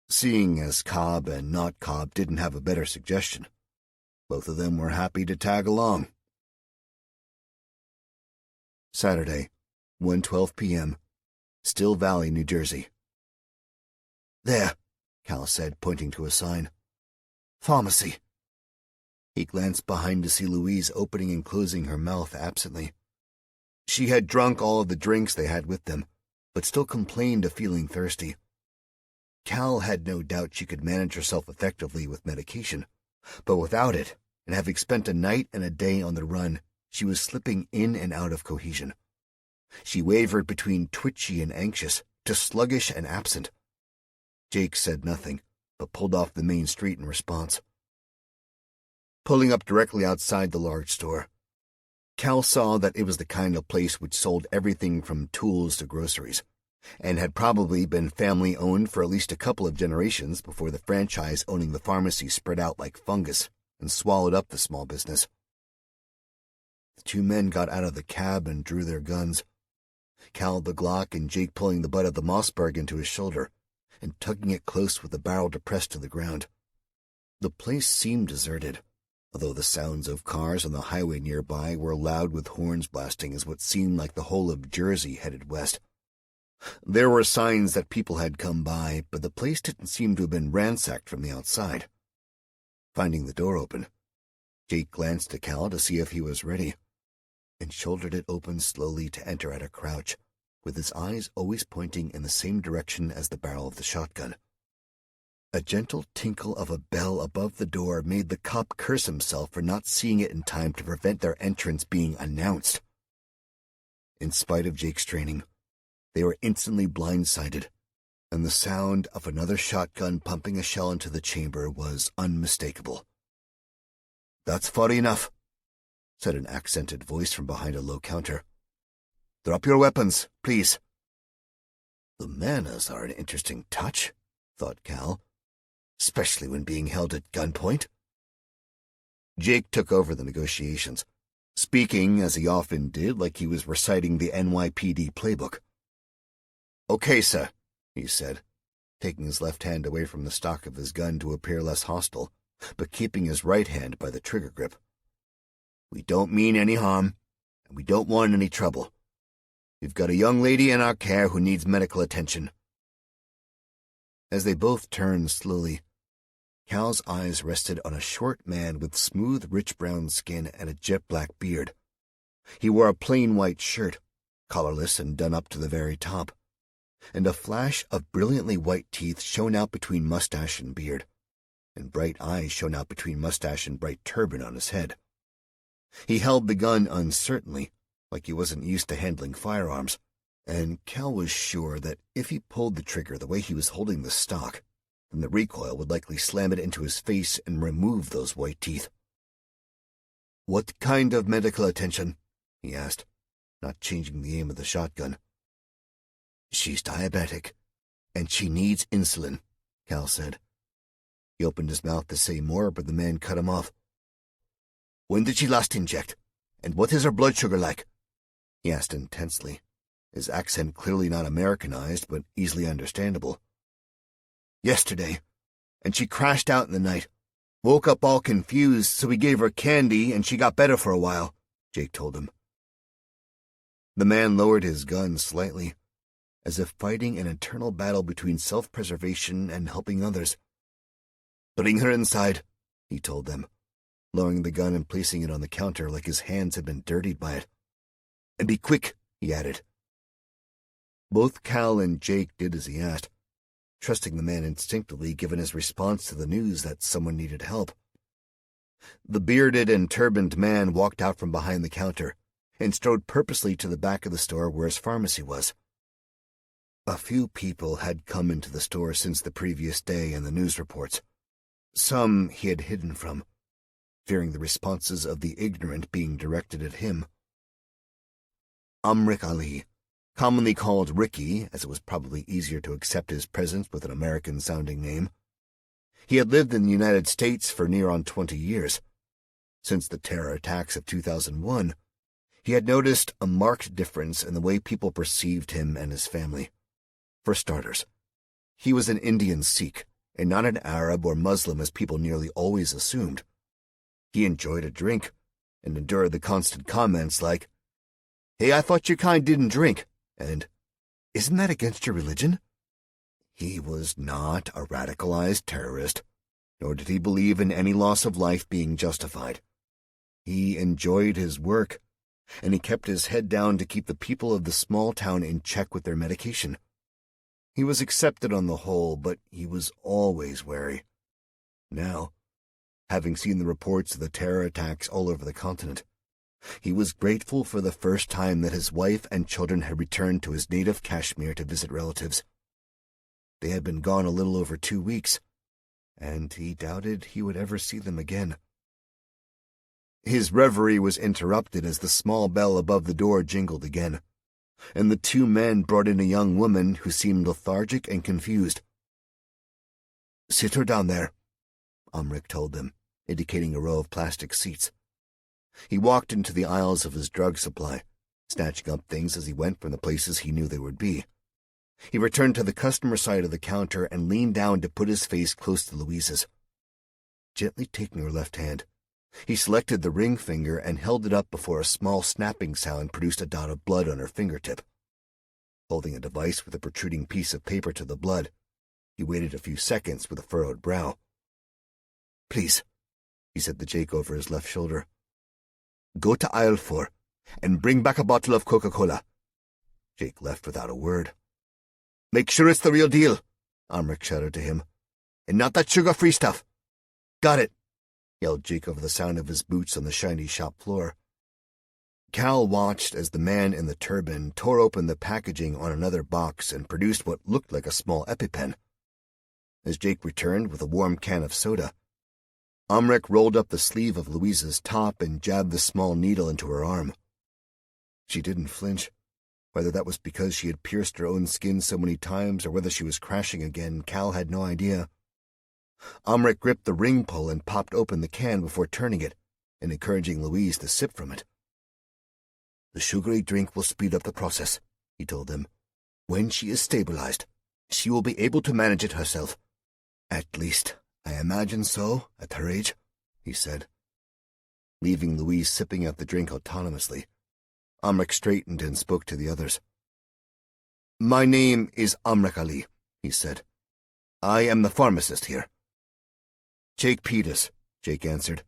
Seeing as Cobb and not Cobb didn't have a better suggestion, both of them were happy to tag along. Saturday, 1:12 p.m., Still Valley, New Jersey. "There," Cal said, pointing to a sign. "Pharmacy." He glanced behind to see Louise opening and closing her mouth absently. She had drunk all of the drinks they had with them, but still complained of feeling thirsty. Cal had no doubt she could manage herself effectively with medication, but without it, and having spent a night and a day on the run, she was slipping in and out of cohesion. She wavered between twitchy and anxious to sluggish and absent. Jake said nothing, but pulled off the main street in response. Pulling up directly outside the large store, Cal saw that it was the kind of place which sold everything from tools to groceries, and had probably been family-owned for at least a couple of generations before the franchise owning the pharmacy spread out like fungus and swallowed up the small business. The two men got out of the cab and drew their guns, Cal the Glock and Jake pulling the butt of the Mossberg into his shoulder and tugging it close with the barrel depressed to the ground. The place seemed deserted, although the sounds of cars on the highway nearby were loud with horns blasting as what seemed like the whole of Jersey headed west. There were signs that people had come by, but the place didn't seem to have been ransacked from the outside. Finding the door open, Jake glanced at Cal to see if he was ready, and shouldered it open slowly to enter at a crouch, with his eyes always pointing in the same direction as the barrel of the shotgun. A gentle tinkle of a bell above the door made the cop curse himself for not seeing it in time to prevent their entrance being announced. In spite of Jake's training, they were instantly blindsided, and the sound of another shotgun pumping a shell into the chamber was unmistakable. "That's far enough," said an accented voice from behind a low counter. "Drop your weapons, please." The manners are an interesting touch, thought Cal, especially when being held at gunpoint. Jake took over the negotiations, speaking, as he often did, like he was reciting the NYPD playbook. "Okay, sir," he said, taking his left hand away from the stock of his gun to appear less hostile, but keeping his right hand by the trigger grip. "We don't mean any harm, and we don't want any trouble. We've got a young lady in our care who needs medical attention." As they both turned slowly, Cal's eyes rested on a short man with smooth, rich brown skin and a jet-black beard. He wore a plain white shirt, collarless and done up to the very top, and a flash of brilliantly white teeth shone out between mustache and beard, and bright eyes shone out between mustache and bright turban on his head. He held the gun uncertainly, like he wasn't used to handling firearms, and Cal was sure that if he pulled the trigger the way he was holding the stock, then the recoil would likely slam it into his face and remove those white teeth. "What kind of medical attention?" he asked, not changing the aim of the shotgun. "She's diabetic, and she needs insulin," Cal said. He opened his mouth to say more, but the man cut him off. "When did she last inject? And what is her blood sugar like?" he asked intensely, his accent clearly not Americanized, but easily understandable. "Yesterday, and she crashed out in the night. Woke up all confused, so we gave her candy, and she got better for a while," Jake told him. The man lowered his gun slightly, as if fighting an eternal battle between self-preservation and helping others. "Bring her inside," he told them, lowering the gun and placing it on the counter like his hands had been dirtied by it. "And be quick," he added. Both Cal and Jake did as he asked, trusting the man instinctively given his response to the news that someone needed help. The bearded and turbaned man walked out from behind the counter and strode purposely to the back of the store where his pharmacy was. A few people had come into the store since the previous day in the news reports. Some he had hidden from, fearing the responses of the ignorant being directed at him. Rick Ali, commonly called Ricky, as it was probably easier to accept his presence with an American-sounding name. He had lived in the United States for near on 20 years. Since the terror attacks of 2001, he had noticed a marked difference in the way people perceived him and his family. For starters, he was an Indian Sikh, and not an Arab or Muslim as people nearly always assumed. He enjoyed a drink, and endured the constant comments like, "Hey, I thought your kind didn't drink," and, "Isn't that against your religion?" He was not a radicalized terrorist, nor did he believe in any loss of life being justified. He enjoyed his work, and he kept his head down to keep the people of the small town in check with their medication. He was accepted on the whole, but he was always wary. Now, having seen the reports of the terror attacks all over the continent, he was grateful for the first time that his wife and children had returned to his native Kashmir to visit relatives. They had been gone a little over 2 weeks, and he doubted he would ever see them again. His reverie was interrupted as the small bell above the door jingled again, and the two men brought in a young woman who seemed lethargic and confused. "Sit her down there," Umric told them, indicating a row of plastic seats. He walked into the aisles of his drug supply, snatching up things as he went from the places he knew they would be. He returned to the customer side of the counter and leaned down to put his face close to Louise's. Gently taking her left hand, he selected the ring finger and held it up before a small snapping sound produced a dot of blood on her fingertip. Holding a device with a protruding piece of paper to the blood, he waited a few seconds with a furrowed brow. "Please," he said to Jake over his left shoulder, "go to aisle 4 and bring back a bottle of Coca-Cola." Jake left without a word. "Make sure it's the real deal," Umric shouted to him, "and not that sugar-free stuff." "Got it," yelled Jake over the sound of his boots on the shiny shop floor. Cal watched as the man in the turban tore open the packaging on another box and produced what looked like a small EpiPen. As Jake returned with a warm can of soda, Umric rolled up the sleeve of Louise's top and jabbed the small needle into her arm. She didn't flinch. Whether that was because she had pierced her own skin so many times or whether she was crashing again, Cal had no idea. Umric gripped the ring pull and popped open the can before turning it and encouraging Louise to sip from it. "The sugary drink will speed up the process," he told them. "When she is stabilized, she will be able to manage it herself. At least, I imagine so, at her age," he said. Leaving Louise sipping out the drink autonomously, Umric straightened and spoke to the others. "My name is Umric Ali," he said. "I am the pharmacist here." "Jake Peters," Jake answered.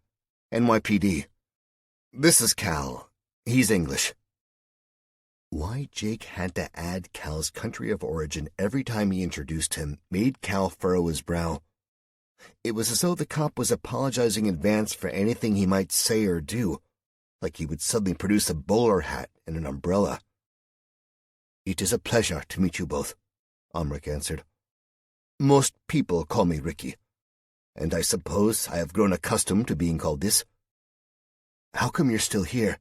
"NYPD. This is Cal. He's English." Why Jake had to add Cal's country of origin every time he introduced him made Cal furrow his brow. It was as though the cop was apologizing in advance for anything he might say or do, like he would suddenly produce a bowler hat and an umbrella. "It is a pleasure to meet you both," Umric answered. "Most people call me Ricky, and I suppose I have grown accustomed to being called this." "How come you're still here?"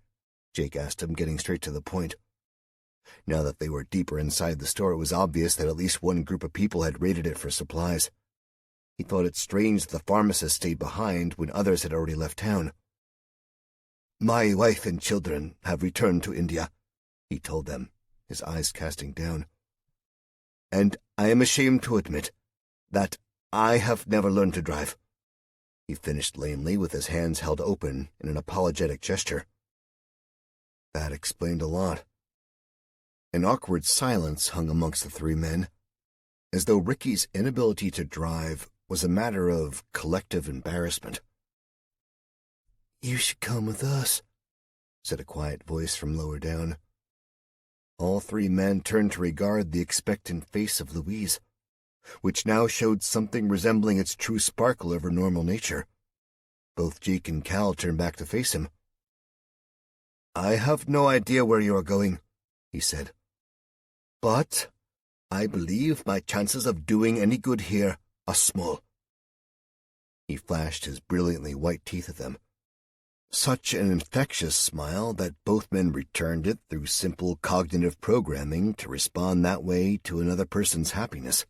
Jake asked him, getting straight to the point. Now that they were deeper inside the store, it was obvious that at least one group of people had raided it for supplies. He thought it strange that the pharmacist stayed behind when others had already left town. "My wife and children have returned to India," he told them, his eyes casting down. "And I am ashamed to admit that I have never learned to drive," he finished lamely with his hands held open in an apologetic gesture. That explained a lot. An awkward silence hung amongst the three men, as though Ricky's inability to drive was a matter of collective embarrassment. "You should come with us," said a quiet voice from lower down. All three men turned to regard the expectant face of Louise, which now showed something resembling its true sparkle of her normal nature. Both Jake and Cal turned back to face him. "I have no idea where you are going," he said. "But I believe my chances of doing any good here are small." He flashed his brilliantly white teeth at them. Such an infectious smile that both men returned it through simple cognitive programming to respond that way to another person's happiness.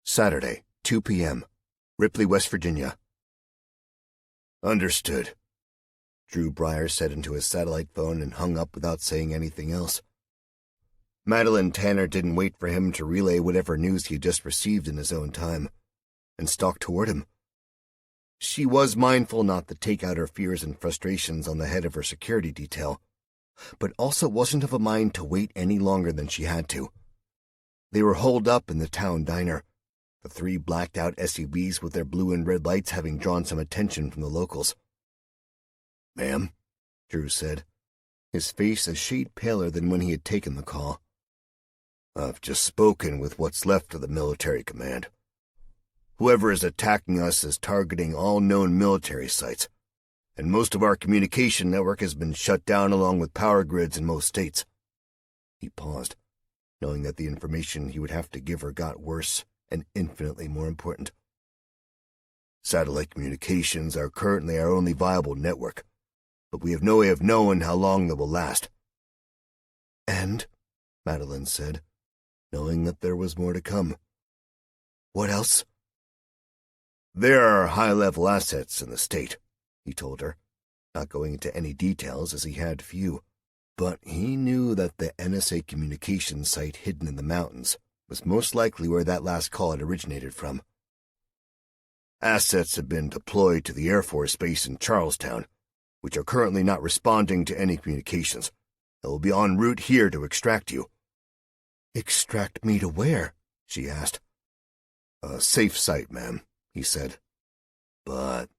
Saturday, 2 p.m., Ripley, West Virginia. "Understood," Drew Breyer said into his satellite phone and hung up without saying anything else. Madeline Tanner didn't wait for him to relay whatever news he had just received in his own time, and stalked toward him. She was mindful not to take out her fears and frustrations on the head of her security detail, but also wasn't of a mind to wait any longer than she had to. They were holed up in the town diner, the three blacked-out SUVs with their blue and red lights having drawn some attention from the locals. "Ma'am," Drew said, his face a shade paler than when he had taken the call. "I've just spoken with what's left of the military command. Whoever is attacking us is targeting all known military sites, and most of our communication network has been shut down along with power grids in most states." He paused, knowing that the information he would have to give her got worse and infinitely more important. Satellite communications are currently our only viable network, but we have no way of knowing how long they will last." "And," Madeline said, knowing that there was more to come, "what else?" "There are high-level assets in the state," he told her, not going into any details as he had few, but he knew that the NSA communications site hidden in the mountains was most likely where that last call had originated from. "Assets have been deployed to the Air Force Base in Charlestown, which are currently not responding to any communications. They will be en route here to extract you." "Extract me to where?" she asked. "A safe site, ma'am," he said. "But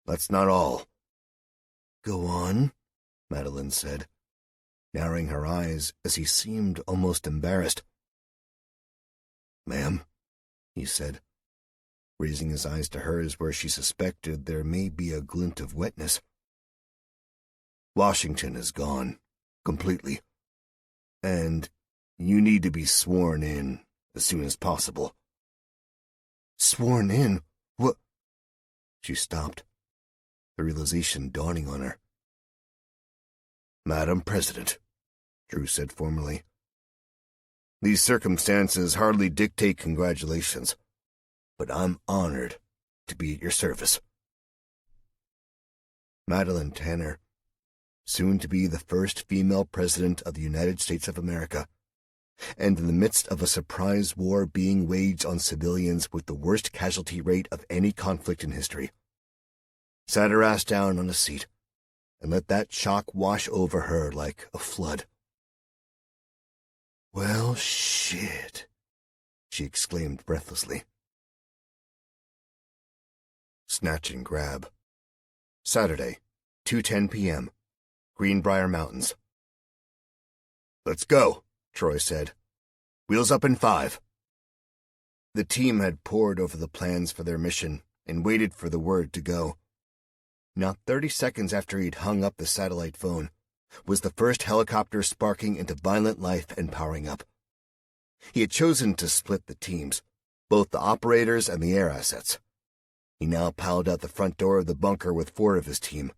that's not all." "Go on," Madeline said, narrowing her eyes as he seemed almost embarrassed. "Ma'am," he said, raising his eyes to hers where she suspected there may be a glint of wetness. "Washington is gone, completely, and you need to be sworn in as soon as possible." "Sworn in? What?" She stopped, the realization dawning on her. "Madam President," Drew said formally, "these circumstances hardly dictate congratulations, but I'm honored to be at your service." Madeline Tanner, soon to be the first female president of the United States of America, and in the midst of a surprise war being waged on civilians with the worst casualty rate of any conflict in history, sat her ass down on a seat and let that shock wash over her like a flood. "Well, shit," she exclaimed breathlessly. Snatch and grab. Saturday, 2:10 p.m., Greenbrier Mountains. "Let's go," Troy said. "Wheels up in 5. The team had pored over the plans for their mission and waited for the word to go. Not 30 seconds after he'd hung up the satellite phone was the first helicopter sparking into violent life and powering up. He had chosen to split the teams, both the operators and the air assets. He now piled out the front door of the bunker with 4 of his team,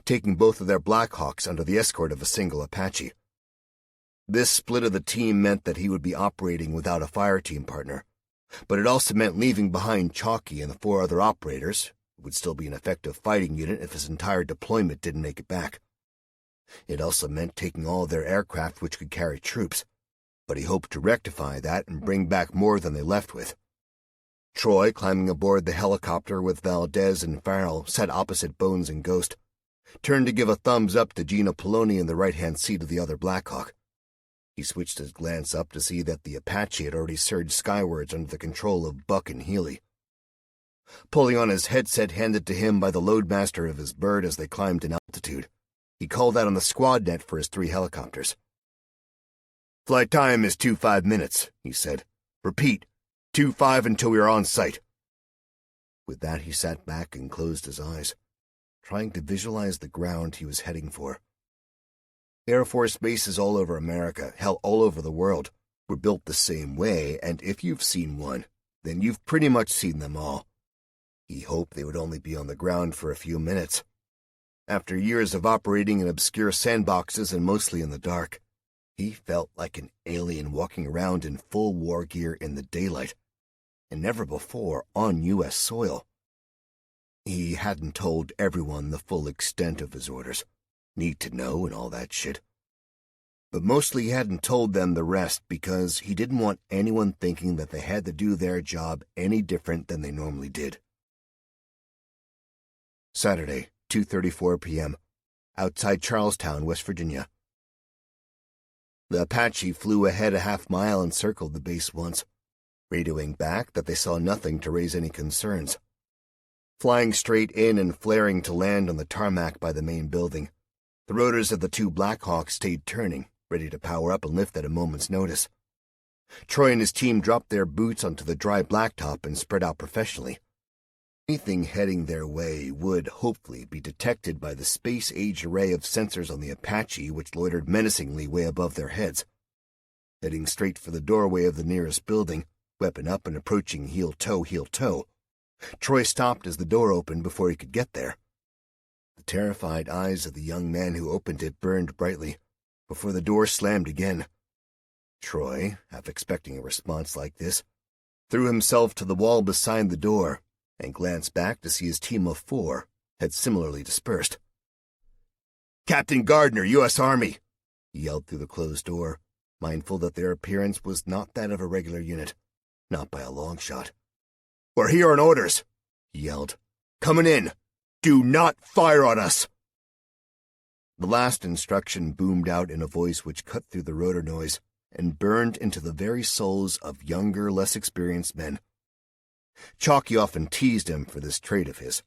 taking both of their Blackhawks under the escort of a single Apache. This split of the team meant that he would be operating without a fire team partner, but it also meant leaving behind Chalky and the 4 other operators, who would still be an effective fighting unit if his entire deployment didn't make it back. It also meant taking all of their aircraft which could carry troops, but he hoped to rectify that and bring back more than they left with. Troy, climbing aboard the helicopter with Valdez and Farrell sat opposite Bones and Ghost, turned to give a thumbs up to Gina Poloni in the right-hand seat of the other Blackhawk. He switched his glance up to see that the Apache had already surged skywards under the control of Buck and Healy. Pulling on his headset handed to him by the loadmaster of his bird as they climbed in altitude, he called out on the squad net for his 3 helicopters. "Flight time is 25 minutes, he said. "Repeat, 25 until we are on site." With that, he sat back and closed his eyes, trying to visualize the ground he was heading for. Air Force bases all over America, hell, all over the world, were built the same way, and if you've seen one, then you've pretty much seen them all. He hoped they would only be on the ground for a few minutes. After years of operating in obscure sandboxes and mostly in the dark, he felt like an alien walking around in full war gear in the daylight, and never before on U.S. soil. He hadn't told everyone the full extent of his orders, need to know and all that shit. But mostly he hadn't told them the rest because he didn't want anyone thinking that they had to do their job any different than they normally did. Saturday, 2:34 p.m., outside Charlestown, West Virginia. The Apache flew ahead a half-mile and circled the base once, radioing back that they saw nothing to raise any concerns. Flying straight in and flaring to land on the tarmac by the main building, the rotors of the 2 Blackhawks stayed turning, ready to power up and lift at a moment's notice. Troy and his team dropped their boots onto the dry blacktop and spread out professionally. Anything heading their way would, hopefully, be detected by the space-age array of sensors on the Apache which loitered menacingly way above their heads. Heading straight for the doorway of the nearest building, weapon up and approaching heel-toe, Troy stopped as the door opened before he could get there. The terrified eyes of the young man who opened it burned brightly before the door slammed again. Troy, half expecting a response like this, threw himself to the wall beside the door and glanced back to see his team of 4 had similarly dispersed. "Captain Gardner, U.S. Army!" he yelled through the closed door, mindful that their appearance was not that of a regular unit, not by a long shot. "We're here on orders," he yelled. "Coming in! Do not fire on us!" The last instruction boomed out in a voice which cut through the rotor noise and burned into the very souls of younger, less experienced men. Chalky often teased him for this trait of his,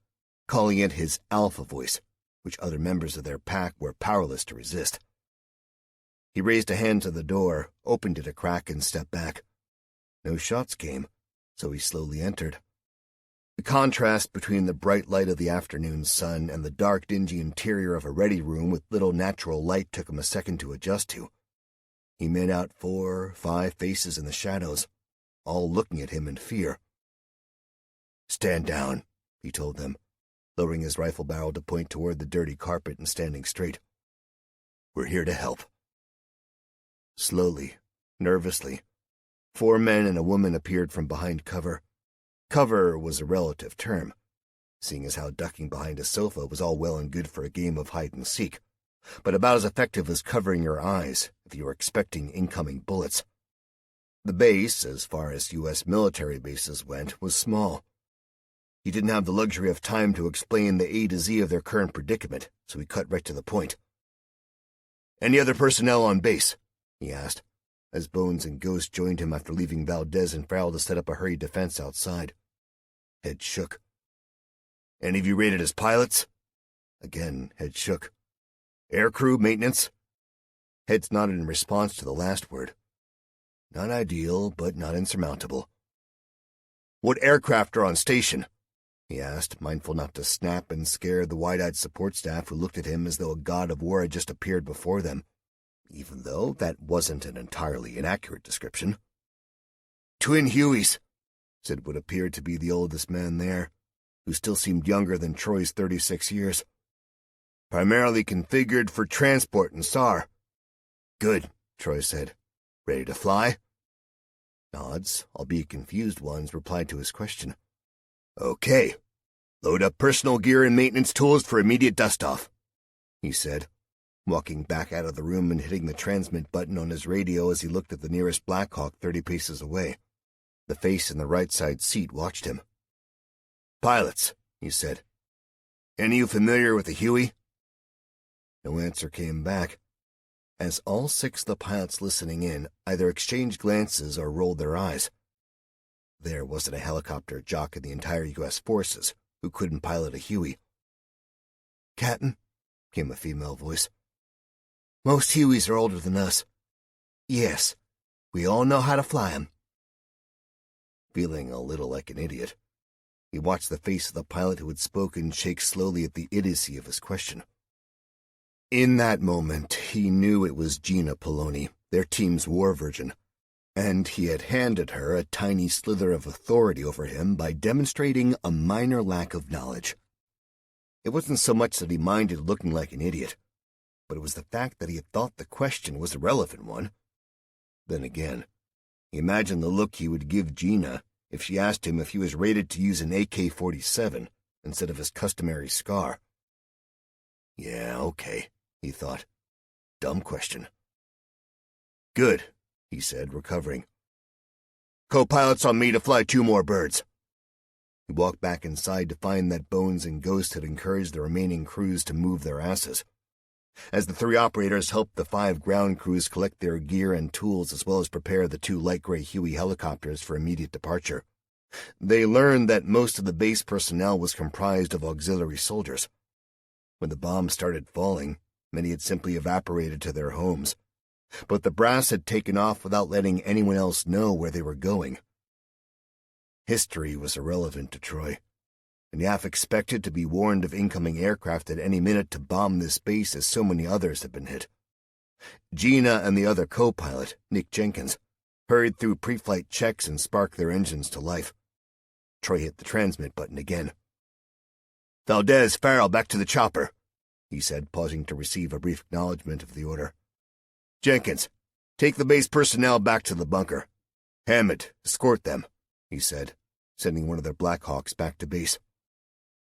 calling it his alpha voice, which other members of their pack were powerless to resist. He raised a hand to the door, opened it a crack, and stepped back. No shots came, so he slowly entered. The contrast between the bright light of the afternoon sun and the dark, dingy interior of a ready room with little natural light took him a second to adjust to. He made out 4, 5 faces in the shadows, all looking at him in fear. "Stand down," he told them, lowering his rifle barrel to point toward the dirty carpet and standing straight. "We're here to help." Slowly, nervously, 4 men and a woman appeared from behind cover. Cover was a relative term, seeing as how ducking behind a sofa was all well and good for a game of hide-and-seek, but about as effective as covering your eyes if you were expecting incoming bullets. The base, as far as U.S. military bases went, was small. He didn't have the luxury of time to explain the A to Z of their current predicament, so he cut right to the point. "Any other personnel on base?" he asked, as Bones and Ghost joined him after leaving Valdez and Farrell to set up a hurried defense outside. Head shook. "Any of you rated as pilots?" Again, head shook. "Aircrew, maintenance?" Heads nodded in response to the last word. Not ideal, but not insurmountable. "What aircraft are on station?" he asked, mindful not to snap and scare the wide-eyed support staff who looked at him as though a god of war had just appeared before them, even though that wasn't an entirely inaccurate description. "Twin Hueys," said what appeared to be the oldest man there, who still seemed younger than Troy's 36 years. "Primarily configured for transport and SAR." "Good," Troy said. "Ready to fly?" Nods, albeit confused ones, replied to his question. "Okay. Load up personal gear and maintenance tools for immediate dust-off," he said, walking back out of the room and hitting the transmit button on his radio as he looked at the nearest Blackhawk 30 paces away. The face in the right side seat watched him. "Pilots," he said. "Any of you familiar with the Huey?" No answer came back, as all 6 of the pilots listening in either exchanged glances or rolled their eyes. There wasn't a helicopter jock in the entire U.S. forces who couldn't pilot a Huey. "Captain," came a female voice. "Most Hueys are older than us. Yes, we all know how to fly 'em." Feeling a little like an idiot, he watched the face of the pilot who had spoken shake slowly at the idiocy of his question. In that moment, he knew it was Gina Poloni, their team's war virgin, and he had handed her a tiny slither of authority over him by demonstrating a minor lack of knowledge. It wasn't so much that he minded looking like an idiot, but it was the fact that he had thought the question was a relevant one. Then again, he imagined the look he would give Gina if she asked him if he was rated to use an AK-47 instead of his customary SCAR. Yeah, okay, he thought. Dumb question. "Good," he said, recovering. "Co-pilot's on me to fly 2 more birds." He walked back inside to find that Bones and Ghost had encouraged the remaining crews to move their asses. As the 3 operators helped the 5 ground crews collect their gear and tools as well as prepare the 2 light gray Huey helicopters for immediate departure, they learned that most of the base personnel was comprised of auxiliary soldiers. When the bombs started falling, many had simply evaporated to their homes, but the brass had taken off without letting anyone else know where they were going. History was irrelevant to Troy, and he half expected to be warned of incoming aircraft at any minute to bomb this base as so many others had been hit. Gina and the other co-pilot, Nick Jenkins, hurried through pre-flight checks and sparked their engines to life. Troy hit the transmit button again. "Valdez, Farrell, back to the chopper," he said, pausing to receive a brief acknowledgement of the order. "Jenkins, take the base personnel back to the bunker. Hammond, escort them," he said, sending one of their Blackhawks back to base.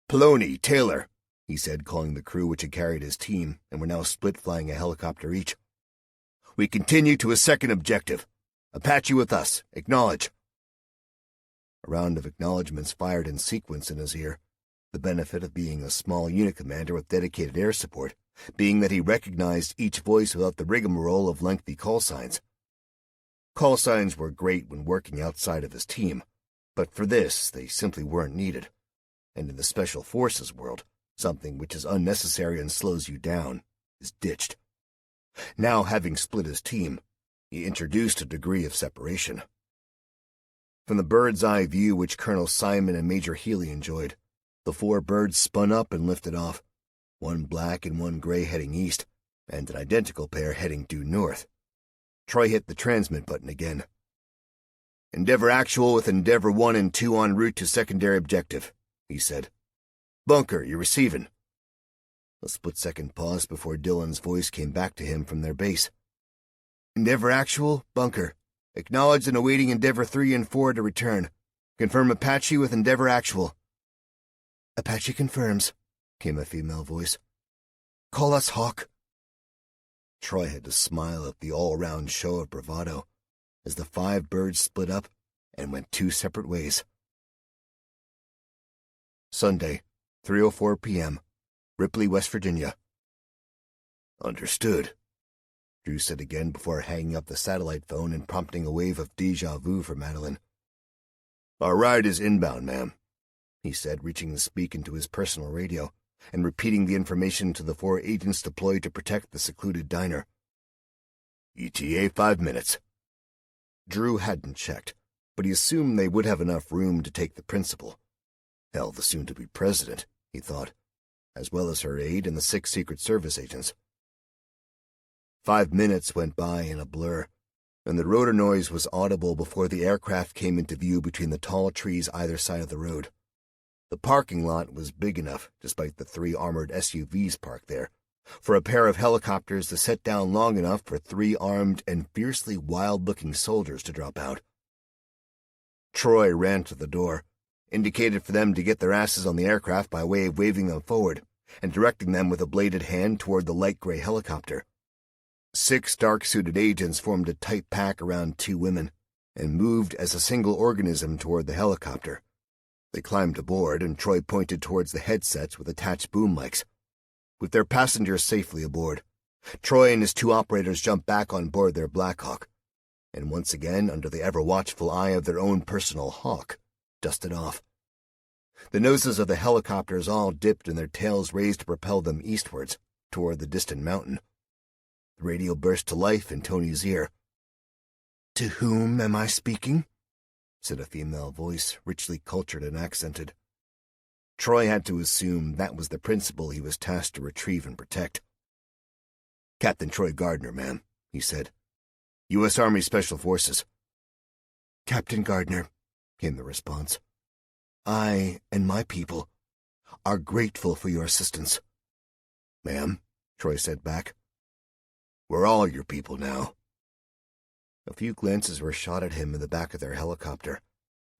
"Poloni, Taylor," he said, calling the crew which had carried his team and were now split flying a helicopter each. "We continue to a second objective. Apache with us. Acknowledge." A round of acknowledgments fired in sequence in his ear, the benefit of being a small unit commander with dedicated air support being that he recognized each voice without the rigmarole of lengthy call signs. Call signs were great when working outside of his team, but for this they simply weren't needed, and in the Special Forces world, something which is unnecessary and slows you down is ditched. Now, having split his team, he introduced a degree of separation. From the bird's-eye view which Colonel Simon and Major Healy enjoyed, the 4 birds spun up and lifted off, one black and one gray heading east, and an identical pair heading due north. Troy hit the transmit button again. "Endeavor Actual with Endeavor 1 and 2 en route to secondary objective," he said. "Bunker, you're receiving." A split-second pause before Dillon's voice came back to him from their base. "Endeavor Actual, Bunker. Acknowledged and awaiting Endeavor 3 and 4 to return. Confirm Apache with Endeavor Actual." "Apache confirms," came a female voice. "Call us Hawk." Troy had to smile at the all-round show of bravado as the 5 birds split up and went 2 separate ways. Sunday, 3:04 p.m., Ripley, West Virginia. "Understood," Drew said again before hanging up the satellite phone and prompting a wave of déjà vu for Madeline. "Our ride is inbound, ma'am," he said, reaching to speak into his personal radio and repeating the information to the 4 agents deployed to protect the secluded diner. "ETA 5 minutes. Drew hadn't checked, but he assumed they would have enough room to take the principal. Hell, the soon-to-be president, he thought, as well as her aide and the 6 Secret Service agents. 5 minutes went by in a blur, and the rotor noise was audible before the aircraft came into view between the tall trees either side of the road. The parking lot was big enough, despite the 3 armored SUVs parked there, for a pair of helicopters to set down long enough for 3 armed and fiercely wild-looking soldiers to drop out. Troy ran to the door, indicated for them to get their asses on the aircraft by way of waving them forward, and directing them with a bladed hand toward the light gray helicopter. 6 dark-suited agents formed a tight pack around 2 women, and moved as a single organism toward the helicopter. They climbed aboard, and Troy pointed towards the headsets with attached boom mics. With their passengers safely aboard, Troy and his 2 operators jumped back on board their Blackhawk, and once again, under the ever-watchful eye of their own personal hawk, dusted off. The noses of the helicopters all dipped and their tails raised to propel them eastwards, toward the distant mountain. The radio burst to life in Tony's ear. "To whom am I speaking?" said a female voice, richly cultured and accented. Troy had to assume that was the principal he was tasked to retrieve and protect. "Captain Troy Gardner, ma'am," he said. "U.S. Army Special Forces." "Captain Gardner," came the response. "I and my people are grateful for your assistance." "Ma'am," Troy said back, "we're all your people now." A few glances were shot at him in the back of their helicopter,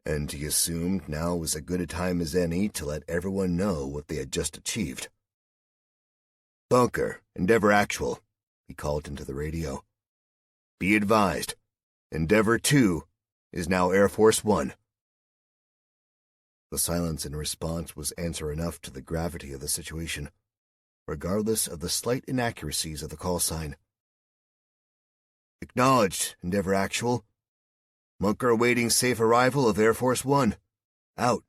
and he assumed now was as good a time as any to let everyone know what they had just achieved. "Bunker, Endeavor Actual," he called into the radio. "Be advised, Endeavor 2 is now Air Force 1. The silence in response was answer enough to the gravity of the situation, regardless of the slight inaccuracies of the call sign. "Acknowledged, Endeavor Actual. Bunker awaiting safe arrival of Air Force 1. Out."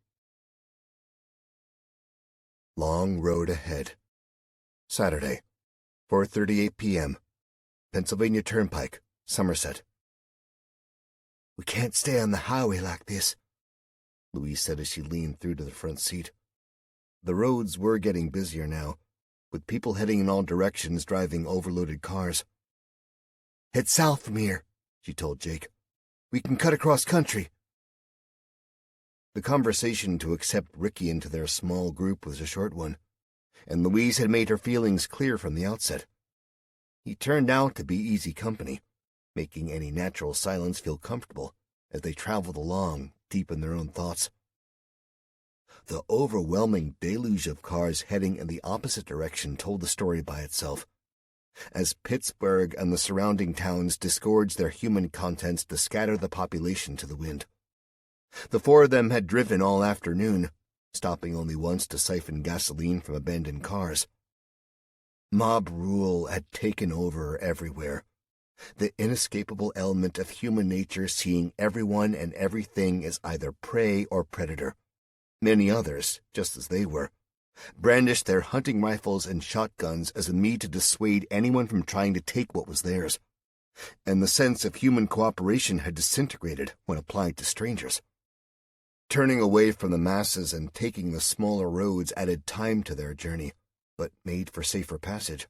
Long road ahead. Saturday, 4:38 p.m., Pennsylvania Turnpike, Somerset. "We can't stay on the highway like this," Louise said as she leaned through to the front seat. The roads were getting busier now, with people heading in all directions driving overloaded cars. "Head south from here," she told Jake. "We can cut across country." The conversation to accept Ricky into their small group was a short one, and Louise had made her feelings clear from the outset. He turned out to be easy company, making any natural silence feel comfortable as they traveled along, deep in their own thoughts. The overwhelming deluge of cars heading in the opposite direction told the story by itself, as Pittsburgh and the surrounding towns disgorged their human contents to scatter the population to the wind. The four of them had driven all afternoon, stopping only once to siphon gasoline from abandoned cars. Mob rule had taken over everywhere, the inescapable element of human nature seeing everyone and everything as either prey or predator. Many others, just as they were, brandished their hunting rifles and shotguns as a means to dissuade anyone from trying to take what was theirs, and the sense of human cooperation had disintegrated when applied to strangers. Turning away from the masses and taking the smaller roads added time to their journey, but made for safer passage.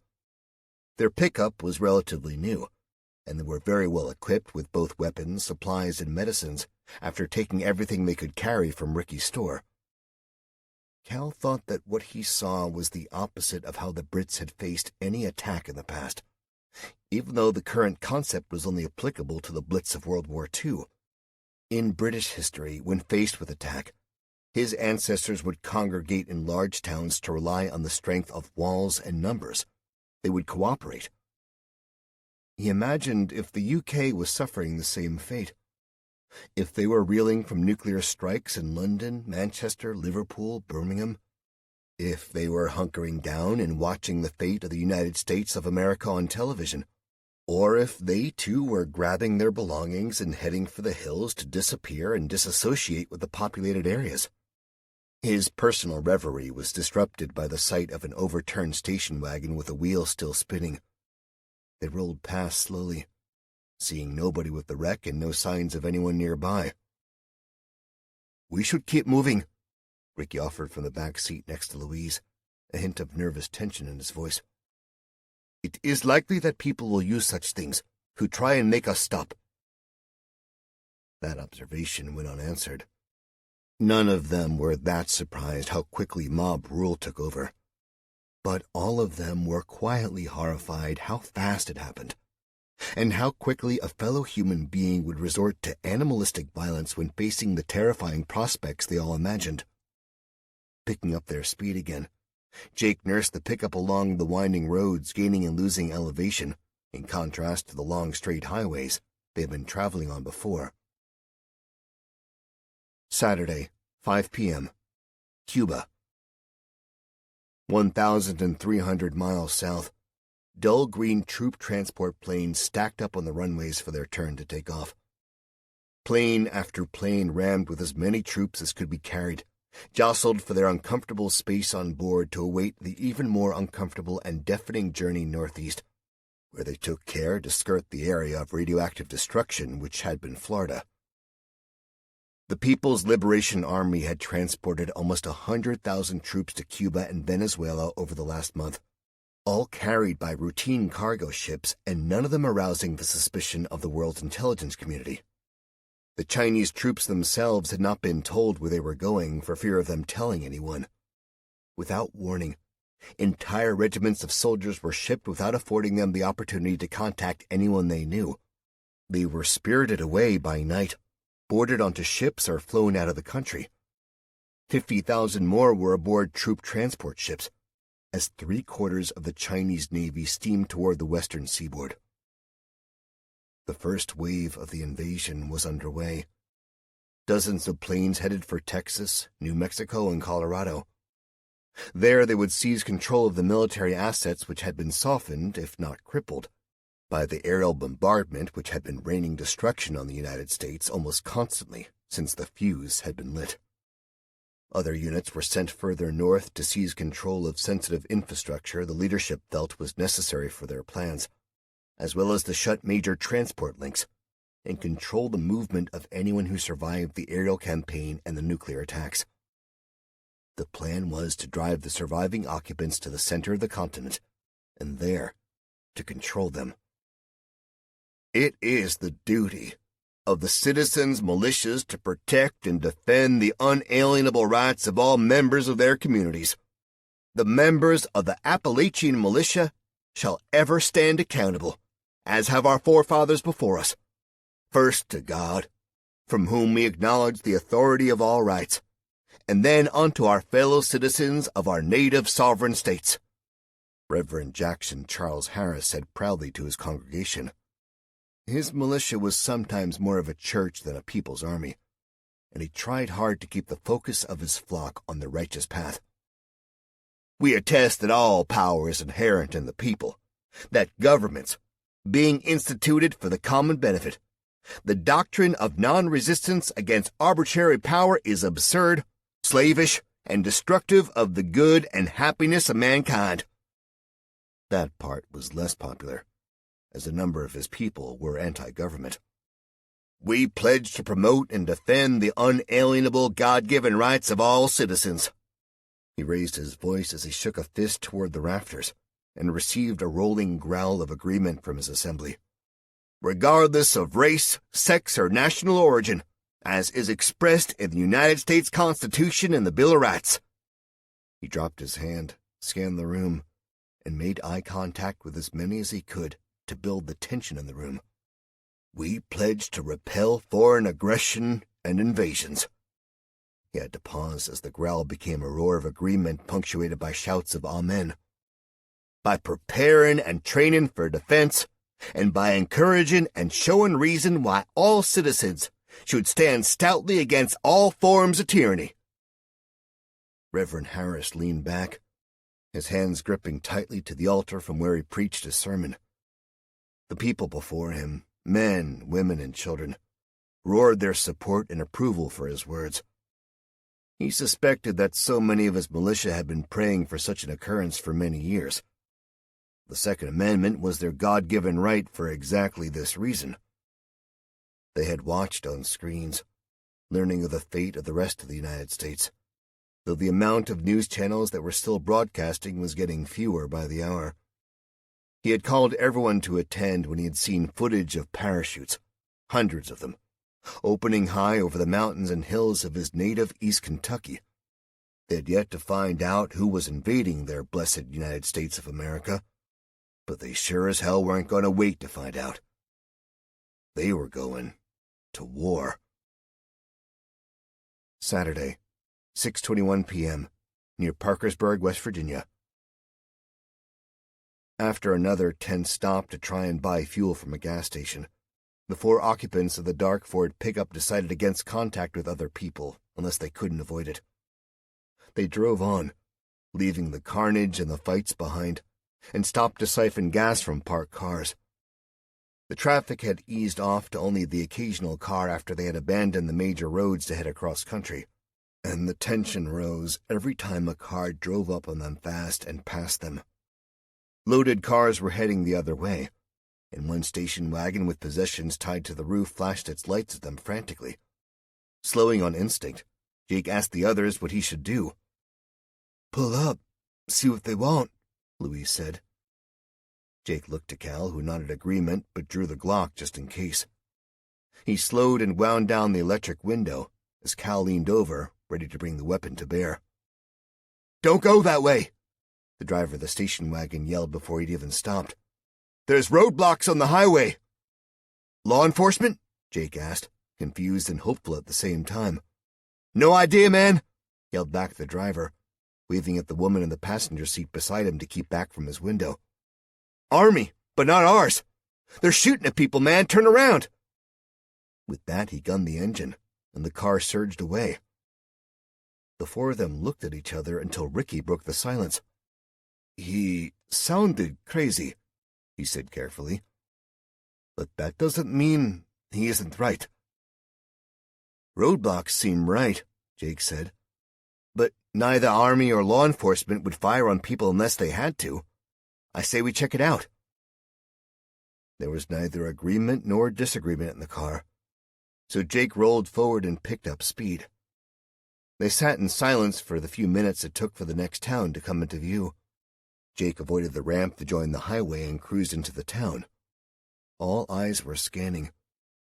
Their pickup was relatively new, and they were very well equipped with both weapons, supplies, and medicines after taking everything they could carry from Ricky's store. Cal thought that what he saw was the opposite of how the Brits had faced any attack in the past, even though the current concept was only applicable to the Blitz of World War II. In British history, when faced with attack, his ancestors would congregate in large towns to rely on the strength of walls and numbers. They would cooperate. He imagined if the UK was suffering the same fate. If they were reeling from nuclear strikes in London, Manchester, Liverpool, Birmingham. If they were hunkering down and watching the fate of the United States of America on television. Or if they, too, were grabbing their belongings and heading for the hills to disappear and disassociate with the populated areas. His personal reverie was disrupted by the sight of an overturned station wagon with a wheel still spinning. They rolled past slowly, seeing nobody with the wreck and no signs of anyone nearby. "We should keep moving," Ricky offered from the back seat next to Louise, a hint of nervous tension in his voice. "It is likely that people will use such things, who try and make us stop." That observation went unanswered. None of them were that surprised how quickly mob rule took over. But all of them were quietly horrified how fast it happened, and how quickly a fellow human being would resort to animalistic violence when facing the terrifying prospects they all imagined. Picking up their speed again, Jake nursed the pickup along the winding roads, gaining and losing elevation, in contrast to the long straight highways they had been traveling on before. Saturday, 5 p.m., Cuba. 1,300 miles south, dull green troop transport planes stacked up on the runways for their turn to take off. Plane after plane rammed with as many troops as could be carried, jostled for their uncomfortable space on board to await the even more uncomfortable and deafening journey northeast, where they took care to skirt the area of radioactive destruction which had been Florida. The People's Liberation Army had transported almost 100,000 troops to Cuba and Venezuela over the last month, all carried by routine cargo ships and none of them arousing the suspicion of the world's intelligence community. The Chinese troops themselves had not been told where they were going for fear of them telling anyone. Without warning, entire regiments of soldiers were shipped without affording them the opportunity to contact anyone they knew. They were spirited away by night, boarded onto ships or flown out of the country. 50,000 more were aboard troop transport ships, as 3/4 of the Chinese Navy steamed toward the western seaboard. The first wave of the invasion was underway. Dozens of planes headed for Texas, New Mexico, and Colorado. There they would seize control of the military assets which had been softened, if not crippled, by the aerial bombardment which had been raining destruction on the United States almost constantly since the fuse had been lit. Other units were sent further north to seize control of sensitive infrastructure the leadership felt was necessary for their plans, as well as to shut major transport links and control the movement of anyone who survived the aerial campaign and the nuclear attacks. The plan was to drive the surviving occupants to the center of the continent, and there, to control them. "It is the duty," of the citizens' militias to protect and defend the unalienable rights of all members of their communities. The members of the Appalachian militia shall ever stand accountable, as have our forefathers before us, first to God, from whom we acknowledge the authority of all rights, and then unto our fellow citizens of our native sovereign states. Reverend Jackson Charles Harris said proudly to his congregation. His militia was sometimes more of a church than a people's army, and he tried hard to keep the focus of his flock on the righteous path. We attest that all power is inherent in the people, that governments, being instituted for the common benefit, the doctrine of non-resistance against arbitrary power is absurd, slavish, and destructive of the good and happiness of mankind. That part was less popular, as a number of his people were anti-government. We pledge to promote and defend the unalienable God-given rights of all citizens. He raised his voice as he shook a fist toward the rafters, and received a rolling growl of agreement from his assembly. Regardless of race, sex, or national origin, as is expressed in the United States Constitution and the Bill of Rights. He dropped his hand, scanned the room, and made eye contact with as many as he could to build the tension in the room. We pledge to repel foreign aggression and invasions. He had to pause as the growl became a roar of agreement punctuated by shouts of amen. By preparing and training for defense, and by encouraging and showing reason why all citizens should stand stoutly against all forms of tyranny. Reverend Harris leaned back, his hands gripping tightly to the altar from where he preached his sermon. The people before him, men, women, and children, roared their support and approval for his words. He suspected that so many of his militia had been praying for such an occurrence for many years. The Second Amendment was their God-given right for exactly this reason. They had watched on screens, learning of the fate of the rest of the United States, though the amount of news channels that were still broadcasting was getting fewer by the hour. He had called everyone to attend when he had seen footage of parachutes, hundreds of them, opening high over the mountains and hills of his native East Kentucky. They had yet to find out who was invading their blessed United States of America, but they sure as hell weren't going to wait to find out. They were going to war. Saturday, 6:21 p.m., near Parkersburg, West Virginia. After another tense stop to try and buy fuel from a gas station, the four occupants of the dark Ford pickup decided against contact with other people unless they couldn't avoid it. They drove on, leaving the carnage and the fights behind, and stopped to siphon gas from parked cars. The traffic had eased off to only the occasional car after they had abandoned the major roads to head across country, and the tension rose every time a car drove up on them fast and past them. Loaded cars were heading the other way, and one station wagon with possessions tied to the roof flashed its lights at them frantically. Slowing on instinct, Jake asked the others what he should do. "Pull up, see what they want," Louise said. Jake looked to Cal, who nodded agreement but drew the Glock just in case. He slowed and wound down the electric window as Cal leaned over, ready to bring the weapon to bear. "Don't go that way!" the driver of the station wagon yelled before he'd even stopped. "There's roadblocks on the highway." "Law enforcement?" Jake asked, confused and hopeful at the same time. "No idea, man," yelled back the driver, waving at the woman in the passenger seat beside him to keep back from his window. "Army, but not ours. They're shooting at people, man. Turn around." With that, he gunned the engine, and the car surged away. The four of them looked at each other until Ricky broke the silence. "He sounded crazy," he said carefully. "But that doesn't mean he isn't right." "Roadblocks seem right," Jake said. "But neither Army or law enforcement would fire on people unless they had to. I say we check it out." There was neither agreement nor disagreement in the car, so Jake rolled forward and picked up speed. They sat in silence for the few minutes it took for the next town to come into view. Jake avoided the ramp to join the highway and cruised into the town. All eyes were scanning,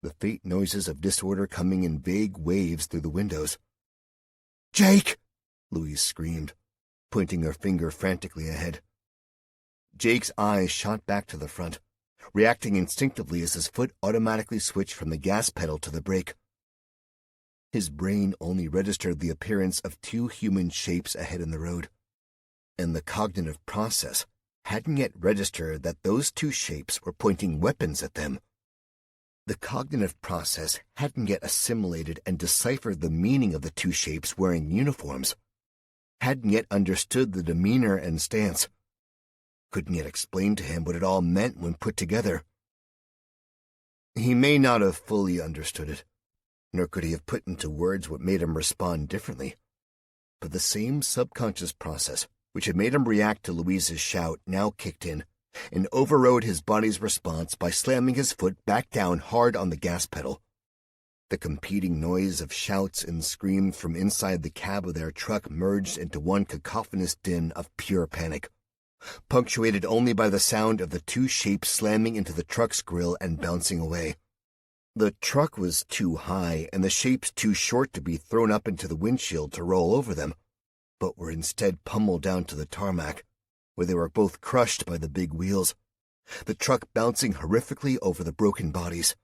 the faint noises of disorder coming in vague waves through the windows. "Jake!" Louise screamed, pointing her finger frantically ahead. Jake's eyes shot back to the front, reacting instinctively as his foot automatically switched from the gas pedal to the brake. His brain only registered the appearance of two human shapes ahead in the road, and the cognitive process hadn't yet registered that those two shapes were pointing weapons at them. The cognitive process hadn't yet assimilated and deciphered the meaning of the two shapes wearing uniforms, hadn't yet understood the demeanor and stance, couldn't yet explain to him what it all meant when put together. He may not have fully understood it, nor could he have put into words what made him respond differently, but the same subconscious process which had made him react to Louise's shout now kicked in and overrode his body's response by slamming his foot back down hard on the gas pedal. The competing noise of shouts and screams from inside the cab of their truck merged into one cacophonous din of pure panic, punctuated only by the sound of the two shapes slamming into the truck's grill and bouncing away. The truck was too high and the shapes too short to be thrown up into the windshield to roll over them, but were instead pummeled down to the tarmac, where they were both crushed by the big wheels, the truck bouncing horrifically over the broken bodies.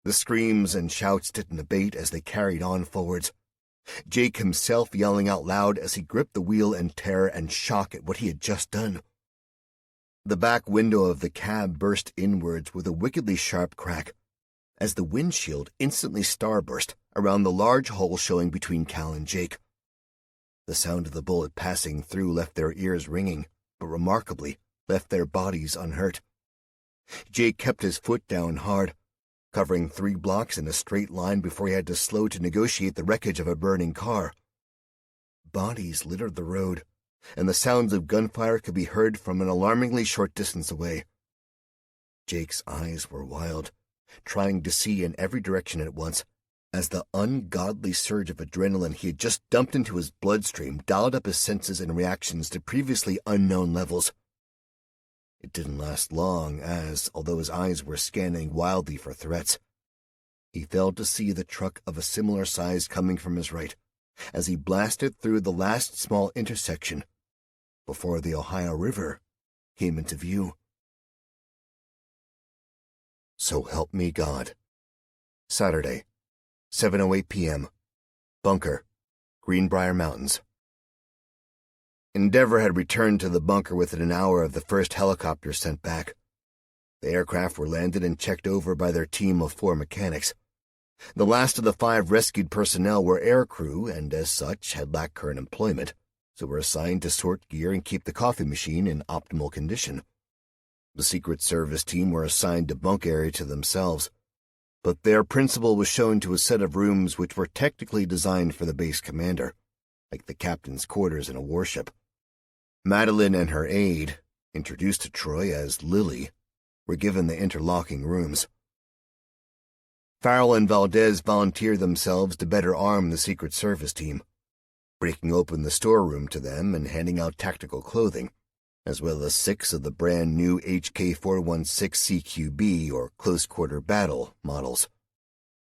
The screams and shouts didn't abate as they carried on forwards, Jake himself yelling out loud as he gripped the wheel in terror and shock at what he had just done. The back window of the cab burst inwards with a wickedly sharp crack, as the windshield instantly starburst around the large hole showing between Cal and Jake. The sound of the bullet passing through left their ears ringing, but remarkably left their bodies unhurt. Jake kept his foot down hard, covering 3 blocks in a straight line before he had to slow to negotiate the wreckage of a burning car. Bodies littered the road, and the sounds of gunfire could be heard from an alarmingly short distance away. Jake's eyes were wild, trying to see in every direction at once, as the ungodly surge of adrenaline he had just dumped into his bloodstream dialed up his senses and reactions to previously unknown levels. It didn't last long as, although his eyes were scanning wildly for threats, he failed to see the truck of a similar size coming from his right as he blasted through the last small intersection before the Ohio River came into view. So help me God. Saturday, 7:08 p.m. Bunker, Greenbrier Mountains. Endeavor had returned to the bunker within an hour of the first helicopter sent back. The aircraft were landed and checked over by their team of 4 mechanics. The last of the 5 rescued personnel were aircrew and, as such, had lacked current employment, so were assigned to sort gear and keep the coffee machine in optimal condition. The Secret Service team were assigned a bunk area to themselves, but their principal was shown to a set of rooms which were technically designed for the base commander, like the captain's quarters in a warship. Madeline and her aide, introduced to Troy as Lily, were given the interlocking rooms. Farrell and Valdez volunteered themselves to better arm the Secret Service team, breaking open the storeroom to them and handing out tactical clothing, as well as 6 of the brand-new HK-416 CQB, or close-quarter battle, models.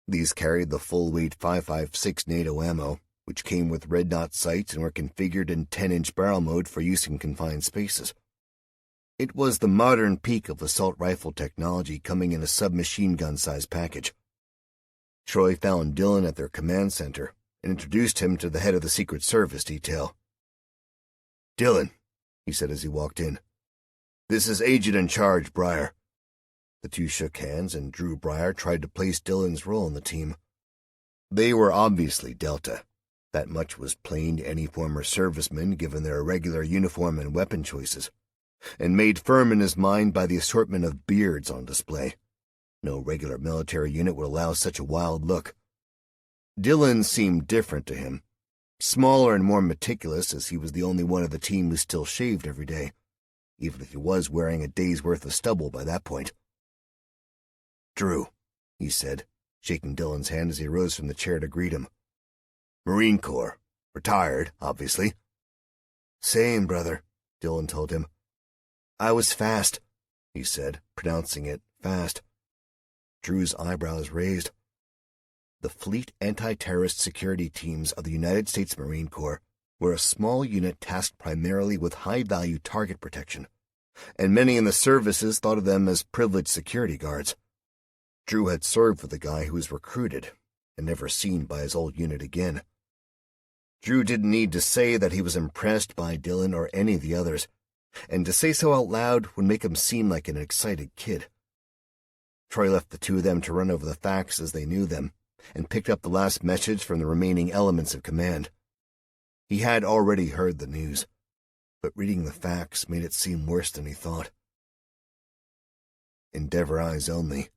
These carried the full-weight 5.56 NATO ammo, which came with red-dot sights and were configured in 10-inch barrel mode for use in confined spaces. It was the modern peak of assault rifle technology coming in a submachine gun-sized package. Troy found Dillon at their command center and introduced him to the head of the Secret Service detail. "Dillon," he said as he walked in, "this is Agent in Charge, Breyer." The two shook hands, and Drew Breyer tried to place Dillon's role in the team. They were obviously Delta. That much was plain to any former serviceman given their irregular uniform and weapon choices, and made firm in his mind by the assortment of beards on display. No regular military unit would allow such a wild look. Dillon seemed different to him, smaller and more meticulous, as he was the only one of the team who still shaved every day, even if he was wearing a day's worth of stubble by that point. "Drew," he said, shaking Dillon's hand as he rose from the chair to greet him. "Marine Corps. Retired, obviously." "Same, brother," Dillon told him. "I was fast," he said, pronouncing it fast. Drew's eyebrows raised. The Fleet Anti-Terrorist Security Teams of the United States Marine Corps were a small unit tasked primarily with high-value target protection, and many in the services thought of them as privileged security guards. Drew had served with the guy who was recruited and never seen by his old unit again. Drew didn't need to say that he was impressed by Dylan or any of the others, and to say so out loud would make him seem like an excited kid. Troy left the two of them to run over the facts as they knew them, and picked up the last message from the remaining elements of command. He had already heard the news, but reading the facts made it seem worse than he thought. Endeavor eyes only.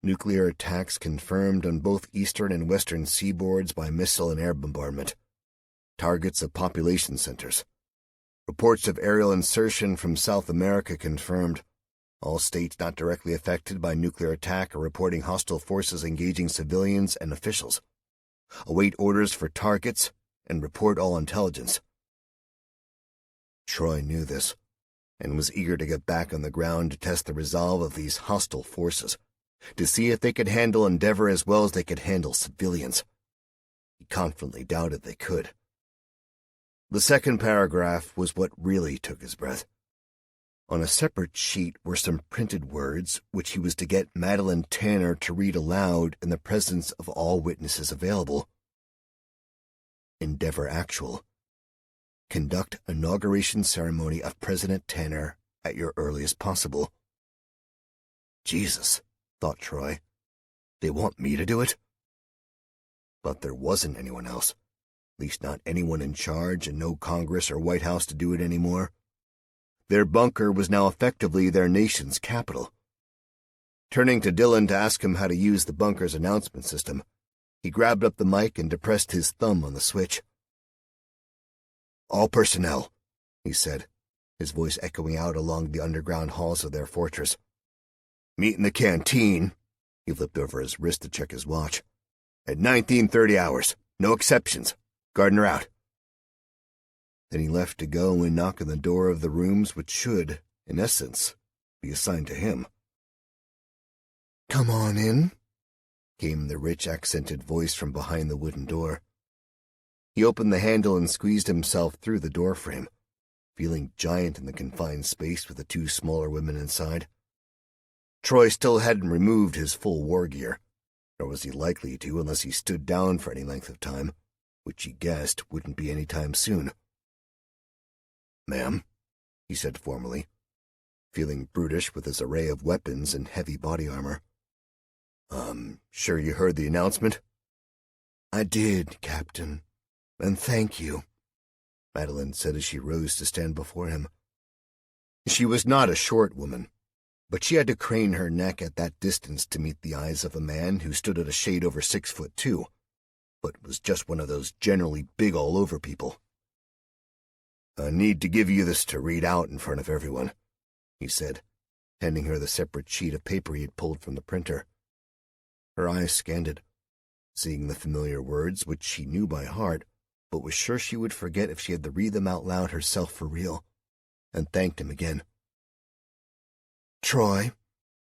Nuclear attacks confirmed on both eastern and western seaboards by missile and air bombardment. Targets of population centers. Reports of aerial insertion from South America confirmed. All states not directly affected by nuclear attack are reporting hostile forces engaging civilians and officials. Await orders for targets and report all intelligence. Troy knew this, and was eager to get back on the ground to test the resolve of these hostile forces, to see if they could handle Endeavor as well as they could handle civilians. He confidently doubted they could. The second paragraph was what really took his breath. On a separate sheet were some printed words which he was to get Madeline Tanner to read aloud in the presence of all witnesses available. Endeavor Actual. Conduct inauguration ceremony of President Tanner at your earliest possible. Jesus, thought Troy. They want me to do it? But there wasn't anyone else. At least not anyone in charge, and no Congress or White House to do it anymore. Their bunker was now effectively their nation's capital. Turning to Dylan to ask him how to use the bunker's announcement system, he grabbed up the mic and depressed his thumb on the switch. "All personnel," he said, his voice echoing out along the underground halls of their fortress. "Meet in the canteen." He flipped over his wrist to check his watch. "At 19:30 hours. No exceptions. Gardner out." Then he left to go and knock on the door of the rooms which should, in essence, be assigned to him. "Come on in," came the rich accented voice from behind the wooden door. He opened the handle and squeezed himself through the doorframe, feeling giant in the confined space with the two smaller women inside. Troy still hadn't removed his full war gear, nor was he likely to unless he stood down for any length of time, which he guessed wouldn't be any time soon. "Ma'am," he said formally, feeling brutish with his array of weapons and heavy body armor. Sure you heard the announcement?" "I did, Captain, and thank you," Madeline said as she rose to stand before him. She was not a short woman, but she had to crane her neck at that distance to meet the eyes of a man who stood at a shade over 6'2", but was just one of those generally big all-over people. "I need to give you this to read out in front of everyone," he said, handing her the separate sheet of paper he had pulled from the printer. Her eyes scanned it, seeing the familiar words which she knew by heart, but was sure she would forget if she had to read them out loud herself for real, and thanked him again. "Troy,"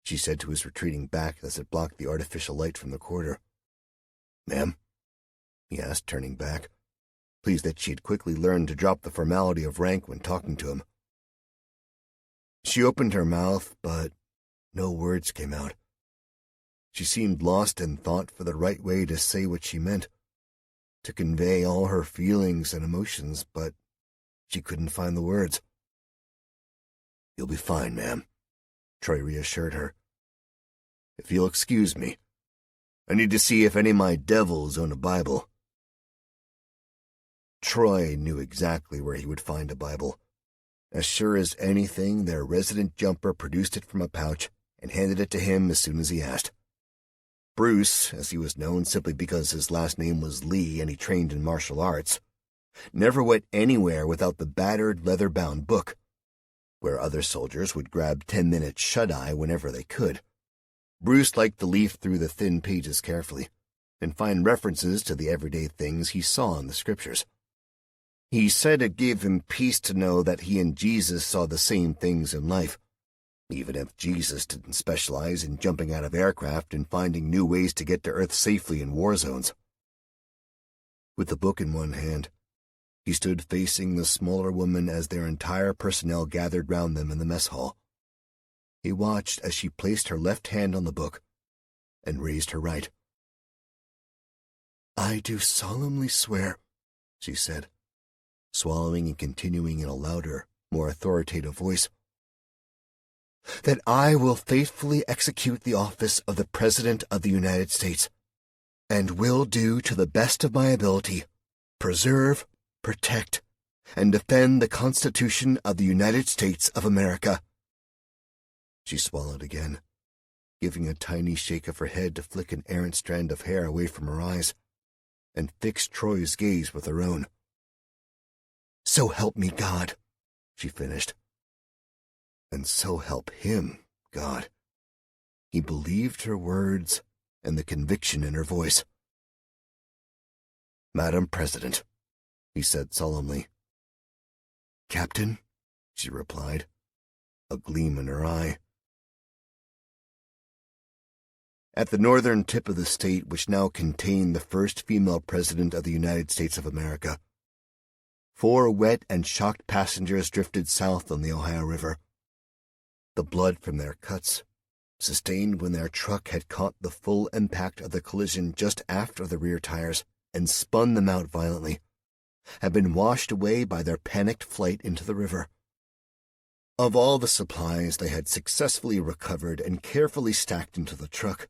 she said to his retreating back as it blocked the artificial light from the corridor. "Ma'am?" he asked, turning back, pleased that she had quickly learned to drop the formality of rank when talking to him. She opened her mouth, but no words came out. She seemed lost in thought for the right way to say what she meant, to convey all her feelings and emotions, but she couldn't find the words. "You'll be fine, ma'am," Troy reassured her. "If you'll excuse me, I need to see if any of my devils own a Bible." Troy knew exactly where he would find a Bible. As sure as anything, their resident jumper produced it from a pouch and handed it to him as soon as he asked. Bruce, as he was known simply because his last name was Lee and he trained in martial arts, never went anywhere without the battered leather-bound book, where other soldiers would grab 10-minute shut-eye whenever they could. Bruce liked to leaf through the thin pages carefully and find references to the everyday things he saw in the scriptures. He said it gave him peace to know that he and Jesus saw the same things in life, even if Jesus didn't specialize in jumping out of aircraft and finding new ways to get to Earth safely in war zones. With the book in one hand, he stood facing the smaller woman as their entire personnel gathered round them in the mess hall. He watched as she placed her left hand on the book and raised her right. "I do solemnly swear," she said, swallowing and continuing in a louder, more authoritative voice, "that I will faithfully execute the office of the President of the United States, and will do to the best of my ability preserve, protect, and defend the Constitution of the United States of America." She swallowed again, giving a tiny shake of her head to flick an errant strand of hair away from her eyes, and fixed Troy's gaze with her own. "So help me God," she finished. And so help him, God. He believed her words and the conviction in her voice. "Madam President," he said solemnly. "Captain," she replied, a gleam in her eye. At the northern tip of the state, which now contained the first female president of the United States of America, 4 wet and shocked passengers drifted south on the Ohio River. The blood from their cuts, sustained when their truck had caught the full impact of the collision just after the rear tires and spun them out violently, had been washed away by their panicked flight into the river. Of all the supplies they had successfully recovered and carefully stacked into the truck,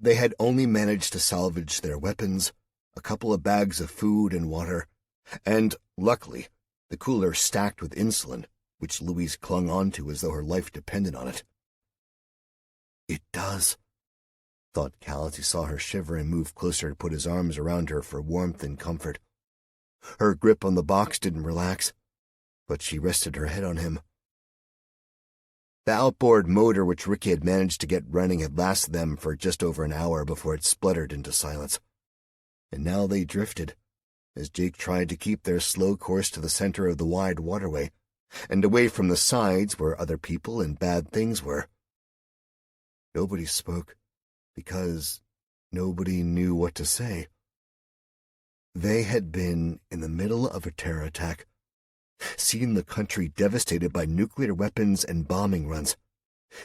they had only managed to salvage their weapons, a couple of bags of food and water, and, luckily, the cooler stacked with insulin, which Louise clung onto as though her life depended on it. "It does," thought Cal as he saw her shiver and move closer to put his arms around her for warmth and comfort. Her grip on the box didn't relax, but she rested her head on him. The outboard motor which Ricky had managed to get running had lasted them for just over an hour before it spluttered into silence. And now they drifted, as Jake tried to keep their slow course to the center of the wide waterway, and away from the sides where other people and bad things were. Nobody spoke, because nobody knew what to say. They had been in the middle of a terror attack, seen the country devastated by nuclear weapons and bombing runs,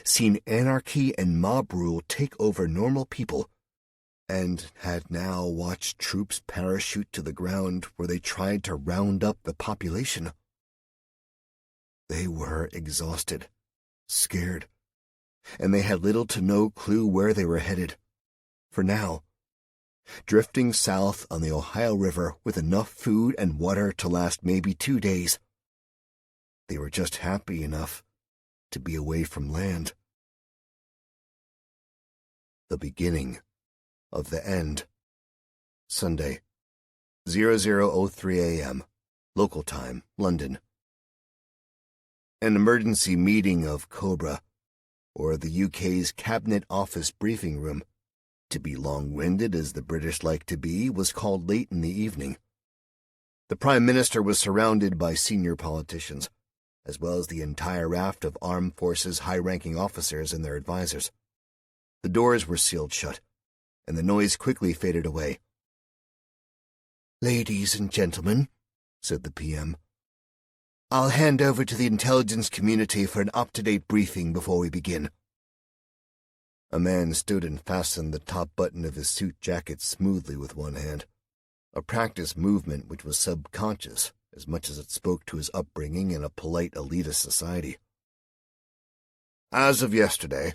seen anarchy and mob rule take over normal people, and had now watched troops parachute to the ground where they tried to round up the population. They were exhausted, scared, and they had little to no clue where they were headed. For now, drifting south on the Ohio River with enough food and water to last maybe 2 days, they were just happy enough to be away from land. The beginning of the end. Sunday, 00:03 a.m., local time, London. An emergency meeting of COBRA, or the UK's Cabinet Office briefing room, to be long-winded as the British like to be, was called late in the evening. The Prime Minister was surrounded by senior politicians, as well as the entire raft of armed forces high-ranking officers and their advisors. The doors were sealed shut, and the noise quickly faded away. "Ladies and gentlemen," said the PM, "I'll hand over to the intelligence community for an up-to-date briefing before we begin." A man stood and fastened the top button of his suit jacket smoothly with one hand, a practiced movement which was subconscious as much as it spoke to his upbringing in a polite elitist society. "As of yesterday,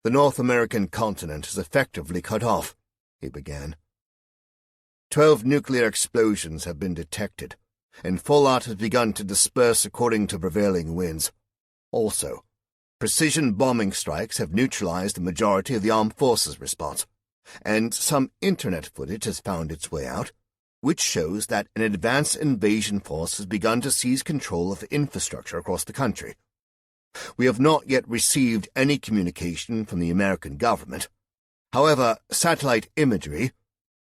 the North American continent is effectively cut off," he began. 12 nuclear explosions have been detected, and fallout has begun to disperse according to prevailing winds. Also, precision bombing strikes have neutralized the majority of the armed forces response, and some internet footage has found its way out, which shows that an advanced invasion force has begun to seize control of infrastructure across the country. We have not yet received any communication from the American government. However, satellite imagery—"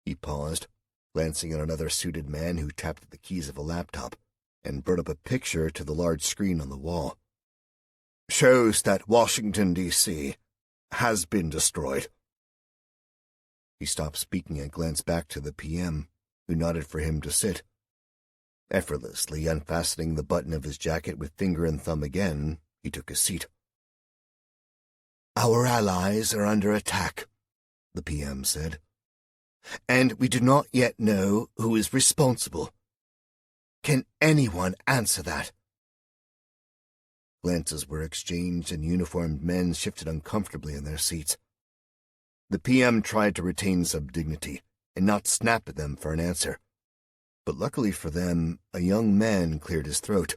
He paused, glancing at another suited man who tapped at the keys of a laptop and brought up a picture to the large screen on the wall. shows that Washington, D.C. has been destroyed. He stopped speaking and glanced back to the PM, who nodded for him to sit. Effortlessly unfastening the button of his jacket with finger and thumb again, he took a seat. "Our allies are under attack," the PM said, "and we do not yet know who is responsible. Can anyone answer that?" Glances were exchanged and uniformed men shifted uncomfortably in their seats. The PM tried to retain some dignity and not snap at them for an answer. But luckily for them, a young man cleared his throat.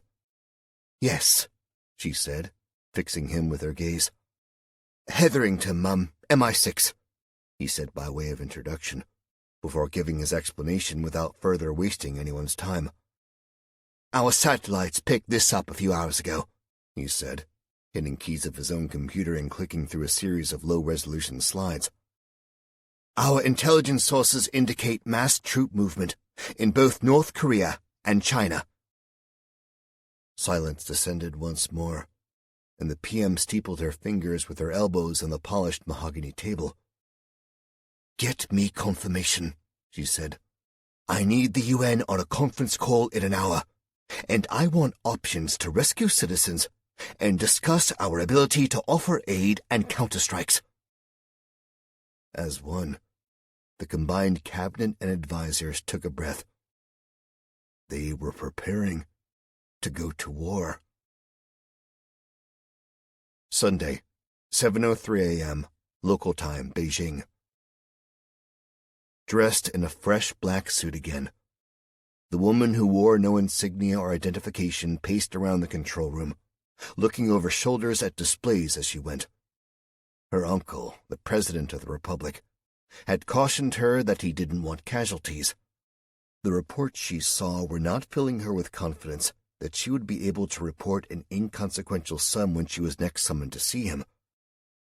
"Yes," she said, fixing him with her gaze. "Hetherington, Mum, MI6, he said by way of introduction, before giving his explanation without further wasting anyone's time. "Our satellites picked this up a few hours ago," he said, hitting keys of his own computer and clicking through a series of low-resolution slides. "Our intelligence sources indicate mass troop movement in both North Korea and China." Silence descended once more, and the PM steepled her fingers with her elbows on the polished mahogany table. "Get me confirmation," she said. "I need the UN on a conference call in an hour, and I want options to rescue citizens and discuss our ability to offer aid and counterstrikes." As one, the combined cabinet and advisers took a breath. They were preparing to go to war. Sunday, 7:03 a.m., local time, Beijing. Dressed in a fresh black suit again, the woman who wore no insignia or identification paced around the control room, looking over shoulders at displays as she went. Her uncle, the President of the Republic, had cautioned her that he didn't want casualties. The reports she saw were not filling her with confidence that she would be able to report an inconsequential sum when she was next summoned to see him,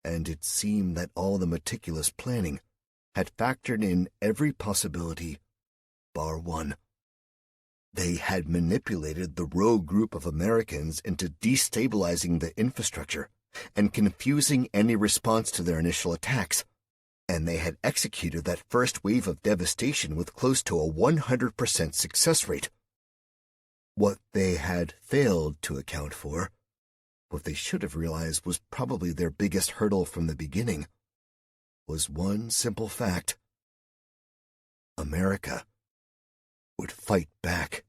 and it seemed that all the meticulous planning had factored in every possibility bar one. They had manipulated the rogue group of Americans into destabilizing the infrastructure and confusing any response to their initial attacks, and they had executed that first wave of devastation with close to a 100% success rate. What they had failed to account for, what they should have realized was probably their biggest hurdle from the beginning, was one simple fact. America would fight back.